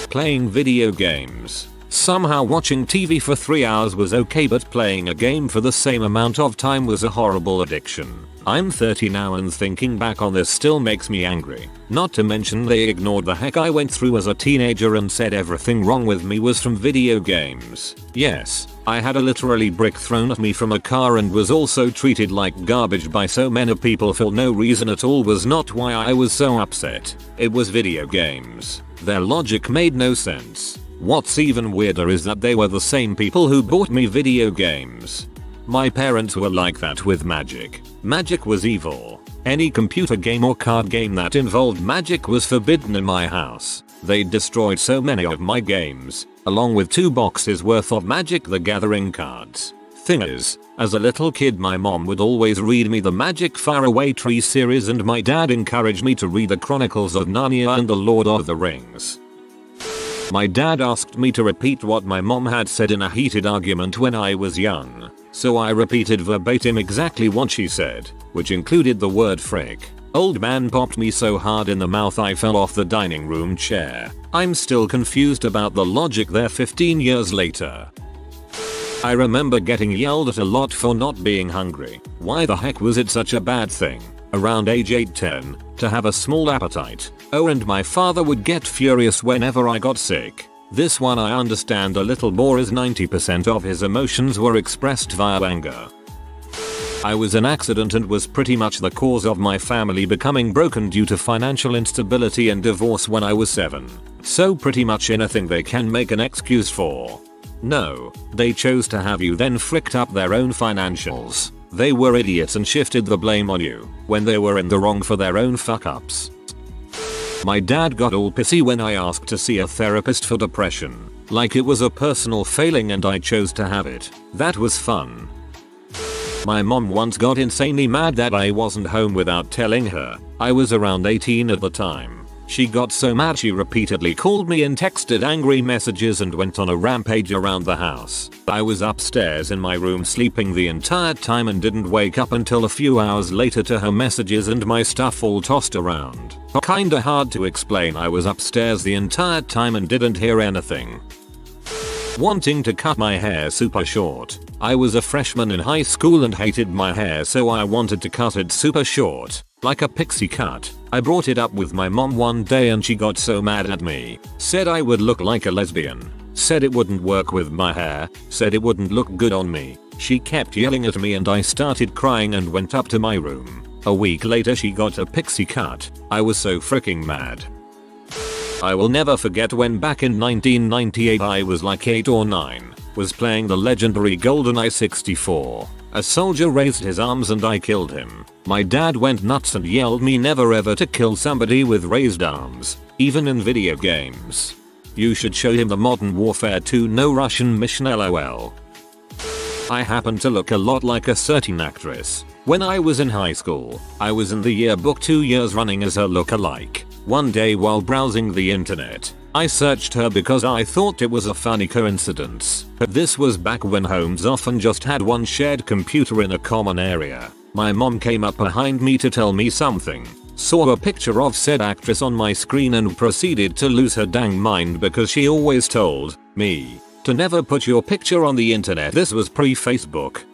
Playing video games. Somehow watching TV for 3 hours was okay, but playing a game for the same amount of time was a horrible addiction. I'm 30 now and thinking back on this still makes me angry. Not to mention they ignored the heck I went through as a teenager and said everything wrong with me was from video games. Yes, I had a literally brick thrown at me from a car and was also treated like garbage by so many people for no reason at all. Was not why I was so upset. It was video games. Their logic made no sense. What's even weirder is that they were the same people who bought me video games. My parents were like that with magic. Magic was evil. Any computer game or card game that involved magic was forbidden in my house. They destroyed so many of my games, along with 2 boxes worth of Magic the Gathering cards. Thing is, as a little kid my mom would always read me the Magic Faraway Tree series and my dad encouraged me to read the Chronicles of Narnia and the Lord of the Rings. My dad asked me to repeat what my mom had said in a heated argument when I was young, so I repeated verbatim exactly what she said, which included the word frick. Old man popped me so hard in the mouth I fell off the dining room chair. I'm still confused about the logic there 15 years later. I remember getting yelled at a lot for not being hungry. Why the heck was it such a bad thing, around age 8-10, to have a small appetite? Oh, and my father would get furious whenever I got sick. This one I understand a little more, as 90% of his emotions were expressed via anger. I was an accident and was pretty much the cause of my family becoming broken due to financial instability and divorce when I was 7. So pretty much anything they can make an excuse for. No, they chose to have you then fricked up their own financials. They were idiots and shifted the blame on you when they were in the wrong for their own fuck ups. My dad got all pissy when I asked to see a therapist for depression, like it was a personal failing and I chose to have it. That was fun. My mom once got insanely mad that I wasn't home without telling her. I was around 18 at the time. She got so mad she repeatedly called me and texted angry messages and went on a rampage around the house. I was upstairs in my room sleeping the entire time and didn't wake up until a few hours later to her messages and my stuff all tossed around. Kinda hard to explain. I was upstairs the entire time and didn't hear anything. Wanting to cut my hair super short. I was a freshman in high school and hated my hair, so I wanted to cut it super short, like a pixie cut. I brought it up with my mom one day and she got so mad at me. Said I would look like a lesbian. Said it wouldn't work with my hair. Said it wouldn't look good on me. She kept yelling at me and I started crying and went up to my room. A week later she got a pixie cut. I was so freaking mad. I will never forget when back in 1998 I was like 8 or 9, was playing the legendary GoldenEye 64. A soldier raised his arms and I killed him. My dad went nuts and yelled me never ever to kill somebody with raised arms, even in video games. You should show him the Modern Warfare 2 No Russian mission lol. I happen to look a lot like a certain actress. When I was in high school, I was in the yearbook 2 years running as her lookalike. One day while browsing the internet, I searched her because I thought it was a funny coincidence. This was back when homes often just had one shared computer in a common area. My mom came up behind me to tell me something, saw a picture of said actress on my screen and proceeded to lose her dang mind because she always told me to never put your picture on the internet. This was pre-Facebook.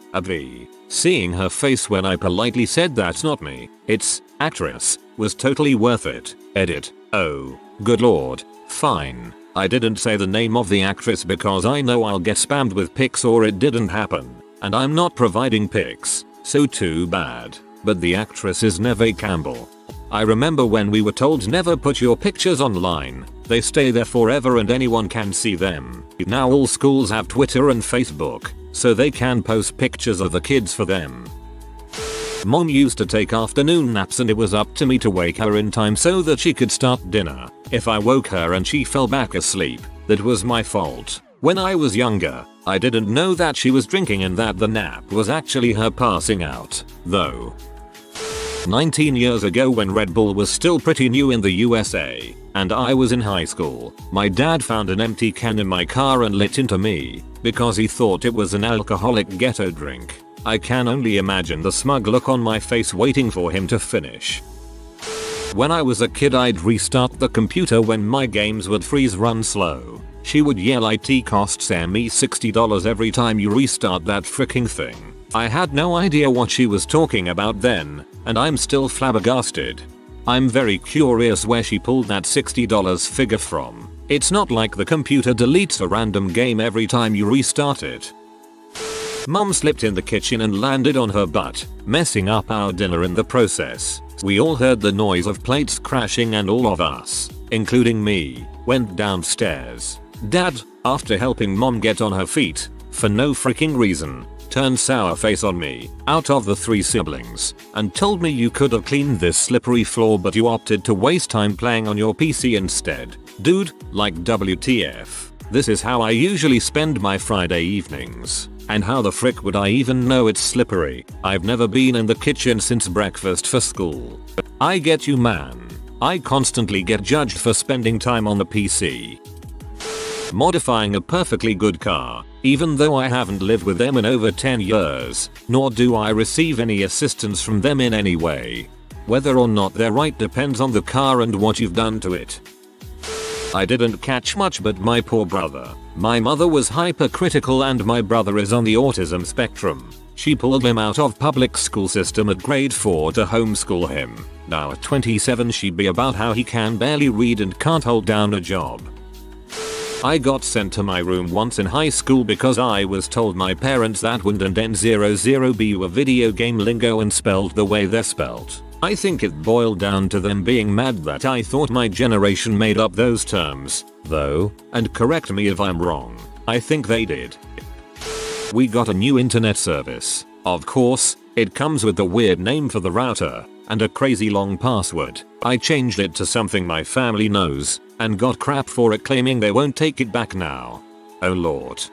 Seeing her face when I politely said that's not me, it's actress, was totally worth it. Edit. Oh, good lord. Fine. I didn't say the name of the actress because I know I'll get spammed with pics or it didn't happen. And I'm not providing pics, so too bad. But the actress is Neve Campbell. I remember when we were told never put your pictures online. They stay there forever and anyone can see them. Now all schools have Twitter and Facebook, so they can post pictures of the kids for them. Mom used to take afternoon naps and it was up to me to wake her in time so that she could start dinner. If I woke her and she fell back asleep, that was my fault. When I was younger, I didn't know that she was drinking and that the nap was actually her passing out, though. 19 years ago when Red Bull was still pretty new in the USA, and I was in high school, my dad found an empty can in my car and lit into me, because he thought it was an alcoholic ghetto drink. I can only imagine the smug look on my face waiting for him to finish. When I was a kid I'd restart the computer when my games would freeze run slow. She would yell IT costs me $60 every time you restart that freaking thing. I had no idea what she was talking about then, and I'm still flabbergasted. I'm very curious where she pulled that $60 figure from. It's not like the computer deletes a random game every time you restart it. Mom slipped in the kitchen and landed on her butt, messing up our dinner in the process. We all heard the noise of plates crashing and all of us, including me, went downstairs. Dad, after helping mom get on her feet, for no freaking reason, turned sour face on me, out of the 3 siblings, and told me you could have cleaned this slippery floor but you opted to waste time playing on your PC instead. Dude, like WTF. This is how I usually spend my Friday evenings. And how the frick would I even know it's slippery? I've never been in the kitchen since breakfast for school. I get you, man. I constantly get judged for spending time on the PC. Modifying a perfectly good car, even though I haven't lived with them in over 10 years, nor do I receive any assistance from them in any way. Whether or not they're right depends on the car and what you've done to it. I didn't catch much but my poor brother. My mother was hypercritical and my brother is on the autism spectrum. She pulled him out of public school system at grade 4 to homeschool him. Now at 27 she'd be about how he can barely read and can't hold down a job. I got sent to my room once in high school because I was told my parents that WND and N00B were video game lingo and spelled the way they're spelled. I think it boiled down to them being mad that I thought my generation made up those terms, though, and correct me if I'm wrong, I think they did. We got a new internet service. Of course, it comes with a weird name for the router, and a crazy long password. I changed it to something my family knows, and got crap for it claiming they won't take it back now. Oh lord.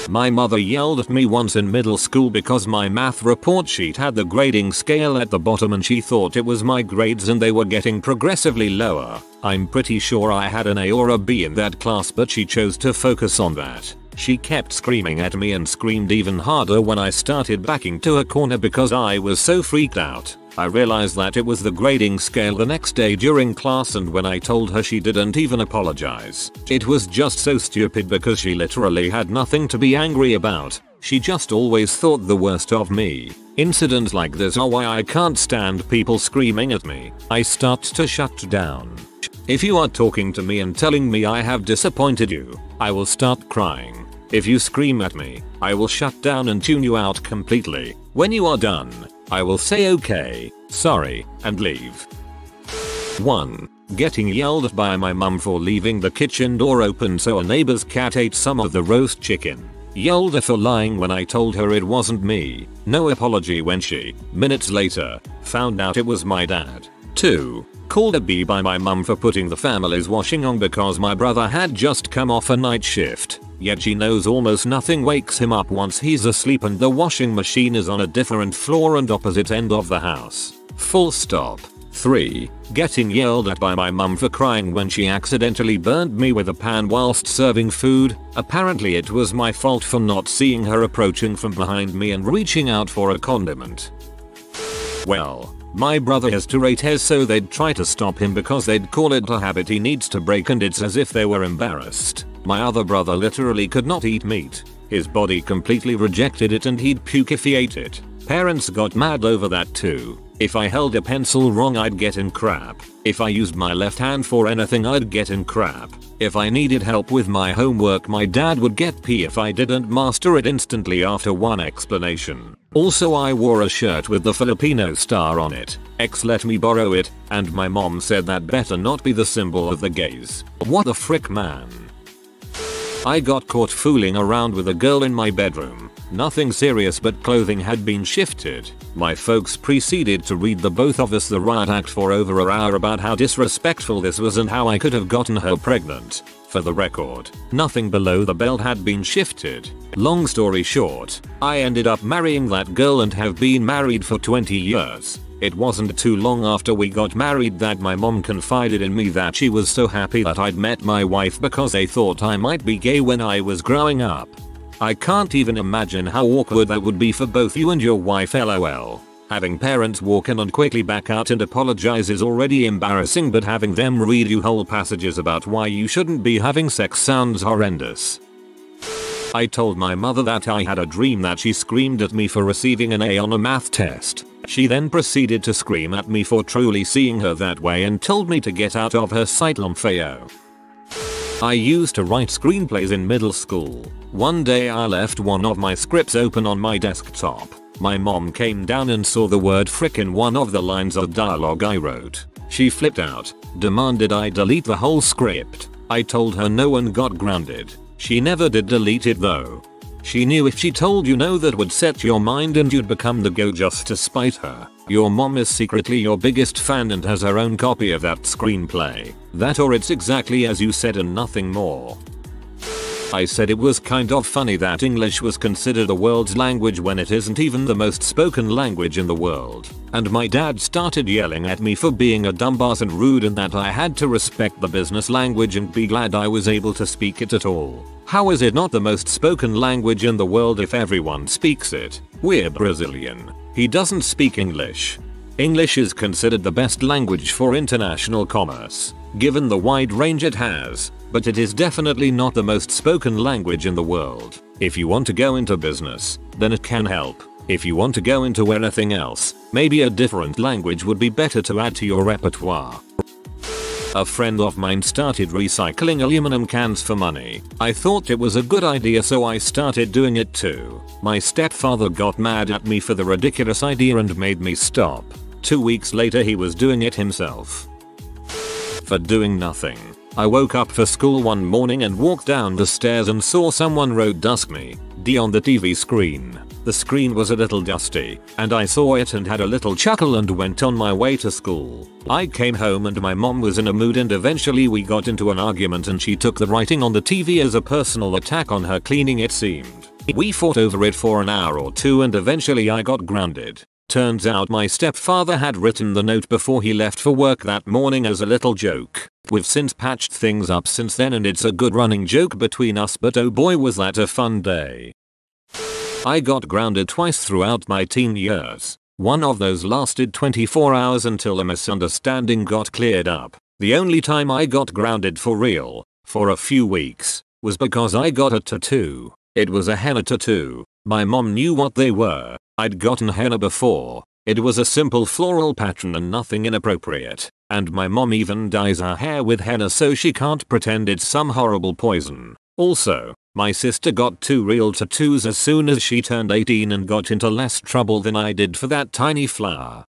My mother yelled at me once in middle school because my math report sheet had the grading scale at the bottom and she thought it was my grades and they were getting progressively lower. I'm pretty sure I had an A or a B in that class but she chose to focus on that. She kept screaming at me and screamed even harder when I started backing to a corner because I was so freaked out. I realized that it was the grading scale the next day during class and when I told her she didn't even apologize. It was just so stupid because she literally had nothing to be angry about. She just always thought the worst of me. Incidents like this are why I can't stand people screaming at me. I start to shut down. If you are talking to me and telling me I have disappointed you, I will start crying. If you scream at me, I will shut down and tune you out completely. When you are done, I will say okay, sorry, and leave. 1. Getting yelled at by my mum for leaving the kitchen door open so a neighbor's cat ate some of the roast chicken. Yelled at for lying when I told her it wasn't me. No apology when she, minutes later, found out it was my dad. 2. Called a bee by my mum for putting the family's washing on because my brother had just come off a night shift. Yet she knows almost nothing wakes him up once he's asleep and the washing machine is on a different floor and opposite end of the house. Full stop. 3. Getting yelled at by my mum for crying when she accidentally burned me with a pan whilst serving food. Apparently it was my fault for not seeing her approaching from behind me and reaching out for a condiment. Well, my brother has Tourette's, so they'd try to stop him because they'd call it a habit he needs to break, and it's as if they were embarrassed. My other brother literally could not eat meat. His body completely rejected it and he'd puke if he ate it. Parents got mad over that too. If I held a pencil wrong I'd get in crap. If I used my left hand for anything I'd get in crap. If I needed help with my homework my dad would get P if I didn't master it instantly after one explanation. Also I wore a shirt with the Filipino star on it. Ex let me borrow it, and my mom said that better not be the symbol of the gays. What the frick, man. I got caught fooling around with a girl in my bedroom. Nothing serious, but clothing had been shifted. My folks proceeded to read the both of us the riot act for over an hour about how disrespectful this was and how I could have gotten her pregnant. For the record, nothing below the belt had been shifted. Long story short, I ended up marrying that girl and have been married for 20 years. It wasn't too long after we got married that my mom confided in me that she was so happy that I'd met my wife because they thought I might be gay when I was growing up. I can't even imagine how awkward that would be for both you and your wife, lol. Having parents walk in and quickly back out and apologize is already embarrassing, but having them read you whole passages about why you shouldn't be having sex sounds horrendous. I told my mother that I had a dream that she screamed at me for receiving an A on a math test. She then proceeded to scream at me for truly seeing her that way and told me to get out of her sight, Lomfeo. I used to write screenplays in middle school. One day I left one of my scripts open on my desktop. My mom came down and saw the word frick in one of the lines of dialogue I wrote. She flipped out, demanded I delete the whole script. I told her no and got grounded. She never did delete it though. She knew if she told you no that would set your mind and you'd become the go just to spite her. Your mom is secretly your biggest fan and has her own copy of that screenplay. That or it's exactly as you said and nothing more. I said it was kind of funny that English was considered the world's language when it isn't even the most spoken language in the world. And my dad started yelling at me for being a dumbass and rude and that I had to respect the business language and be glad I was able to speak it at all. How is it not the most spoken language in the world if everyone speaks it? We're Brazilian. He doesn't speak English. English is considered the best language for international commerce, given the wide range it has, but it is definitely not the most spoken language in the world. If you want to go into business, then it can help. If you want to go into anything else, maybe a different language would be better to add to your repertoire. A friend of mine started recycling aluminum cans for money. I thought it was a good idea, so I started doing it too. My stepfather got mad at me for the ridiculous idea and made me stop. 2 weeks later he was doing it himself. For doing nothing. I woke up for school one morning and walked down the stairs and saw someone wrote "Dusk Me, D" on the TV screen. The screen was a little dusty, and I saw it and had a little chuckle and went on my way to school. I came home and my mom was in a mood and eventually we got into an argument and she took the writing on the TV as a personal attack on her cleaning, it seemed. We fought over it for an hour or two and eventually I got grounded. Turns out my stepfather had written the note before he left for work that morning as a little joke. We've since patched things up since then and it's a good running joke between us, but oh boy was that a fun day. I got grounded twice throughout my teen years. One of those lasted 24 hours until a misunderstanding got cleared up. The only time I got grounded for real, for a few weeks, was because I got a tattoo. It was a henna tattoo. My mom knew what they were. I'd gotten henna before. It was a simple floral pattern and nothing inappropriate. And my mom even dyes her hair with henna so she can't pretend it's some horrible poison. Also, my sister got 2 real tattoos as soon as she turned 18 and got into less trouble than I did for that tiny flower.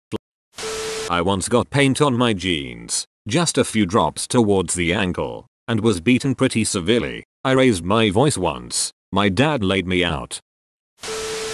I once got paint on my jeans. just a few drops towards the ankle, and was beaten pretty severely. I raised my voice once. My dad laid me out.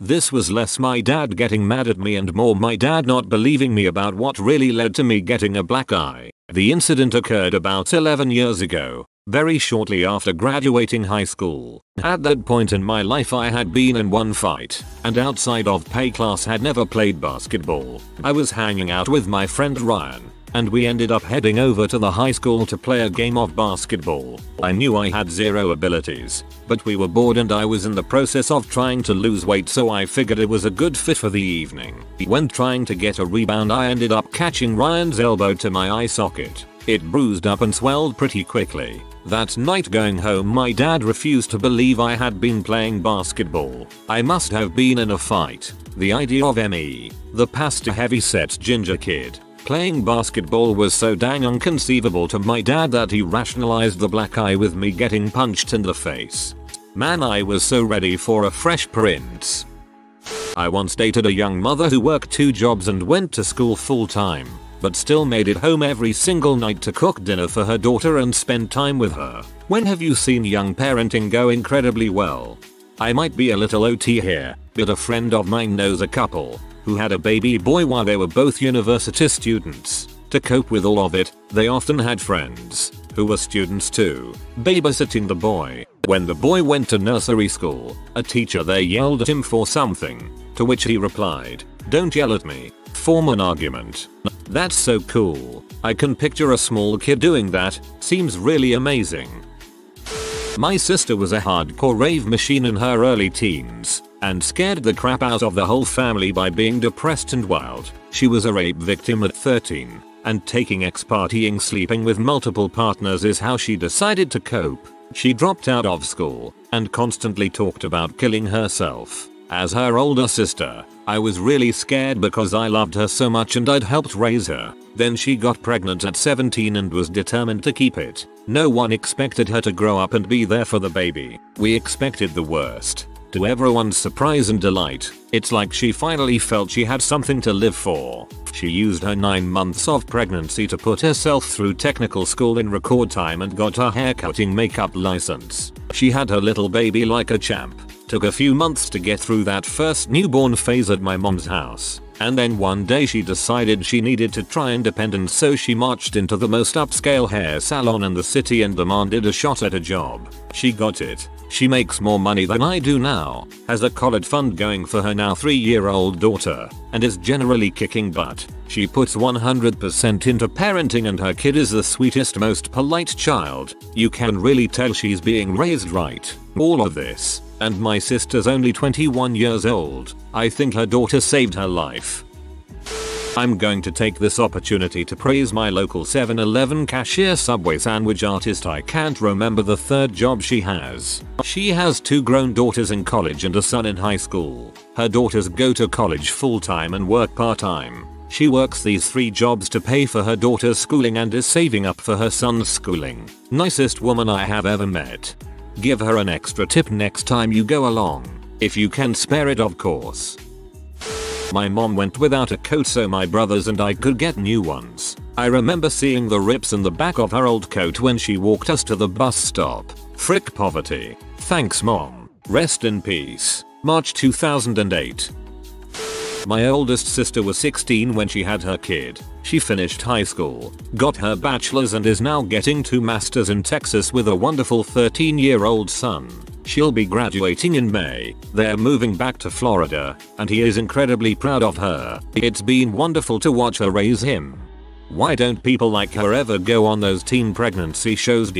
This was less my dad getting mad at me and more my dad not believing me about what really led to me getting a black eye. The incident occurred about 11 years ago, very shortly after graduating high school. At that point in my life I had been in one fight, and outside of pay class had never played basketball. I was hanging out with my friend Ryan, and we ended up heading over to the high school to play a game of basketball. I knew I had zero abilities, but we were bored and I was in the process of trying to lose weight, so I figured it was a good fit for the evening. When trying to get a rebound I ended up catching Ryan's elbow to my eye socket. It bruised up and swelled pretty quickly. That night going home my dad refused to believe I had been playing basketball. I must have been in a fight. The idea of me, the pastor heavy-set ginger kid, playing basketball was so dang inconceivable to my dad that he rationalized the black eye with me getting punched in the face. Man, I was so ready for a fresh prince. I once dated a young mother who worked 2 jobs and went to school full time, but still made it home every single night to cook dinner for her daughter and spend time with her. When have you seen young parenting go incredibly well? I might be a little OT here, but a friend of mine knows a couple who had a baby boy while they were both university students. To cope with all of it, they often had friends who were students too, babysitting the boy. When the boy went to nursery school, a teacher there yelled at him for something, to which he replied, "Don't yell at me." Form an argument. That's so cool. I can picture a small kid doing that. Seems really amazing. My sister was a hardcore rave machine in her early teens, and scared the crap out of the whole family by being depressed and wild. She was a rape victim at 13, and taking ex-partying, sleeping with multiple partners is how she decided to cope. She dropped out of school, and constantly talked about killing herself. As her older sister, I was really scared because I loved her so much and I'd helped raise her. Then she got pregnant at 17 and was determined to keep it. No one expected her to grow up and be there for the baby. We expected the worst. To everyone's surprise and delight, it's like she finally felt she had something to live for. She used her 9 months of pregnancy to put herself through technical school in record time and got her haircutting makeup license. She had her little baby like a champ. Took a few months to get through that first newborn phase at my mom's house. And then one day she decided she needed to try independence, so she marched into the most upscale hair salon in the city and demanded a shot at a job. She got it. She makes more money than I do now, has a college fund going for her now 3-year-old daughter, and is generally kicking butt. She puts 100% into parenting and her kid is the sweetest, most polite child. You can really tell she's being raised right. All of this, and my sister's only 21 years old. I think her daughter saved her life. I'm going to take this opportunity to praise my local 7-Eleven cashier Subway sandwich artist. I can't remember the third job she has. She has 2 grown daughters in college and a son in high school. Her daughters go to college full time and work part time. She works these 3 jobs to pay for her daughter's schooling and is saving up for her son's schooling. Nicest woman I have ever met. Give her an extra tip next time you go along. If you can spare it, of course. My mom went without a coat so my brothers and I could get new ones. I remember seeing the rips in the back of her old coat when she walked us to the bus stop. Frick poverty. Thanks mom. Rest in peace. March 2008. My oldest sister was 16 when she had her kid. She finished high school, got her bachelor's and is now getting 2 masters in Texas with a wonderful 13-year-old son. She'll be graduating in May. They're moving back to Florida, and he is incredibly proud of her. It's been wonderful to watch her raise him. Why don't people like her ever go on those teen pregnancy shows?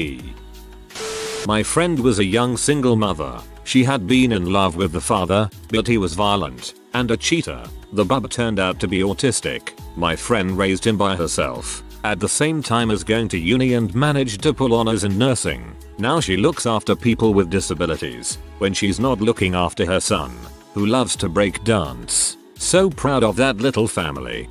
My friend was a young single mother. She had been in love with the father, but he was violent and a cheater. The bub turned out to be autistic. My friend raised him by herself, at the same time as going to uni, and managed to pull honors in nursing. Now she looks after people with disabilities when she's not looking after her son, who loves to break dance. So proud of that little family.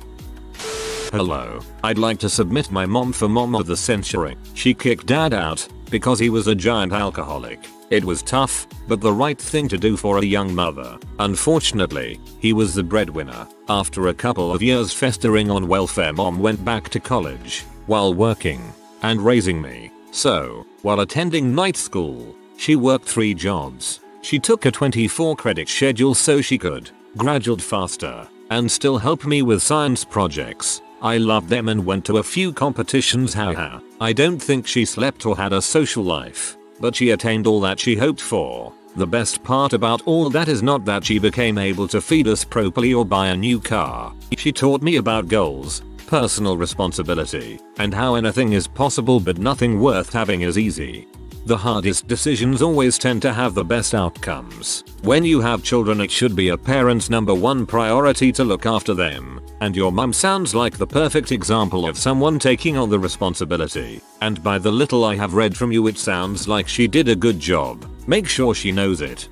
Hello, I'd like to submit my mom for Mom of the Century. She kicked dad out because he was a giant alcoholic. It was tough, but the right thing to do for a young mother. Unfortunately, he was the breadwinner. After a couple of years festering on welfare, mom went back to college. while working and raising me. So, while attending night school, she worked 3 jobs. She took a 24 credit schedule so she could graduate faster and still help me with science projects. I loved them and went to a few competitions, haha. I don't think she slept or had a social life, but she attained all that she hoped for. The best part about all that is not that she became able to feed us properly or buy a new car. She taught me about goals, personal responsibility, and how anything is possible but nothing worth having is easy. The hardest decisions always tend to have the best outcomes. When you have children, it should be a parent's #1 priority to look after them, and your mum sounds like the perfect example of someone taking on the responsibility. And by the little I have read from you, it sounds like she did a good job. Make sure she knows it.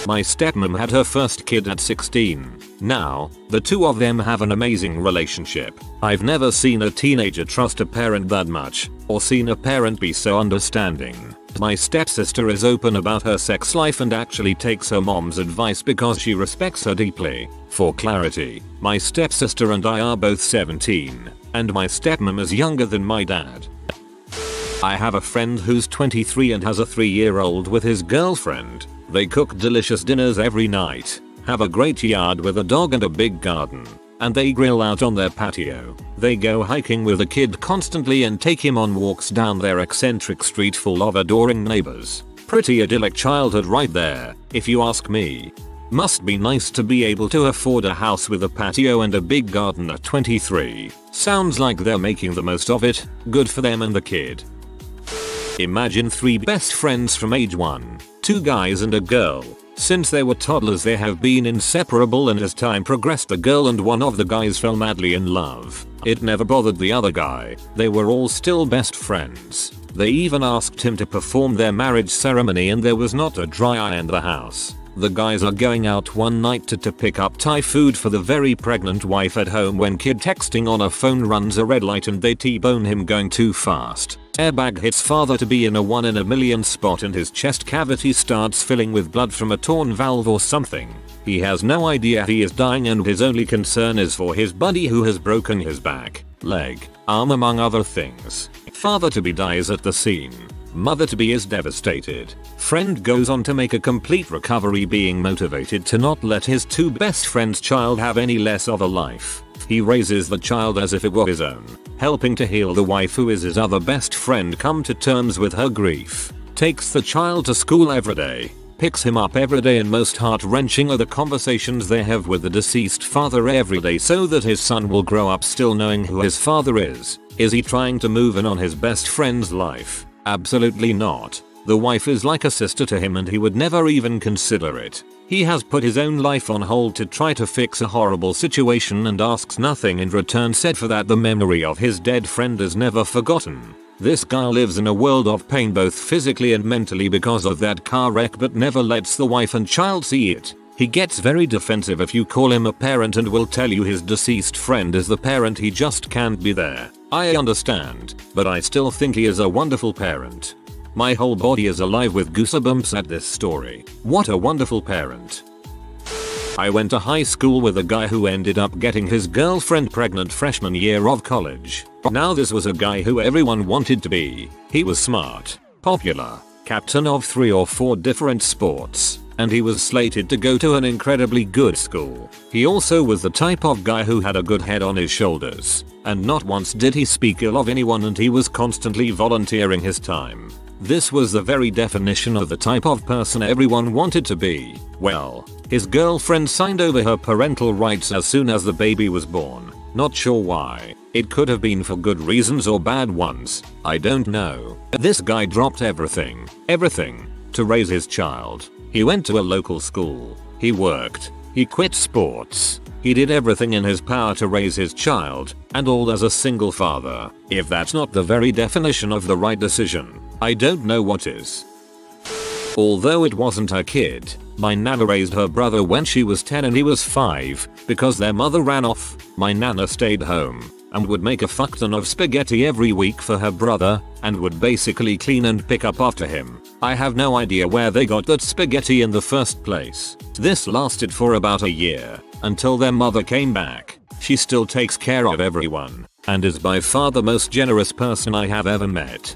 My stepmom had her first kid at 16. Now, the two of them have an amazing relationship. I've never seen a teenager trust a parent that much, or seen a parent be so understanding. My stepsister is open about her sex life and actually takes her mom's advice because she respects her deeply. For clarity, my stepsister and I are both 17, and my stepmom is younger than my dad. I have a friend who's 23 and has a 3-year-old with his girlfriend. They cook delicious dinners every night, have a great yard with a dog and a big garden, and they grill out on their patio. They go hiking with the kid constantly and take him on walks down their eccentric street full of adoring neighbors. Pretty idyllic childhood right there, if you ask me. Must be nice to be able to afford a house with a patio and a big garden at 23. Sounds like they're making the most of it. Good for them and the kid. Imagine 3 best friends from age 1, 2 guys and a girl. Since they were toddlers they have been inseparable, and as time progressed the girl and one of the guys fell madly in love. It never bothered the other guy. They were all still best friends. They even asked him to perform their marriage ceremony and there was not a dry eye in the house. The guys are going out one night to pick up Thai food for the very pregnant wife at home when kid texting on a phone runs a red light and they T-bone him going too fast. Airbag hits father to be in a 1 in a million spot and his chest cavity starts filling with blood from a torn valve or something. He has no idea he is dying and his only concern is for his buddy who has broken his back, leg, arm among other things. Father to be dies at the scene. Mother to be is devastated. Friend goes on to make a complete recovery, being motivated to not let his 2 best friends' child have any less of a life. He raises the child as if it were his own, helping to heal the wife who is his other best friend come to terms with her grief. Takes the child to school every day, picks him up every day, and most heart-wrenching are the conversations they have with the deceased father every day so that his son will grow up still knowing who his father is. Is he trying to move in on his best friend's life? Absolutely not. The wife is like a sister to him and he would never even consider it. He has put his own life on hold to try to fix a horrible situation and asks nothing in return, said for that the memory of his dead friend is never forgotten. This guy lives in a world of pain both physically and mentally because of that car wreck, but never lets the wife and child see it. He gets very defensive if you call him a parent and will tell you his deceased friend is the parent, he just can't be there. I understand, but I still think he is a wonderful parent. My whole body is alive with goosebumps at this story. What a wonderful parent. I went to high school with a guy who ended up getting his girlfriend pregnant freshman year of college. Now this was a guy who everyone wanted to be. He was smart, popular, captain of 3 or 4 different sports, and he was slated to go to an incredibly good school. He also was the type of guy who had a good head on his shoulders, and not once did he speak ill of anyone, and he was constantly volunteering his time. This was the very definition of the type of person everyone wanted to be. Well, his girlfriend signed over her parental rights as soon as the baby was born. Not sure why. It could have been for good reasons or bad ones. I don't know. This guy dropped everything, to raise his child. He went to a local school. He worked. He quit sports. He did everything in his power to raise his child, and all as a single father. If that's not the very definition of the right decision, I don't know what is. Although it wasn't her kid, my nana raised her brother when she was 10 and he was 5. Because their mother ran off, my nana stayed home and would make a fuck ton of spaghetti every week for her brother, and would basically clean and pick up after him. I have no idea where they got that spaghetti in the first place. This lasted for about a year, until their mother came back. She still takes care of everyone. and is by far the most generous person I have ever met.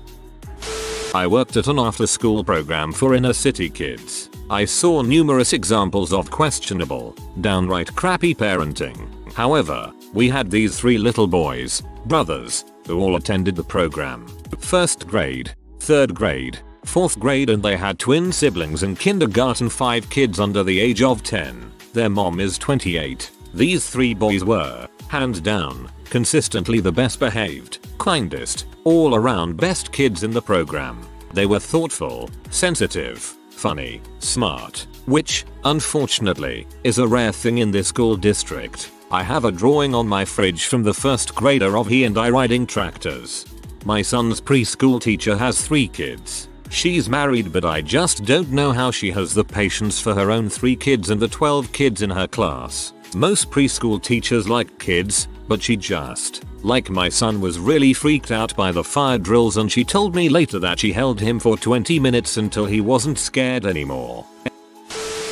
I worked at an after-school program for inner city kids. I saw numerous examples of questionable, downright crappy parenting. However, we had these 3 little boys, brothers, who all attended the program. 1st grade, 3rd grade, 4th grade, and they had twin siblings in kindergarten, 5 kids under the age of 10. Their mom is 28. These 3 boys were, hands down, consistently the best behaved, kindest, all around best kids in the program. They were thoughtful, sensitive, funny, smart, which, unfortunately, is a rare thing in this school district. I have a drawing on my fridge from the 1st grader of he and I riding tractors. My son's preschool teacher has 3 kids. She's married, but I just don't know how she has the patience for her own 3 kids and the 12 kids in her class. Most preschool teachers like kids, but she just, like my son, was really freaked out by the fire drills, and she told me later that she held him for 20 minutes until he wasn't scared anymore.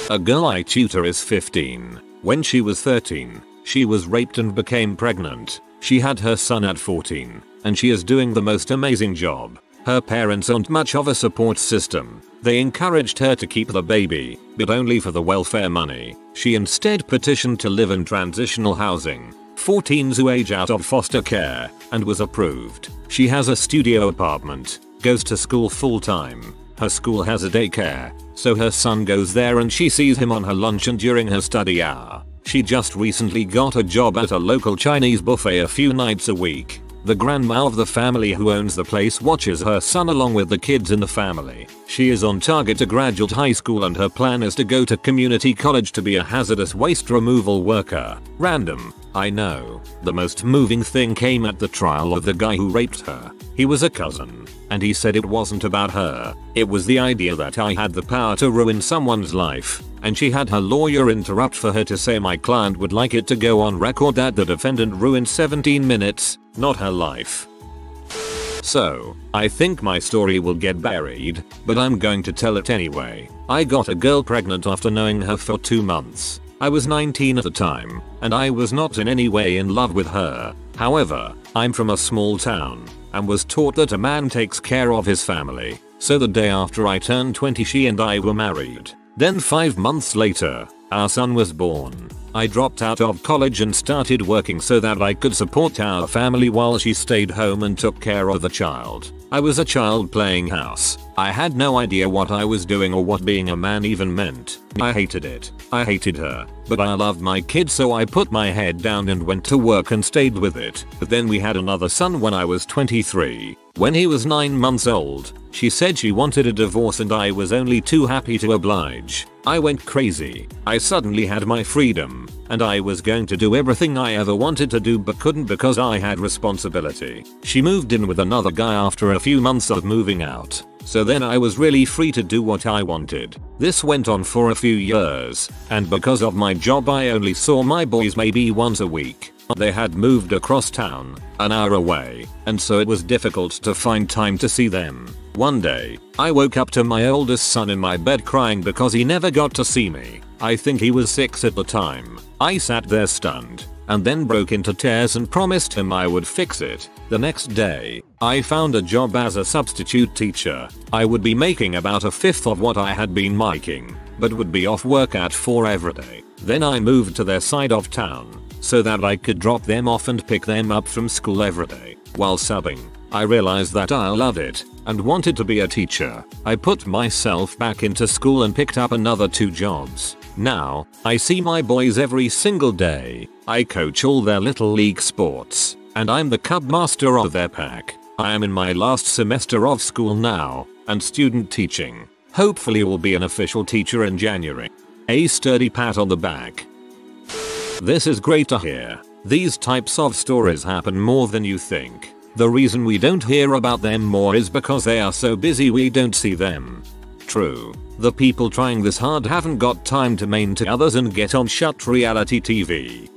A girl I tutor is 15. When she was 13, she was raped and became pregnant. She had her son at 14, and she is doing the most amazing job. Her parents aren't much of a support system. They encouraged her to keep the baby, but only for the welfare money. She instead petitioned to live in transitional housing for teens who age out of foster care, and was approved. She has a studio apartment, goes to school full time. Her school has a daycare, so her son goes there and she sees him on her lunch and during her study hour. She just recently got a job at a local Chinese buffet a few nights a week. The grandma of the family who owns the place watches her son along with the kids in the family. She is on target to graduate high school, and her plan is to go to community college to be a hazardous waste removal worker. Random, I know. The most moving thing came at the trial of the guy who raped her. He was a cousin, and he said it wasn't about her. It was the idea that I had the power to ruin someone's life, and she had her lawyer interrupt for her to say my client would like it to go on record that the defendant ruined 17 minutes, not her life. So, I think my story will get buried, but I'm going to tell it anyway. I got a girl pregnant after knowing her for 2 months. I was 19 at the time, and I was not in any way in love with her. However, I'm from a small town, and was taught that a man takes care of his family. So the day after I turned 20, she and I were married. Then 5 months later, our son was born. I dropped out of college and started working so that I could support our family while she stayed home and took care of the child. I was a child playing house. I had no idea what I was doing or what being a man even meant. I hated it. I hated her. But I loved my kid, so I put my head down and went to work and stayed with it. But then we had another son when I was 23. When he was 9 months old, she said she wanted a divorce and I was only too happy to oblige. I went crazy. I suddenly had my freedom, and I was going to do everything I ever wanted to do but couldn't because I had responsibility. She moved in with another guy after a few months of moving out. So then I was really free to do what I wanted. This went on for a few years, and because of my job I only saw my boys maybe once a week. They had moved across town, an hour away, and so it was difficult to find time to see them. One day, I woke up to my oldest son in my bed crying because he never got to see me. I think he was 6 at the time. I sat there stunned, and then broke into tears and promised him I would fix it. The next day, I found a job as a substitute teacher. I would be making about a fifth of what I had been making, but would be off work at 4 every day. Then I moved to their side of town, so that I could drop them off and pick them up from school every day. While subbing, I realized that I loved it, and wanted to be a teacher. I put myself back into school and picked up another 2 jobs. Now, I see my boys every single day. I coach all their little league sports, and I'm the cub master of their pack. I am in my last semester of school now, and student teaching. Hopefully will be an official teacher in January. A sturdy pat on the back. This is great to hear. These types of stories happen more than you think. The reason we don't hear about them more is because they are so busy we don't see them. True. The people trying this hard haven't got time to maintain others and get on shut reality TV.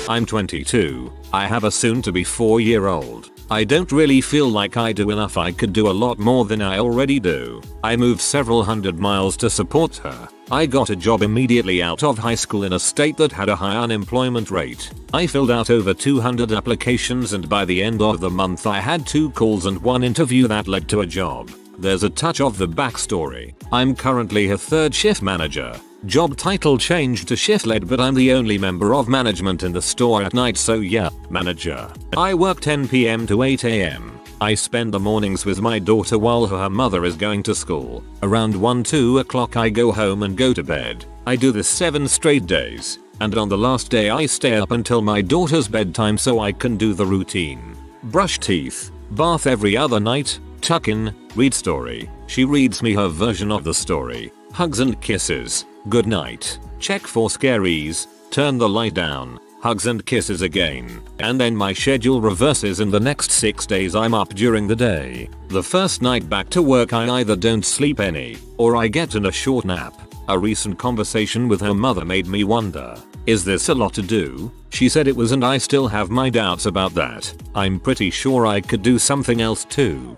I'm 22. I have a soon to be 4-year-old. I don't really feel like I do enough. I could do a lot more than I already do. I moved several hundred miles to support her. I got a job immediately out of high school in a state that had a high unemployment rate. I filled out over 200 applications and by the end of the month I had 2 calls and 1 interview that led to a job. There's a touch of the backstory. I'm currently a 3rd shift manager. Job title changed to shift lead, but I'm the only member of management in the store at night, so yeah, manager. I work 10 PM to 8 AM. I spend the mornings with my daughter while her mother is going to school. Around 1-2 o'clock I go home and go to bed. I do this 7 straight days. And on the last day I stay up until my daughter's bedtime so I can do the routine. Brush teeth, bath every other night, tuck in, read story. She reads me her version of the story. Hugs and kisses. Good night. Check for scaries. Turn the light down. Hugs and kisses again. And then my schedule reverses. In the next 6 days I'm up during the day. The first night back to work I either don't sleep any, or I get in a short nap. A recent conversation with her mother made me wonder, is this a lot to do? She said it was and I still have my doubts about that. I'm pretty sure I could do something else too.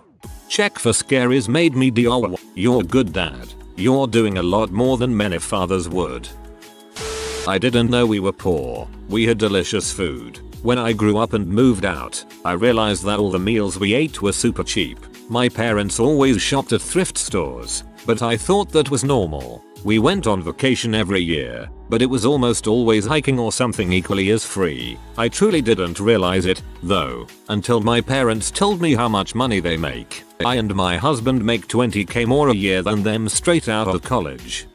Check for scaries made me do. You're a good dad. You're doing a lot more than many fathers would. I didn't know we were poor. We had delicious food. When I grew up and moved out, I realized that all the meals we ate were super cheap. My parents always shopped at thrift stores, but I thought that was normal. We went on vacation every year, but it was almost always hiking or something equally as free. I truly didn't realize it, though, until my parents told me how much money they make. I and my husband make 20k more a year than them straight out of college.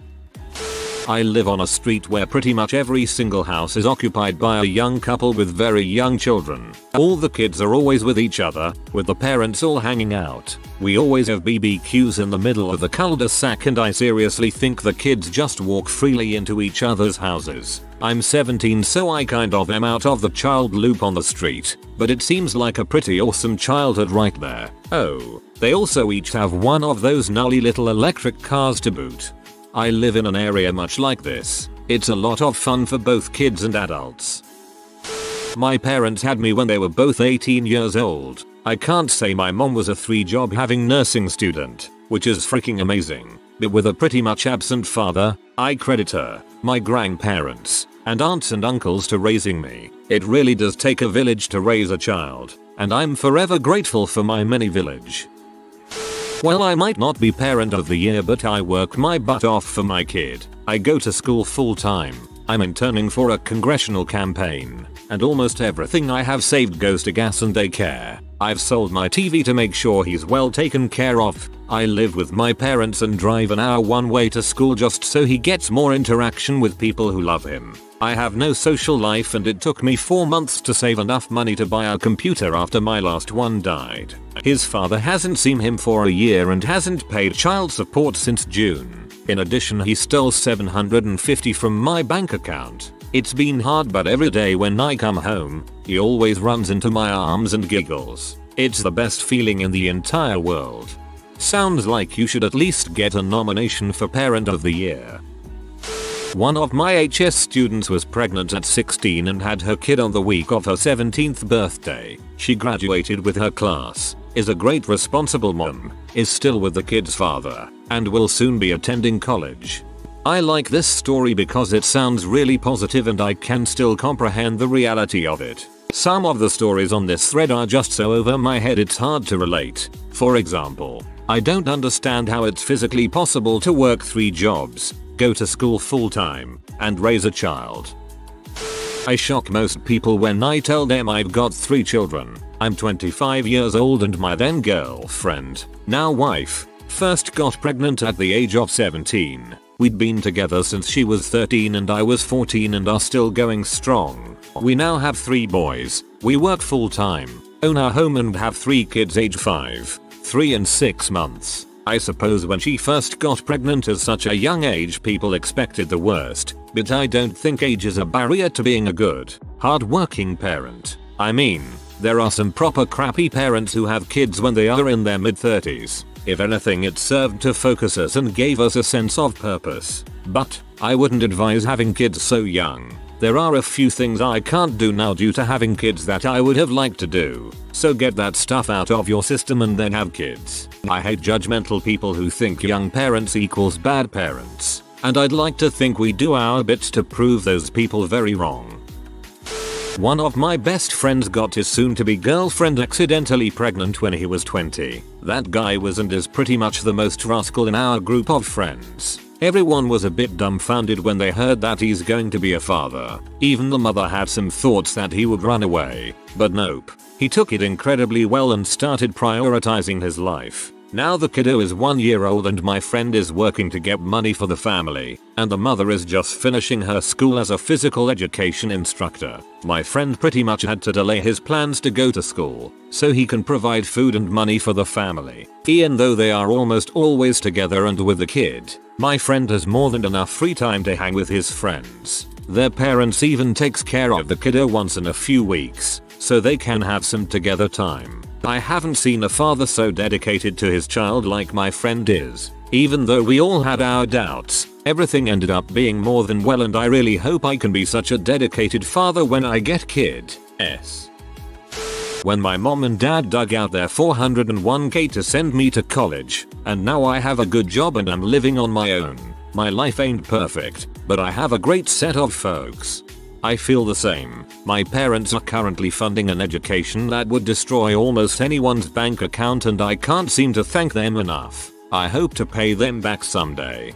I live on a street where pretty much every single house is occupied by a young couple with very young children. All the kids are always with each other, with the parents all hanging out. We always have BBQs in the middle of the cul-de-sac and I seriously think the kids just walk freely into each other's houses. I'm 17 so I kind of am out of the child loop on the street, but it seems like a pretty awesome childhood right there. Oh, they also each have one of those gnarly little electric cars to boot. I live in an area much like this. It's a lot of fun for both kids and adults. My parents had me when they were both 18 years old. I can't say my mom was a 3-job having nursing student, which is freaking amazing. But with a pretty much absent father, I credit her, my grandparents, and aunts and uncles to raising me. It really does take a village to raise a child, and I'm forever grateful for my mini village. Well, I might not be parent of the year, but I work my butt off for my kid. I go to school full time. I'm interning for a congressional campaign. And almost everything I have saved goes to gas and daycare. I've sold my TV to make sure he's well taken care of. I live with my parents and drive an hour one way to school just so he gets more interaction with people who love him. I have no social life and it took me 4 months to save enough money to buy a computer after my last one died. His father hasn't seen him for a year and hasn't paid child support since June. In addition, he stole $750 from my bank account. It's been hard, but every day when I come home, he always runs into my arms and giggles. It's the best feeling in the entire world. Sounds like you should at least get a nomination for Parent of the Year. One of my HS students was pregnant at 16 and had her kid on the week of her 17th birthday. She graduated with her class, is a great responsible mom, is still with the kid's father, and will soon be attending college. I like this story because it sounds really positive and I can still comprehend the reality of it. Some of the stories on this thread are just so over my head it's hard to relate. For example, I don't understand how it's physically possible to work 3 jobs, go to school full time, and raise a child. I shock most people when I tell them I've got 3 children. I'm 25 years old and my then girlfriend, now wife, first got pregnant at the age of 17. We'd been together since she was 13 and I was 14 and are still going strong. We now have 3 boys, we work full time, own our home and have 3 kids age 5, 3 and 6 months. I suppose when she first got pregnant at such a young age people expected the worst, but I don't think age is a barrier to being a good, hard-working parent. I mean, there are some proper crappy parents who have kids when they are in their mid-30s. If anything, it served to focus us and gave us a sense of purpose. But I wouldn't advise having kids so young. There are a few things I can't do now due to having kids that I would have liked to do. So get that stuff out of your system and then have kids. I hate judgmental people who think young parents equals bad parents. And I'd like to think we do our bits to prove those people very wrong. One of my best friends got his soon-to-be girlfriend accidentally pregnant when he was 20. That guy was and is pretty much the most rascal in our group of friends. Everyone was a bit dumbfounded when they heard that he's going to be a father. Even the mother had some thoughts that he would run away. But nope. He took it incredibly well and started prioritizing his life. Now the kiddo is 1 year old and my friend is working to get money for the family, and the mother is just finishing her school as a physical education instructor. My friend pretty much had to delay his plans to go to school, so he can provide food and money for the family. Even though they are almost always together and with the kid, my friend has more than enough free time to hang with his friends. Their parents even takes care of the kiddo once in a few weeks, so they can have some together time. I haven't seen a father so dedicated to his child like my friend is. Even though we all had our doubts, everything ended up being more than well, and I really hope I can be such a dedicated father when I get kids. When my mom and dad dug out their 401k to send me to college, and now I have a good job and I'm living on my own. My life ain't perfect, but I have a great set of folks. I feel the same. My parents are currently funding an education that would destroy almost anyone's bank account, and I can't seem to thank them enough. I hope to pay them back someday.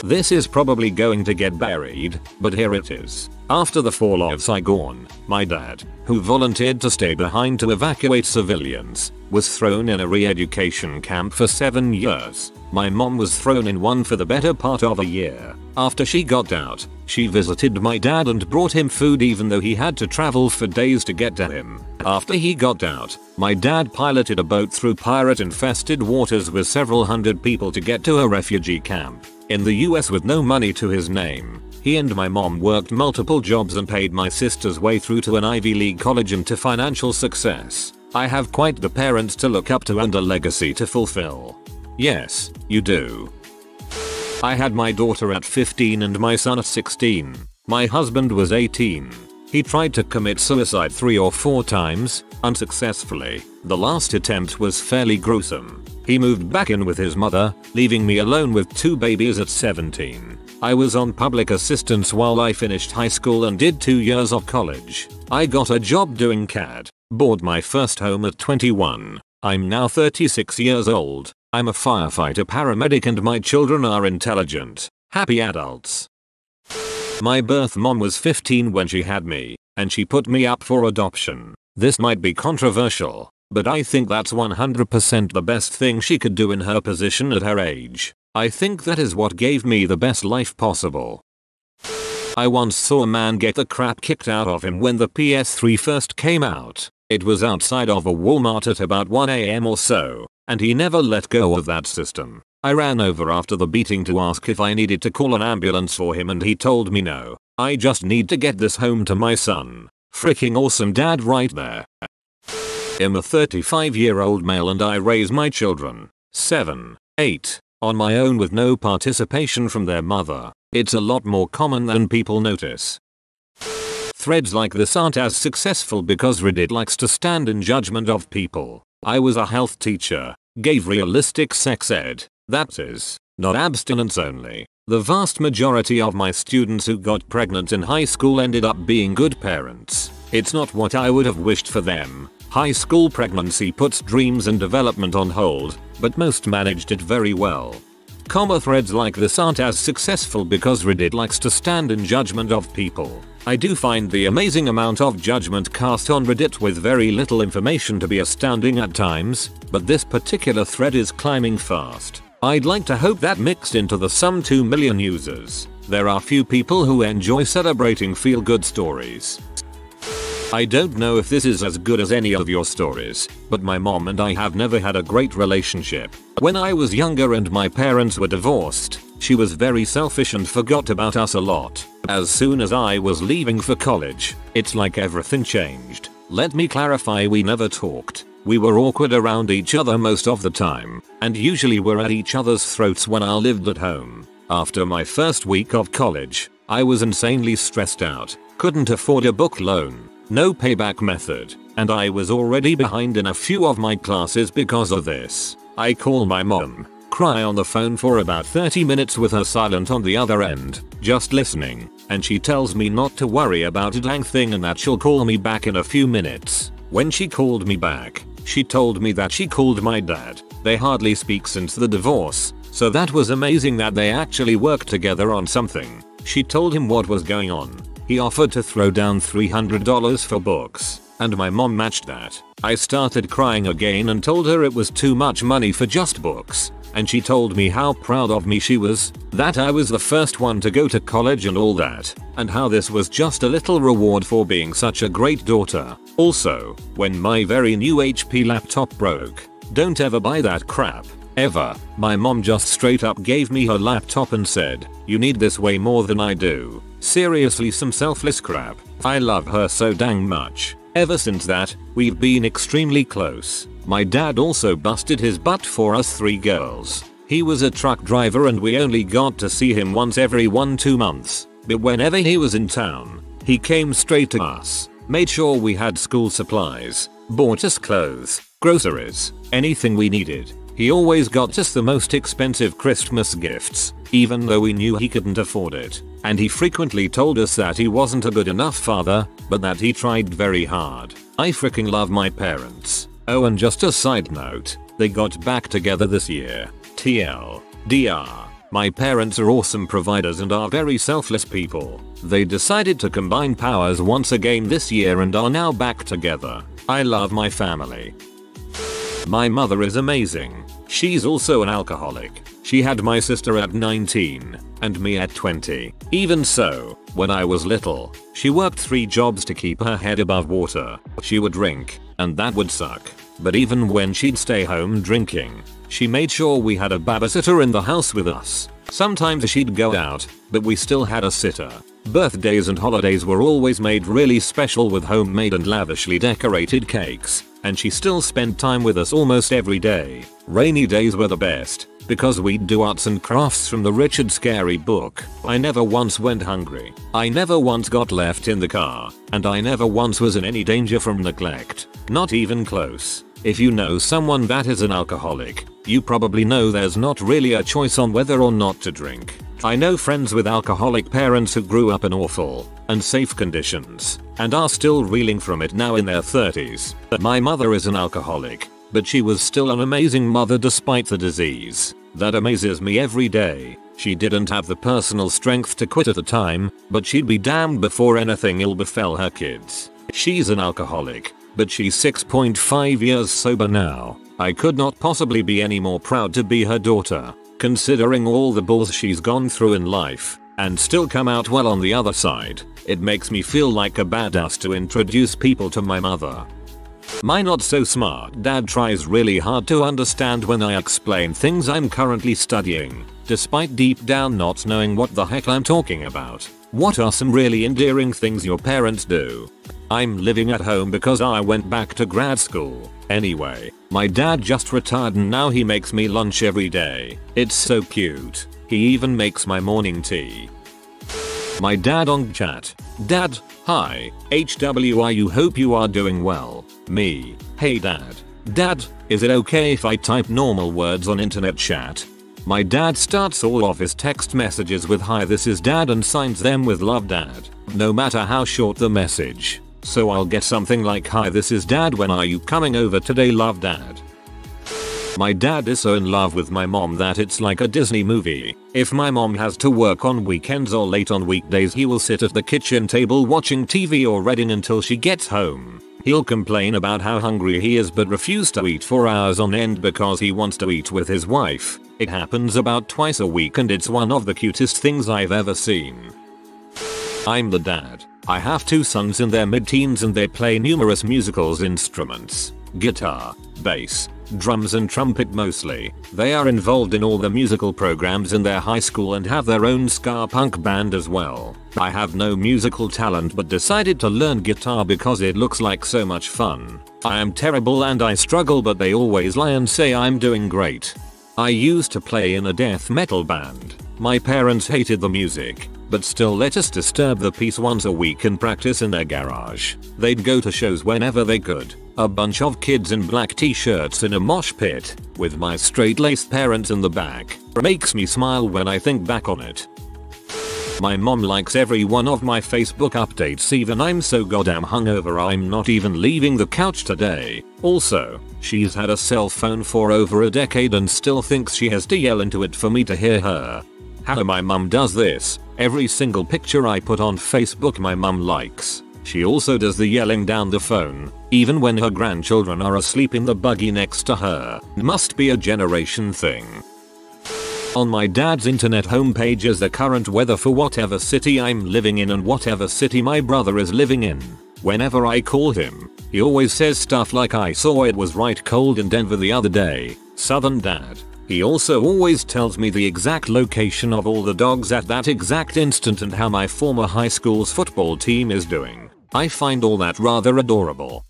This is probably going to get buried, but here it is. After the fall of Saigon, my dad, who volunteered to stay behind to evacuate civilians, was thrown in a re-education camp for 7 years. My mom was thrown in one for the better part of a year. After she got out, she visited my dad and brought him food even though he had to travel for days to get to him. After he got out, my dad piloted a boat through pirate-infested waters with several hundred people to get to a refugee camp in the US with no money to his name. He and my mom worked multiple jobs and paid my sister's way through to an Ivy League college and to financial success. I have quite the parents to look up to and a legacy to fulfill. Yes, you do. I had my daughter at 15 and my son at 16. My husband was 18. He tried to commit suicide 3 or 4 times, unsuccessfully. The last attempt was fairly gruesome. He moved back in with his mother, leaving me alone with 2 babies at 17. I was on public assistance while I finished high school and did 2 years of college. I got a job doing CAD, bought my first home at 21. I'm now 36 years old. I'm a firefighter paramedic and my children are intelligent, happy adults. My birth mom was 15 when she had me, and she put me up for adoption. This might be controversial, but I think that's 100% the best thing she could do in her position at her age. I think that is what gave me the best life possible. I once saw a man get the crap kicked out of him when the PS3 first came out. It was outside of a Walmart at about 1 AM or so, and he never let go of that system. I ran over after the beating to ask if I needed to call an ambulance for him and he told me no. I just need to get this home to my son. Freaking awesome dad right there. I'm a 35-year-old male and I raise my children, 7, 8, on my own with no participation from their mother. It's a lot more common than people notice. Threads like this aren't as successful because Reddit likes to stand in judgment of people. I was a health teacher, gave realistic sex ed, that is, not abstinence only. The vast majority of my students who got pregnant in high school ended up being good parents. It's not what I would have wished for them. High school pregnancy puts dreams and development on hold, but most managed it very well. Threads like this aren't as successful because Reddit likes to stand in judgment of people. I do find the amazing amount of judgment cast on Reddit with very little information to be astounding at times, but this particular thread is climbing fast. I'd like to hope that mixed into the some 2 million users, there are few people who enjoy celebrating feel-good stories. I don't know if this is as good as any of your stories, but my mom and I have never had a great relationship. When I was younger and my parents were divorced, she was very selfish and forgot about us a lot. As soon as I was leaving for college, it's like everything changed. Let me clarify, we never talked. We were awkward around each other most of the time, and usually were at each other's throats when I lived at home. After my first week of college, I was insanely stressed out, couldn't afford a book loan, no payback method, and I was already behind in a few of my classes because of this. I call my mom, cry on the phone for about 30 minutes with her silent on the other end, just listening, and she tells me not to worry about a dang thing and that she'll call me back in a few minutes. When she called me back, she told me that she called my dad. They hardly speak since the divorce, so that was amazing that they actually worked together on something. She told him what was going on. He offered to throw down $300 for books, and my mom matched that. I started crying again and told her it was too much money for just books, and she told me how proud of me she was, that I was the first one to go to college and all that, and how this was just a little reward for being such a great daughter. Also, when my very new HP laptop broke, don't ever buy that crap. Ever. My mom just straight up gave me her laptop and said, "You need this way more than I do." Seriously, some selfless crap. I love her so dang much. Ever since that, we've been extremely close. My dad also busted his butt for us 3 girls. He was a truck driver and we only got to see him once every 1-2 months. But whenever he was in town, he came straight to us, made sure we had school supplies, bought us clothes, groceries, anything we needed. He always got us the most expensive Christmas gifts, even though we knew he couldn't afford it. And he frequently told us that he wasn't a good enough father, but that he tried very hard. I freaking love my parents. Oh, and just a side note, they got back together this year. TLDR. My parents are awesome providers and are very selfless people. They decided to combine powers once again this year and are now back together. I love my family. My mother is amazing. She's also an alcoholic. She had my sister at 19 and me at 20. Even so, when I was little, she worked 3 jobs to keep her head above water. She would drink, and that would suck. But even when she'd stay home drinking, she made sure we had a babysitter in the house with us. Sometimes she'd go out, but we still had a sitter. Birthdays and holidays were always made really special with homemade and lavishly decorated cakes, and she still spent time with us almost every day. Rainy days were the best, because we'd do arts and crafts from the Richard Scarry book. I never once went hungry. I never once got left in the car, and I never once was in any danger from neglect. Not even close. If you know someone that is an alcoholic, you probably know there's not really a choice on whether or not to drink. I know friends with alcoholic parents who grew up in awful and safe conditions and are still reeling from it now in their 30s. My mother is an alcoholic, but she was still an amazing mother despite the disease. That amazes me every day. She didn't have the personal strength to quit at the time, but she'd be damned before anything ill befell her kids. She's an alcoholic, but she's 6.5 years sober now. I could not possibly be any more proud to be her daughter, considering all the bulls she's gone through in life, and still come out well on the other side. It makes me feel like a badass to introduce people to my mother. My not so smart dad tries really hard to understand when I explain things I'm currently studying, despite deep down not knowing what the heck I'm talking about. What are some really endearing things your parents do? I'm living at home because I went back to grad school. Anyway, my dad just retired and now he makes me lunch every day. It's so cute. He even makes my morning tea. My dad on chat. Dad, hi, HWI, hope you are doing well. Me, hey dad. Dad, is it okay if I type normal words on internet chat? My dad starts all of his text messages with hi this is dad and signs them with love dad, no matter how short the message. So I'll get something like hi this is dad, when are you coming over today, love dad. My dad is so in love with my mom that it's like a Disney movie. If my mom has to work on weekends or late on weekdays, he will sit at the kitchen table watching TV or reading until she gets home. He'll complain about how hungry he is but refuse to eat for hours on end because he wants to eat with his wife. It happens about twice a week and it's one of the cutest things I've ever seen. I'm the dad. I have 2 sons in their mid-teens and they play numerous musical instruments. Guitar, bass, drums and trumpet mostly. They are involved in all the musical programs in their high school and have their own ska punk band as well. I have no musical talent but decided to learn guitar because it looks like so much fun. I am terrible and I struggle, but they always lie and say I'm doing great. I used to play in a death metal band. My parents hated the music, but still let us disturb the peace once a week and practice in their garage. They'd go to shows whenever they could. A bunch of kids in black t-shirts in a mosh pit, with my straight-laced parents in the back. Makes me smile when I think back on it. My mom likes every one of my Facebook updates even I'm so goddamn hungover I'm not even leaving the couch today. Also, she's had a cell phone for over a decade and still thinks she has to yell into it for me to hear her. How my mum does this. Every single picture I put on Facebook my mum likes. She also does the yelling down the phone, even when her grandchildren are asleep in the buggy next to her. Must be a generation thing. On my dad's internet homepage is the current weather for whatever city I'm living in and whatever city my brother is living in. Whenever I call him, he always says stuff like I saw it was right cold in Denver the other day. Southern dad. He also always tells me the exact location of all the dogs at that exact instant and how my former high school's football team is doing. I find all that rather adorable.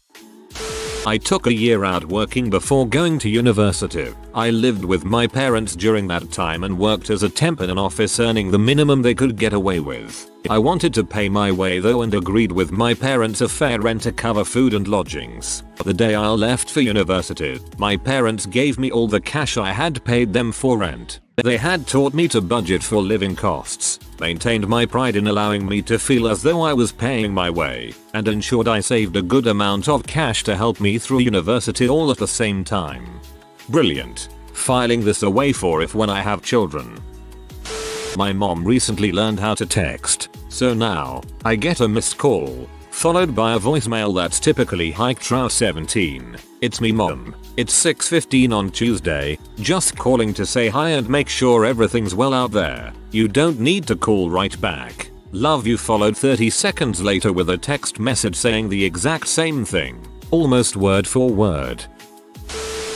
I took a year out working before going to university. I lived with my parents during that time and worked as a temp in an office earning the minimum they could get away with. I wanted to pay my way though and agreed with my parents a fair rent to cover food and lodgings. The day I left for university, my parents gave me all the cash I had paid them for rent. They had taught me to budget for living costs, maintained my pride in allowing me to feel as though I was paying my way, and ensured I saved a good amount of cash to help me through university all at the same time. Brilliant. Filing this away for if when I have children. My mom recently learned how to text, so now I get a missed call, followed by a voicemail that's typically HikeTrow17. It's me mom. It's 6:15 on Tuesday, just calling to say hi and make sure everything's well out there. You don't need to call right back. Love you, followed 30 seconds later with a text message saying the exact same thing, almost word for word.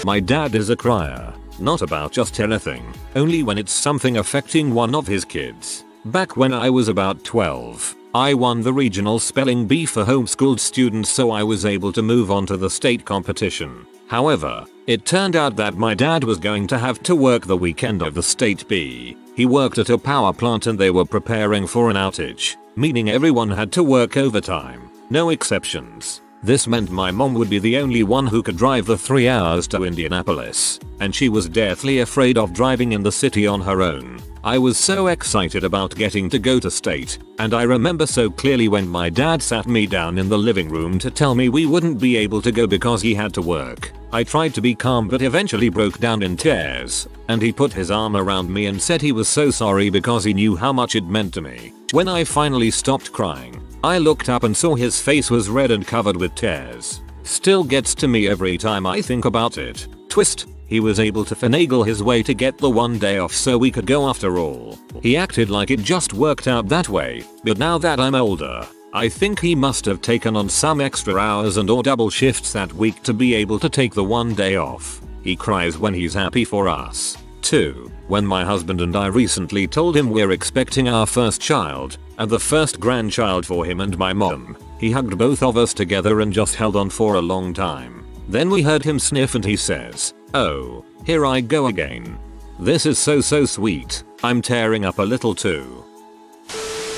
My dad is a crier, not about just anything, only when it's something affecting one of his kids. Back when I was about 12, I won the regional spelling bee for homeschooled students, so I was able to move on to the state competition. However, it turned out that my dad was going to have to work the weekend of the state bee. He worked at a power plant and they were preparing for an outage, meaning everyone had to work overtime, no exceptions. This meant my mom would be the only one who could drive the 3 hours to Indianapolis, and she was deathly afraid of driving in the city on her own. I was so excited about getting to go to state, and I remember so clearly when my dad sat me down in the living room to tell me we wouldn't be able to go because he had to work. I tried to be calm but eventually broke down in tears, and he put his arm around me and said he was so sorry because he knew how much it meant to me. When I finally stopped crying, I looked up and saw his face was red and covered with tears. Still gets to me every time I think about it. Twist. He was able to finagle his way to get the one day off so we could go after all. He acted like it just worked out that way, but now that I'm older, I think he must have taken on some extra hours and or double shifts that week to be able to take the one day off. He cries when he's happy for us. 2. When my husband and I recently told him we're expecting our first child, and the first grandchild for him and my mom, he hugged both of us together and just held on for a long time. Then we heard him sniff and he says, "Oh, here I go again." This is so sweet. I'm tearing up a little too.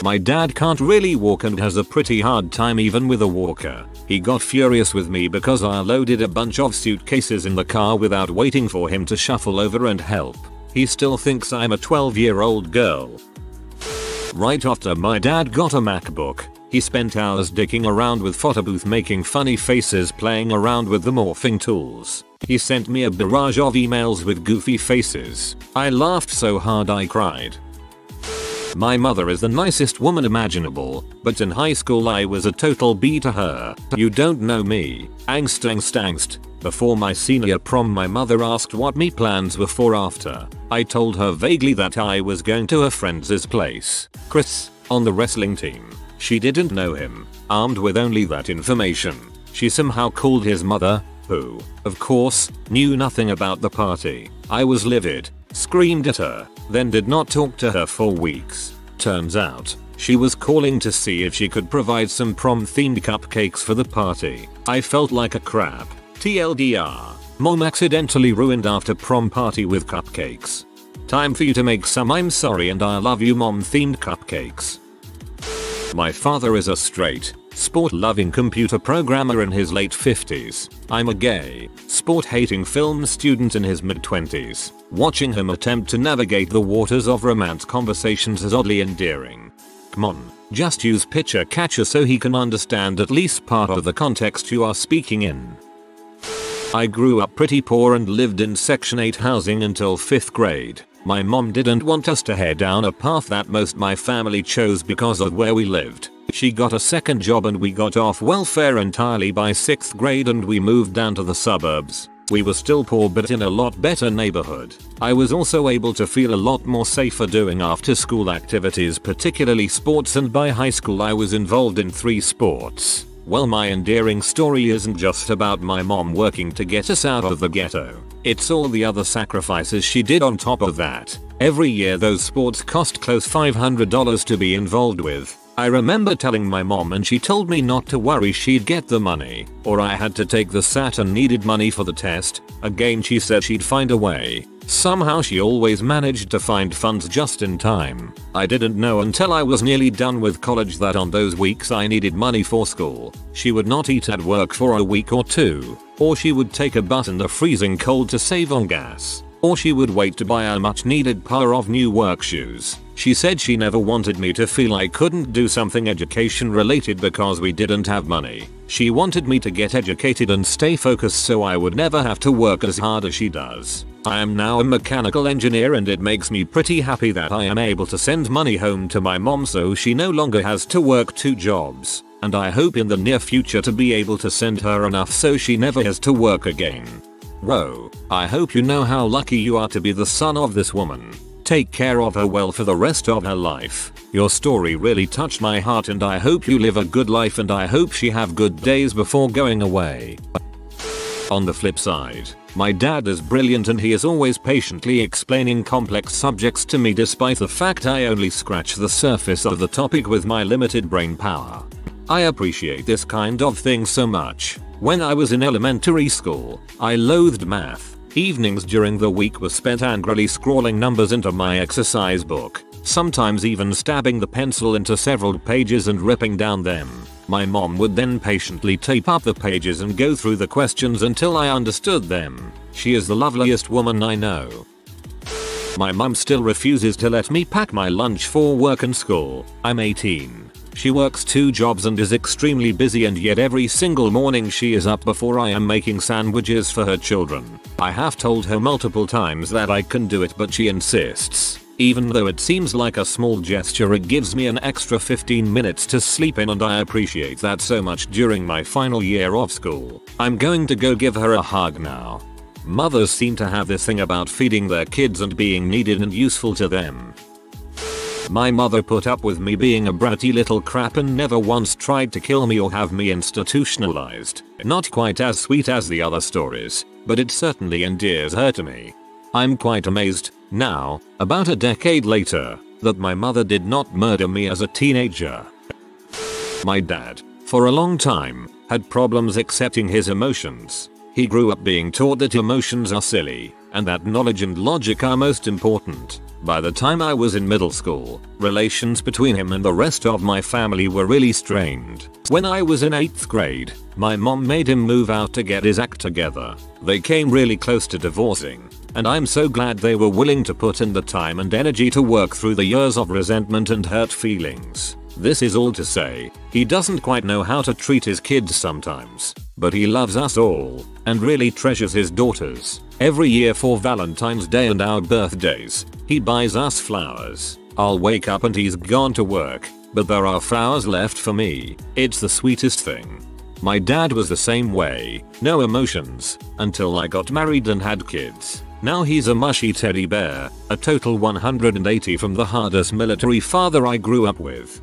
My dad can't really walk and has a pretty hard time even with a walker. He got furious with me because I loaded a bunch of suitcases in the car without waiting for him to shuffle over and help. He still thinks I'm a 12-year-old girl. Right after my dad got a MacBook, he spent hours dicking around with Photobooth making funny faces playing around with the morphing tools. He sent me a barrage of emails with goofy faces. I laughed so hard I cried. My mother is the nicest woman imaginable, but in high school I was a total B to her. You don't know me. Angst. Before my senior prom my mother asked what me plans were for after. I told her vaguely that I was going to a friend's place, Chris, on the wrestling team. She didn't know him. Armed with only that information, she somehow called his mother, who, of course, knew nothing about the party. I was livid, screamed at her, then did not talk to her for weeks. Turns out, she was calling to see if she could provide some prom-themed cupcakes for the party. I felt like a crap. TLDR. Mom accidentally ruined after prom party with cupcakes. Time for you to make some I'm sorry and I love you mom themed cupcakes. My father is a straight, sport-loving computer programmer in his late 50s. I'm a gay, sport-hating film student in his mid-20s. Watching him attempt to navigate the waters of romance conversations is oddly endearing. Come on, just use picture catcher so he can understand at least part of the context you are speaking in. I grew up pretty poor and lived in Section 8 housing until 5th grade. My mom didn't want us to head down a path that most my family chose because of where we lived. She got a second job and we got off welfare entirely by 6th grade and we moved down to the suburbs. We were still poor but in a lot better neighborhood. I was also able to feel a lot more safer doing after school activities, particularly sports, and by high school I was involved in 3 sports. Well, my endearing story isn't just about my mom working to get us out of the ghetto. It's all the other sacrifices she did on top of that. Every year those sports cost close $500 to be involved with. I remember telling my mom and she told me not to worry, she'd get the money. Or I had to take the SAT and needed money for the test. Again she said she'd find a way. Somehow she always managed to find funds just in time. I didn't know until I was nearly done with college that on those weeks I needed money for school, she would not eat at work for a week or two. Or she would take a bus in the freezing cold to save on gas. Or she would wait to buy a much needed pair of new work shoes. She said she never wanted me to feel I couldn't do something education related because we didn't have money. She wanted me to get educated and stay focused so I would never have to work as hard as she does. I am now a mechanical engineer and it makes me pretty happy that I am able to send money home to my mom so she no longer has to work 2 jobs. And I hope in the near future to be able to send her enough so she never has to work again. Whoa, I hope you know how lucky you are to be the son of this woman. Take care of her well for the rest of her life. Your story really touched my heart and I hope you live a good life and I hope she have good days before going away. On the flip side, my dad is brilliant and he is always patiently explaining complex subjects to me despite the fact I only scratch the surface of the topic with my limited brain power. I appreciate this kind of thing so much. When I was in elementary school, I loathed math. Evenings during the week were spent angrily scrawling numbers into my exercise book, sometimes even stabbing the pencil into several pages and ripping down them. My mom would then patiently tape up the pages and go through the questions until I understood them. She is the loveliest woman I know. My mom still refuses to let me pack my lunch for work and school. I'm 18. She works 2 jobs and is extremely busy, and yet every single morning she is up before I am making sandwiches for her children. I have told her multiple times that I can do it but she insists. Even though it seems like a small gesture, it gives me an extra 15 minutes to sleep in and I appreciate that so much during my final year of school. I'm going to go give her a hug now. Mothers seem to have this thing about feeding their kids and being needed and useful to them. My mother put up with me being a bratty little crap and never once tried to kill me or have me institutionalized. Not quite as sweet as the other stories, but it certainly endears her to me. I'm quite amazed, now, about a decade later, that my mother did not murder me as a teenager. My dad, for a long time, had problems accepting his emotions. He grew up being taught that emotions are silly, and that knowledge and logic are most important. By the time I was in middle school, relations between him and the rest of my family were really strained. When I was in 8th grade, my mom made him move out to get his act together. They came really close to divorcing, and I'm so glad they were willing to put in the time and energy to work through the years of resentment and hurt feelings. This is all to say, he doesn't quite know how to treat his kids sometimes, but he loves us all, and really treasures his daughters. Every year for Valentine's Day and our birthdays, he buys us flowers. I'll wake up and he's gone to work, but there are flowers left for me. It's the sweetest thing. My dad was the same way, no emotions, until I got married and had kids. Now he's a mushy teddy bear, a total 180 from the hardest military father I grew up with.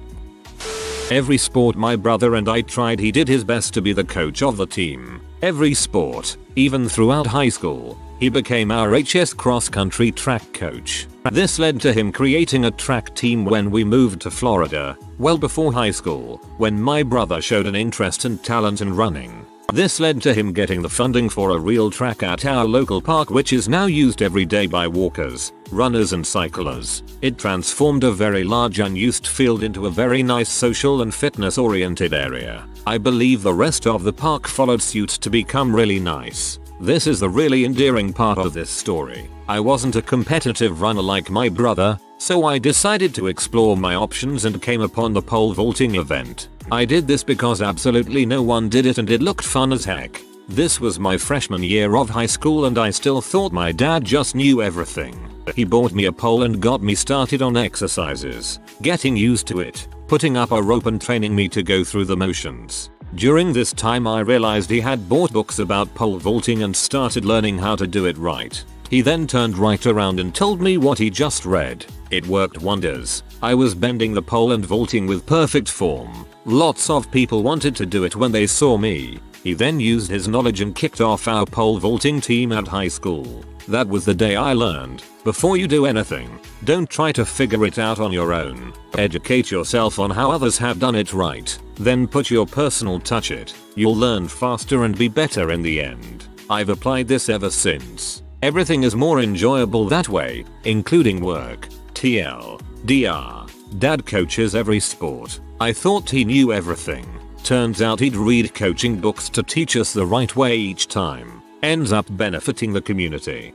Every sport my brother and I tried, he did his best to be the coach of the team. Every sport, even throughout high school, he became our HS cross-country track coach. This led to him creating a track team when we moved to Florida, well before high school, when my brother showed an interest and talent in running. This led to him getting the funding for a real track at our local park, which is now used every day by walkers, runners and cyclers. It transformed a very large unused field into a very nice social and fitness oriented area. I believe the rest of the park followed suit to become really nice. This is the really endearing part of this story. I wasn't a competitive runner like my brother, so I decided to explore my options and came upon the pole vaulting event. I did this because absolutely no one did it and it looked fun as heck. This was my freshman year of high school and I still thought my dad just knew everything. He bought me a pole and got me started on exercises, getting used to it, putting up a rope and training me to go through the motions. During this time I realized he had bought books about pole vaulting and started learning how to do it right. He then turned right around and told me what he just read. It worked wonders. I was bending the pole and vaulting with perfect form. Lots of people wanted to do it when they saw me. He then used his knowledge and kicked off our pole vaulting team at high school. That was the day I learned, before you do anything, don't try to figure it out on your own. Educate yourself on how others have done it right. Then put your personal touch it. You'll learn faster and be better in the end. I've applied this ever since. Everything is more enjoyable that way, including work. TLDR. Dad coaches every sport. I thought he knew everything. Turns out he'd read coaching books to teach us the right way each time. Ends up benefiting the community.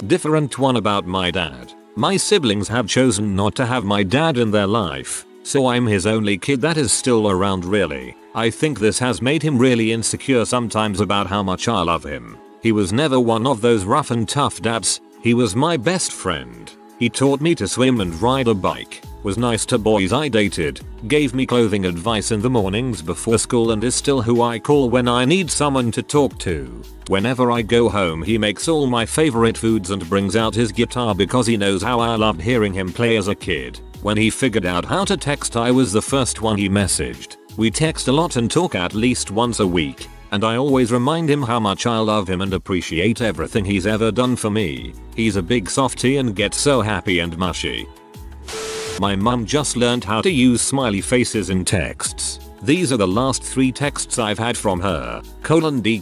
Different one about my dad. My siblings have chosen not to have my dad in their life, so I'm his only kid that is still around really. I think this has made him really insecure sometimes about how much I love him. He was never one of those rough and tough dads. He was my best friend. He taught me to swim and ride a bike, was nice to boys I dated, gave me clothing advice in the mornings before school and is still who I call when I need someone to talk to. Whenever I go home he makes all my favorite foods and brings out his guitar because he knows how I loved hearing him play as a kid. When he figured out how to text I was the first one he messaged. We text a lot and talk at least once a week. And I always remind him how much I love him and appreciate everything he's ever done for me. He's a big softie and gets so happy and mushy. My mum just learned how to use smiley faces in texts. These are the last 3 texts I've had from her. :D: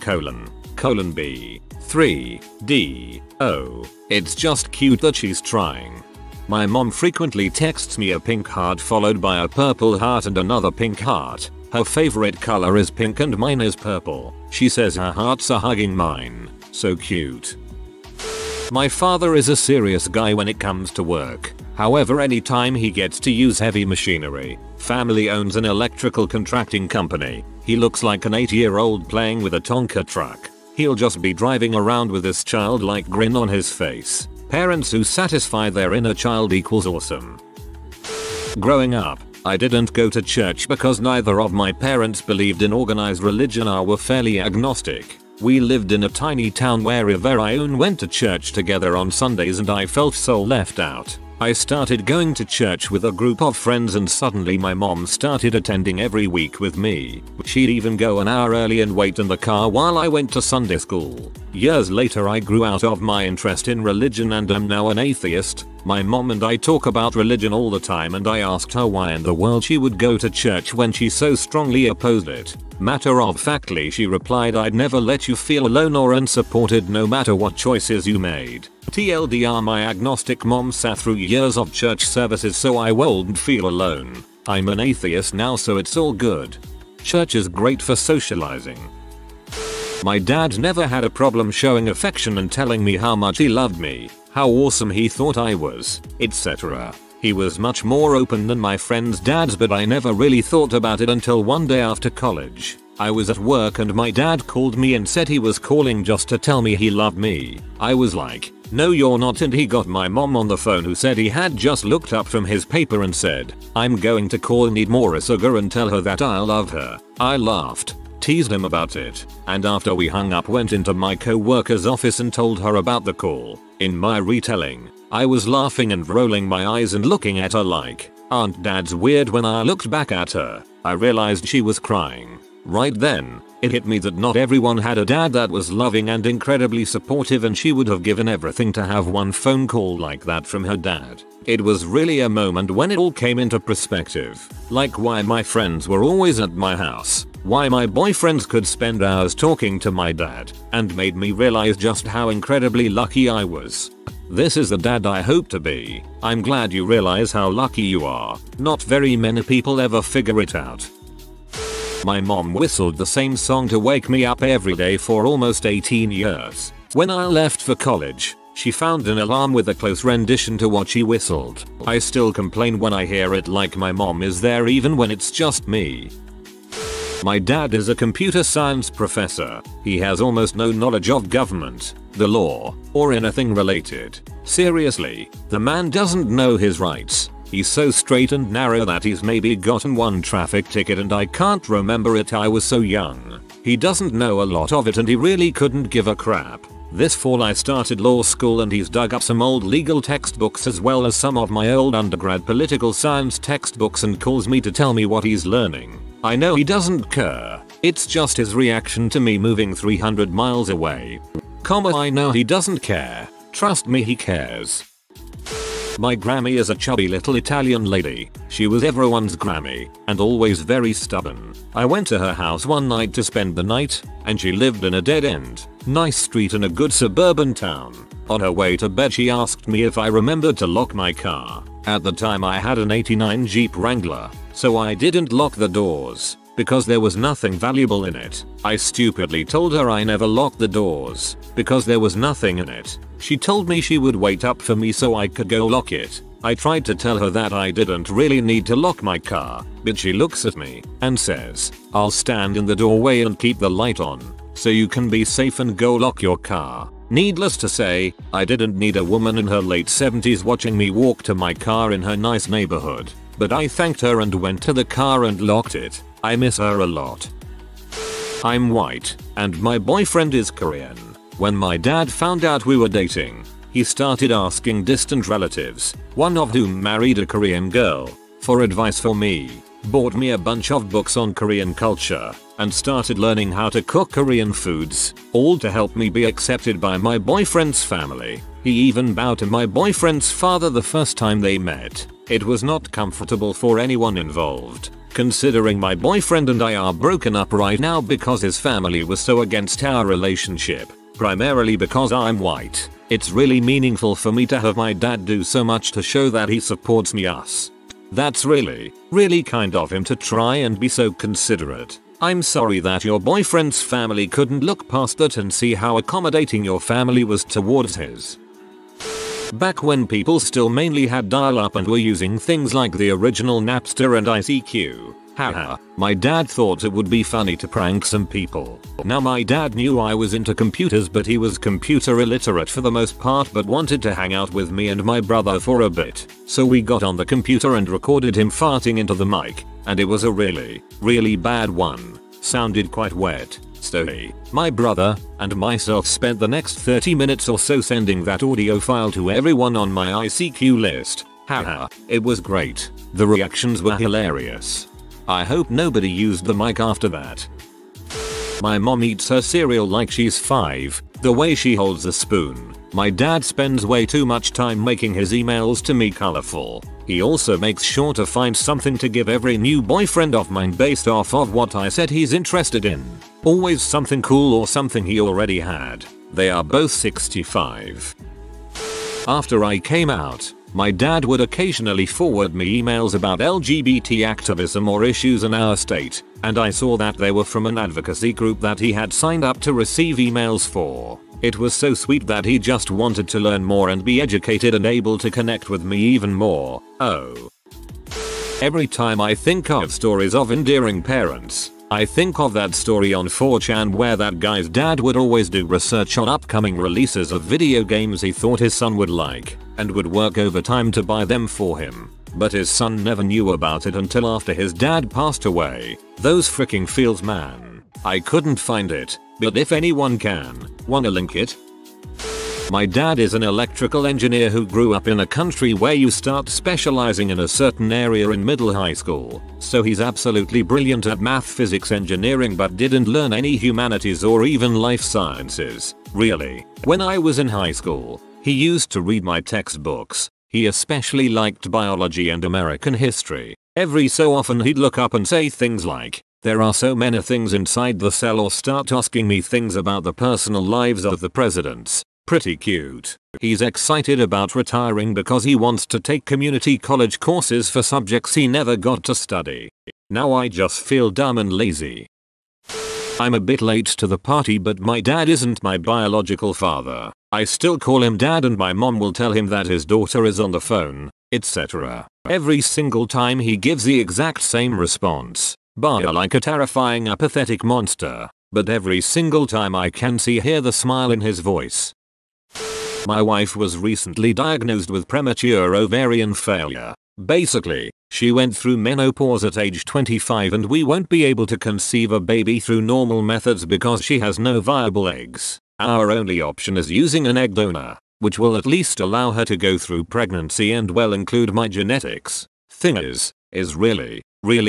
:B 3 D O. It's just cute that she's trying. My mom frequently texts me a pink heart followed by a purple heart and another pink heart. Her favorite color is pink and mine is purple. She says her hearts are hugging mine. So cute. My father is a serious guy when it comes to work. However, anytime he gets to use heavy machinery, family owns an electrical contracting company. He looks like an 8-year-old playing with a Tonka truck. He'll just be driving around with this childlike grin on his face. Parents who satisfy their inner child equals awesome. Growing up, I didn't go to church because neither of my parents believed in organized religion or were fairly agnostic. We lived in a tiny town where everyone went to church together on Sundays and I felt so left out. I started going to church with a group of friends and suddenly my mom started attending every week with me. She'd even go an hour early and wait in the car while I went to Sunday school. Years later I grew out of my interest in religion and am now an atheist. My mom and I talk about religion all the time and I asked her why in the world she would go to church when she so strongly opposed it. Matter of factly she replied, "I'd never let you feel alone or unsupported no matter what choices you made." TLDR, my agnostic mom sat through years of church services so I won't feel alone. I'm an atheist now so it's all good. Church is great for socializing. My dad never had a problem showing affection and telling me how much he loved me, how awesome he thought I was, etc. He was much more open than my friends' dads, but I never really thought about it until one day after college. I was at work and my dad called me and said he was calling just to tell me he loved me. I was like, "No you're not," and he got my mom on the phone who said he had just looked up from his paper and said, "I'm going to call Needmore Sugar and tell her that I love her." I laughed, teased him about it, and after we hung up went into my co-worker's office and told her about the call. In my retelling, I was laughing and rolling my eyes and looking at her like, "Aren't dads weird?" When I looked back at her, I realized she was crying. Right then, it hit me that not everyone had a dad that was loving and incredibly supportive, and she would have given everything to have one phone call like that from her dad. It was really a moment when it all came into perspective, like why my friends were always at my house, why my boyfriends could spend hours talking to my dad, and made me realize just how incredibly lucky I was. This is the dad I hope to be. I'm glad you realize how lucky you are. Not very many people ever figure it out. My mom whistled the same song to wake me up every day for almost 18 years. When I left for college, she found an alarm with a close rendition to what she whistled. I still complain when I hear it, like my mom is there even when it's just me. My dad is a computer science professor. He has almost no knowledge of government, the law, or anything related. Seriously, the man doesn't know his rights. He's so straight and narrow that he's maybe gotten one traffic ticket and I can't remember it, I was so young. He doesn't know a lot of it and he really couldn't give a crap. This fall I started law school and he's dug up some old legal textbooks as well as some of my old undergrad political science textbooks and calls me to tell me what he's learning. I know he doesn't care. It's just his reaction to me moving 300 miles away. I know he doesn't care. Trust me, he cares. My Grammy is a chubby little Italian lady. She was everyone's Grammy and always very stubborn. I went to her house one night to spend the night and she lived in a dead-end, nice street in a good suburban town. On her way to bed she asked me if I remembered to lock my car. At the time I had an '89 Jeep Wrangler, so I didn't lock the doors because there was nothing valuable in it. I stupidly told her I never locked the doors because there was nothing in it. She told me she would wait up for me so I could go lock it. I tried to tell her that I didn't really need to lock my car, but she looks at me and says, "I'll stand in the doorway and keep the light on, so you can be safe and go lock your car." Needless to say, I didn't need a woman in her late 70s watching me walk to my car in her nice neighborhood, but I thanked her and went to the car and locked it. I miss her a lot. I'm white, and my boyfriend is Korean. When my dad found out we were dating, he started asking distant relatives, one of whom married a Korean girl, for advice for me, bought me a bunch of books on Korean culture, and started learning how to cook Korean foods, all to help me be accepted by my boyfriend's family. He even bowed to my boyfriend's father the first time they met. It was not comfortable for anyone involved, considering my boyfriend and I are broken up right now because his family was so against our relationship. Primarily because I'm white. It's really meaningful for me to have my dad do so much to show that he supports us. That's really kind of him to try and be so considerate. I'm sorry that your boyfriend's family couldn't look past that and see how accommodating your family was towards his. Back when people still mainly had dial-up and were using things like the original Napster and ICQ. Haha, my dad thought it would be funny to prank some people. Now my dad knew I was into computers, but he was computer illiterate for the most part, but wanted to hang out with me and my brother for a bit. So we got on the computer and recorded him farting into the mic, and it was a really bad one. Sounded quite wet. So he, my brother, and myself spent the next 30 minutes or so sending that audio file to everyone on my ICQ list. Haha, it was great. The reactions were hilarious. I hope nobody used the mic after that. My mom eats her cereal like she's 5, the way she holds a spoon. My dad spends way too much time making his emails to me colorful. He also makes sure to find something to give every new boyfriend of mine based off of what I said he's interested in. Always something cool or something he already had. They are both 65. After I came out, my dad would occasionally forward me emails about LGBT activism or issues in our state, and I saw that they were from an advocacy group that he had signed up to receive emails for. It was so sweet that he just wanted to learn more and be educated and able to connect with me even more. Oh. Every time I think of stories of endearing parents, I think of that story on 4chan where that guy's dad would always do research on upcoming releases of video games he thought his son would like, and would work overtime to buy them for him. But his son never knew about it until after his dad passed away. Those freaking feels, man. I couldn't find it, but if anyone can, wanna link it? My dad is an electrical engineer who grew up in a country where you start specializing in a certain area in middle high school, so he's absolutely brilliant at math, physics, engineering, but didn't learn any humanities or even life sciences. Really. When I was in high school, he used to read my textbooks. He especially liked biology and American history. Every so often he'd look up and say things like, There are so many things inside the cell or start asking me things about the personal lives of the presidents. Pretty cute. He's excited about retiring because he wants to take community college courses for subjects he never got to study. Now I just feel dumb and lazy. I'm a bit late to the party, but my dad isn't my biological father. I still call him dad and my mom will tell him that his daughter is on the phone, etc. Every single time he gives the exact same response. Bar like a terrifying apathetic monster. But every single time I can hear the smile in his voice. My wife was recently diagnosed with premature ovarian failure. Basically, she went through menopause at age 25 and we won't be able to conceive a baby through normal methods because she has no viable eggs. Our only option is using an egg donor, which will at least allow her to go through pregnancy and well include my genetics. Thing is really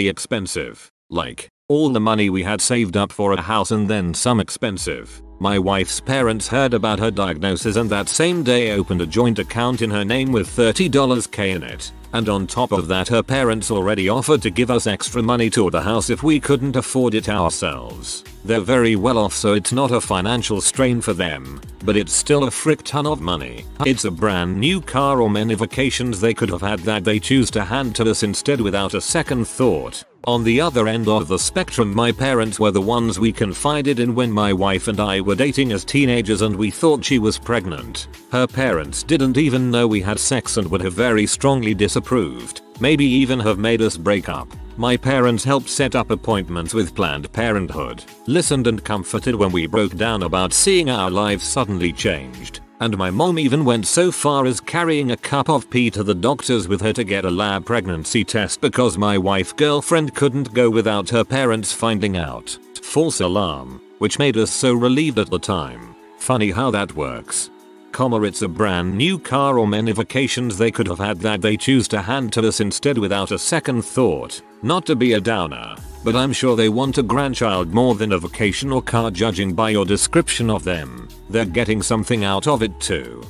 expensive. Like, all the money we had saved up for a house and then some expensive. My wife's parents heard about her diagnosis and that same day opened a joint account in her name with $30K in it. And on top of that, her parents already offered to give us extra money toward the house if we couldn't afford it ourselves. They're very well off, so it's not a financial strain for them, but it's still a frick ton of money. It's a brand new car or many vacations they could have had that they choose to hand to us instead without a second thought. On the other end of the spectrum, my parents were the ones we confided in when my wife and I were dating as teenagers and we thought she was pregnant. Her parents didn't even know we had sex and would have very strongly disapproved, maybe even have made us break up. My parents helped set up appointments with Planned Parenthood, listened and comforted when we broke down about seeing our lives suddenly changed. And my mom even went so far as carrying a cup of pee to the doctors with her to get a lab pregnancy test because my wife's girlfriend couldn't go without her parents finding out. False alarm, which made us so relieved at the time. Funny how that works. It's a brand new car or many vacations they could have had that they choose to hand to us instead without a second thought. Not to be a downer, but I'm sure they want a grandchild more than a vacation or car judging by your description of them. They're getting something out of it too.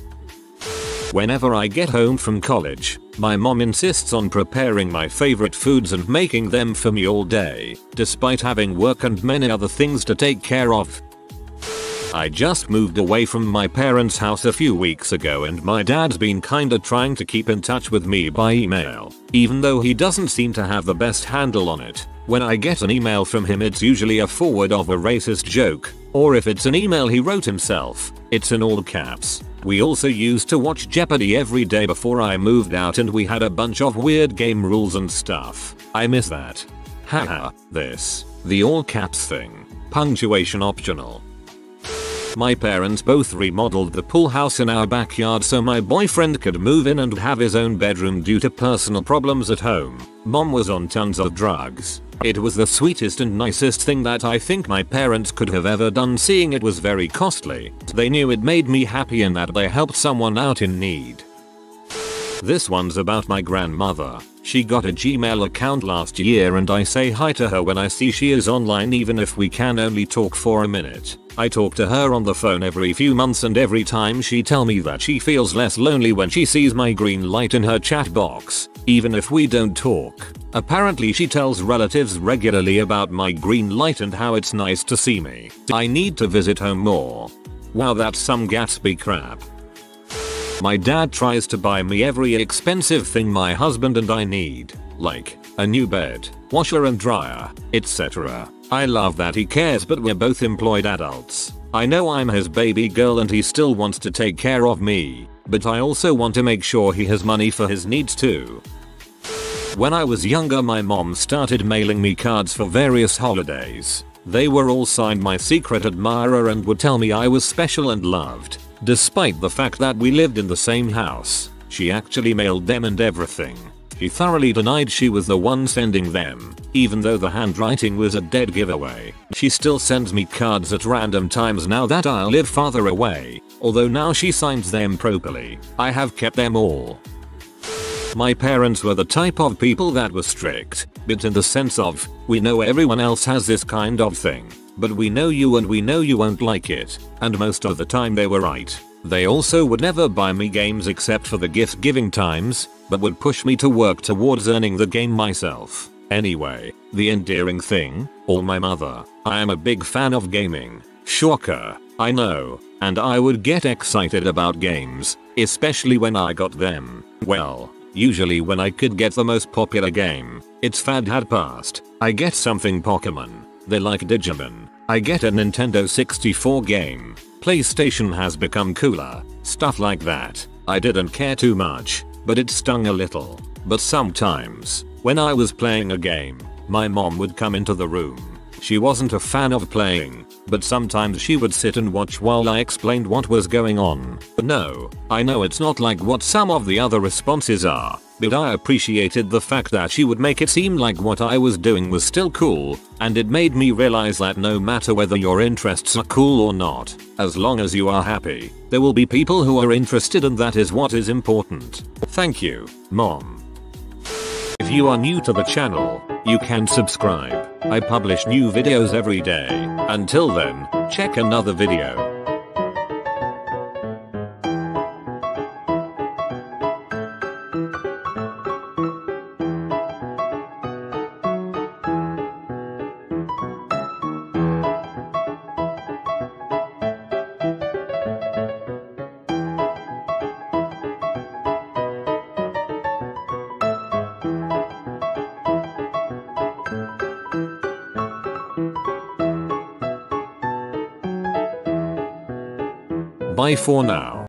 Whenever I get home from college, my mom insists on preparing my favorite foods and making them for me all day, despite having work and many other things to take care of. I just moved away from my parents' house a few weeks ago and my dad's been kinda trying to keep in touch with me by email, even though he doesn't seem to have the best handle on it. When I get an email from him, it's usually a forward of a racist joke, or if it's an email he wrote himself, it's in all caps. We also used to watch Jeopardy every day before I moved out and we had a bunch of weird game rules and stuff. I miss that. Haha, the all caps thing. Punctuation optional. My parents both remodeled the pool house in our backyard so my boyfriend could move in and have his own bedroom due to personal problems at home. Mom was on tons of drugs. It was the sweetest and nicest thing that I think my parents could have ever done, seeing it was very costly. They knew it made me happy and that they helped someone out in need. This one's about my grandmother. She got a Gmail account last year and I say hi to her when I see she is online even if we can only talk for a minute. I talk to her on the phone every few months and every time she tell me that she feels less lonely when she sees my green light in her chat box, even if we don't talk. Apparently she tells relatives regularly about my green light and how it's nice to see me. I need to visit home more. Wow, that's some Gatsby crap. My dad tries to buy me every expensive thing my husband and I need, like a new bed, washer and dryer, etc. I love that he cares, but we're both employed adults. I know I'm his baby girl and he still wants to take care of me, but I also want to make sure he has money for his needs too. When I was younger, my mom started mailing me cards for various holidays. They were all signed "My Secret Admirer" and would tell me I was special and loved. Despite the fact that we lived in the same house, she actually mailed them and everything. She thoroughly denied she was the one sending them, even though the handwriting was a dead giveaway. She still sends me cards at random times now that I live farther away, although now she signs them properly. I have kept them all. My parents were the type of people that were strict, but in the sense of, we know everyone else has this kind of thing, but we know you and we know you won't like it, and most of the time they were right. They also would never buy me games except for the gift giving times, but would push me to work towards earning the game myself. Anyway, the endearing thing, or my mother. I am a big fan of gaming. Shocker, I know, and I would get excited about games, especially when I got them. Well, usually when I could get the most popular game, its fad had passed. I get something Pokemon, they like Digimon. I get a Nintendo 64 game. PlayStation has become cooler, stuff like that. I didn't care too much, but it stung a little. But sometimes, when I was playing a game, my mom would come into the room. She wasn't a fan of playing, but sometimes she would sit and watch while I explained what was going on. No, I know it's not like what some of the other responses are, but I appreciated the fact that she would make it seem like what I was doing was still cool, and it made me realize that no matter whether your interests are cool or not, as long as you are happy, there will be people who are interested, and that is what is important. Thank you, Mom. If you are new to the channel, you can subscribe. I publish new videos every day. Until then, check another video. Bye for now.